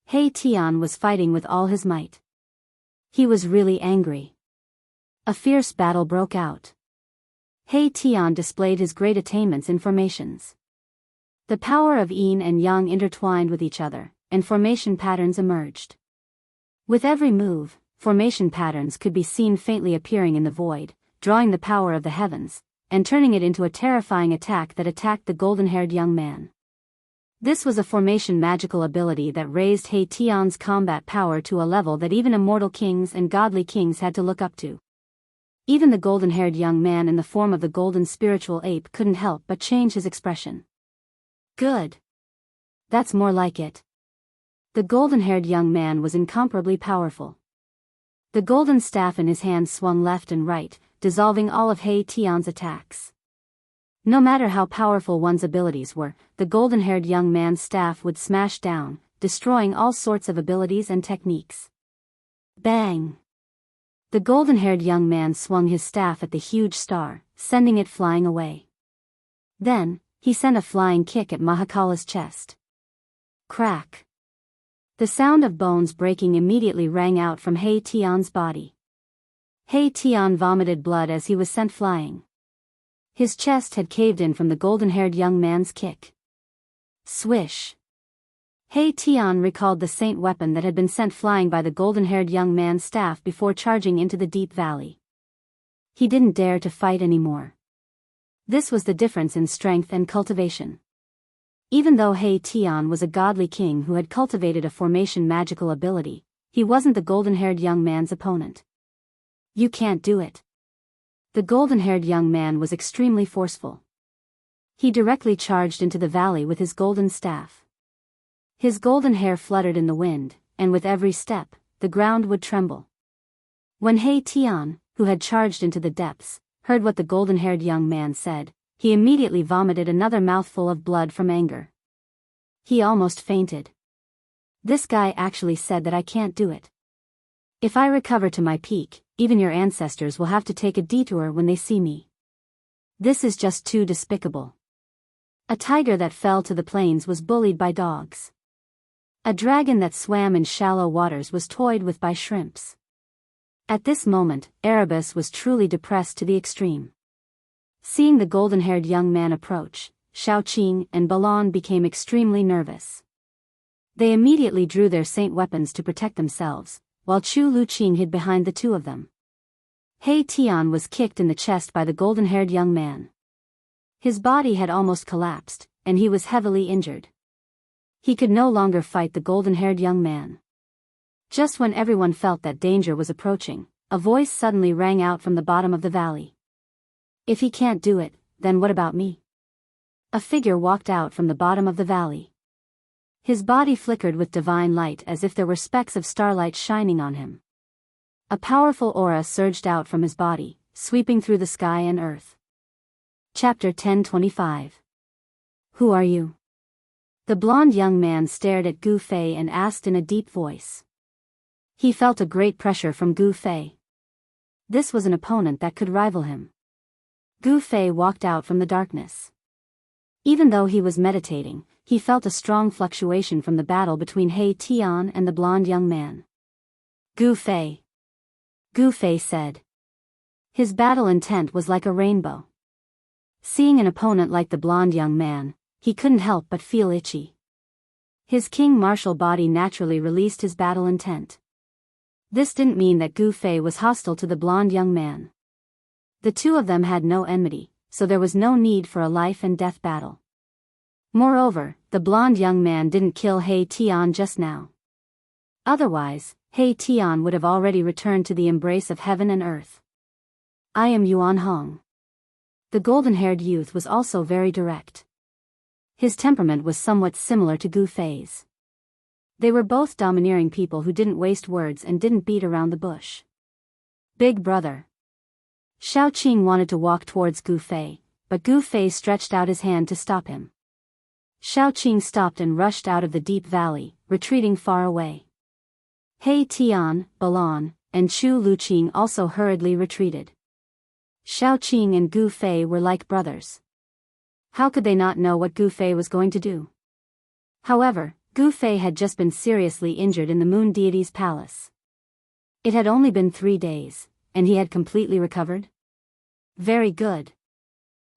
He Tian was fighting with all his might. He was really angry. A fierce battle broke out. He Tian displayed his great attainments in formations. The power of yin and yang intertwined with each other, and formation patterns emerged. With every move, formation patterns could be seen faintly appearing in the void, drawing the power of the heavens, and turning it into a terrifying attack that attacked the golden-haired young man. This was a formation magical ability that raised He Tian's combat power to a level that even immortal kings and godly kings had to look up to. Even the golden-haired young man in the form of the golden spiritual ape couldn't help but change his expression. Good. That's more like it. The golden-haired young man was incomparably powerful. The golden staff in his hand swung left and right, dissolving all of He Tian's attacks. No matter how powerful one's abilities were, the golden-haired young man's staff would smash down, destroying all sorts of abilities and techniques. Bang! The golden-haired young man swung his staff at the huge star, sending it flying away. Then, he sent a flying kick at Mahakala's chest. Crack! The sound of bones breaking immediately rang out from He Tian's body. He Tian vomited blood as he was sent flying. His chest had caved in from the golden-haired young man's kick. Swish! He Tian recalled the saint weapon that had been sent flying by the golden-haired young man's staff before charging into the deep valley. He didn't dare to fight anymore. This was the difference in strength and cultivation. Even though He Tian was a godly king who had cultivated a formation magical ability, he wasn't the golden-haired young man's opponent. You can't do it. The golden-haired young man was extremely forceful. He directly charged into the valley with his golden staff. His golden hair fluttered in the wind, and with every step, the ground would tremble. When He Tian, who had charged into the depths, heard what the golden-haired young man said, he immediately vomited another mouthful of blood from anger. He almost fainted. This guy actually said that I can't do it. If I recover to my peak, even your ancestors will have to take a detour when they see me. This is just too despicable. A tiger that fell to the plains was bullied by dogs. A dragon that swam in shallow waters was toyed with by shrimps. At this moment, Erebus was truly depressed to the extreme. Seeing the golden-haired young man approach, Xiaoqing and Balan became extremely nervous. They immediately drew their saint weapons to protect themselves, while Chu Luqing hid behind the two of them. He Tian was kicked in the chest by the golden-haired young man. His body had almost collapsed, and he was heavily injured. He could no longer fight the golden-haired young man. Just when everyone felt that danger was approaching, a voice suddenly rang out from the bottom of the valley. If he can't do it, then what about me? A figure walked out from the bottom of the valley. His body flickered with divine light as if there were specks of starlight shining on him. A powerful aura surged out from his body, sweeping through the sky and earth. Chapter 1025. Who are you? The blonde young man stared at Gu Fei and asked in a deep voice. He felt a great pressure from Gu Fei. This was an opponent that could rival him. Gu Fei walked out from the darkness. Even though he was meditating, he felt a strong fluctuation from the battle between He Tian and the blonde young man. Gu Fei. Gu Fei said. His battle intent was like a rainbow. Seeing an opponent like the blonde young man, he couldn't help but feel itchy. His king martial body naturally released his battle intent. This didn't mean that Gu Fei was hostile to the blonde young man. The two of them had no enmity, so there was no need for a life and death battle. Moreover, the blonde young man didn't kill He Tian just now. Otherwise, He Tian would have already returned to the embrace of heaven and earth. I am Yuan Hong. The golden-haired youth was also very direct. His temperament was somewhat similar to Gu Fei's. They were both domineering people who didn't waste words and didn't beat around the bush. Big brother. Xiao Qing wanted to walk towards Gu Fei, but Gu Fei stretched out his hand to stop him. Xiao Qing stopped and rushed out of the deep valley, retreating far away. He Tian, Balan, and Chu Luqing also hurriedly retreated. Xiao Qing and Gu Fei were like brothers. How could they not know what Gu Fei was going to do? However, Gu Fei had just been seriously injured in the moon deity's palace. It had only been 3 days, and he had completely recovered? Very good.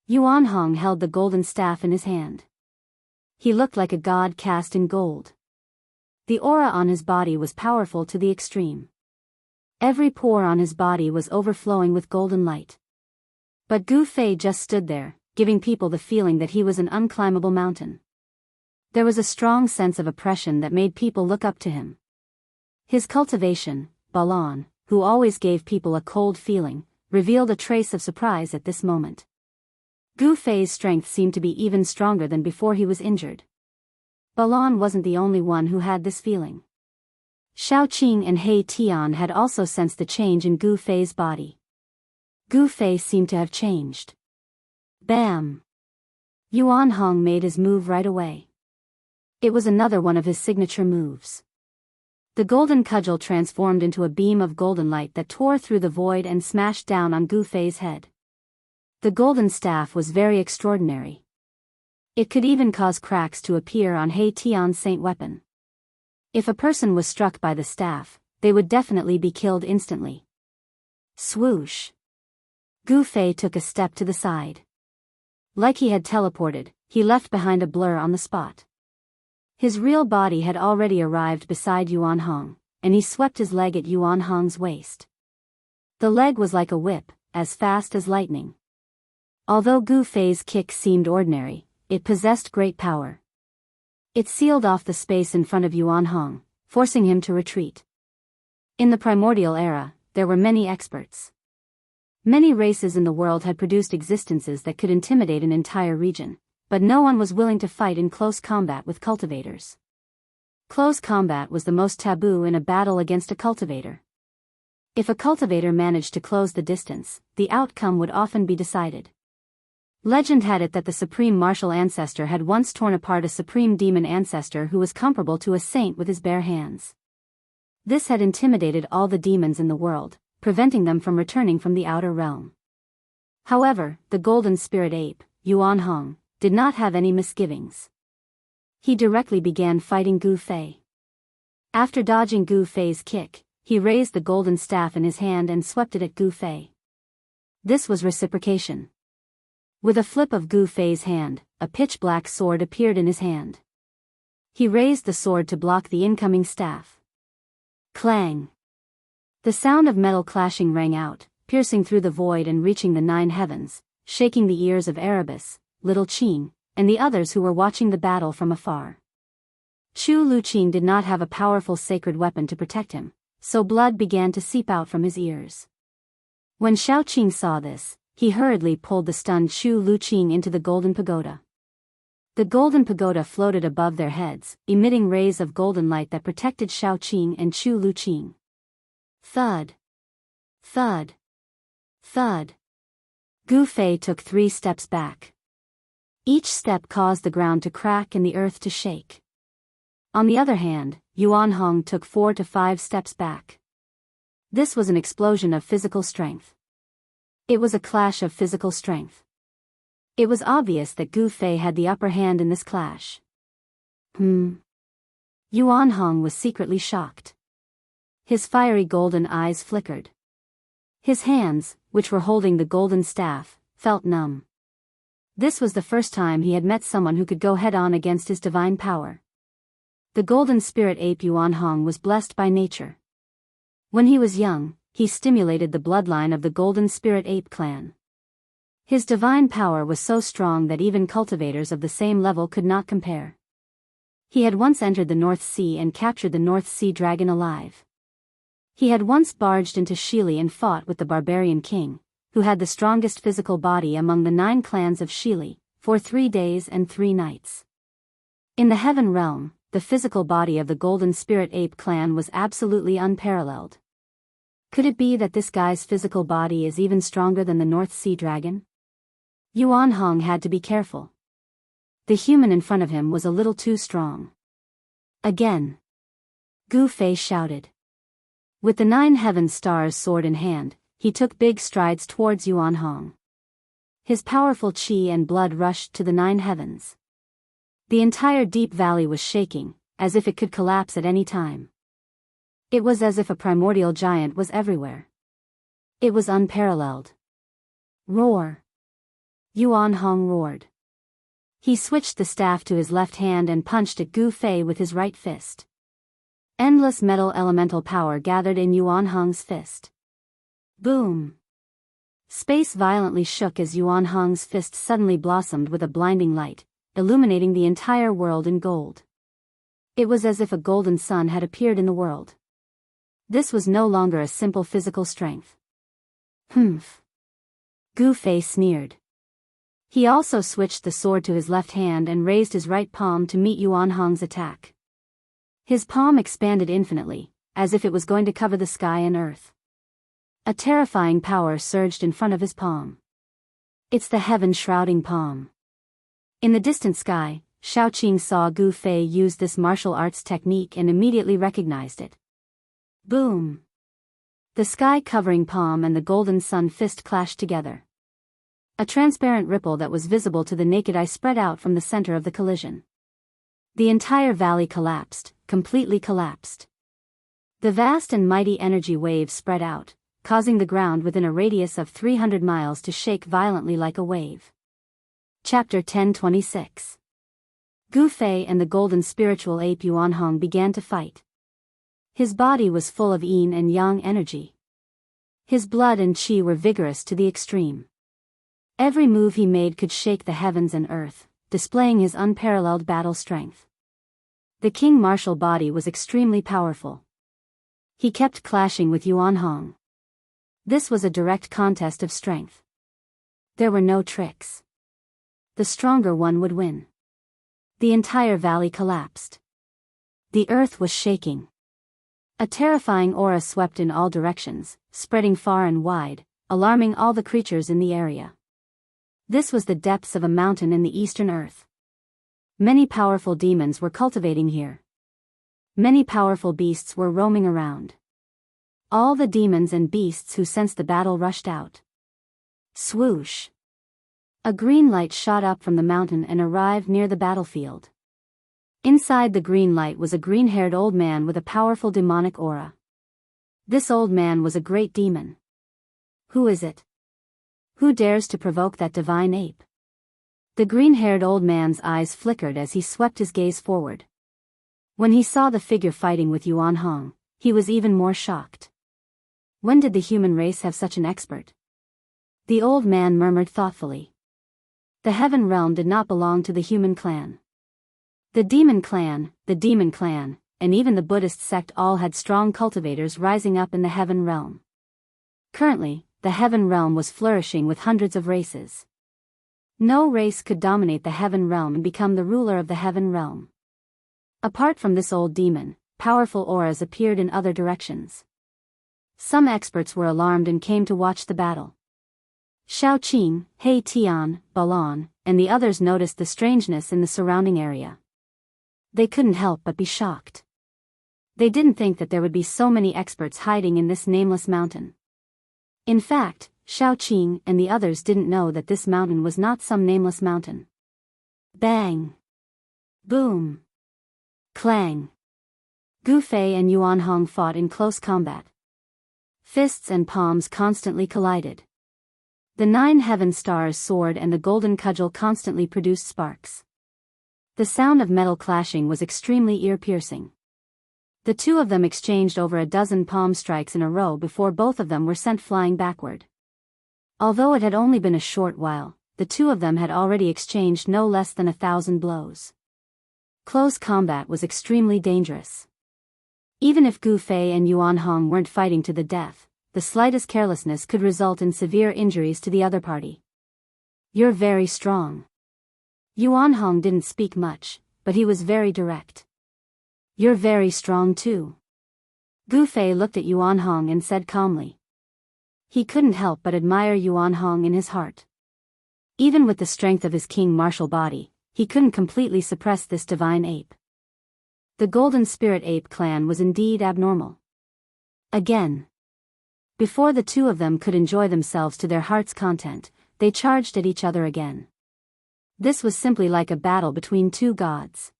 Yuan Hong held the golden staff in his hand. He looked like a god cast in gold. The aura on his body was powerful to the extreme. Every pore on his body was overflowing with golden light. But Gu Fei just stood there, giving people the feeling that he was an unclimbable mountain. There was a strong sense of oppression that made people look up to him. His cultivation, Balan, who always gave people a cold feeling, revealed a trace of surprise at this moment. Gu Fei's strength seemed to be even stronger than before he was injured. Balan wasn't the only one who had this feeling. Xiao Qing and He Tian had also sensed the change in Gu Fei's body. Gu Fei seemed to have changed. Bam! Yuan Hong made his move right away. It was another one of his signature moves. The golden cudgel transformed into a beam of golden light that tore through the void and smashed down on Gu Fei's head. The golden staff was very extraordinary. It could even cause cracks to appear on He Tian's saint weapon. If a person was struck by the staff, they would definitely be killed instantly. Swoosh! Gu Fei took a step to the side. Like he had teleported, he left behind a blur on the spot. His real body had already arrived beside Yuan Hong, and he swept his leg at Yuan Hong's waist. The leg was like a whip, as fast as lightning. Although Gu Fei's kick seemed ordinary, it possessed great power. It sealed off the space in front of Yuan Hong, forcing him to retreat. In the primordial era, there were many experts. Many races in the world had produced existences that could intimidate an entire region, but no one was willing to fight in close combat with cultivators. Close combat was the most taboo in a battle against a cultivator. If a cultivator managed to close the distance, the outcome would often be decided. Legend had it that the supreme martial ancestor had once torn apart a supreme demon ancestor who was comparable to a saint with his bare hands. This had intimidated all the demons in the world, preventing them from returning from the outer realm. However, the golden spirit ape, Yuan Hong, did not have any misgivings. He directly began fighting Gu Fei. After dodging Gu Fei's kick, he raised the golden staff in his hand and swept it at Gu Fei. This was reciprocation. With a flip of Gu Fei's hand, a pitch-black sword appeared in his hand. He raised the sword to block the incoming staff. Clang! The sound of metal clashing rang out, piercing through the void and reaching the 9 heavens, shaking the ears of Erebus, Little Qing, and the others who were watching the battle from afar. Chu Luqing did not have a powerful sacred weapon to protect him, so blood began to seep out from his ears. When Shaoqing saw this, he hurriedly pulled the stunned Chu Luqing into the golden pagoda. The golden pagoda floated above their heads, emitting rays of golden light that protected Shaoqing and Chu Luqing. Thud. Thud. Thud. Gu Fei took 3 steps back. Each step caused the ground to crack and the earth to shake. On the other hand, Yuan Hong took 4 to 5 steps back. This was an explosion of physical strength. It was a clash of physical strength. It was obvious that Gu Fei had the upper hand in this clash. Yuan Hong was secretly shocked. His fiery golden eyes flickered. His hands, which were holding the golden staff, felt numb. This was the first time he had met someone who could go head-on against his divine power. The golden spirit ape Yuan Hong was blessed by nature. When he was young, he stimulated the bloodline of the golden spirit ape clan. His divine power was so strong that even cultivators of the same level could not compare. He had once entered the North Sea and captured the North Sea dragon alive. He had once barged into Shili and fought with the barbarian king, who had the strongest physical body among the 9 clans of Shili, for 3 days and 3 nights. In the heaven realm, the physical body of the golden spirit ape clan was absolutely unparalleled. Could it be that this guy's physical body is even stronger than the North Sea dragon? Yuan Hong had to be careful. The human in front of him was a little too strong. Again. Gu Fei shouted. With the 9 heaven stars sword in hand, he took big strides towards Yuan Hong. His powerful qi and blood rushed to the 9 heavens. The entire deep valley was shaking, as if it could collapse at any time. It was as if a primordial giant was everywhere. It was unparalleled. Roar! Yuan Hong roared. He switched the staff to his left hand and punched at Gu Fei with his right fist. Endless metal elemental power gathered in Yuan Hong's fist. Boom! Space violently shook as Yuan Hong's fist suddenly blossomed with a blinding light, illuminating the entire world in gold. It was as if a golden sun had appeared in the world. This was no longer a simple physical strength. Humph! Gu Fei sneered. He also switched the sword to his left hand and raised his right palm to meet Yuan Hong's attack. His palm expanded infinitely, as if it was going to cover the sky and earth. A terrifying power surged in front of his palm. It's the heaven-shrouding palm. In the distant sky, Shaoqing saw Gu Fei use this martial arts technique and immediately recognized it. Boom! The sky-covering palm and the golden sun fist clashed together. A transparent ripple that was visible to the naked eye spread out from the center of the collision. The entire valley collapsed, completely collapsed. The vast and mighty energy waves spread out, causing the ground within a radius of 300 miles to shake violently like a wave. Chapter 1026. Gu Fei and the golden spiritual ape Yuan Hong began to fight. His body was full of yin and yang energy. His blood and qi were vigorous to the extreme. Every move he made could shake the heavens and earth, displaying his unparalleled battle strength. The king martial body was extremely powerful. He kept clashing with Yuan Hong. This was a direct contest of strength. There were no tricks. The stronger one would win. The entire valley collapsed. The earth was shaking. A terrifying aura swept in all directions, spreading far and wide, alarming all the creatures in the area. This was the depths of a mountain in the eastern earth. Many powerful demons were cultivating here. Many powerful beasts were roaming around. All the demons and beasts who sensed the battle rushed out. Swoosh! A green light shot up from the mountain and arrived near the battlefield. Inside the green light was a green-haired old man with a powerful demonic aura. This old man was a great demon. Who is it? Who dares to provoke that divine ape? The green-haired old man's eyes flickered as he swept his gaze forward. When he saw the figure fighting with Yuan Hong, he was even more shocked. When did the human race have such an expert? The old man murmured thoughtfully. The heaven realm did not belong to the human clan. The demon clan, and even the Buddhist sect all had strong cultivators rising up in the heaven realm. Currently, the heaven realm was flourishing with hundreds of races. No race could dominate the heaven realm and become the ruler of the heaven realm. Apart from this old demon, powerful auras appeared in other directions. Some experts were alarmed and came to watch the battle. Shaoqing, He Tian, Balan, and the others noticed the strangeness in the surrounding area. They couldn't help but be shocked. They didn't think that there would be so many experts hiding in this nameless mountain. In fact, Shaoqing and the others didn't know that this mountain was not some nameless mountain. Bang! Boom! Clang! Gu Fei and Yuan Hong fought in close combat. Fists and palms constantly collided. The 9 heaven stars soared and the golden cudgel constantly produced sparks. The sound of metal clashing was extremely ear-piercing. The two of them exchanged over a dozen palm strikes in a row before both of them were sent flying backward. Although it had only been a short while, the two of them had already exchanged no less than 1,000 blows. Close combat was extremely dangerous. Even if Gu Fei and Yuan Hong weren't fighting to the death, the slightest carelessness could result in severe injuries to the other party. You're very strong. Yuan Hong didn't speak much, but he was very direct. You're very strong too. Gu Fei looked at Yuan Hong and said calmly. He couldn't help but admire Yuan Hong in his heart. Even with the strength of his king martial body, he couldn't completely suppress this divine ape. The Golden Spirit Ape clan was indeed abnormal. Again. Before the two of them could enjoy themselves to their heart's content, they charged at each other again. This was simply like a battle between two gods.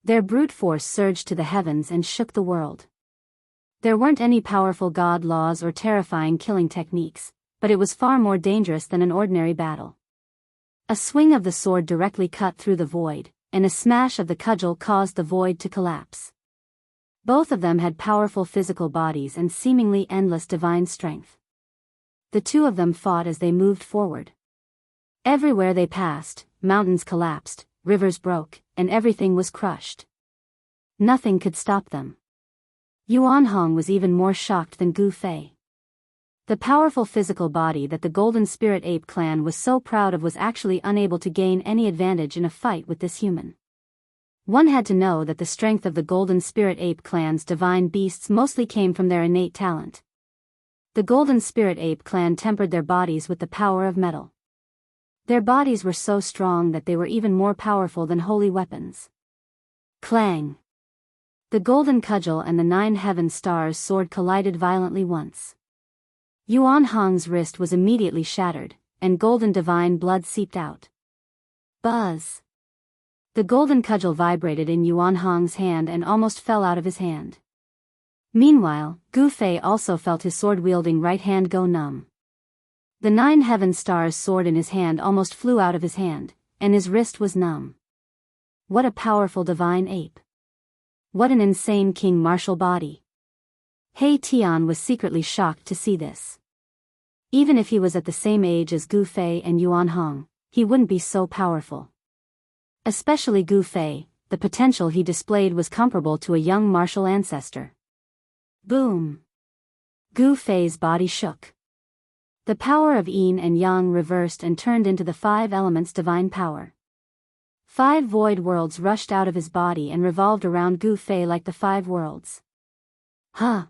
Their brute force surged to the heavens and shook the world. There weren't any powerful god laws or terrifying killing techniques, but it was far more dangerous than an ordinary battle. A swing of the sword directly cut through the void, and a smash of the cudgel caused the void to collapse. Both of them had powerful physical bodies and seemingly endless divine strength. The two of them fought as they moved forward. Everywhere they passed, mountains collapsed, rivers broke, and everything was crushed. Nothing could stop them. Yuan Hong was even more shocked than Gu Fei. The powerful physical body that the Golden Spirit Ape clan was so proud of was actually unable to gain any advantage in a fight with this human. One had to know that the strength of the Golden Spirit Ape clan's divine beasts mostly came from their innate talent. The Golden Spirit Ape clan tempered their bodies with the power of metal. Their bodies were so strong that they were even more powerful than holy weapons. Clang! The golden cudgel and the 9 heaven stars' sword collided violently once. Yuan Hong's wrist was immediately shattered, and golden divine blood seeped out. Buzz! The golden cudgel vibrated in Yuan Hong's hand and almost fell out of his hand. Meanwhile, Gu Fei also felt his sword-wielding right hand go numb. The 9 heaven stars' sword in his hand almost flew out of his hand, and his wrist was numb. What a powerful divine ape. What an insane king martial body. He Tian was secretly shocked to see this. Even if he was at the same age as Gu Fei and Yuan Hong, he wouldn't be so powerful. Especially Gu Fei, the potential he displayed was comparable to a young martial ancestor. Boom! Gu Fei's body shook. The power of yin and yang reversed and turned into the 5 elements' divine power. 5 void worlds rushed out of his body and revolved around Gu Fei like the 5 worlds. Huh!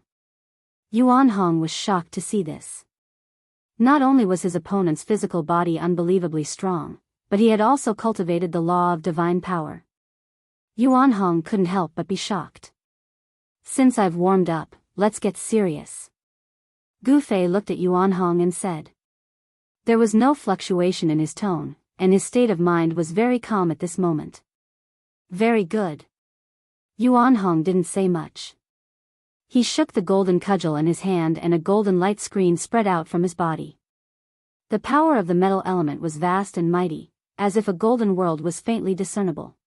Yuan Hong was shocked to see this. Not only was his opponent's physical body unbelievably strong, but he had also cultivated the law of divine power. Yuan Hong couldn't help but be shocked. Since I've warmed up, let's get serious. Gu Fei looked at Yuan Hong and said. There was no fluctuation in his tone, and his state of mind was very calm at this moment. Very good. Yuan Hong didn't say much. He shook the golden cudgel in his hand and a golden light screen spread out from his body. The power of the metal element was vast and mighty, as if a golden world was faintly discernible.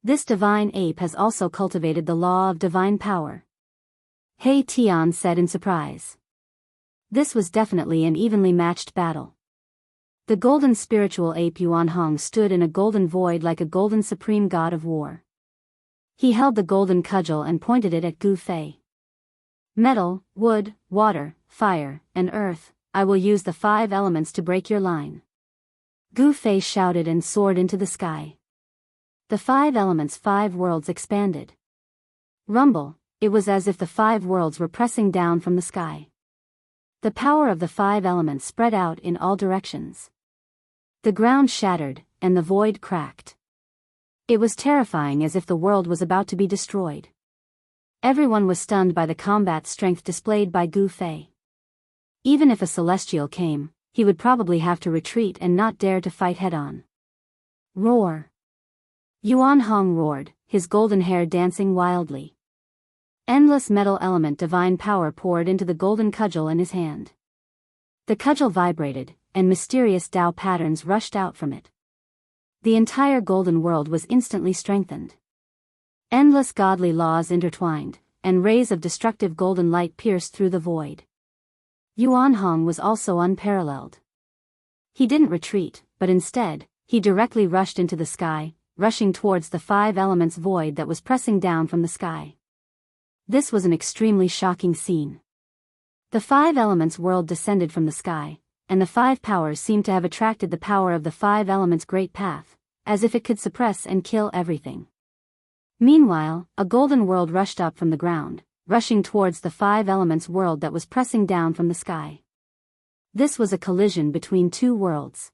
This divine ape has also cultivated the law of divine power. He Tian said in surprise. This was definitely an evenly matched battle. The golden spiritual ape Yuan Hong stood in a golden void like a golden supreme god of war. He held the golden cudgel and pointed it at Gu Fei. Metal, wood, water, fire, and earth, I will use the 5 elements to break your line. Gu Fei shouted and soared into the sky. The 5 elements' 5 worlds expanded. Rumble, it was as if the 5 worlds were pressing down from the sky. The power of the 5 elements spread out in all directions. The ground shattered, and the void cracked. It was terrifying, as if the world was about to be destroyed. Everyone was stunned by the combat strength displayed by Gu Fei. Even if a celestial came, he would probably have to retreat and not dare to fight head-on. Roar! Yuan Hong roared, his golden hair dancing wildly. Endless metal element divine power poured into the golden cudgel in his hand. The cudgel vibrated, and mysterious Tao patterns rushed out from it. The entire golden world was instantly strengthened. Endless godly laws intertwined, and rays of destructive golden light pierced through the void. Yuan Hong was also unparalleled. He didn't retreat, but instead, he directly rushed into the sky, rushing towards the 5 elements void that was pressing down from the sky. This was an extremely shocking scene. The 5 elements world descended from the sky, and the 5 powers seemed to have attracted the power of the 5 elements' great path, as if it could suppress and kill everything. Meanwhile, a golden world rushed up from the ground, rushing towards the 5 elements world that was pressing down from the sky. This was a collision between 2 worlds.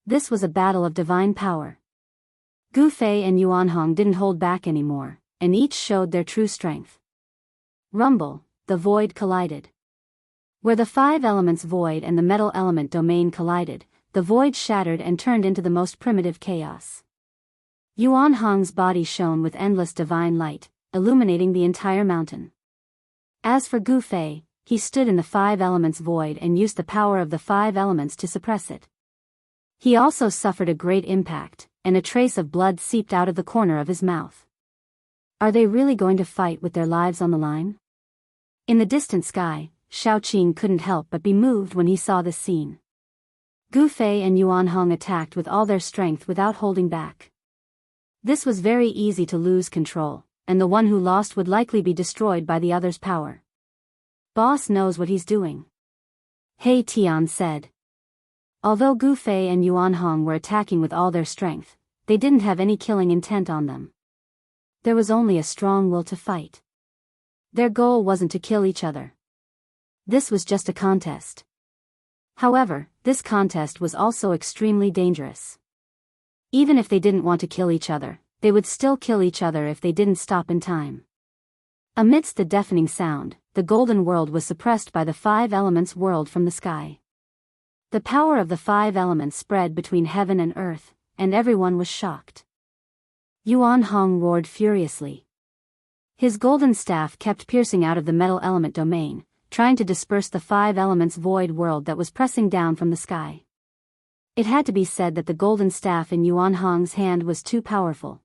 This was a battle of divine power. Gu Fei and Yuan Hong didn't hold back anymore, and each showed their true strength. Rumble, the void collided. Where the 5 elements void and the metal element domain collided, the void shattered and turned into the most primitive chaos. Yuan Hong's body shone with endless divine light, illuminating the entire mountain. As for Gu Fei, he stood in the 5 elements void and used the power of the 5 elements to suppress it. He also suffered a great impact, and a trace of blood seeped out of the corner of his mouth. Are they really going to fight with their lives on the line? In the distant sky, Shaoqing couldn't help but be moved when he saw this scene. Gu Fei and Yuan Hong attacked with all their strength without holding back. This was very easy to lose control, and the one who lost would likely be destroyed by the other's power. Boss knows what he's doing. He Tian said. Although Gu Fei and Yuan Hong were attacking with all their strength, they didn't have any killing intent on them. There was only a strong will to fight. Their goal wasn't to kill each other. This was just a contest. However, this contest was also extremely dangerous. Even if they didn't want to kill each other, they would still kill each other if they didn't stop in time. Amidst the deafening sound, the golden world was suppressed by the 5 elements world from the sky. The power of the 5 elements spread between heaven and earth, and everyone was shocked. Yuan Hong roared furiously. His golden staff kept piercing out of the metal element domain, trying to disperse the 5 elements void world that was pressing down from the sky. It had to be said that the golden staff in Yuan Hong's hand was too powerful.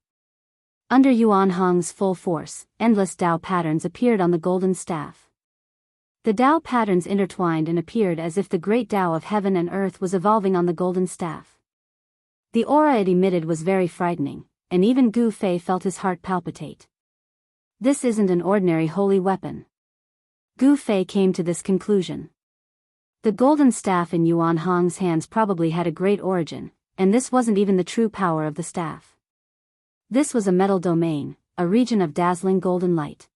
Under Yuan Hong's full force, endless Tao patterns appeared on the golden staff. The Tao patterns intertwined and appeared as if the great Tao of heaven and earth was evolving on the golden staff. The aura it emitted was very frightening, and even Gu Fei felt his heart palpitate. This isn't an ordinary holy weapon. Gu Fei came to this conclusion. The golden staff in Yuan Hong's hands probably had a great origin, and this wasn't even the true power of the staff. This was a metal domain, a region of dazzling golden light.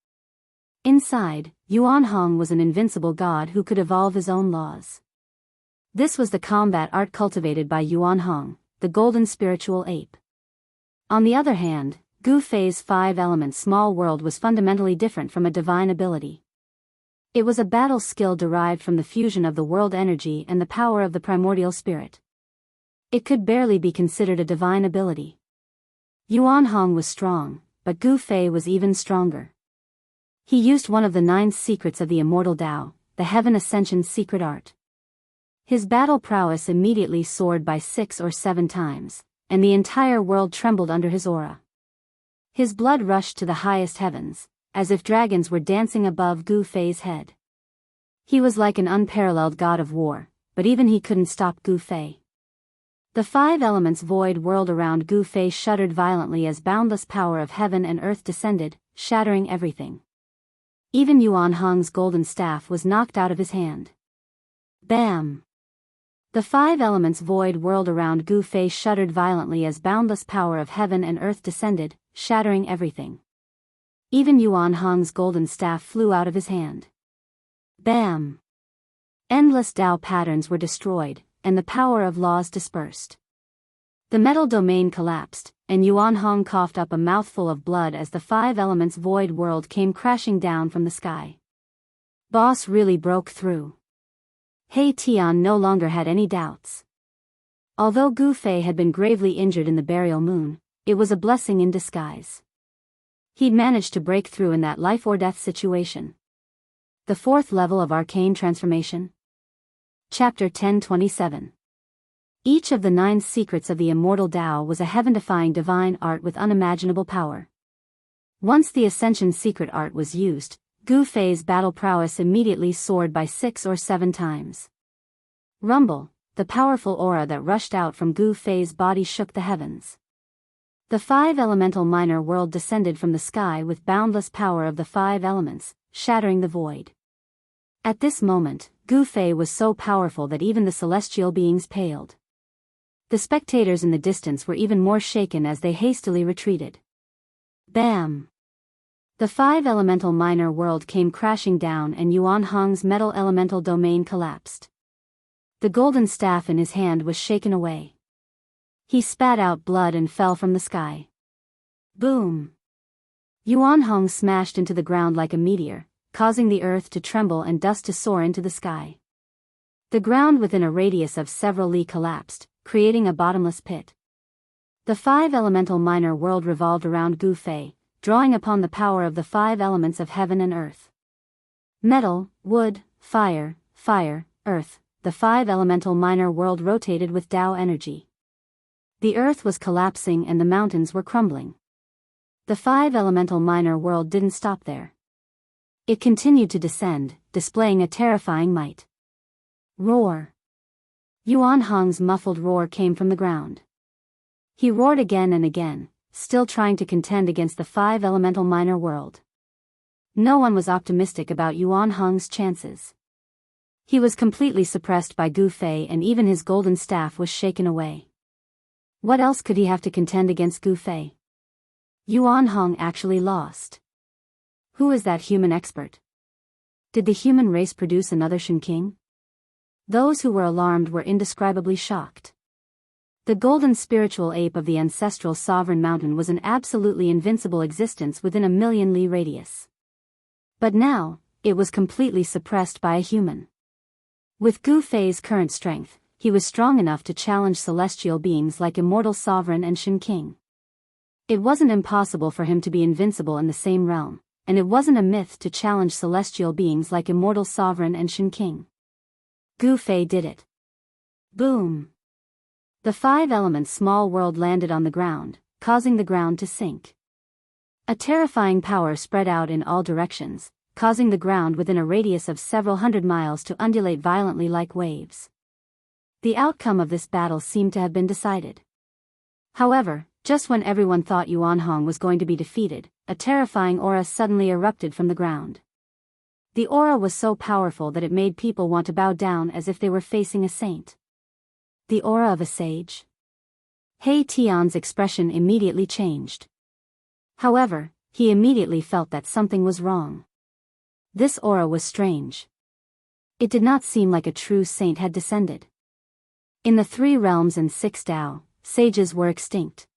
Inside, Yuan Hong was an invincible god who could evolve his own laws. This was the combat art cultivated by Yuan Hong, the golden spiritual ape. On the other hand, Gu Fei's 5 elements small world was fundamentally different from a divine ability. It was a battle skill derived from the fusion of the world energy and the power of the primordial spirit. It could barely be considered a divine ability. Yuan Hong was strong, but Gu Fei was even stronger. He used one of the 9 secrets of the immortal Tao, the Heaven Ascension secret art. His battle prowess immediately soared by 6 or 7 times, and the entire world trembled under his aura. His blood rushed to the highest heavens, as if dragons were dancing above Gu Fei's head. He was like an unparalleled god of war, but even he couldn't stop Gu Fei. The five elements void whirled around Gu Fei, shuddered violently as boundless power of heaven and earth descended, shattering everything. Even Yuan Hong's golden staff was knocked out of his hand. Bam! The five elements void whirled around Gu Fei, shuddered violently as boundless power of heaven and earth descended, shattering everything. Even Yuan Hong's golden staff flew out of his hand. Bam! Endless Tao patterns were destroyed, and the power of laws dispersed. The metal domain collapsed, and Yuan Hong coughed up a mouthful of blood as the five elements void world came crashing down from the sky. Boss really broke through. He Tian no longer had any doubts. Although Gu Fei had been gravely injured in the burial moon, it was a blessing in disguise. He'd managed to break through in that life-or-death situation. The fourth level of arcane transformation. Chapter 1027. Each of the 9 secrets of the immortal Tao was a heaven-defying divine art with unimaginable power. Once the Ascension secret art was used, Gu Fei's battle prowess immediately soared by 6 or 7 times. Rumble, the powerful aura that rushed out from Gu Fei's body shook the heavens. The 5 elemental minor world descended from the sky with boundless power of the 5 elements, shattering the void. At this moment, Gu Fei was so powerful that even the celestial beings paled. The spectators in the distance were even more shaken as they hastily retreated. Bam! The 5 elemental minor world came crashing down and Yuan Hong's metal elemental domain collapsed. The golden staff in his hand was shaken away. He spat out blood and fell from the sky. Boom! Yuan Hong smashed into the ground like a meteor, causing the earth to tremble and dust to soar into the sky. The ground within a radius of several li collapsed, creating a bottomless pit. The 5 elemental minor world revolved around Gu Fei, drawing upon the power of the 5 elements of heaven and earth. Metal, wood, fire, earth, the 5 elemental minor world rotated with Tao energy. The earth was collapsing and the mountains were crumbling. The 5 elemental minor world didn't stop there. It continued to descend, displaying a terrifying might. Roar! Yuan Hong's muffled roar came from the ground. He roared again and again, still trying to contend against the 5 elemental minor world. No one was optimistic about Yuan Hong's chances. He was completely suppressed by Gu Fei and even his golden staff was shaken away. What else could he have to contend against Gu Fei? Yuan Hong actually lost. Who is that human expert? Did the human race produce another Shen King? Those who were alarmed were indescribably shocked. The golden spiritual ape of the ancestral sovereign mountain was an absolutely invincible existence within a million li radius. But now, it was completely suppressed by a human. With Gu Fei's current strength, he was strong enough to challenge celestial beings like Immortal Sovereign and Shen King. It wasn't impossible for him to be invincible in the same realm, and it wasn't a myth to challenge celestial beings like Immortal Sovereign and Shen King. Gu Fei did it. Boom! The 5 elements small world landed on the ground, causing the ground to sink. A terrifying power spread out in all directions, causing the ground within a radius of several hundred miles to undulate violently like waves. The outcome of this battle seemed to have been decided. However, just when everyone thought Yuan Hong was going to be defeated, a terrifying aura suddenly erupted from the ground. The aura was so powerful that it made people want to bow down as if they were facing a saint. The aura of a sage? He Tian's expression immediately changed. However, he immediately felt that something was wrong. This aura was strange. It did not seem like a true saint had descended. In the 3 realms and 6 Tao, sages were extinct.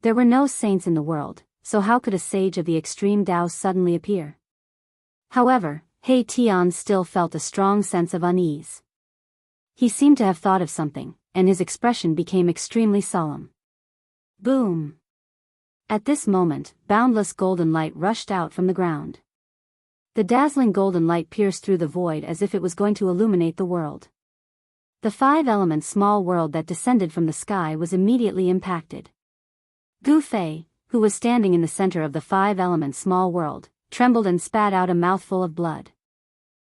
There were no saints in the world, so how could a sage of the extreme Tao suddenly appear? However, He Tian still felt a strong sense of unease. He seemed to have thought of something, and his expression became extremely solemn. Boom! At this moment, boundless golden light rushed out from the ground. The dazzling golden light pierced through the void as if it was going to illuminate the world. The 5 elements small world that descended from the sky was immediately impacted. Gu Fei, who was standing in the center of the 5 elements small world, trembled and spat out a mouthful of blood.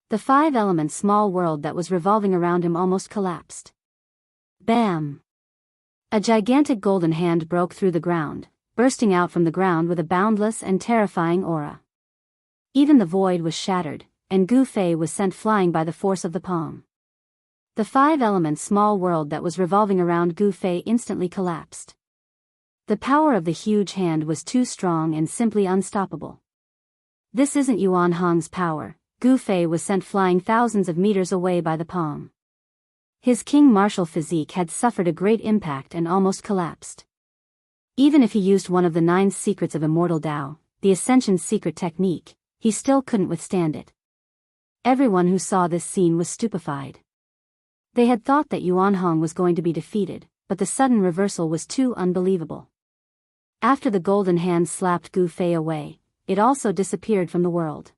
The five-element small world that was revolving around him almost collapsed. Bam! A gigantic golden hand broke through the ground, bursting out from the ground with a boundless and terrifying aura. Even the void was shattered, and Gu Fei was sent flying by the force of the palm. The five-element small world that was revolving around Gu Fei instantly collapsed. The power of the huge hand was too strong and simply unstoppable. This isn't Yuan Hong's power. Gu Fei was sent flying thousands of meters away by the palm. His king martial physique had suffered a great impact and almost collapsed. Even if he used one of the 9 secrets of immortal Tao, the Ascension secret technique, he still couldn't withstand it. Everyone who saw this scene was stupefied. They had thought that Yuan Hong was going to be defeated, but the sudden reversal was too unbelievable. After the golden hand slapped Gu Fei away, it also disappeared from the world.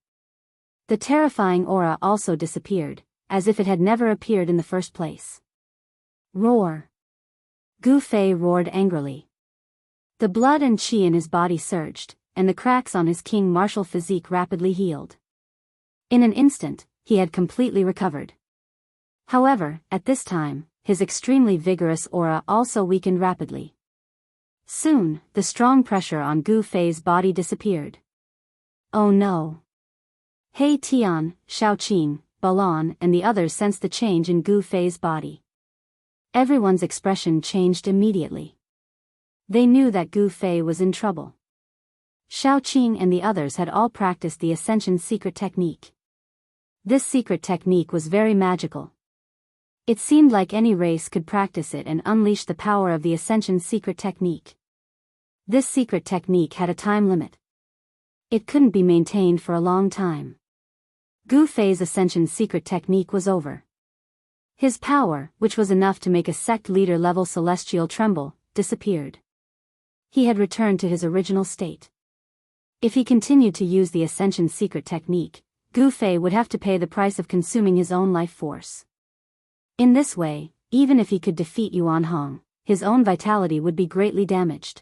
The terrifying aura also disappeared, as if it had never appeared in the first place. Roar! Gu Fei roared angrily. The blood and qi in his body surged, and the cracks on his king martial physique rapidly healed. In an instant, he had completely recovered. However, at this time, his extremely vigorous aura also weakened rapidly. Soon, the strong pressure on Gu Fei's body disappeared. Oh no! He Tian, Shaoqing, Balan and the others sensed the change in Gu Fei's body. Everyone's expression changed immediately. They knew that Gu Fei was in trouble. Shaoqing and the others had all practiced the Ascension secret technique. This secret technique was very magical. It seemed like any race could practice it and unleash the power of the Ascension secret technique. This secret technique had a time limit. It couldn't be maintained for a long time. Gu Fei's Ascension secret technique was over. His power, which was enough to make a sect leader-level celestial tremble, disappeared. He had returned to his original state. If he continued to use the Ascension secret technique, Gu Fei would have to pay the price of consuming his own life force. In this way, even if he could defeat Yuan Hong, his own vitality would be greatly damaged.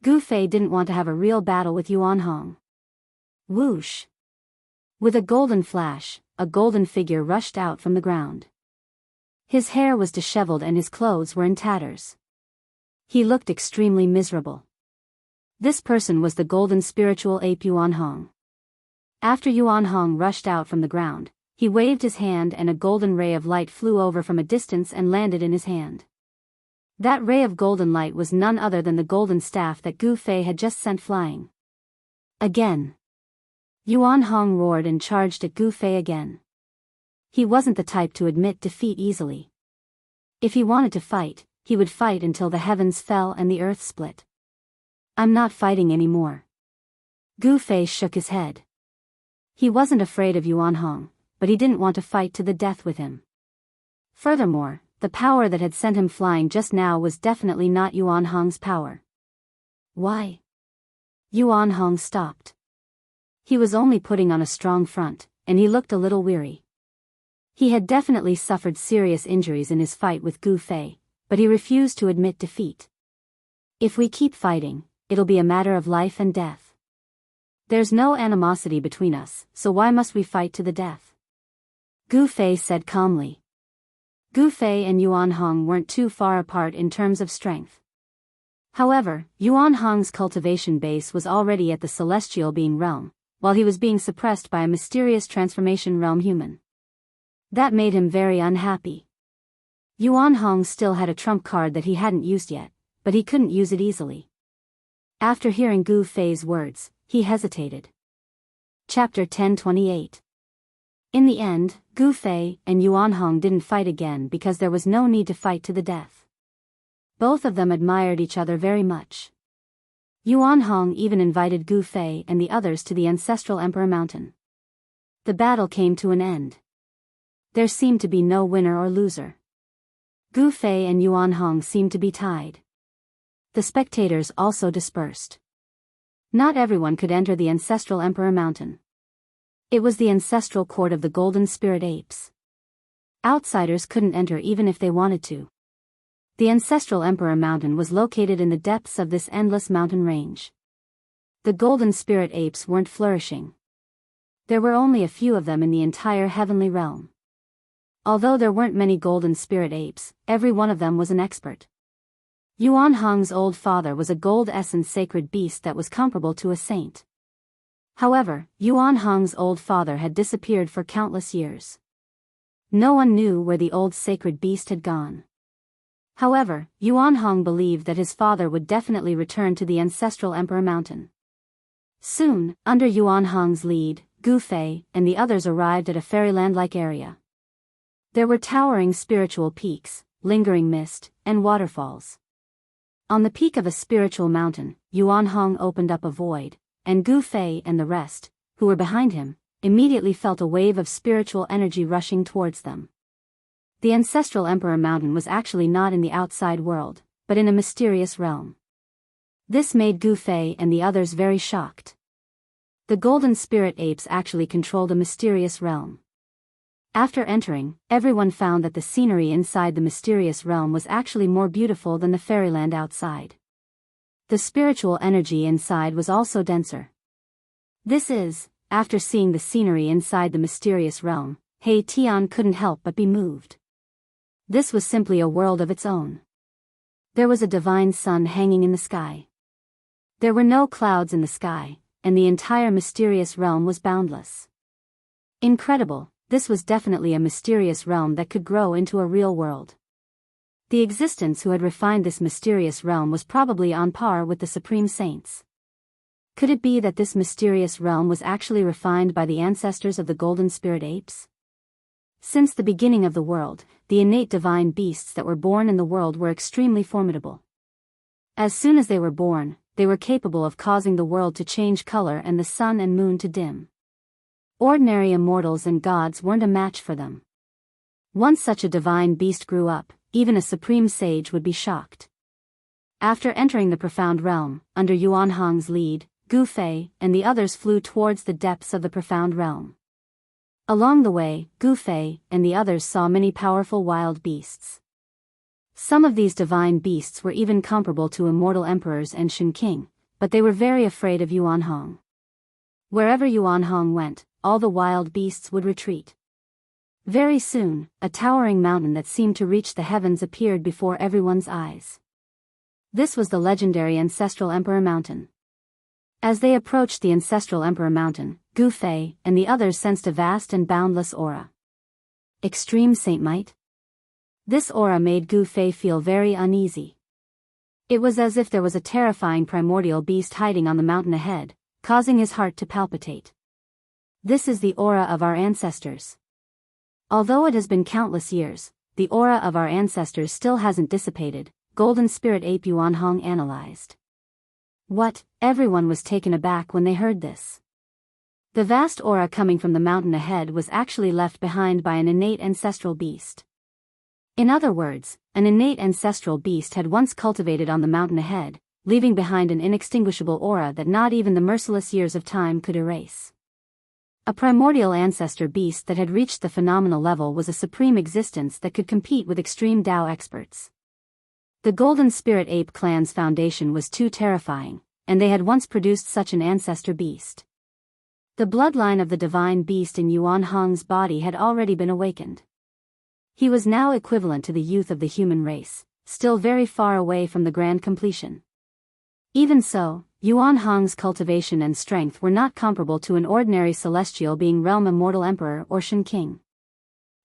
Gu Fei didn't want to have a real battle with Yuan Hong. Whoosh! With a golden flash, a golden figure rushed out from the ground. His hair was disheveled and his clothes were in tatters. He looked extremely miserable. This person was the golden spiritual ape Yuan Hong. After Yuan Hong rushed out from the ground, he waved his hand and a golden ray of light flew over from a distance and landed in his hand. That ray of golden light was none other than the golden staff that Gu Fei had just sent flying. Again. Yuan Hong roared and charged at Gu Fei again. He wasn't the type to admit defeat easily. If he wanted to fight, he would fight until the heavens fell and the earth split. I'm not fighting anymore. Gu Fei shook his head. He wasn't afraid of Yuan Hong, but he didn't want to fight to the death with him. Furthermore, the power that had sent him flying just now was definitely not Yuan Hong's power. Why? Yuan Hong stopped. He was only putting on a strong front, and he looked a little weary. He had definitely suffered serious injuries in his fight with Gu Fei, but he refused to admit defeat. If we keep fighting, it'll be a matter of life and death. There's no animosity between us, so why must we fight to the death? Gu Fei said calmly. Gu Fei and Yuan Hong weren't too far apart in terms of strength. However, Yuan Hong's cultivation base was already at the celestial being realm, while he was being suppressed by a mysterious transformation realm human. That made him very unhappy. Yuan Hong still had a trump card that he hadn't used yet, but he couldn't use it easily. After hearing Gu Fei's words, he hesitated. Chapter 1028. In the end, Gu Fei and Yuan Hong didn't fight again because there was no need to fight to the death. Both of them admired each other very much. Yuan Hong even invited Gu Fei and the others to the ancestral Emperor Mountain. The battle came to an end. There seemed to be no winner or loser. Gu Fei and Yuan Hong seemed to be tied. The spectators also dispersed. Not everyone could enter the ancestral Emperor Mountain. It was the ancestral court of the golden spirit apes. Outsiders couldn't enter even if they wanted to. The ancestral Emperor Mountain was located in the depths of this endless mountain range. The golden spirit apes weren't flourishing. There were only a few of them in the entire heavenly realm. Although there weren't many golden spirit apes, every one of them was an expert. Yuan Hong's old father was a gold essence sacred beast that was comparable to a saint. However, Yuan Hong's old father had disappeared for countless years. No one knew where the old sacred beast had gone. However, Yuan Hong believed that his father would definitely return to the ancestral Emperor Mountain. Soon, under Yuan Hong's lead, Gu Fei and the others arrived at a fairyland-like area. There were towering spiritual peaks, lingering mist, and waterfalls. On the peak of a spiritual mountain, Yuan Hong opened up a void, and Gu Fei and the rest, who were behind him, immediately felt a wave of spiritual energy rushing towards them. The ancestral Emperor Mountain was actually not in the outside world, but in a mysterious realm. This made Gu Fei and the others very shocked. The golden spirit apes actually controlled a mysterious realm. After entering, everyone found that the scenery inside the mysterious realm was actually more beautiful than the fairyland outside. The spiritual energy inside was also denser. After seeing the scenery inside the mysterious realm, He Tian couldn't help but be moved. This was simply a world of its own. There was a divine sun hanging in the sky. There were no clouds in the sky, and the entire mysterious realm was boundless. Incredible, this was definitely a mysterious realm that could grow into a real world. The existence who had refined this mysterious realm was probably on par with the Supreme Saints. Could it be that this mysterious realm was actually refined by the ancestors of the golden spirit apes? Since the beginning of the world, the innate divine beasts that were born in the world were extremely formidable. As soon as they were born, they were capable of causing the world to change color and the sun and moon to dim. Ordinary immortals and gods weren't a match for them. Once such a divine beast grew up, even a supreme sage would be shocked. After entering the profound realm, under Yuan Hong's lead, Gu Fei and the others flew towards the depths of the profound realm. Along the way, Gu Fei and the others saw many powerful wild beasts. Some of these divine beasts were even comparable to immortal emperors and Shen King, but they were very afraid of Yuan Hong. Wherever Yuan Hong went, all the wild beasts would retreat. Very soon, a towering mountain that seemed to reach the heavens appeared before everyone's eyes. This was the legendary ancestral Emperor Mountain. As they approached the ancestral Emperor Mountain, Gu Fei and the others sensed a vast and boundless aura. Extreme saint might? This aura made Gu Fei feel very uneasy. It was as if there was a terrifying primordial beast hiding on the mountain ahead, causing his heart to palpitate. This is the aura of our ancestors. Although it has been countless years, the aura of our ancestors still hasn't dissipated, Golden Spirit Ape Yuan Hong analyzed. What? Everyone was taken aback when they heard this. The vast aura coming from the mountain ahead was actually left behind by an innate ancestral beast. In other words, an innate ancestral beast had once cultivated on the mountain ahead, leaving behind an inextinguishable aura that not even the merciless years of time could erase. A primordial ancestor beast that had reached the phenomenal level was a supreme existence that could compete with extreme Tao experts. The Golden Spirit Ape clan's foundation was too terrifying, and they had once produced such an ancestor beast. The bloodline of the divine beast in Yuan Hong's body had already been awakened. He was now equivalent to the youth of the human race, still very far away from the grand completion. Even so, Yuan Hong's cultivation and strength were not comparable to an ordinary celestial being realm immortal emperor or Shen King.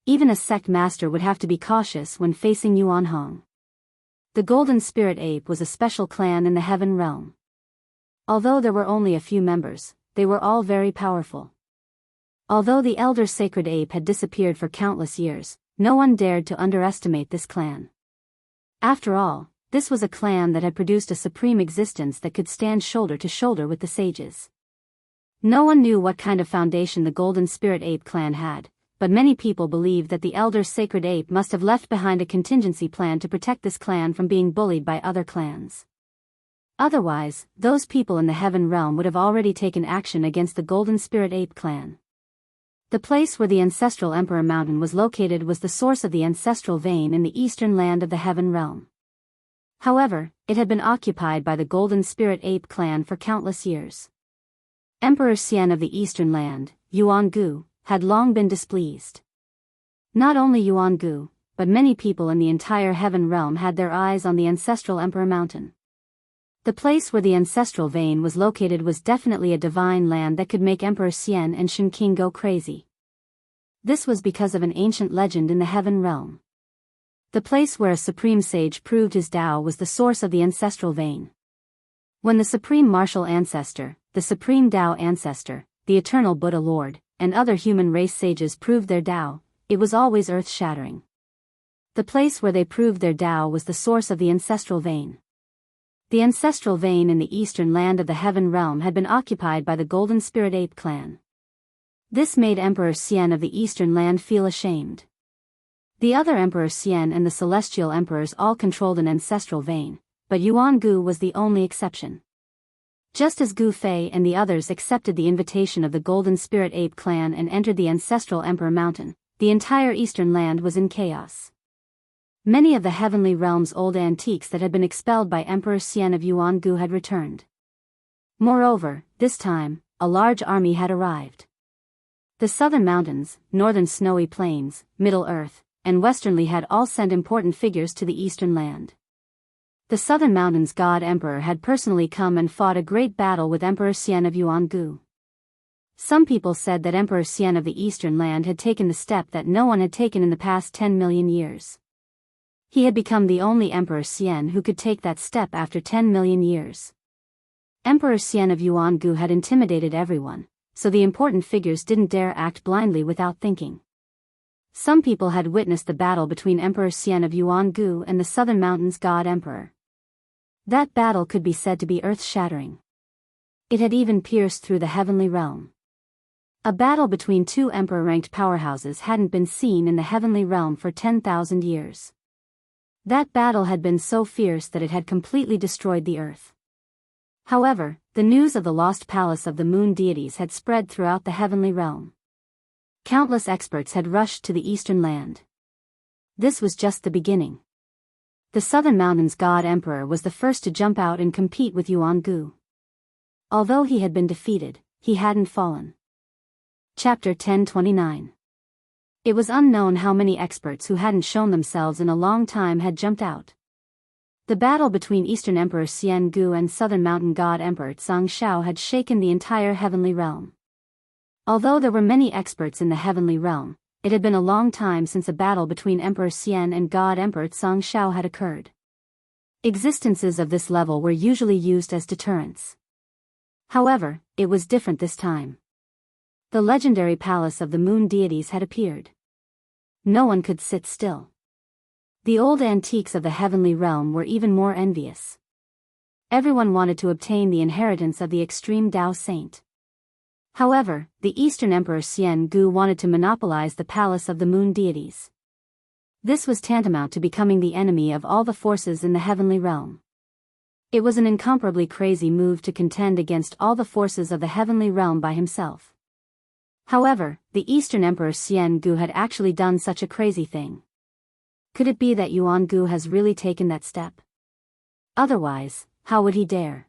Even a sect master would have to be cautious when facing Yuan Hong. The Golden Spirit Ape was a special clan in the heaven realm. Although there were only a few members, they were all very powerful. Although the elder sacred ape had disappeared for countless years, no one dared to underestimate this clan. After all, this was a clan that had produced a supreme existence that could stand shoulder to shoulder with the sages. No one knew what kind of foundation the Golden Spirit Ape clan had, but many people believed that the elder sacred ape must have left behind a contingency plan to protect this clan from being bullied by other clans. Otherwise, those people in the heaven realm would have already taken action against the Golden Spirit Ape clan. The place where the ancestral Emperor Mountain was located was the source of the ancestral vein in the eastern land of the heaven realm. However, it had been occupied by the Golden Spirit Ape clan for countless years. Emperor Xian of the eastern land, Yuan-gu, had long been displeased. Not only Yuan-gu, but many people in the entire heaven realm had their eyes on the ancestral Emperor Mountain. The place where the ancestral vein was located was definitely a divine land that could make Emperor Xian and Shen Qing go crazy. This was because of an ancient legend in the heaven realm. The place where a supreme sage proved his Tao was the source of the ancestral vein. When the supreme martial ancestor, the supreme Tao ancestor, the eternal Buddha Lord, and other human race sages proved their Tao, it was always earth-shattering. The place where they proved their Tao was the source of the ancestral vein. The ancestral vein in the eastern land of the heaven realm had been occupied by the Golden Spirit Ape clan. This made Emperor Xian of the eastern land feel ashamed. The other Emperor Xian and the celestial emperors all controlled an ancestral vein, but Yuan-gu was the only exception. Just as Gu Fei and the others accepted the invitation of the Golden Spirit Ape clan and entered the ancestral Emperor Mountain, the entire eastern land was in chaos. Many of the heavenly realm's old antiques that had been expelled by Emperor Xian of Yuan-gu had returned. Moreover, this time, a large army had arrived. The southern mountains, northern snowy plains, Middle Earth, and westernly had all sent important figures to the eastern land. The southern mountains' god emperor had personally come and fought a great battle with Emperor Xian of Yuan-gu. Some people said that Emperor Xian of the eastern land had taken the step that no one had taken in the past 10 million years. He had become the only Emperor Xian who could take that step after 10 million years. Emperor Xian of Yuan-gu had intimidated everyone, so the important figures didn't dare act blindly without thinking. Some people had witnessed the battle between Emperor Xian of Yuan-gu and the Southern Mountains God Emperor. That battle could be said to be earth-shattering. It had even pierced through the heavenly realm. A battle between two emperor-ranked powerhouses hadn't been seen in the heavenly realm for 10,000 years. That battle had been so fierce that it had completely destroyed the earth. However, the news of the lost palace of the moon deities had spread throughout the heavenly realm. Countless experts had rushed to the eastern land. This was just the beginning. The Southern Mountains God Emperor was the first to jump out and compete with Yuan-gu. Although he had been defeated, he hadn't fallen. Chapter 1029. It was unknown how many experts who hadn't shown themselves in a long time had jumped out. The battle between Eastern Emperor Xian-gu and Southern Mountain God Emperor Tsang-shao had shaken the entire heavenly realm. Although there were many experts in the heavenly realm, it had been a long time since a battle between Emperor Xian and God Emperor Tsang-shao had occurred. Existences of this level were usually used as deterrents. However, it was different this time. The legendary palace of the moon deities had appeared. No one could sit still. The old antiques of the heavenly realm were even more envious. Everyone wanted to obtain the inheritance of the extreme Tao Saint. However, the Eastern Emperor Xian-gu wanted to monopolize the palace of the moon deities. This was tantamount to becoming the enemy of all the forces in the heavenly realm. It was an incomparably crazy move to contend against all the forces of the heavenly realm by himself. However, the Eastern Emperor Xian-gu had actually done such a crazy thing. Could it be that Yuan-gu has really taken that step? Otherwise, how would he dare?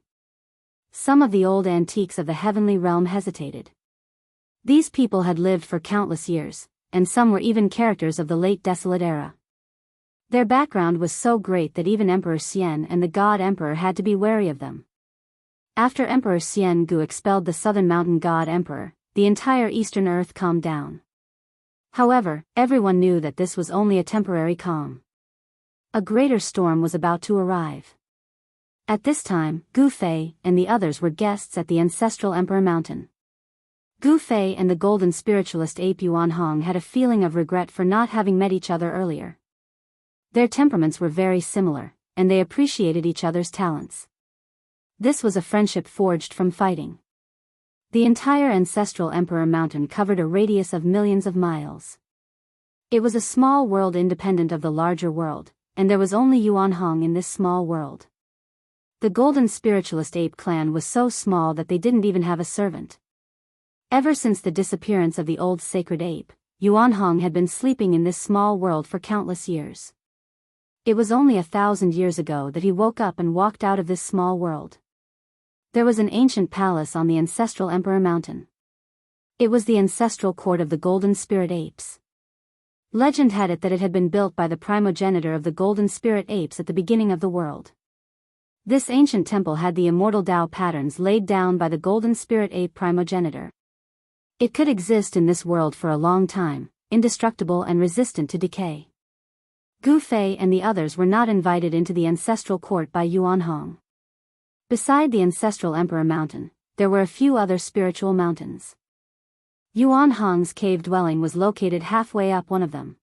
Some of the old antiques of the heavenly realm hesitated. These people had lived for countless years, and some were even characters of the late desolate era. Their background was so great that even Emperor Xian and the God Emperor had to be wary of them. After Emperor Xian-gu expelled the Southern Mountain God Emperor, the entire Eastern Earth calmed down. However, everyone knew that this was only a temporary calm. A greater storm was about to arrive. At this time, Gu Fei and the others were guests at the ancestral Emperor Mountain. Gu Fei and the golden spiritualist ape Yuan Hong had a feeling of regret for not having met each other earlier. Their temperaments were very similar, and they appreciated each other's talents. This was a friendship forged from fighting. The entire ancestral Emperor Mountain covered a radius of millions of miles. It was a small world independent of the larger world, and there was only Yuan Hong in this small world. The golden spiritualist ape clan was so small that they didn't even have a servant. Ever since the disappearance of the old sacred ape, Yuan Hong had been sleeping in this small world for countless years. It was only 1,000 years ago that he woke up and walked out of this small world. There was an ancient palace on the ancestral Emperor Mountain. It was the ancestral court of the golden spirit apes. Legend had it that it had been built by the primogenitor of the golden spirit apes at the beginning of the world. This ancient temple had the immortal Tao patterns laid down by the golden spirit ape primogenitor. It could exist in this world for a long time, indestructible and resistant to decay. Gu Fei and the others were not invited into the ancestral court by Yuan Hong. Beside the ancestral Emperor Mountain, there were a few other spiritual mountains. Yuan Hong's cave dwelling was located halfway up one of them.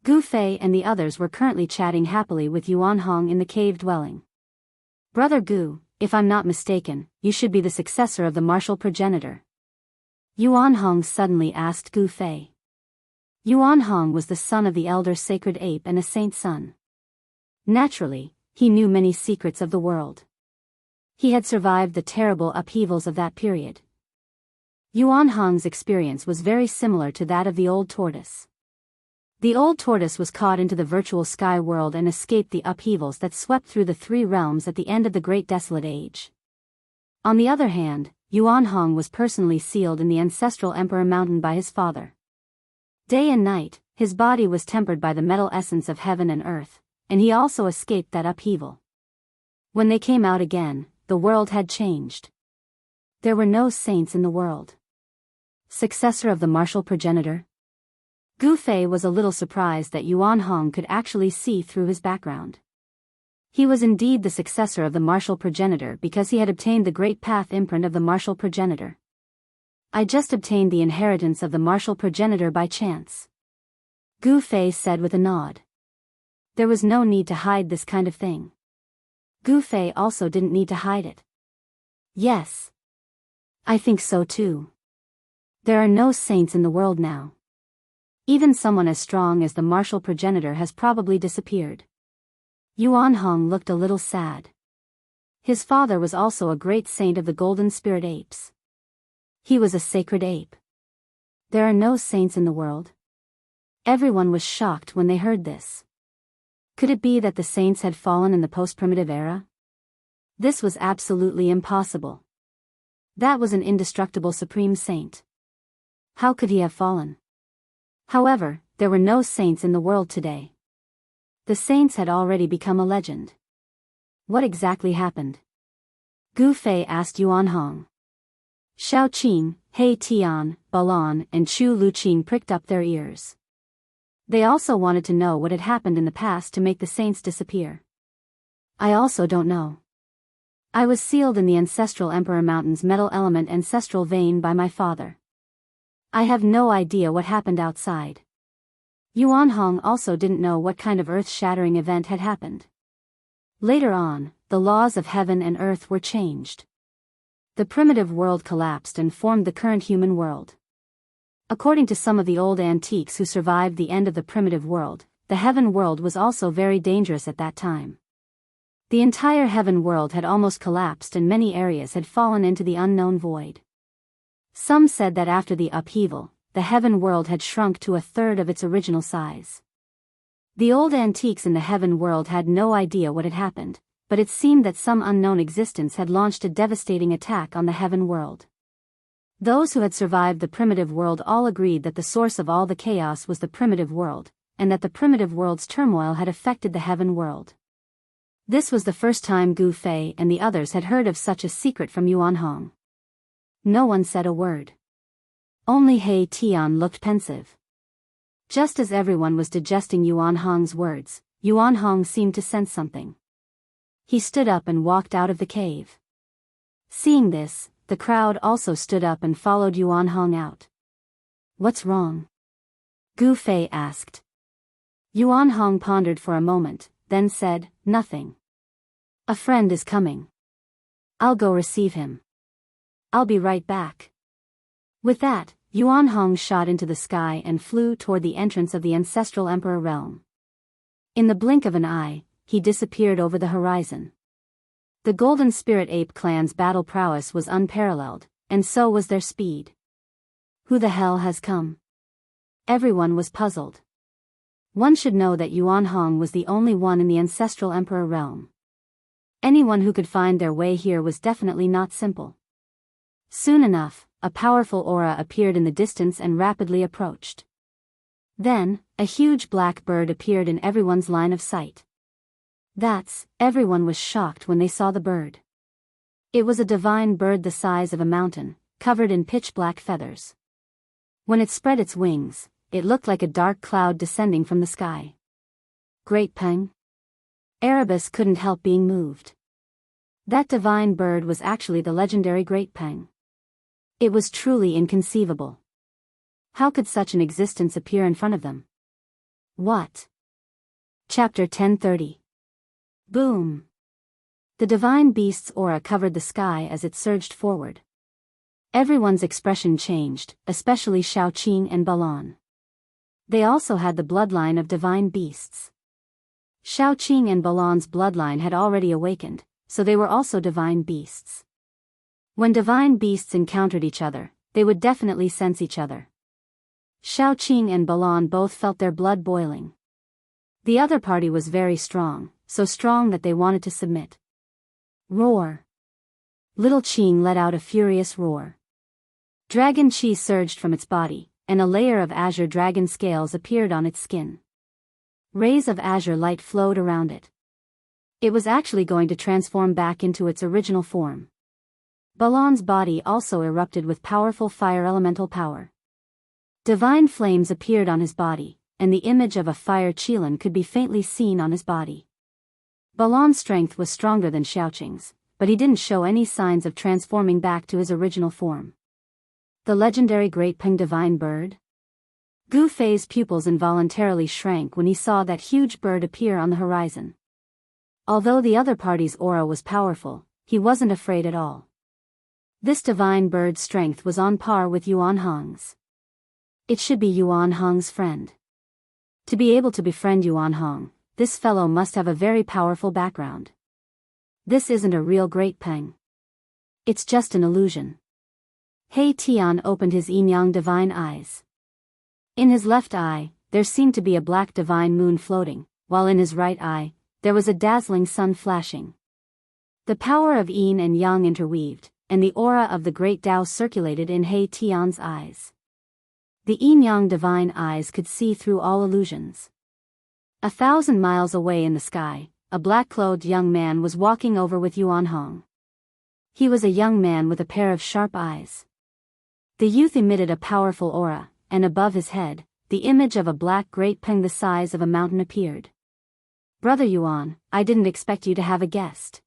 Gu Fei and the others were currently chatting happily with Yuan Hong in the cave dwelling. "Brother Gu, if I'm not mistaken, you should be the successor of the martial progenitor," Yuan Hong suddenly asked Gu Fei. Yuan Hong was the son of the elder sacred ape and a saint's son. Naturally, he knew many secrets of the world. He had survived the terrible upheavals of that period. Yuan Hong's experience was very similar to that of the old tortoise. The old tortoise was caught into the virtual sky world and escaped the upheavals that swept through the three realms at the end of the Great Desolate Age. On the other hand, Yuan Hong was personally sealed in the ancestral Emperor Mountain by his father. Day and night, his body was tempered by the metal essence of heaven and earth, and he also escaped that upheaval. When they came out again, the world had changed. There were no saints in the world. Successor of the martial progenitor? Gu Fei was a little surprised that Yuan Hong could actually see through his background. He was indeed the successor of the martial progenitor because he had obtained the great path imprint of the martial progenitor. "I just obtained the inheritance of the martial progenitor by chance," Gu Fei said with a nod. There was no need to hide this kind of thing. Gu Fei also didn't need to hide it. "Yes. I think so too. There are no saints in the world now. Even someone as strong as the martial progenitor has probably disappeared." Yuan Hong looked a little sad. His father was also a great saint of the golden spirit apes. He was a sacred ape. There are no saints in the world. Everyone was shocked when they heard this. Could it be that the saints had fallen in the post-primitive era? This was absolutely impossible. That was an indestructible supreme saint. How could he have fallen? However, there were no saints in the world today. The saints had already become a legend. What exactly happened? Gu Fei asked Yuan Hong. Xiao Qing, He Tian, Balan, and Chu Luqing pricked up their ears. They also wanted to know what had happened in the past to make the saints disappear. "I also don't know. I was sealed in the ancestral Emperor Mountain's metal element ancestral vein by my father. I have no idea what happened outside." Yuan Hong also didn't know what kind of earth-shattering event had happened. Later on, the laws of heaven and earth were changed. The primitive world collapsed and formed the current human world. According to some of the old antiques who survived the end of the primitive world, the heaven world was also very dangerous at that time. The entire heaven world had almost collapsed and many areas had fallen into the unknown void. Some said that after the upheaval, the heaven world had shrunk to a third of its original size. The old antiques in the heaven world had no idea what had happened, but it seemed that some unknown existence had launched a devastating attack on the heaven world. Those who had survived the primitive world all agreed that the source of all the chaos was the primitive world, and that the primitive world's turmoil had affected the heaven world. This was the first time Gu Fei and the others had heard of such a secret from Yuan Hong. No one said a word. Only He Tian looked pensive. Just as everyone was digesting Yuan Hong's words, Yuan Hong seemed to sense something. He stood up and walked out of the cave. Seeing this, the crowd also stood up and followed Yuan Hong out. "What's wrong?" Gu Fei asked. Yuan Hong pondered for a moment, then said, "Nothing. A friend is coming. I'll go receive him. I'll be right back." With that, Yuan Hong shot into the sky and flew toward the entrance of the ancestral emperor realm. In the blink of an eye, he disappeared over the horizon. The Golden Spirit Ape clan's battle prowess was unparalleled, and so was their speed. Who the hell has come? Everyone was puzzled. One should know that Yuan Hong was the only one in the ancestral emperor realm. Anyone who could find their way here was definitely not simple. Soon enough, a powerful aura appeared in the distance and rapidly approached. Then, a huge black bird appeared in everyone's line of sight. Everyone was shocked when they saw the bird. It was a divine bird the size of a mountain, covered in pitch-black feathers. When it spread its wings, it looked like a dark cloud descending from the sky. Great Peng? Erebus couldn't help being moved. That divine bird was actually the legendary Great Peng. It was truly inconceivable. How could such an existence appear in front of them? What? Chapter 1030. Boom! The divine beast's aura covered the sky as it surged forward. Everyone's expression changed, especially Xiaoqing and Balan. They also had the bloodline of divine beasts. Xiaoqing and Balan's bloodline had already awakened, so they were also divine beasts. When divine beasts encountered each other, they would definitely sense each other. Xiaoqing and Balan both felt their blood boiling. The other party was very strong, so strong that they wanted to submit. Roar! Little Qing let out a furious roar. Dragon Qi surged from its body, and a layer of azure dragon scales appeared on its skin. Rays of azure light flowed around it. It was actually going to transform back into its original form. Balan's body also erupted with powerful fire elemental power. Divine flames appeared on his body, and the image of a fire Qilin could be faintly seen on his body. Balan's strength was stronger than Xiaoqing's, but he didn't show any signs of transforming back to his original form. The legendary Great Peng divine bird? Gu Fei's pupils involuntarily shrank when he saw that huge bird appear on the horizon. Although the other party's aura was powerful, he wasn't afraid at all. This divine bird's strength was on par with Yuan Hong's. It should be Yuan Hong's friend. To be able to befriend Yuan Hong, this fellow must have a very powerful background. This isn't a real Great Peng. It's just an illusion. He Tian opened his yin-yang divine eyes. In his left eye, there seemed to be a black divine moon floating, while in his right eye, there was a dazzling sun flashing. The power of yin and yang interweaved, and the aura of the great Tao circulated in He Tian's eyes. The yin-yang divine eyes could see through all illusions. 1,000 miles away in the sky, a black-clothed young man was walking over with Yuan Hong. He was a young man with a pair of sharp eyes. The youth emitted a powerful aura, and above his head, the image of a black Great Peng the size of a mountain appeared. Brother Yuan, I didn't expect you to have a guest.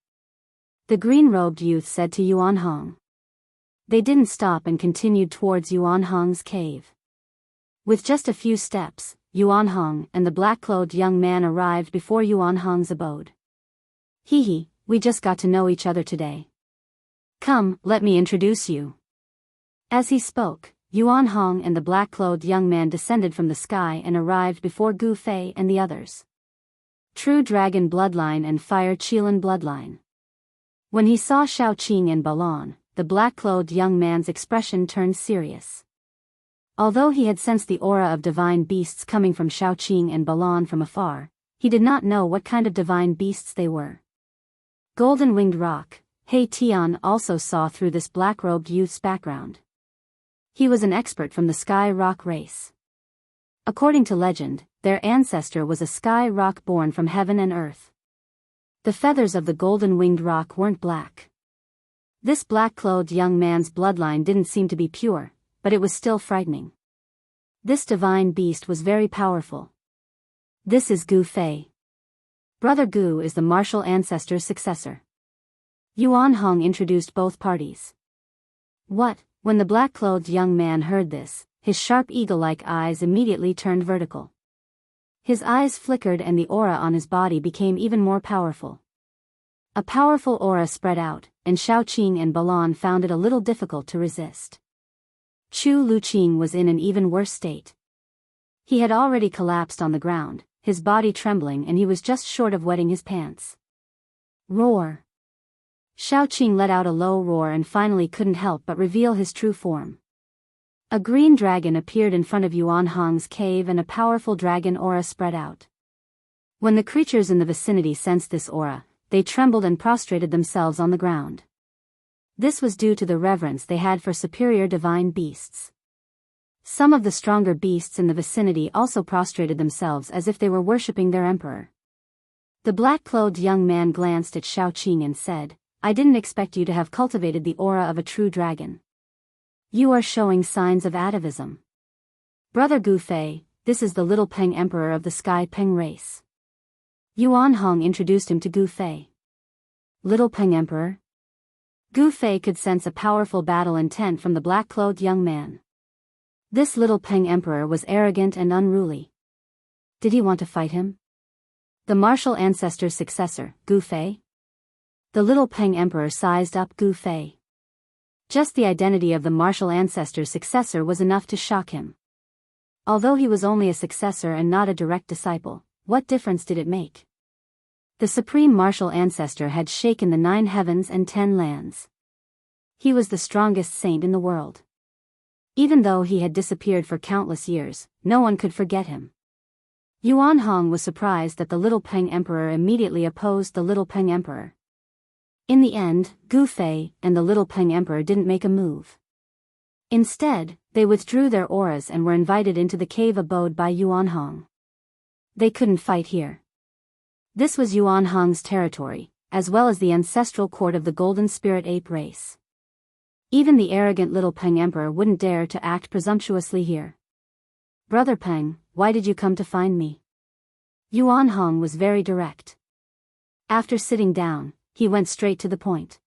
The green-robed youth said to Yuan Hong. They didn't stop and continued towards Yuan Hong's cave. With just a few steps, Yuan Hong and the black-clothed young man arrived before Yuan Hong's abode. Hee, we just got to know each other today. Come, let me introduce you. As he spoke, Yuan Hong and the black-clothed young man descended from the sky and arrived before Gu Fei and the others. True dragon bloodline and fire Qilin bloodline. When he saw Xiaoqing and Balan, the black-clothed young man's expression turned serious. Although he had sensed the aura of divine beasts coming from Xiaoqing and Balan from afar, he did not know what kind of divine beasts they were. Golden-winged rock, He Tian also saw through this black-robed youth's background. He was an expert from the Sky Rock race. According to legend, their ancestor was a sky rock born from heaven and earth. The feathers of the golden-winged rock weren't black. This black-clothed young man's bloodline didn't seem to be pure, but it was still frightening. This divine beast was very powerful. This is Gu Fei. Brother Gu is the martial ancestor's successor. Yuan Hong introduced both parties. What? When the black-clothed young man heard this, his sharp eagle-like eyes immediately turned vertical. His eyes flickered and the aura on his body became even more powerful. A powerful aura spread out, and Xiaoqing and Balan found it a little difficult to resist. Chu Luqing was in an even worse state. He had already collapsed on the ground, his body trembling, and he was just short of wetting his pants. Roar! Xiaoqing let out a low roar and finally couldn't help but reveal his true form. A green dragon appeared in front of Yuan Hong's cave and a powerful dragon aura spread out. When the creatures in the vicinity sensed this aura, they trembled and prostrated themselves on the ground. This was due to the reverence they had for superior divine beasts. Some of the stronger beasts in the vicinity also prostrated themselves as if they were worshipping their emperor. The black-clothed young man glanced at Shao Qing and said, "I didn't expect you to have cultivated the aura of a true dragon. You are showing signs of atavism. Brother Gu Fei, this is the little Peng Emperor of the Sky Peng race." Yuan Hong introduced him to Gu Fei. Little Peng Emperor? Gu Fei could sense a powerful battle intent from the black-clothed young man. This little Peng Emperor was arrogant and unruly. Did he want to fight him? The martial ancestor's successor, Gu Fei? The little Peng Emperor sized up Gu Fei. Just the identity of the martial ancestor's successor was enough to shock him. Although he was only a successor and not a direct disciple, what difference did it make? The supreme martial ancestor had shaken the 9 heavens and 10 lands. He was the strongest saint in the world. Even though he had disappeared for countless years, no one could forget him. Yuan Hong was surprised that the little Peng Emperor immediately opposed the little Peng Emperor. In the end, Gu Fei and the little Peng Emperor didn't make a move. Instead, they withdrew their auras and were invited into the cave abode by Yuan Hong. They couldn't fight here. This was Yuan Hong's territory, as well as the ancestral court of the Golden Spirit Ape race. Even the arrogant little Peng Emperor wouldn't dare to act presumptuously here. "Brother Peng, why did you come to find me?" Yuan Hong was very direct. After sitting down, he went straight to the point.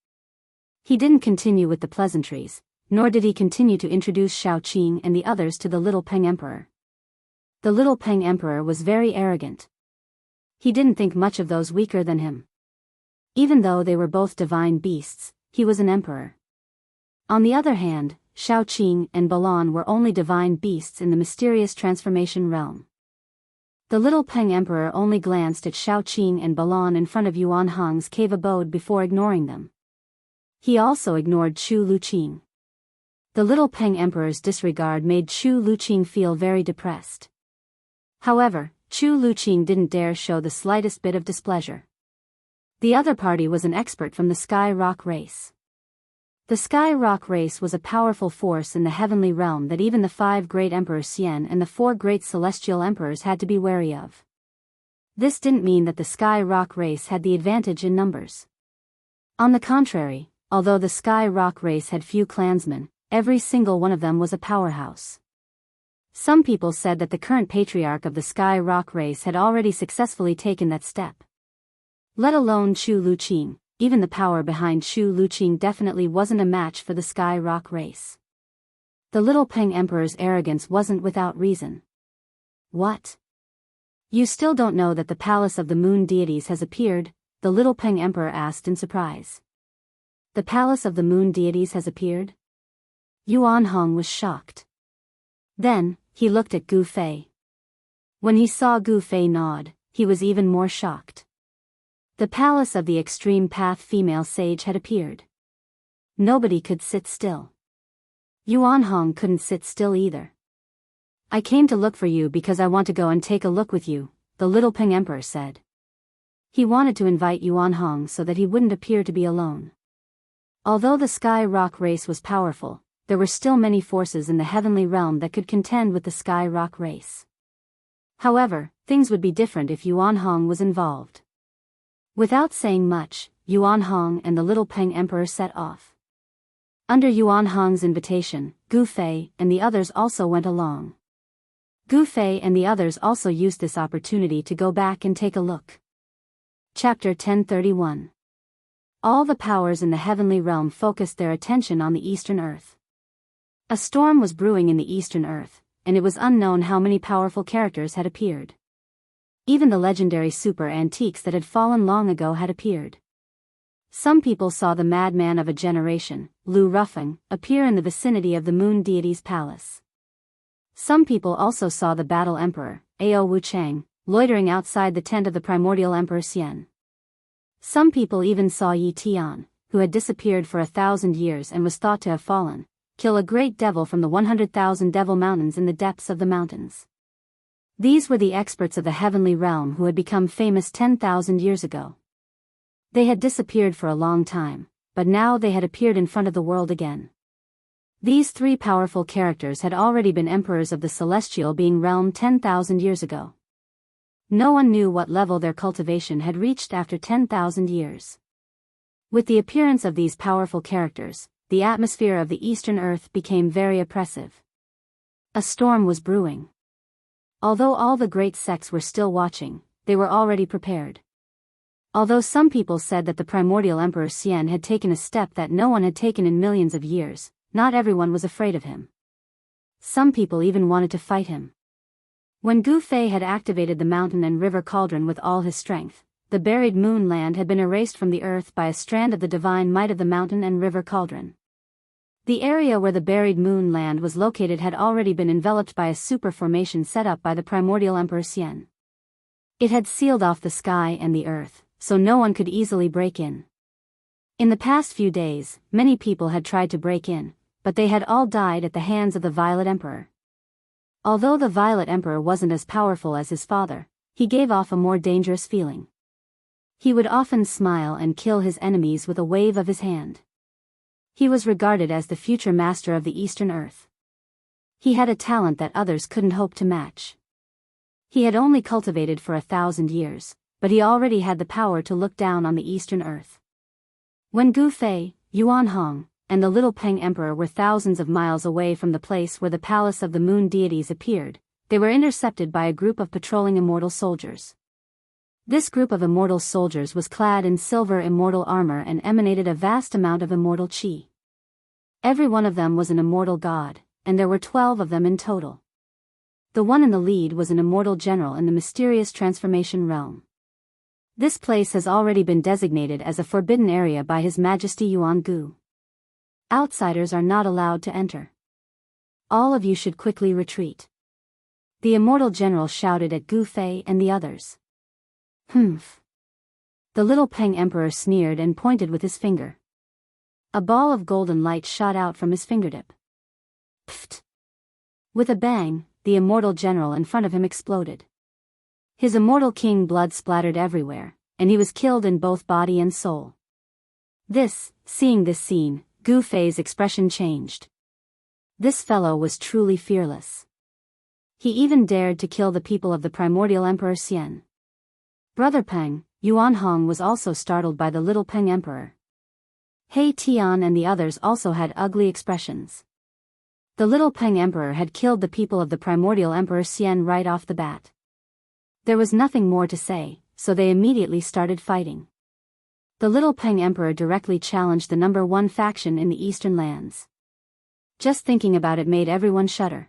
He didn't continue with the pleasantries, nor did he continue to introduce Shao Qing and the others to the little Peng Emperor. The little Peng Emperor was very arrogant. He didn't think much of those weaker than him. Even though they were both divine beasts, he was an emperor. On the other hand, Shao Qing and Balan were only divine beasts in the mysterious transformation realm. The little Peng Emperor only glanced at Shao Qing and Balan in front of Yuan Hong's cave abode before ignoring them. He also ignored Chu Luqing. The little Peng Emperor's disregard made Chu Luqing feel very depressed. However, Chu Luqing didn't dare show the slightest bit of displeasure. The other party was an expert from the Sky Rock race. The Sky Rock race was a powerful force in the heavenly realm that even the 5 great emperors Xian and the 4 great celestial emperors had to be wary of. This didn't mean that the Sky Rock race had the advantage in numbers. On the contrary, although the Sky Rock race had few clansmen, every single one of them was a powerhouse. Some people said that the current patriarch of the Sky Rock race had already successfully taken that step. Let alone Chu Luqing, even the power behind Chu Luqing definitely wasn't a match for the Sky Rock race. The little Peng Emperor's arrogance wasn't without reason. "What? You still don't know that the palace of the moon deities has appeared?" the little Peng Emperor asked in surprise. "The palace of the moon deities has appeared?" Yuan Hong was shocked. Then, he looked at Gu Fei. When he saw Gu Fei nod, he was even more shocked. The palace of the extreme path female sage had appeared. Nobody could sit still. Yuan Hong couldn't sit still either. "I came to look for you because I want to go and take a look with you," the little Peng Emperor said. He wanted to invite Yuan Hong so that he wouldn't appear to be alone. Although the Sky Rock race was powerful, there were still many forces in the heavenly realm that could contend with the Sky Rock race. However, things would be different if Yuan Hong was involved. Without saying much, Yuan Hong and the little Peng Emperor set off. Under Yuan Hong's invitation, Gu Fei and the others also went along. Gu Fei and the others also used this opportunity to go back and take a look. Chapter 1031. All the powers in the heavenly realm focused their attention on the Eastern Earth. A storm was brewing in the Eastern Earth, and it was unknown how many powerful characters had appeared. Even the legendary super antiques that had fallen long ago had appeared. Some people saw the madman of a generation, Lu Ruffing, appear in the vicinity of the moon deity's palace. Some people also saw the battle emperor, Ao Wu Chang, loitering outside the tent of the primordial emperor Xian. Some people even saw Yi Tian, who had disappeared for 1,000 years and was thought to have fallen, kill a great devil from the 100,000 devil mountains in the depths of the mountains. These were the experts of the heavenly realm who had become famous 10,000 years ago. They had disappeared for a long time, but now they had appeared in front of the world again. These three powerful characters had already been emperors of the celestial being realm 10,000 years ago. No one knew what level their cultivation had reached after 10,000 years. With the appearance of these powerful characters, the atmosphere of the eastern earth became very oppressive. A storm was brewing. Although all the great sects were still watching, they were already prepared. Although some people said that the primordial Emperor Xian had taken a step that no one had taken in millions of years, not everyone was afraid of him. Some people even wanted to fight him. When Gu Fei had activated the mountain and river cauldron with all his strength, the buried moon land had been erased from the earth by a strand of the divine might of the mountain and river cauldron. The area where the buried moon land was located had already been enveloped by a super formation set up by the primordial Emperor Xian. It had sealed off the sky and the earth, so no one could easily break in. In the past few days, many people had tried to break in, but they had all died at the hands of the Violet Emperor. Although the Violet Emperor wasn't as powerful as his father, he gave off a more dangerous feeling. He would often smile and kill his enemies with a wave of his hand. He was regarded as the future master of the Eastern Earth. He had a talent that others couldn't hope to match. He had only cultivated for 1,000 years, but he already had the power to look down on the Eastern Earth. When Gu Fei, Yuan Hong, and the Little Peng Emperor were thousands of miles away from the place where the palace of the moon deities appeared, they were intercepted by a group of patrolling immortal soldiers. This group of immortal soldiers was clad in silver immortal armor and emanated a vast amount of immortal qi. Every one of them was an immortal god, and there were 12 of them in total. The one in the lead was an immortal general in the mysterious transformation realm. This place has already been designated as a forbidden area by His Majesty Yuan Gu. Outsiders are not allowed to enter. All of you should quickly retreat. The immortal general shouted at Gu Fei and the others. Humph. The Little Peng Emperor sneered and pointed with his finger. A ball of golden light shot out from his fingertip. Pfft. With a bang, the immortal general in front of him exploded. His immortal king blood splattered everywhere, and he was killed in both body and soul. Seeing this scene, Gu Fei's expression changed. This fellow was truly fearless. He even dared to kill the people of the primordial Emperor Xian. Brother Peng, Yuan Hong was also startled by the Little Peng Emperor. He Tian and the others also had ugly expressions. The Little Peng Emperor had killed the people of the primordial Emperor Xian right off the bat. There was nothing more to say, so they immediately started fighting. The Little Peng Emperor directly challenged the number one faction in the eastern lands. Just thinking about it made everyone shudder.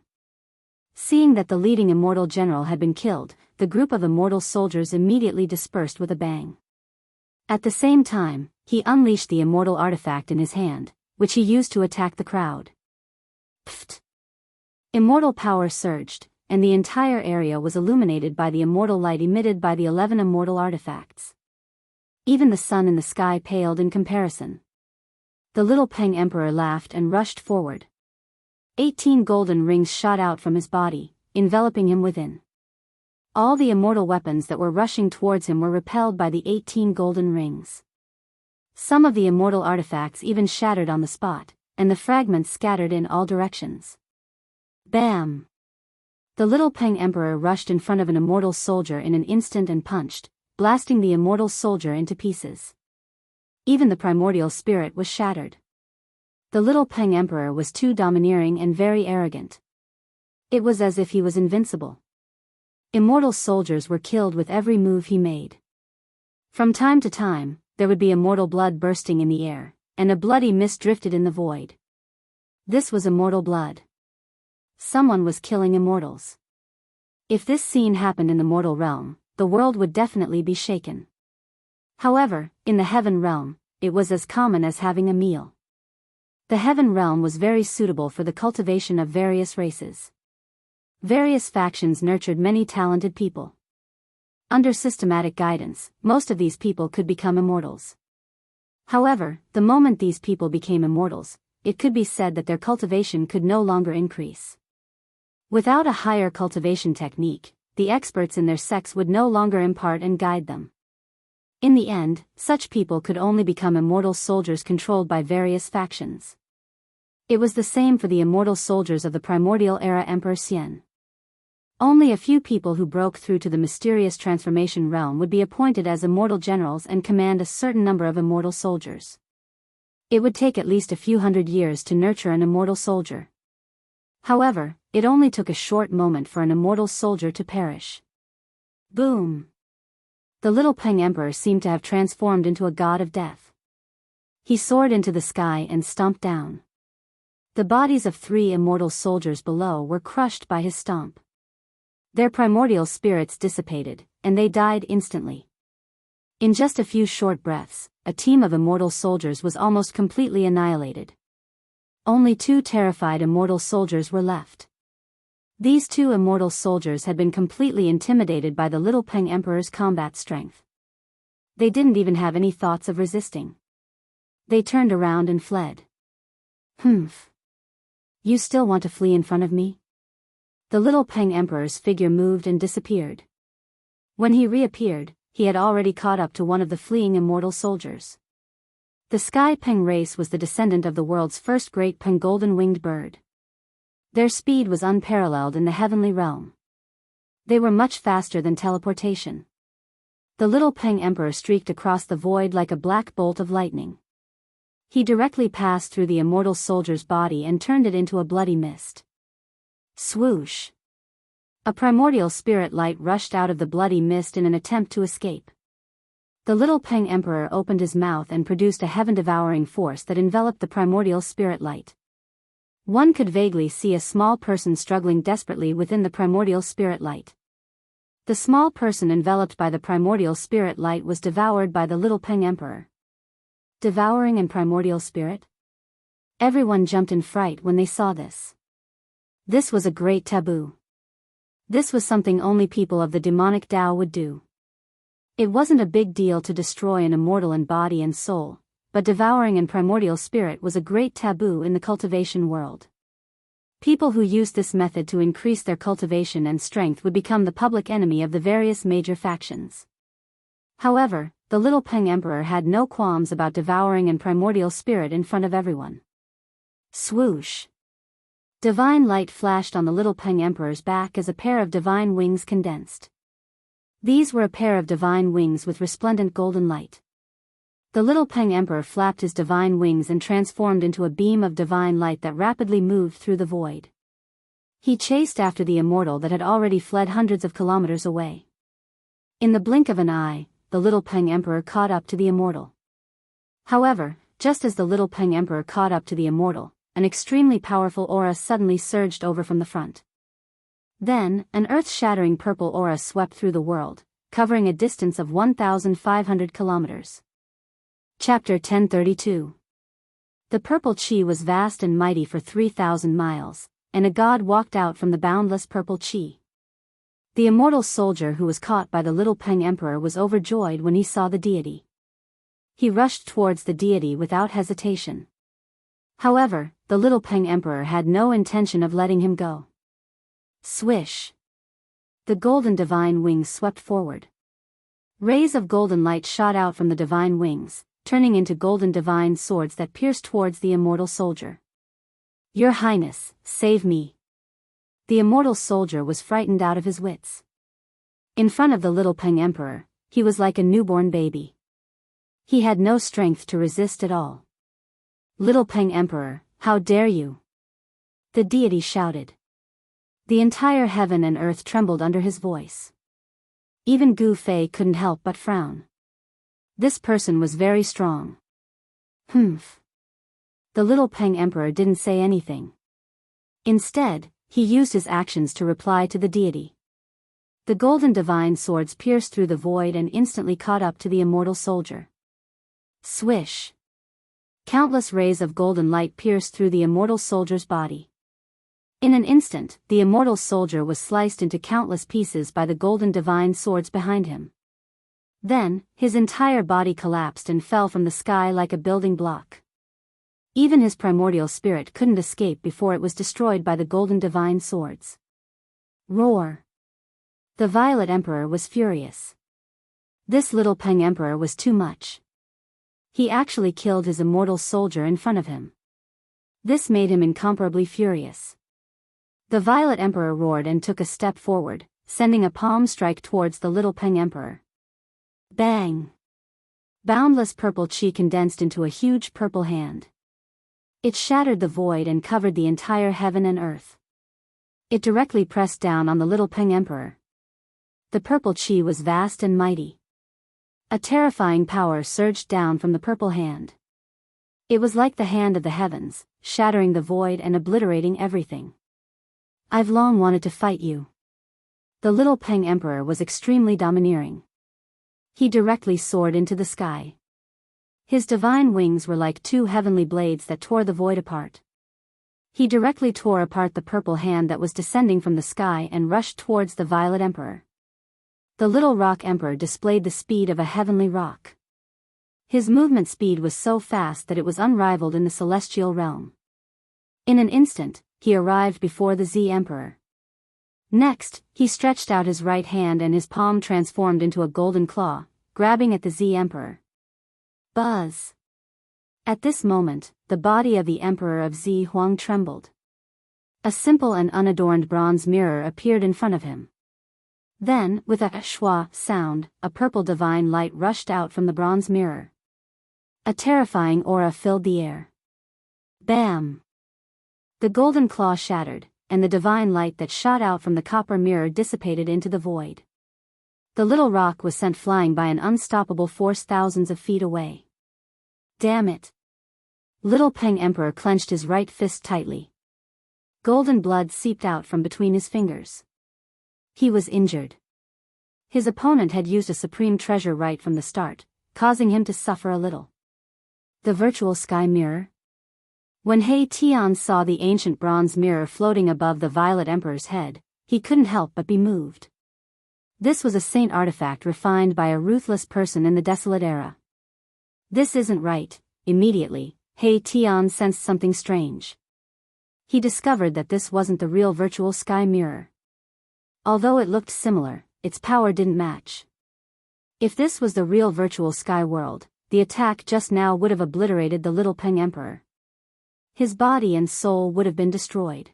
Seeing that the leading immortal general had been killed, the group of immortal soldiers immediately dispersed with a bang. At the same time, he unleashed the immortal artifact in his hand, which he used to attack the crowd. Pfft! Immortal power surged, and the entire area was illuminated by the immortal light emitted by the 11 immortal artifacts. Even the sun in the sky paled in comparison. The Little Peng Emperor laughed and rushed forward. 18 golden rings shot out from his body, enveloping him within. All the immortal weapons that were rushing towards him were repelled by the 18 golden rings. Some of the immortal artifacts even shattered on the spot, and the fragments scattered in all directions. Bam! The Little Peng Emperor rushed in front of an immortal soldier in an instant and punched, blasting the immortal soldier into pieces. Even the primordial spirit was shattered. The Little Peng Emperor was too domineering and very arrogant. It was as if he was invincible. Immortal soldiers were killed with every move he made. From time to time, there would be immortal blood bursting in the air, and a bloody mist drifted in the void. This was immortal blood. Someone was killing immortals. If this scene happened in the mortal realm, the world would definitely be shaken. However, in the heaven realm, it was as common as having a meal. The heaven realm was very suitable for the cultivation of various races. Various factions nurtured many talented people. Under systematic guidance, most of these people could become immortals. However, the moment these people became immortals, it could be said that their cultivation could no longer increase. Without a higher cultivation technique, the experts in their sects would no longer impart and guide them. In the end, such people could only become immortal soldiers controlled by various factions. It was the same for the immortal soldiers of the primordial era Emperor Xian. Only a few people who broke through to the mysterious transformation realm would be appointed as immortal generals and command a certain number of immortal soldiers. It would take at least a few hundred years to nurture an immortal soldier. However, it only took a short moment for an immortal soldier to perish. Boom! The little Peng Emperor seemed to have transformed into a god of death. He soared into the sky and stomped down. The bodies of 3 immortal soldiers below were crushed by his stomp. Their primordial spirits dissipated, and they died instantly. In just a few short breaths, a team of immortal soldiers was almost completely annihilated. Only 2 terrified immortal soldiers were left. These 2 immortal soldiers had been completely intimidated by the little Peng Emperor's combat strength. They didn't even have any thoughts of resisting. They turned around and fled. Humph. You still want to flee in front of me? The little Peng Emperor's figure moved and disappeared. When he reappeared, he had already caught up to one of the fleeing immortal soldiers. The Sky Peng race was the descendant of the world's first great Peng golden-winged bird. Their speed was unparalleled in the heavenly realm. They were much faster than teleportation. The little Peng Emperor streaked across the void like a black bolt of lightning. He directly passed through the immortal soldier's body and turned it into a bloody mist. Swoosh! A primordial spirit light rushed out of the bloody mist in an attempt to escape. The little Peng Emperor opened his mouth and produced a heaven-devouring force that enveloped the primordial spirit light. One could vaguely see a small person struggling desperately within the primordial spirit light. The small person enveloped by the primordial spirit light was devoured by the little Peng Emperor. Devouring and primordial spirit? Everyone jumped in fright when they saw this. This was a great taboo. This was something only people of the demonic Tao would do. It wasn't a big deal to destroy an immortal in body and soul, but devouring and primordial spirit was a great taboo in the cultivation world. People who used this method to increase their cultivation and strength would become the public enemy of the various major factions. However, the little Peng Emperor had no qualms about devouring and primordial spirit in front of everyone. Swoosh! Divine light flashed on the little Peng Emperor's back as a pair of divine wings condensed. These were a pair of divine wings with resplendent golden light. The little Peng Emperor flapped his divine wings and transformed into a beam of divine light that rapidly moved through the void. He chased after the immortal that had already fled hundreds of kilometers away. In the blink of an eye, the little Peng Emperor caught up to the immortal. However, just as the little Peng Emperor caught up to the immortal, an extremely powerful aura suddenly surged over from the front. Then, an earth-shattering purple aura swept through the world, covering a distance of 1,500 kilometers. Chapter 1032. The purple chi was vast and mighty for 3,000 miles, and a god walked out from the boundless purple chi. The immortal soldier who was caught by the little Peng Emperor was overjoyed when he saw the deity. He rushed towards the deity without hesitation. However, the little Peng Emperor had no intention of letting him go. Swish! The golden divine wings swept forward. Rays of golden light shot out from the divine wings, turning into golden divine swords that pierced towards the immortal soldier. Your Highness, save me! The immortal soldier was frightened out of his wits. In front of the little Peng Emperor, he was like a newborn baby. He had no strength to resist at all. Little Peng Emperor, how dare you! The deity shouted. The entire heaven and earth trembled under his voice. Even Gu Fei couldn't help but frown. This person was very strong. Humph. The little Peng Emperor didn't say anything. Instead, he used his actions to reply to the deity. The golden divine swords pierced through the void and instantly caught up to the immortal soldier. Swish! Countless rays of golden light pierced through the immortal soldier's body. In an instant, the immortal soldier was sliced into countless pieces by the golden divine swords behind him. Then, his entire body collapsed and fell from the sky like a building block. Even his primordial spirit couldn't escape before it was destroyed by the golden divine swords. Roar! The Violet Emperor was furious. This little Peng Emperor was too much. He actually killed his immortal soldier in front of him. This made him incomparably furious. The Violet Emperor roared and took a step forward, sending a palm strike towards the little Peng Emperor. Bang! Boundless purple chi condensed into a huge purple hand. It shattered the void and covered the entire heaven and earth. It directly pressed down on the little Peng Emperor. The purple chi was vast and mighty. A terrifying power surged down from the purple hand. It was like the hand of the heavens, shattering the void and obliterating everything. I've long wanted to fight you. The little Peng Emperor was extremely domineering. He directly soared into the sky. His divine wings were like two heavenly blades that tore the void apart. He directly tore apart the purple hand that was descending from the sky and rushed towards the Violet Emperor. The little Rock Emperor displayed the speed of a heavenly rock. His movement speed was so fast that it was unrivaled in the celestial realm. In an instant, he arrived before the Z Emperor. Next, he stretched out his right hand and his palm transformed into a golden claw, grabbing at the Z Emperor. Buzz! At this moment, the body of the Emperor of Z Huang trembled. A simple and unadorned bronze mirror appeared in front of him. Then, with a shwa sound, a purple divine light rushed out from the bronze mirror. A terrifying aura filled the air. Bam! The golden claw shattered, and the divine light that shot out from the copper mirror dissipated into the void. The little rock was sent flying by an unstoppable force thousands of feet away. Damn it! Little Peng Emperor clenched his right fist tightly. Golden blood seeped out from between his fingers. He was injured. His opponent had used a supreme treasure right from the start, causing him to suffer a little. The virtual sky mirror? When He Tian saw the ancient bronze mirror floating above the Violet Emperor's head, he couldn't help but be moved. This was a saint artifact refined by a ruthless person in the desolate era. This isn't right. Immediately, He Tian sensed something strange. He discovered that this wasn't the real virtual sky mirror. Although it looked similar, its power didn't match. If this was the real virtual sky world, the attack just now would have obliterated the little Peng Emperor. His body and soul would have been destroyed.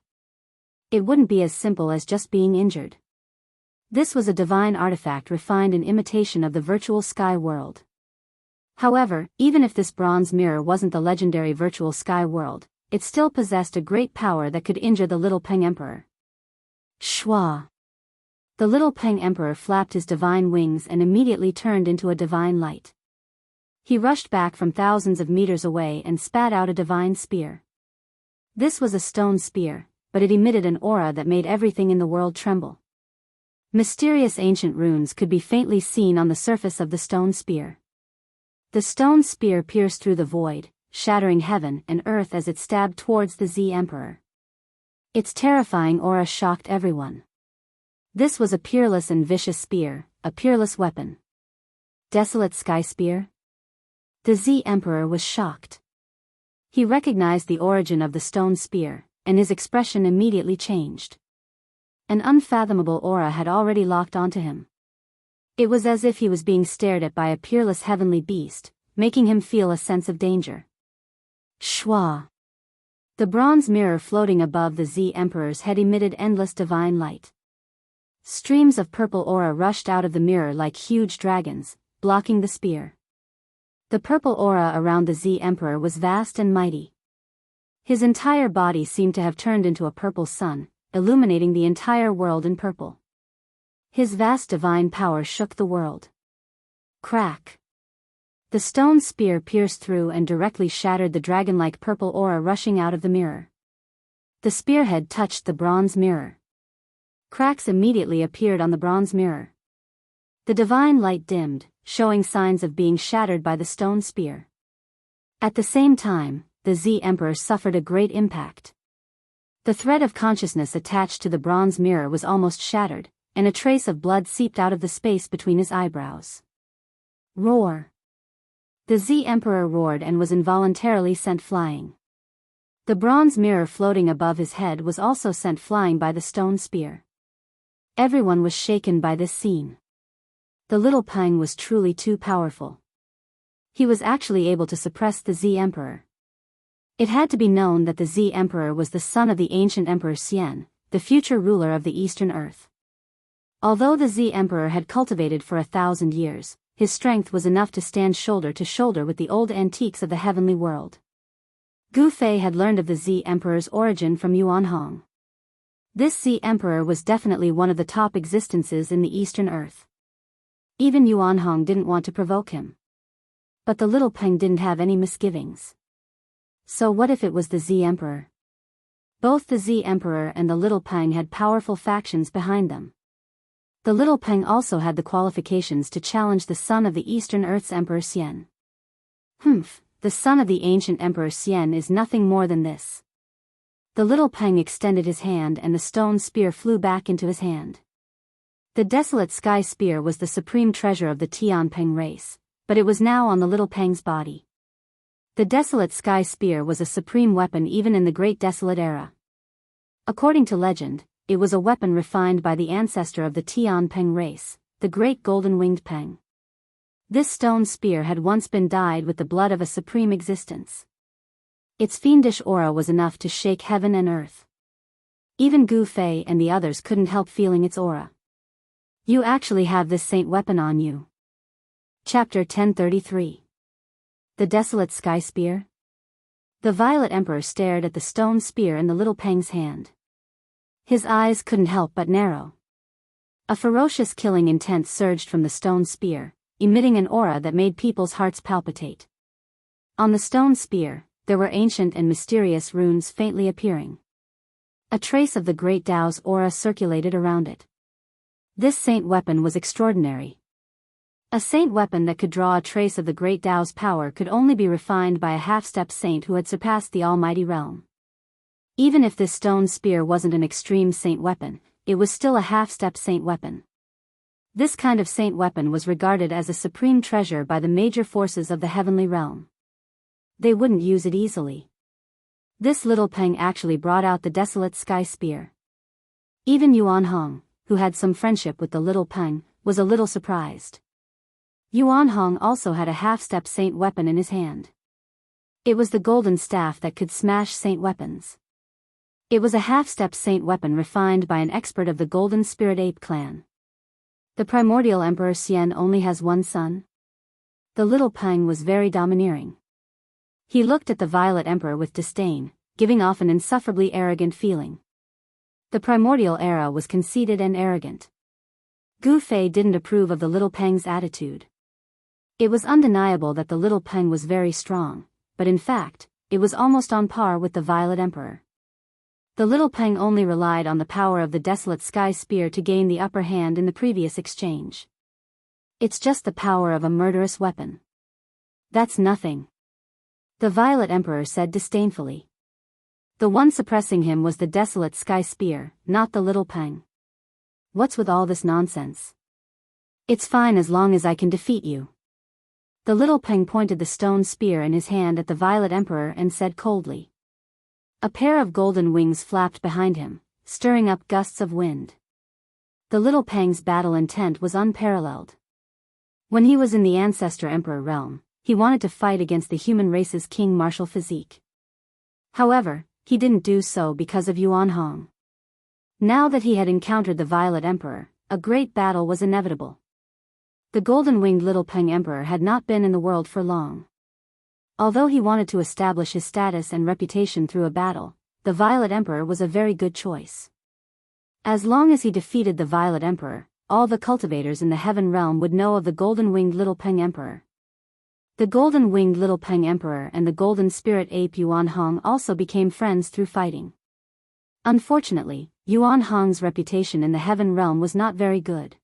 It wouldn't be as simple as just being injured. This was a divine artifact refined in imitation of the virtual sky world. However, even if this bronze mirror wasn't the legendary virtual sky world, it still possessed a great power that could injure the little Peng Emperor. Shwa! The little Peng Emperor flapped his divine wings and immediately turned into a divine light. He rushed back from thousands of meters away and spat out a divine spear. This was a stone spear, but it emitted an aura that made everything in the world tremble. Mysterious ancient runes could be faintly seen on the surface of the stone spear. The stone spear pierced through the void, shattering heaven and earth as it stabbed towards the Z Emperor. Its terrifying aura shocked everyone. This was a peerless and vicious spear, a peerless weapon. Desolate sky spear? The Z Emperor was shocked. He recognized the origin of the stone spear, and his expression immediately changed. An unfathomable aura had already locked onto him. It was as if he was being stared at by a peerless heavenly beast, making him feel a sense of danger. Shwa! The bronze mirror floating above the Z Emperor's head emitted endless divine light. Streams of purple aura rushed out of the mirror like huge dragons, blocking the spear. The purple aura around the Z Emperor was vast and mighty. His entire body seemed to have turned into a purple sun, illuminating the entire world in purple. His vast divine power shook the world. Crack! The stone spear pierced through and directly shattered the dragon-like purple aura rushing out of the mirror. The spearhead touched the bronze mirror. Cracks immediately appeared on the bronze mirror. The divine light dimmed, showing signs of being shattered by the stone spear. At the same time, the Z Emperor suffered a great impact. The thread of consciousness attached to the bronze mirror was almost shattered, and a trace of blood seeped out of the space between his eyebrows. Roar! The Z Emperor roared and was involuntarily sent flying. The bronze mirror floating above his head was also sent flying by the stone spear. Everyone was shaken by this scene. The little Peng was truly too powerful. He was actually able to suppress the Z Emperor. It had to be known that the Z Emperor was the son of the ancient Emperor Xian, the future ruler of the Eastern Earth. Although the Z Emperor had cultivated for 1,000 years, his strength was enough to stand shoulder to shoulder with the old antiques of the heavenly world. Gu Fei had learned of the Z Emperor's origin from Yuan Hong. This Z Emperor was definitely one of the top existences in the Eastern Earth. Even Yuan Hong didn't want to provoke him. But the little Peng didn't have any misgivings. So what if it was the Z Emperor? Both the Z Emperor and the little Peng had powerful factions behind them. The little Peng also had the qualifications to challenge the son of the Eastern Earth's Emperor Xian. The son of the ancient Emperor Xian is nothing more than this. The little Peng extended his hand and the stone spear flew back into his hand. The desolate sky spear was the supreme treasure of the Tianping race, but it was now on the little Peng's body. The desolate sky spear was a supreme weapon even in the Great Desolate Era. According to legend, it was a weapon refined by the ancestor of the Tianping race, the Great Golden-Winged Peng. This stone spear had once been dyed with the blood of a supreme existence. Its fiendish aura was enough to shake heaven and earth. Even Gu Fei and the others couldn't help feeling its aura. You actually have this saint weapon on you. Chapter 1033. The Desolate Sky Spear? The Violet Emperor stared at the stone spear in the little Peng's hand. His eyes couldn't help but narrow. A ferocious killing intent surged from the stone spear, emitting an aura that made people's hearts palpitate. On the stone spear, there were ancient and mysterious runes faintly appearing. A trace of the Great Tao's aura circulated around it. This saint weapon was extraordinary. A saint weapon that could draw a trace of the Great Tao's power could only be refined by a half-step saint who had surpassed the almighty realm. Even if this stone spear wasn't an extreme saint weapon, it was still a half-step saint weapon. This kind of saint weapon was regarded as a supreme treasure by the major forces of the heavenly realm. They wouldn't use it easily. This little Peng actually brought out the desolate sky spear. Even Yuan Hong, who had some friendship with the little Peng, was a little surprised. Yuan Hong also had a half-step saint weapon in his hand. It was the golden staff that could smash saint weapons. It was a half-step saint weapon refined by an expert of the Golden Spirit Ape clan. The primordial Emperor Xian only has one son? The little Peng was very domineering. He looked at the Violet Emperor with disdain, giving off an insufferably arrogant feeling. The primordial era was conceited and arrogant. Gu Fei didn't approve of the little Peng's attitude. It was undeniable that the little Peng was very strong, but in fact, it was almost on par with the Violet Emperor. The little Peng only relied on the power of the desolate sky spear to gain the upper hand in the previous exchange. It's just the power of a murderous weapon. That's nothing. The Violet Emperor said disdainfully. The one suppressing him was the desolate sky spear, not the little Peng. What's with all this nonsense? It's fine as long as I can defeat you. The little Peng pointed the stone spear in his hand at the Violet Emperor and said coldly. A pair of golden wings flapped behind him, stirring up gusts of wind. The little Peng's battle intent was unparalleled. When he was in the Ancestor Emperor realm, he wanted to fight against the human race's king martial physique. However, he didn't do so because of Yuan Hong. Now that he had encountered the Violet Emperor, a great battle was inevitable. The golden-winged little Peng Emperor had not been in the world for long. Although he wanted to establish his status and reputation through a battle, the Violet Emperor was a very good choice. As long as he defeated the Violet Emperor, all the cultivators in the Heaven Realm would know of the golden-winged little Peng Emperor. The golden-winged little Peng Emperor and the golden spirit ape Yuan Hong also became friends through fighting. Unfortunately, Yuan Hong's reputation in the Heaven Realm was not very good.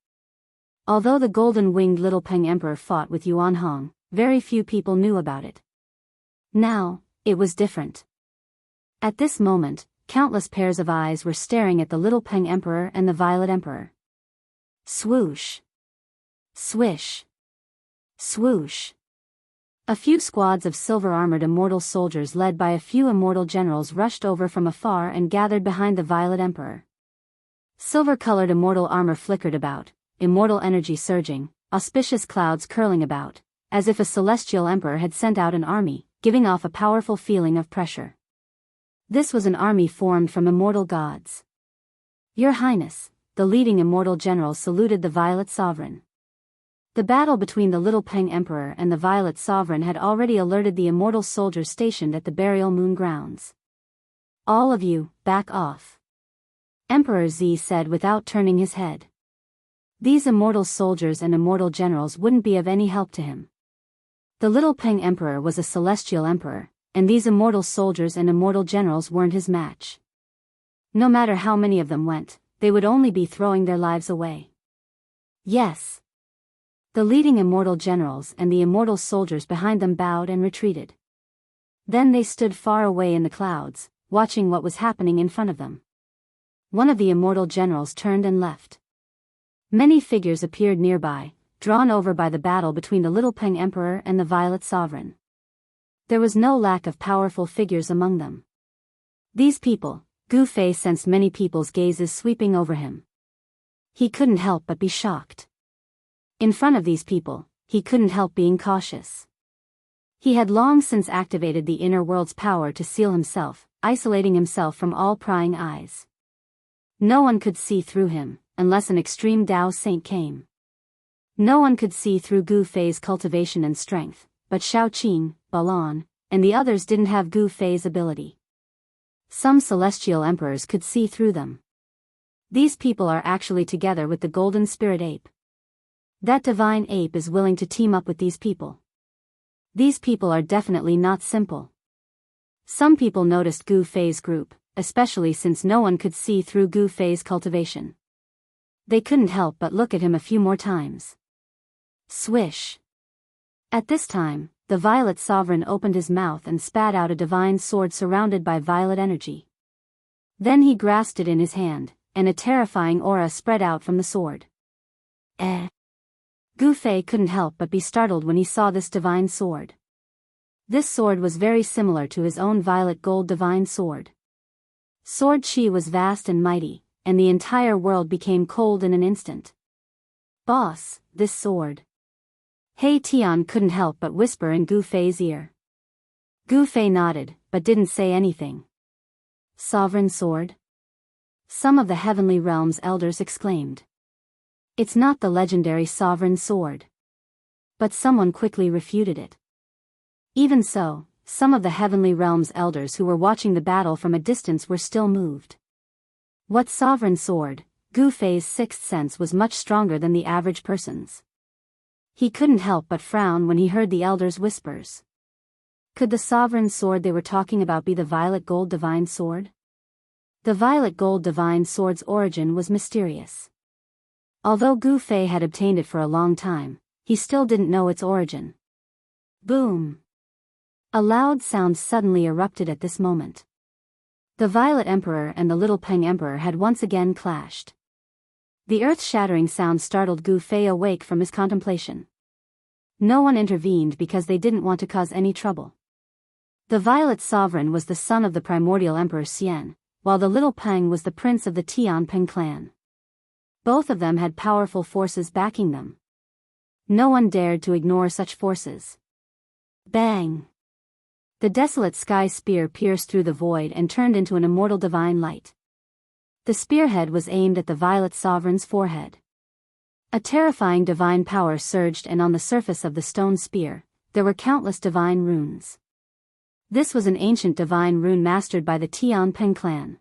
Although the golden-winged little Peng Emperor fought with Yuan Hong, very few people knew about it. Now, it was different. At this moment, countless pairs of eyes were staring at the little Peng Emperor and the Violet Emperor. Swoosh. Swish. Swoosh. A few squads of silver-armored immortal soldiers led by a few immortal generals rushed over from afar and gathered behind the Violet Emperor. Silver-colored immortal armor flickered about, immortal energy surging, auspicious clouds curling about, as if a celestial emperor had sent out an army, giving off a powerful feeling of pressure. This was an army formed from immortal gods. Your Highness, the leading immortal general saluted the Violet Sovereign. The battle between the Little Peng Emperor and the Violet Sovereign had already alerted the immortal soldiers stationed at the burial moon grounds. All of you, back off. Emperor Z said without turning his head. These immortal soldiers and immortal generals wouldn't be of any help to him. The Little Peng Emperor was a celestial emperor, and these immortal soldiers and immortal generals weren't his match. No matter how many of them went, they would only be throwing their lives away. Yes. The leading immortal generals and the immortal soldiers behind them bowed and retreated. Then they stood far away in the clouds, watching what was happening in front of them. One of the immortal generals turned and left. Many figures appeared nearby, drawn over by the battle between the Little Peng Emperor and the Violet Sovereign. There was no lack of powerful figures among them. These people, Gu Fei sensed many people's gazes sweeping over him. He couldn't help but be shocked. In front of these people, he couldn't help being cautious. He had long since activated the inner world's power to seal himself, isolating himself from all prying eyes. No one could see through him, unless an extreme Tao saint came. No one could see through Gu Fei's cultivation and strength, but Shao Qing, Balan, and the others didn't have Gu Fei's ability. Some celestial emperors could see through them. These people are actually together with the golden spirit ape. That divine ape is willing to team up with these people. These people are definitely not simple. Some people noticed Gu Fei's group, especially since no one could see through Gu Fei's cultivation. They couldn't help but look at him a few more times. Swish. At this time, the Violet Sovereign opened his mouth and spat out a divine sword surrounded by violet energy. Then he grasped it in his hand, and a terrifying aura spread out from the sword. Gu Fei couldn't help but be startled when he saw this divine sword. This sword was very similar to his own violet gold divine sword. Sword Qi was vast and mighty, and the entire world became cold in an instant. Boss, this sword. He Tian couldn't help but whisper in Gu Fei's ear. Gu Fei nodded, but didn't say anything. Sovereign sword? Some of the heavenly realm's elders exclaimed. It's not the legendary sovereign sword. But someone quickly refuted it. Even so, some of the heavenly realm's elders who were watching the battle from a distance were still moved. What sovereign sword? Gu Fei's sixth sense was much stronger than the average person's. He couldn't help but frown when he heard the elders' whispers. Could the sovereign sword they were talking about be the violet gold divine sword? The violet gold divine sword's origin was mysterious. Although Gu Fei had obtained it for a long time, he still didn't know its origin. Boom! A loud sound suddenly erupted at this moment. The Violet Emperor and the Little Peng Emperor had once again clashed. The earth-shattering sound startled Gu Fei awake from his contemplation. No one intervened because they didn't want to cause any trouble. The Violet Sovereign was the son of the primordial Emperor Xian, while the Little Peng was the prince of the Tian Peng clan. Both of them had powerful forces backing them. No one dared to ignore such forces. Bang! The desolate sky spear pierced through the void and turned into an immortal divine light. The spearhead was aimed at the Violet Sovereign's forehead. A terrifying divine power surged, and on the surface of the stone spear, there were countless divine runes. This was an ancient divine rune mastered by the Tian Peng clan.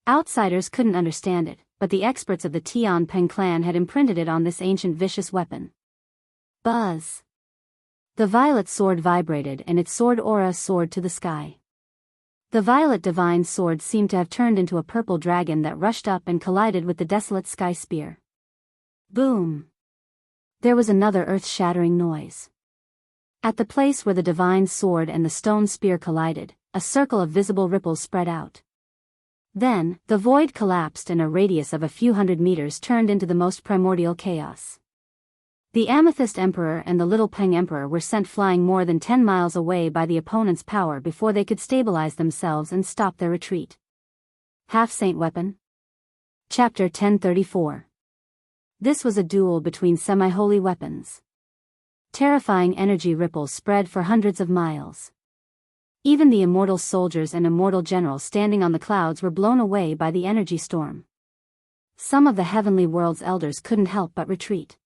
Outsiders couldn't understand it, but the experts of the Tian Peng clan had imprinted it on this ancient vicious weapon. Buzz! The violet sword vibrated and its sword aura soared to the sky. The violet divine sword seemed to have turned into a purple dragon that rushed up and collided with the desolate sky spear. Boom! There was another earth-shattering noise. At the place where the divine sword and the stone spear collided, a circle of visible ripples spread out. Then, the void collapsed and a radius of a few hundred meters turned into the most primordial chaos. The Amethyst Emperor and the Little Peng Emperor were sent flying more than 10 miles away by the opponent's power before they could stabilize themselves and stop their retreat. Half-Saint Weapon? Chapter 1034. This was a duel between semi-holy weapons. Terrifying energy ripples spread for hundreds of miles. Even the immortal soldiers and immortal generals standing on the clouds were blown away by the energy storm. Some of the heavenly world's elders couldn't help but retreat.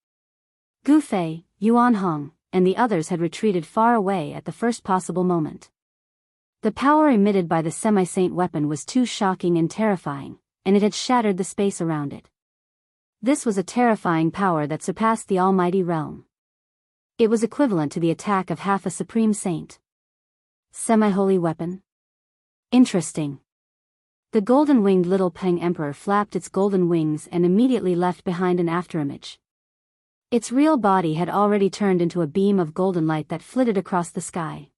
Gu Fei, Yuan Hong, and the others had retreated far away at the first possible moment. The power emitted by the semi-saint weapon was too shocking and terrifying, and it had shattered the space around it. This was a terrifying power that surpassed the almighty realm. It was equivalent to the attack of half a supreme saint. Semi-holy weapon? Interesting. The golden-winged little Peng Emperor flapped its golden wings and immediately left behind an afterimage. Its real body had already turned into a beam of golden light that flitted across the sky.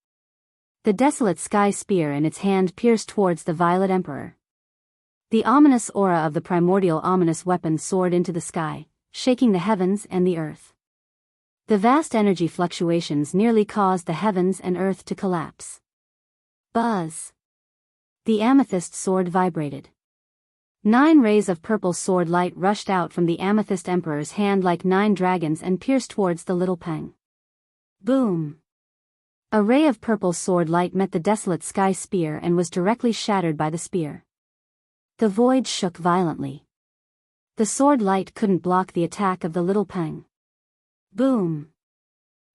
The desolate sky spear in its hand pierced towards the Violet Emperor. The ominous aura of the primordial ominous weapon soared into the sky, shaking the heavens and the earth. The vast energy fluctuations nearly caused the heavens and earth to collapse. Buzz! The amethyst sword vibrated. 9 rays of purple sword light rushed out from the amethyst emperor's hand like 9 dragons and pierced towards the little Peng. Boom! A ray of purple sword light met the desolate sky spear and was directly shattered by the spear. The void shook violently. The sword light couldn't block the attack of the little Peng. Boom!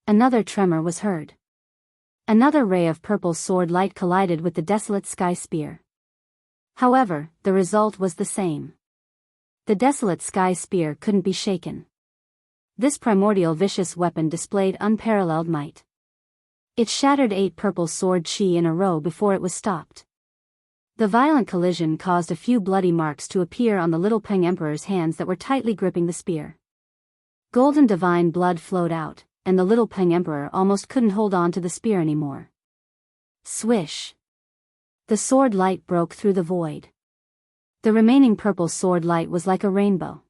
Another tremor was heard. Another ray of purple sword light collided with the desolate sky spear. However, the result was the same. The desolate sky spear couldn't be shaken. This primordial vicious weapon displayed unparalleled might. It shattered 8 purple sword chi in a row before it was stopped. The violent collision caused a few bloody marks to appear on the little Peng Emperor's hands that were tightly gripping the spear. Golden divine blood flowed out, and the little Peng Emperor almost couldn't hold on to the spear anymore. Swish! The sword light broke through the void. The remaining purple sword light was like a rainbow.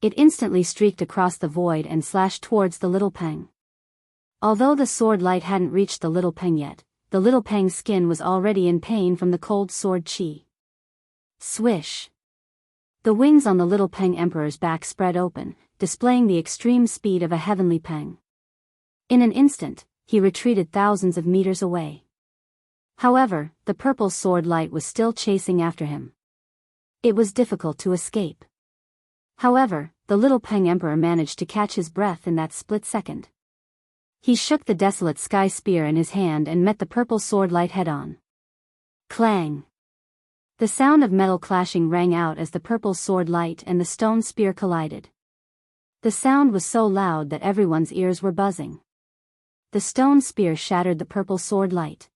It instantly streaked across the void and slashed towards the little Peng. Although the sword light hadn't reached the little Peng yet, the little Peng's skin was already in pain from the cold sword chi. Swish! The wings on the little Peng Emperor's back spread open, displaying the extreme speed of a heavenly Peng. In an instant, he retreated thousands of meters away. However, the purple sword light was still chasing after him. It was difficult to escape. However, the little Peng Emperor managed to catch his breath in that split second. He shook the desolate sky spear in his hand and met the purple sword light head-on. Clang! The sound of metal clashing rang out as the purple sword light and the stone spear collided. The sound was so loud that everyone's ears were buzzing. The stone spear shattered the purple sword light.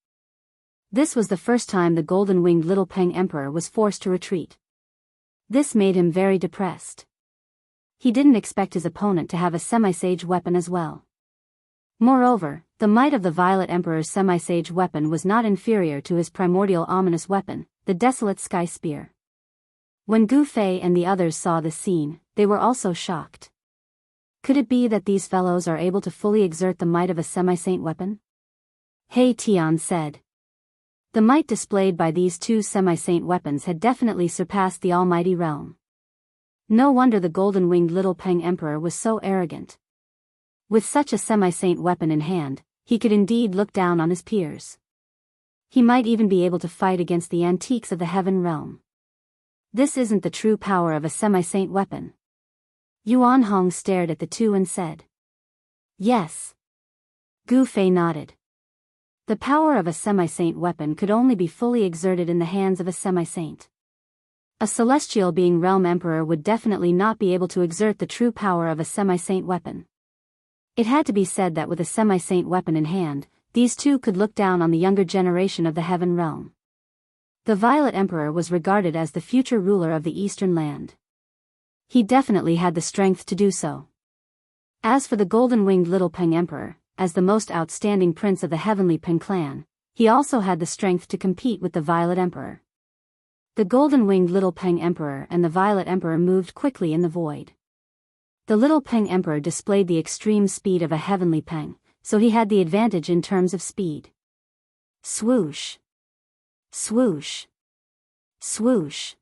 This was the first time the golden-winged little Peng Emperor was forced to retreat. This made him very depressed. He didn't expect his opponent to have a semi-sage weapon as well. Moreover, the might of the Violet Emperor's semi-sage weapon was not inferior to his primordial ominous weapon, the desolate sky spear. When Gu Fei and the others saw this scene, they were also shocked. Could it be that these fellows are able to fully exert the might of a semi-saint weapon? He Tian said. The might displayed by these 2 semi-saint weapons had definitely surpassed the almighty realm. No wonder the golden-winged little Peng Emperor was so arrogant. With such a semi-saint weapon in hand, he could indeed look down on his peers. He might even be able to fight against the antiques of the heaven realm. This isn't the true power of a semi-saint weapon. Yuan Hong stared at the 2 and said. Yes. Gu Fei nodded. The power of a semi-saint weapon could only be fully exerted in the hands of a semi-saint. A celestial being realm emperor would definitely not be able to exert the true power of a semi-saint weapon. It had to be said that with a semi-saint weapon in hand, these 2 could look down on the younger generation of the heaven realm. The Violet Emperor was regarded as the future ruler of the Eastern Land. He definitely had the strength to do so. As for the golden-winged little Peng Emperor, as the most outstanding prince of the heavenly Peng clan, he also had the strength to compete with the Violet Emperor. The golden-winged little Peng Emperor and the Violet Emperor moved quickly in the void. The little Peng Emperor displayed the extreme speed of a heavenly Peng, so he had the advantage in terms of speed. Swoosh! Swoosh! Swoosh!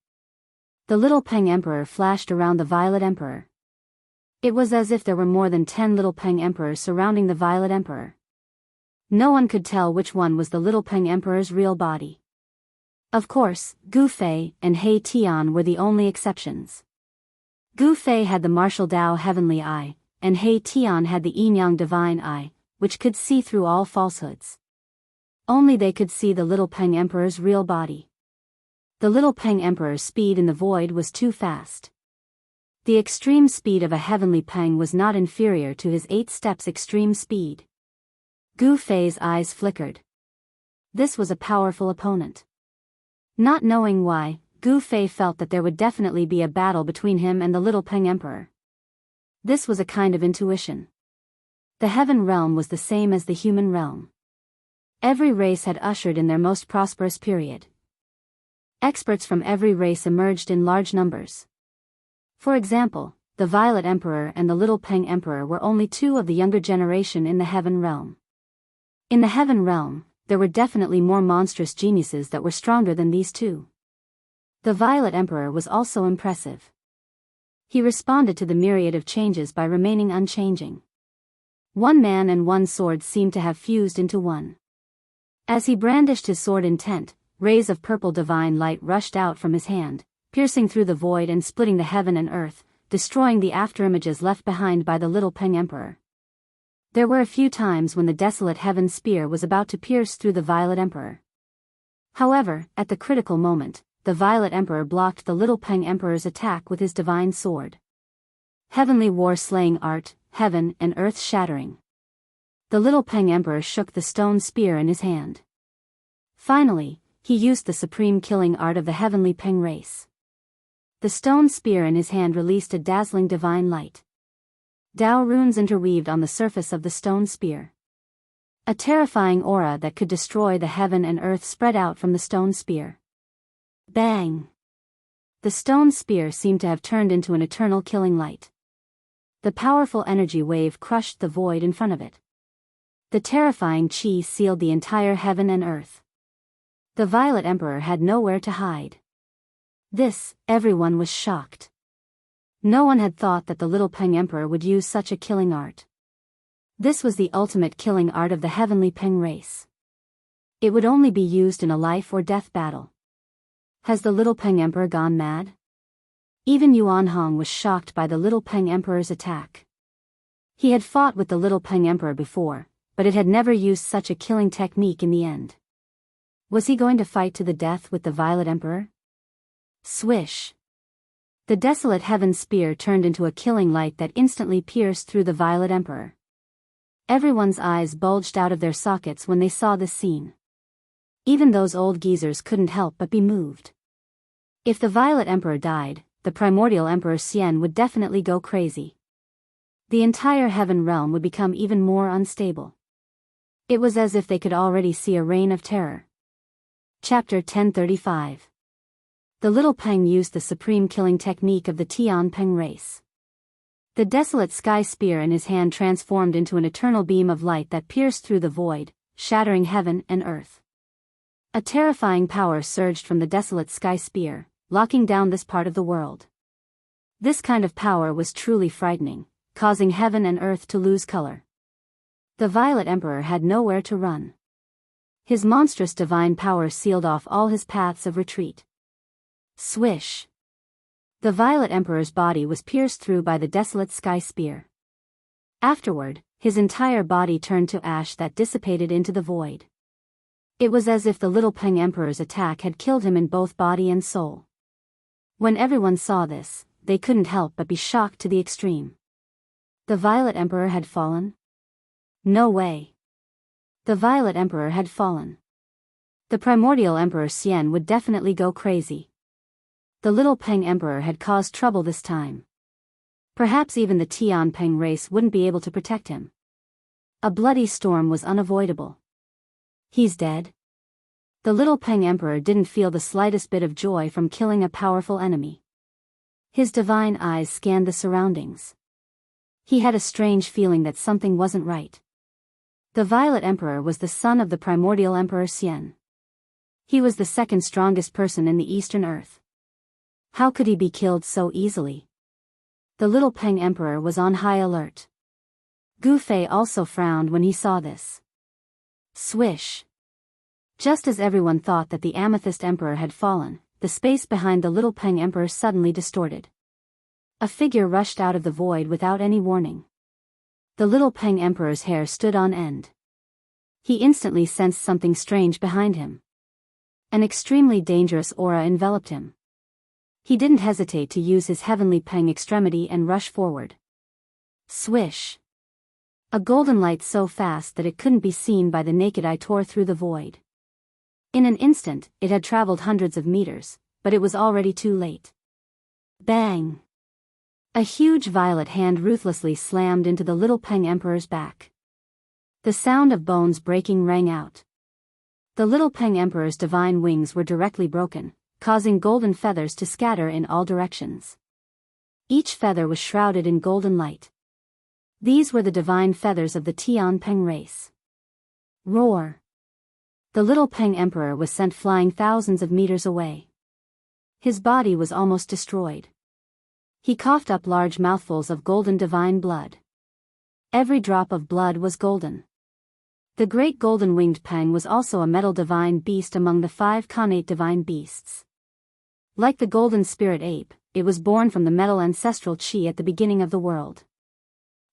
The little Peng Emperor flashed around the Violet Emperor. It was as if there were more than 10 little Peng Emperors surrounding the Violet Emperor. No one could tell which one was the little Peng Emperor's real body. Of course, Gu Fei and He Tian were the only exceptions. Gu Fei had the martial Dao heavenly eye, and He Tian had the yin-yang divine eye, which could see through all falsehoods. Only they could see the little Peng Emperor's real body. The little Peng Emperor's speed in the void was too fast. The extreme speed of a heavenly Peng was not inferior to his 8 steps extreme speed. Gu Fei's eyes flickered. This was a powerful opponent. Not knowing why, Gu Fei felt that there would definitely be a battle between him and the little Peng Emperor. This was a kind of intuition. The heaven realm was the same as the human realm. Every race had ushered in their most prosperous period. Experts from every race emerged in large numbers. For example, the Violet Emperor and the Little Peng Emperor were only 2 of the younger generation in the heaven realm. In the heaven realm, there were definitely more monstrous geniuses that were stronger than these 2. The Violet Emperor was also impressive. He responded to the myriad of changes by remaining unchanging. One man and one sword seemed to have fused into one. As he brandished his sword intent, rays of purple divine light rushed out from his hand, piercing through the void and splitting the heaven and earth, destroying the afterimages left behind by the little Peng Emperor. There were a few times when the desolate heaven spear was about to pierce through the Violet Emperor. However, at the critical moment, the Violet Emperor blocked the little Peng Emperor's attack with his divine sword. Heavenly war-slaying art, heaven and earth shattering. The little Peng Emperor shook the stone spear in his hand. Finally, he used the supreme killing art of the heavenly Peng race. The stone spear in his hand released a dazzling divine light. Dao runes interweaved on the surface of the stone spear. A terrifying aura that could destroy the heaven and earth spread out from the stone spear. Bang! The stone spear seemed to have turned into an eternal killing light. The powerful energy wave crushed the void in front of it. The terrifying chi sealed the entire heaven and earth. The Violet Emperor had nowhere to hide. Everyone was shocked. No one had thought that the little Peng Emperor would use such a killing art. This was the ultimate killing art of the heavenly Peng race. It would only be used in a life or death battle. Has the little Peng Emperor gone mad? Even Yuan Hong was shocked by the little Peng Emperor's attack. He had fought with the little Peng Emperor before, but it had never used such a killing technique in the end. Was he going to fight to the death with the Violet Emperor? Swish! The desolate heaven spear turned into a killing light that instantly pierced through the Violet Emperor. Everyone's eyes bulged out of their sockets when they saw this scene. Even those old geezers couldn't help but be moved. If the Violet Emperor died, the primordial Emperor Xian would definitely go crazy. The entire heaven realm would become even more unstable. It was as if they could already see a reign of terror. Chapter 1035. The little Peng used the supreme killing technique of the Tian Peng race. The desolate sky spear in his hand transformed into an eternal beam of light that pierced through the void, shattering heaven and earth. A terrifying power surged from the desolate sky spear, locking down this part of the world. This kind of power was truly frightening, causing heaven and earth to lose color. The Violet Emperor had nowhere to run. His monstrous divine power sealed off all his paths of retreat. Swish! The Violet Emperor's body was pierced through by the desolate sky spear. Afterward, his entire body turned to ash that dissipated into the void. It was as if the little Peng Emperor's attack had killed him in both body and soul. When everyone saw this, they couldn't help but be shocked to the extreme. The Violet Emperor had fallen? No way. The Violet Emperor had fallen. The primordial Emperor Xian would definitely go crazy. The little Peng Emperor had caused trouble this time. Perhaps even the Tian Peng race wouldn't be able to protect him. A bloody storm was unavoidable. He's dead? The little Peng Emperor didn't feel the slightest bit of joy from killing a powerful enemy. His divine eyes scanned the surroundings. He had a strange feeling that something wasn't right. The Violet Emperor was the son of the primordial Emperor Xian. He was the second strongest person in the Eastern Earth. How could he be killed so easily? The little Peng Emperor was on high alert. Gu Fei also frowned when he saw this. Swish! Just as everyone thought that the Amethyst Emperor had fallen, the space behind the little Peng Emperor suddenly distorted. A figure rushed out of the void without any warning. The little Peng Emperor's hair stood on end. He instantly sensed something strange behind him. An extremely dangerous aura enveloped him. He didn't hesitate to use his heavenly Peng extremity and rush forward. Swish! A golden light so fast that it couldn't be seen by the naked eye tore through the void. In an instant, it had traveled hundreds of meters, but it was already too late. Bang! A huge violet hand ruthlessly slammed into the little Peng Emperor's back. The sound of bones breaking rang out. The little Peng Emperor's divine wings were directly broken, causing golden feathers to scatter in all directions. Each feather was shrouded in golden light. These were the divine feathers of the Tian Peng race. Roar! The little Peng Emperor was sent flying thousands of meters away. His body was almost destroyed. He coughed up large mouthfuls of golden divine blood. Every drop of blood was golden. The great golden-winged Peng was also a metal divine beast among the 5 connate divine beasts. Like the golden spirit ape, it was born from the metal ancestral chi at the beginning of the world.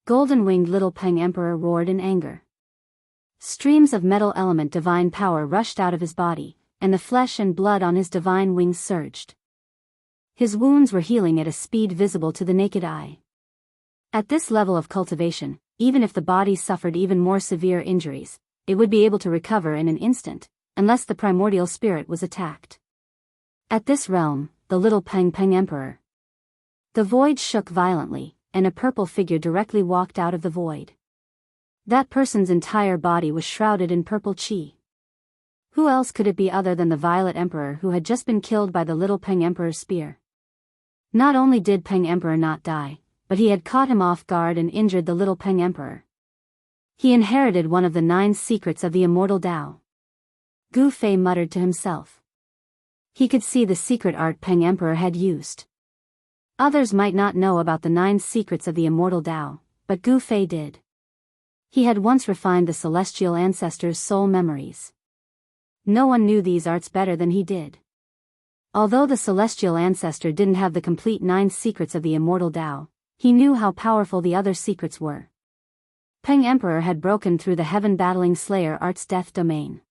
Golden-winged little Peng Emperor roared in anger. Streams of metal element divine power rushed out of his body, and the flesh and blood on his divine wings surged. His wounds were healing at a speed visible to the naked eye. At this level of cultivation, even if the body suffered even more severe injuries, it would be able to recover in an instant, unless the primordial spirit was attacked. At this realm, the little Peng Emperor. The void shook violently, and a purple figure directly walked out of the void. That person's entire body was shrouded in purple chi. Who else could it be other than the Violet Emperor who had just been killed by the little Peng Emperor's spear? Not only did Peng Emperor not die, but he had caught him off guard and injured the little Peng Emperor. He inherited one of the 9 secrets of the immortal Tao. Gu Fei muttered to himself. He could see the secret art Peng Emperor had used. Others might not know about the 9 secrets of the immortal Tao, but Gu Fei did. He had once refined the celestial ancestors' soul memories. No one knew these arts better than he did. Although the celestial ancestor didn't have the complete 9 secrets of the immortal Tao, he knew how powerful the other secrets were. Peng Emperor had broken through the heaven-battling Slayer art's death domain.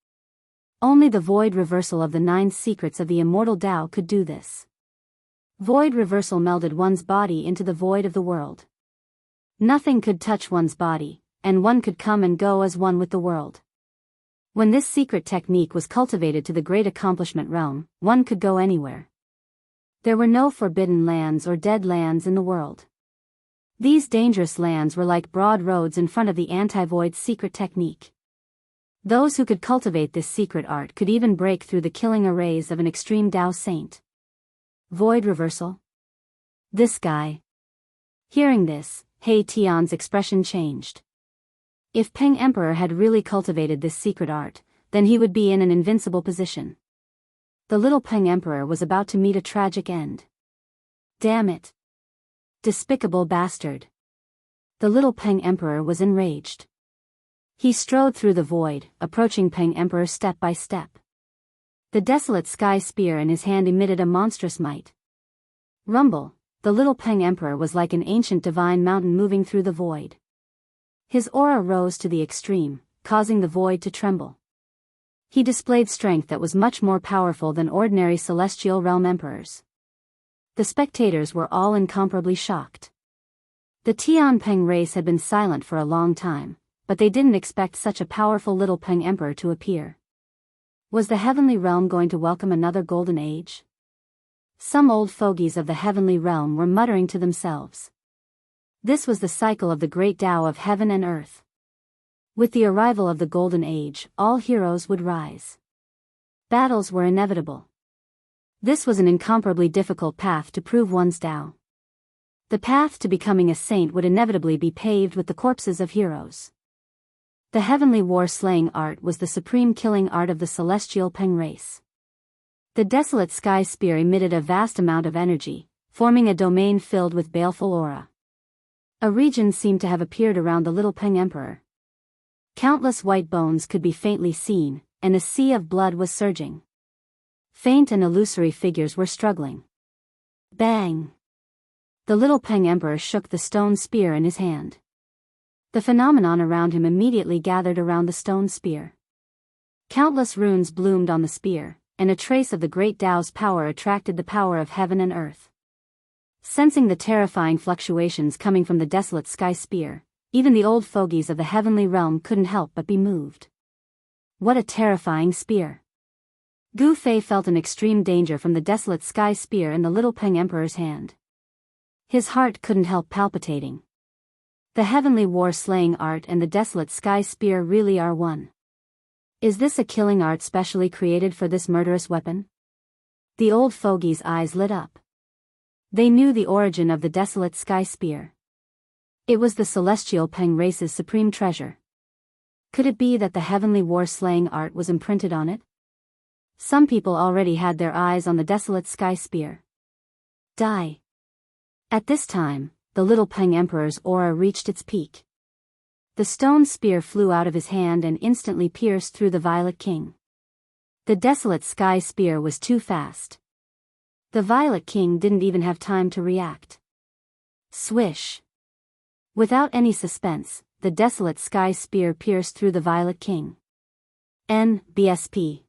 Only the void reversal of the 9 secrets of the immortal Tao could do this. Void reversal melded one's body into the void of the world. Nothing could touch one's body, and one could come and go as one with the world. When this secret technique was cultivated to the great accomplishment realm, one could go anywhere. There were no forbidden lands or dead lands in the world. These dangerous lands were like broad roads in front of the anti-void secret technique. Those who could cultivate this secret art could even break through the killing arrays of an extreme Tao saint. Void reversal? This guy. Hearing this, He Tian's expression changed. If Peng Emperor had really cultivated this secret art, then he would be in an invincible position. The little Peng Emperor was about to meet a tragic end. Damn it! Despicable bastard! The little Peng Emperor was enraged. He strode through the void, approaching Peng Emperor step by step. The desolate sky spear in his hand emitted a monstrous might. Rumble! The little Peng Emperor was like an ancient divine mountain moving through the void. His aura rose to the extreme, causing the void to tremble. He displayed strength that was much more powerful than ordinary celestial realm emperors. The spectators were all incomparably shocked. The Tian Peng race had been silent for a long time, but they didn't expect such a powerful little Peng Emperor to appear. Was the heavenly realm going to welcome another golden age? Some old fogies of the heavenly realm were muttering to themselves. This was the cycle of the great Tao of heaven and earth. With the arrival of the golden age, all heroes would rise. Battles were inevitable. This was an incomparably difficult path to prove one's Tao. The path to becoming a saint would inevitably be paved with the corpses of heroes. The heavenly war-slaying art was the supreme killing art of the celestial Peng race. The desolate sky spear emitted a vast amount of energy, forming a domain filled with baleful aura. A region seemed to have appeared around the little Peng Emperor. Countless white bones could be faintly seen, and a sea of blood was surging. Faint and illusory figures were struggling. Bang! The little Peng Emperor shook the stone spear in his hand. The phenomenon around him immediately gathered around the stone spear. Countless runes bloomed on the spear, and a trace of the great Tao's power attracted the power of heaven and earth. Sensing the terrifying fluctuations coming from the desolate sky spear, even the old fogies of the heavenly realm couldn't help but be moved. What a terrifying spear! Gu Fei felt an extreme danger from the desolate sky spear in the little Peng Emperor's hand. His heart couldn't help palpitating. The heavenly war-slaying art and the desolate sky spear really are one. Is this a killing art specially created for this murderous weapon? The old fogie's eyes lit up. They knew the origin of the desolate sky spear. It was the celestial Peng race's supreme treasure. Could it be that the heavenly war-slaying art was imprinted on it? Some people already had their eyes on the desolate sky spear. Die. At this time, the little Peng Emperor's aura reached its peak. The stone spear flew out of his hand and instantly pierced through the Violet King. The desolate sky spear was too fast. The Violet King didn't even have time to react. Swish! Without any suspense, the desolate sky spear pierced through the Violet King. NBSP.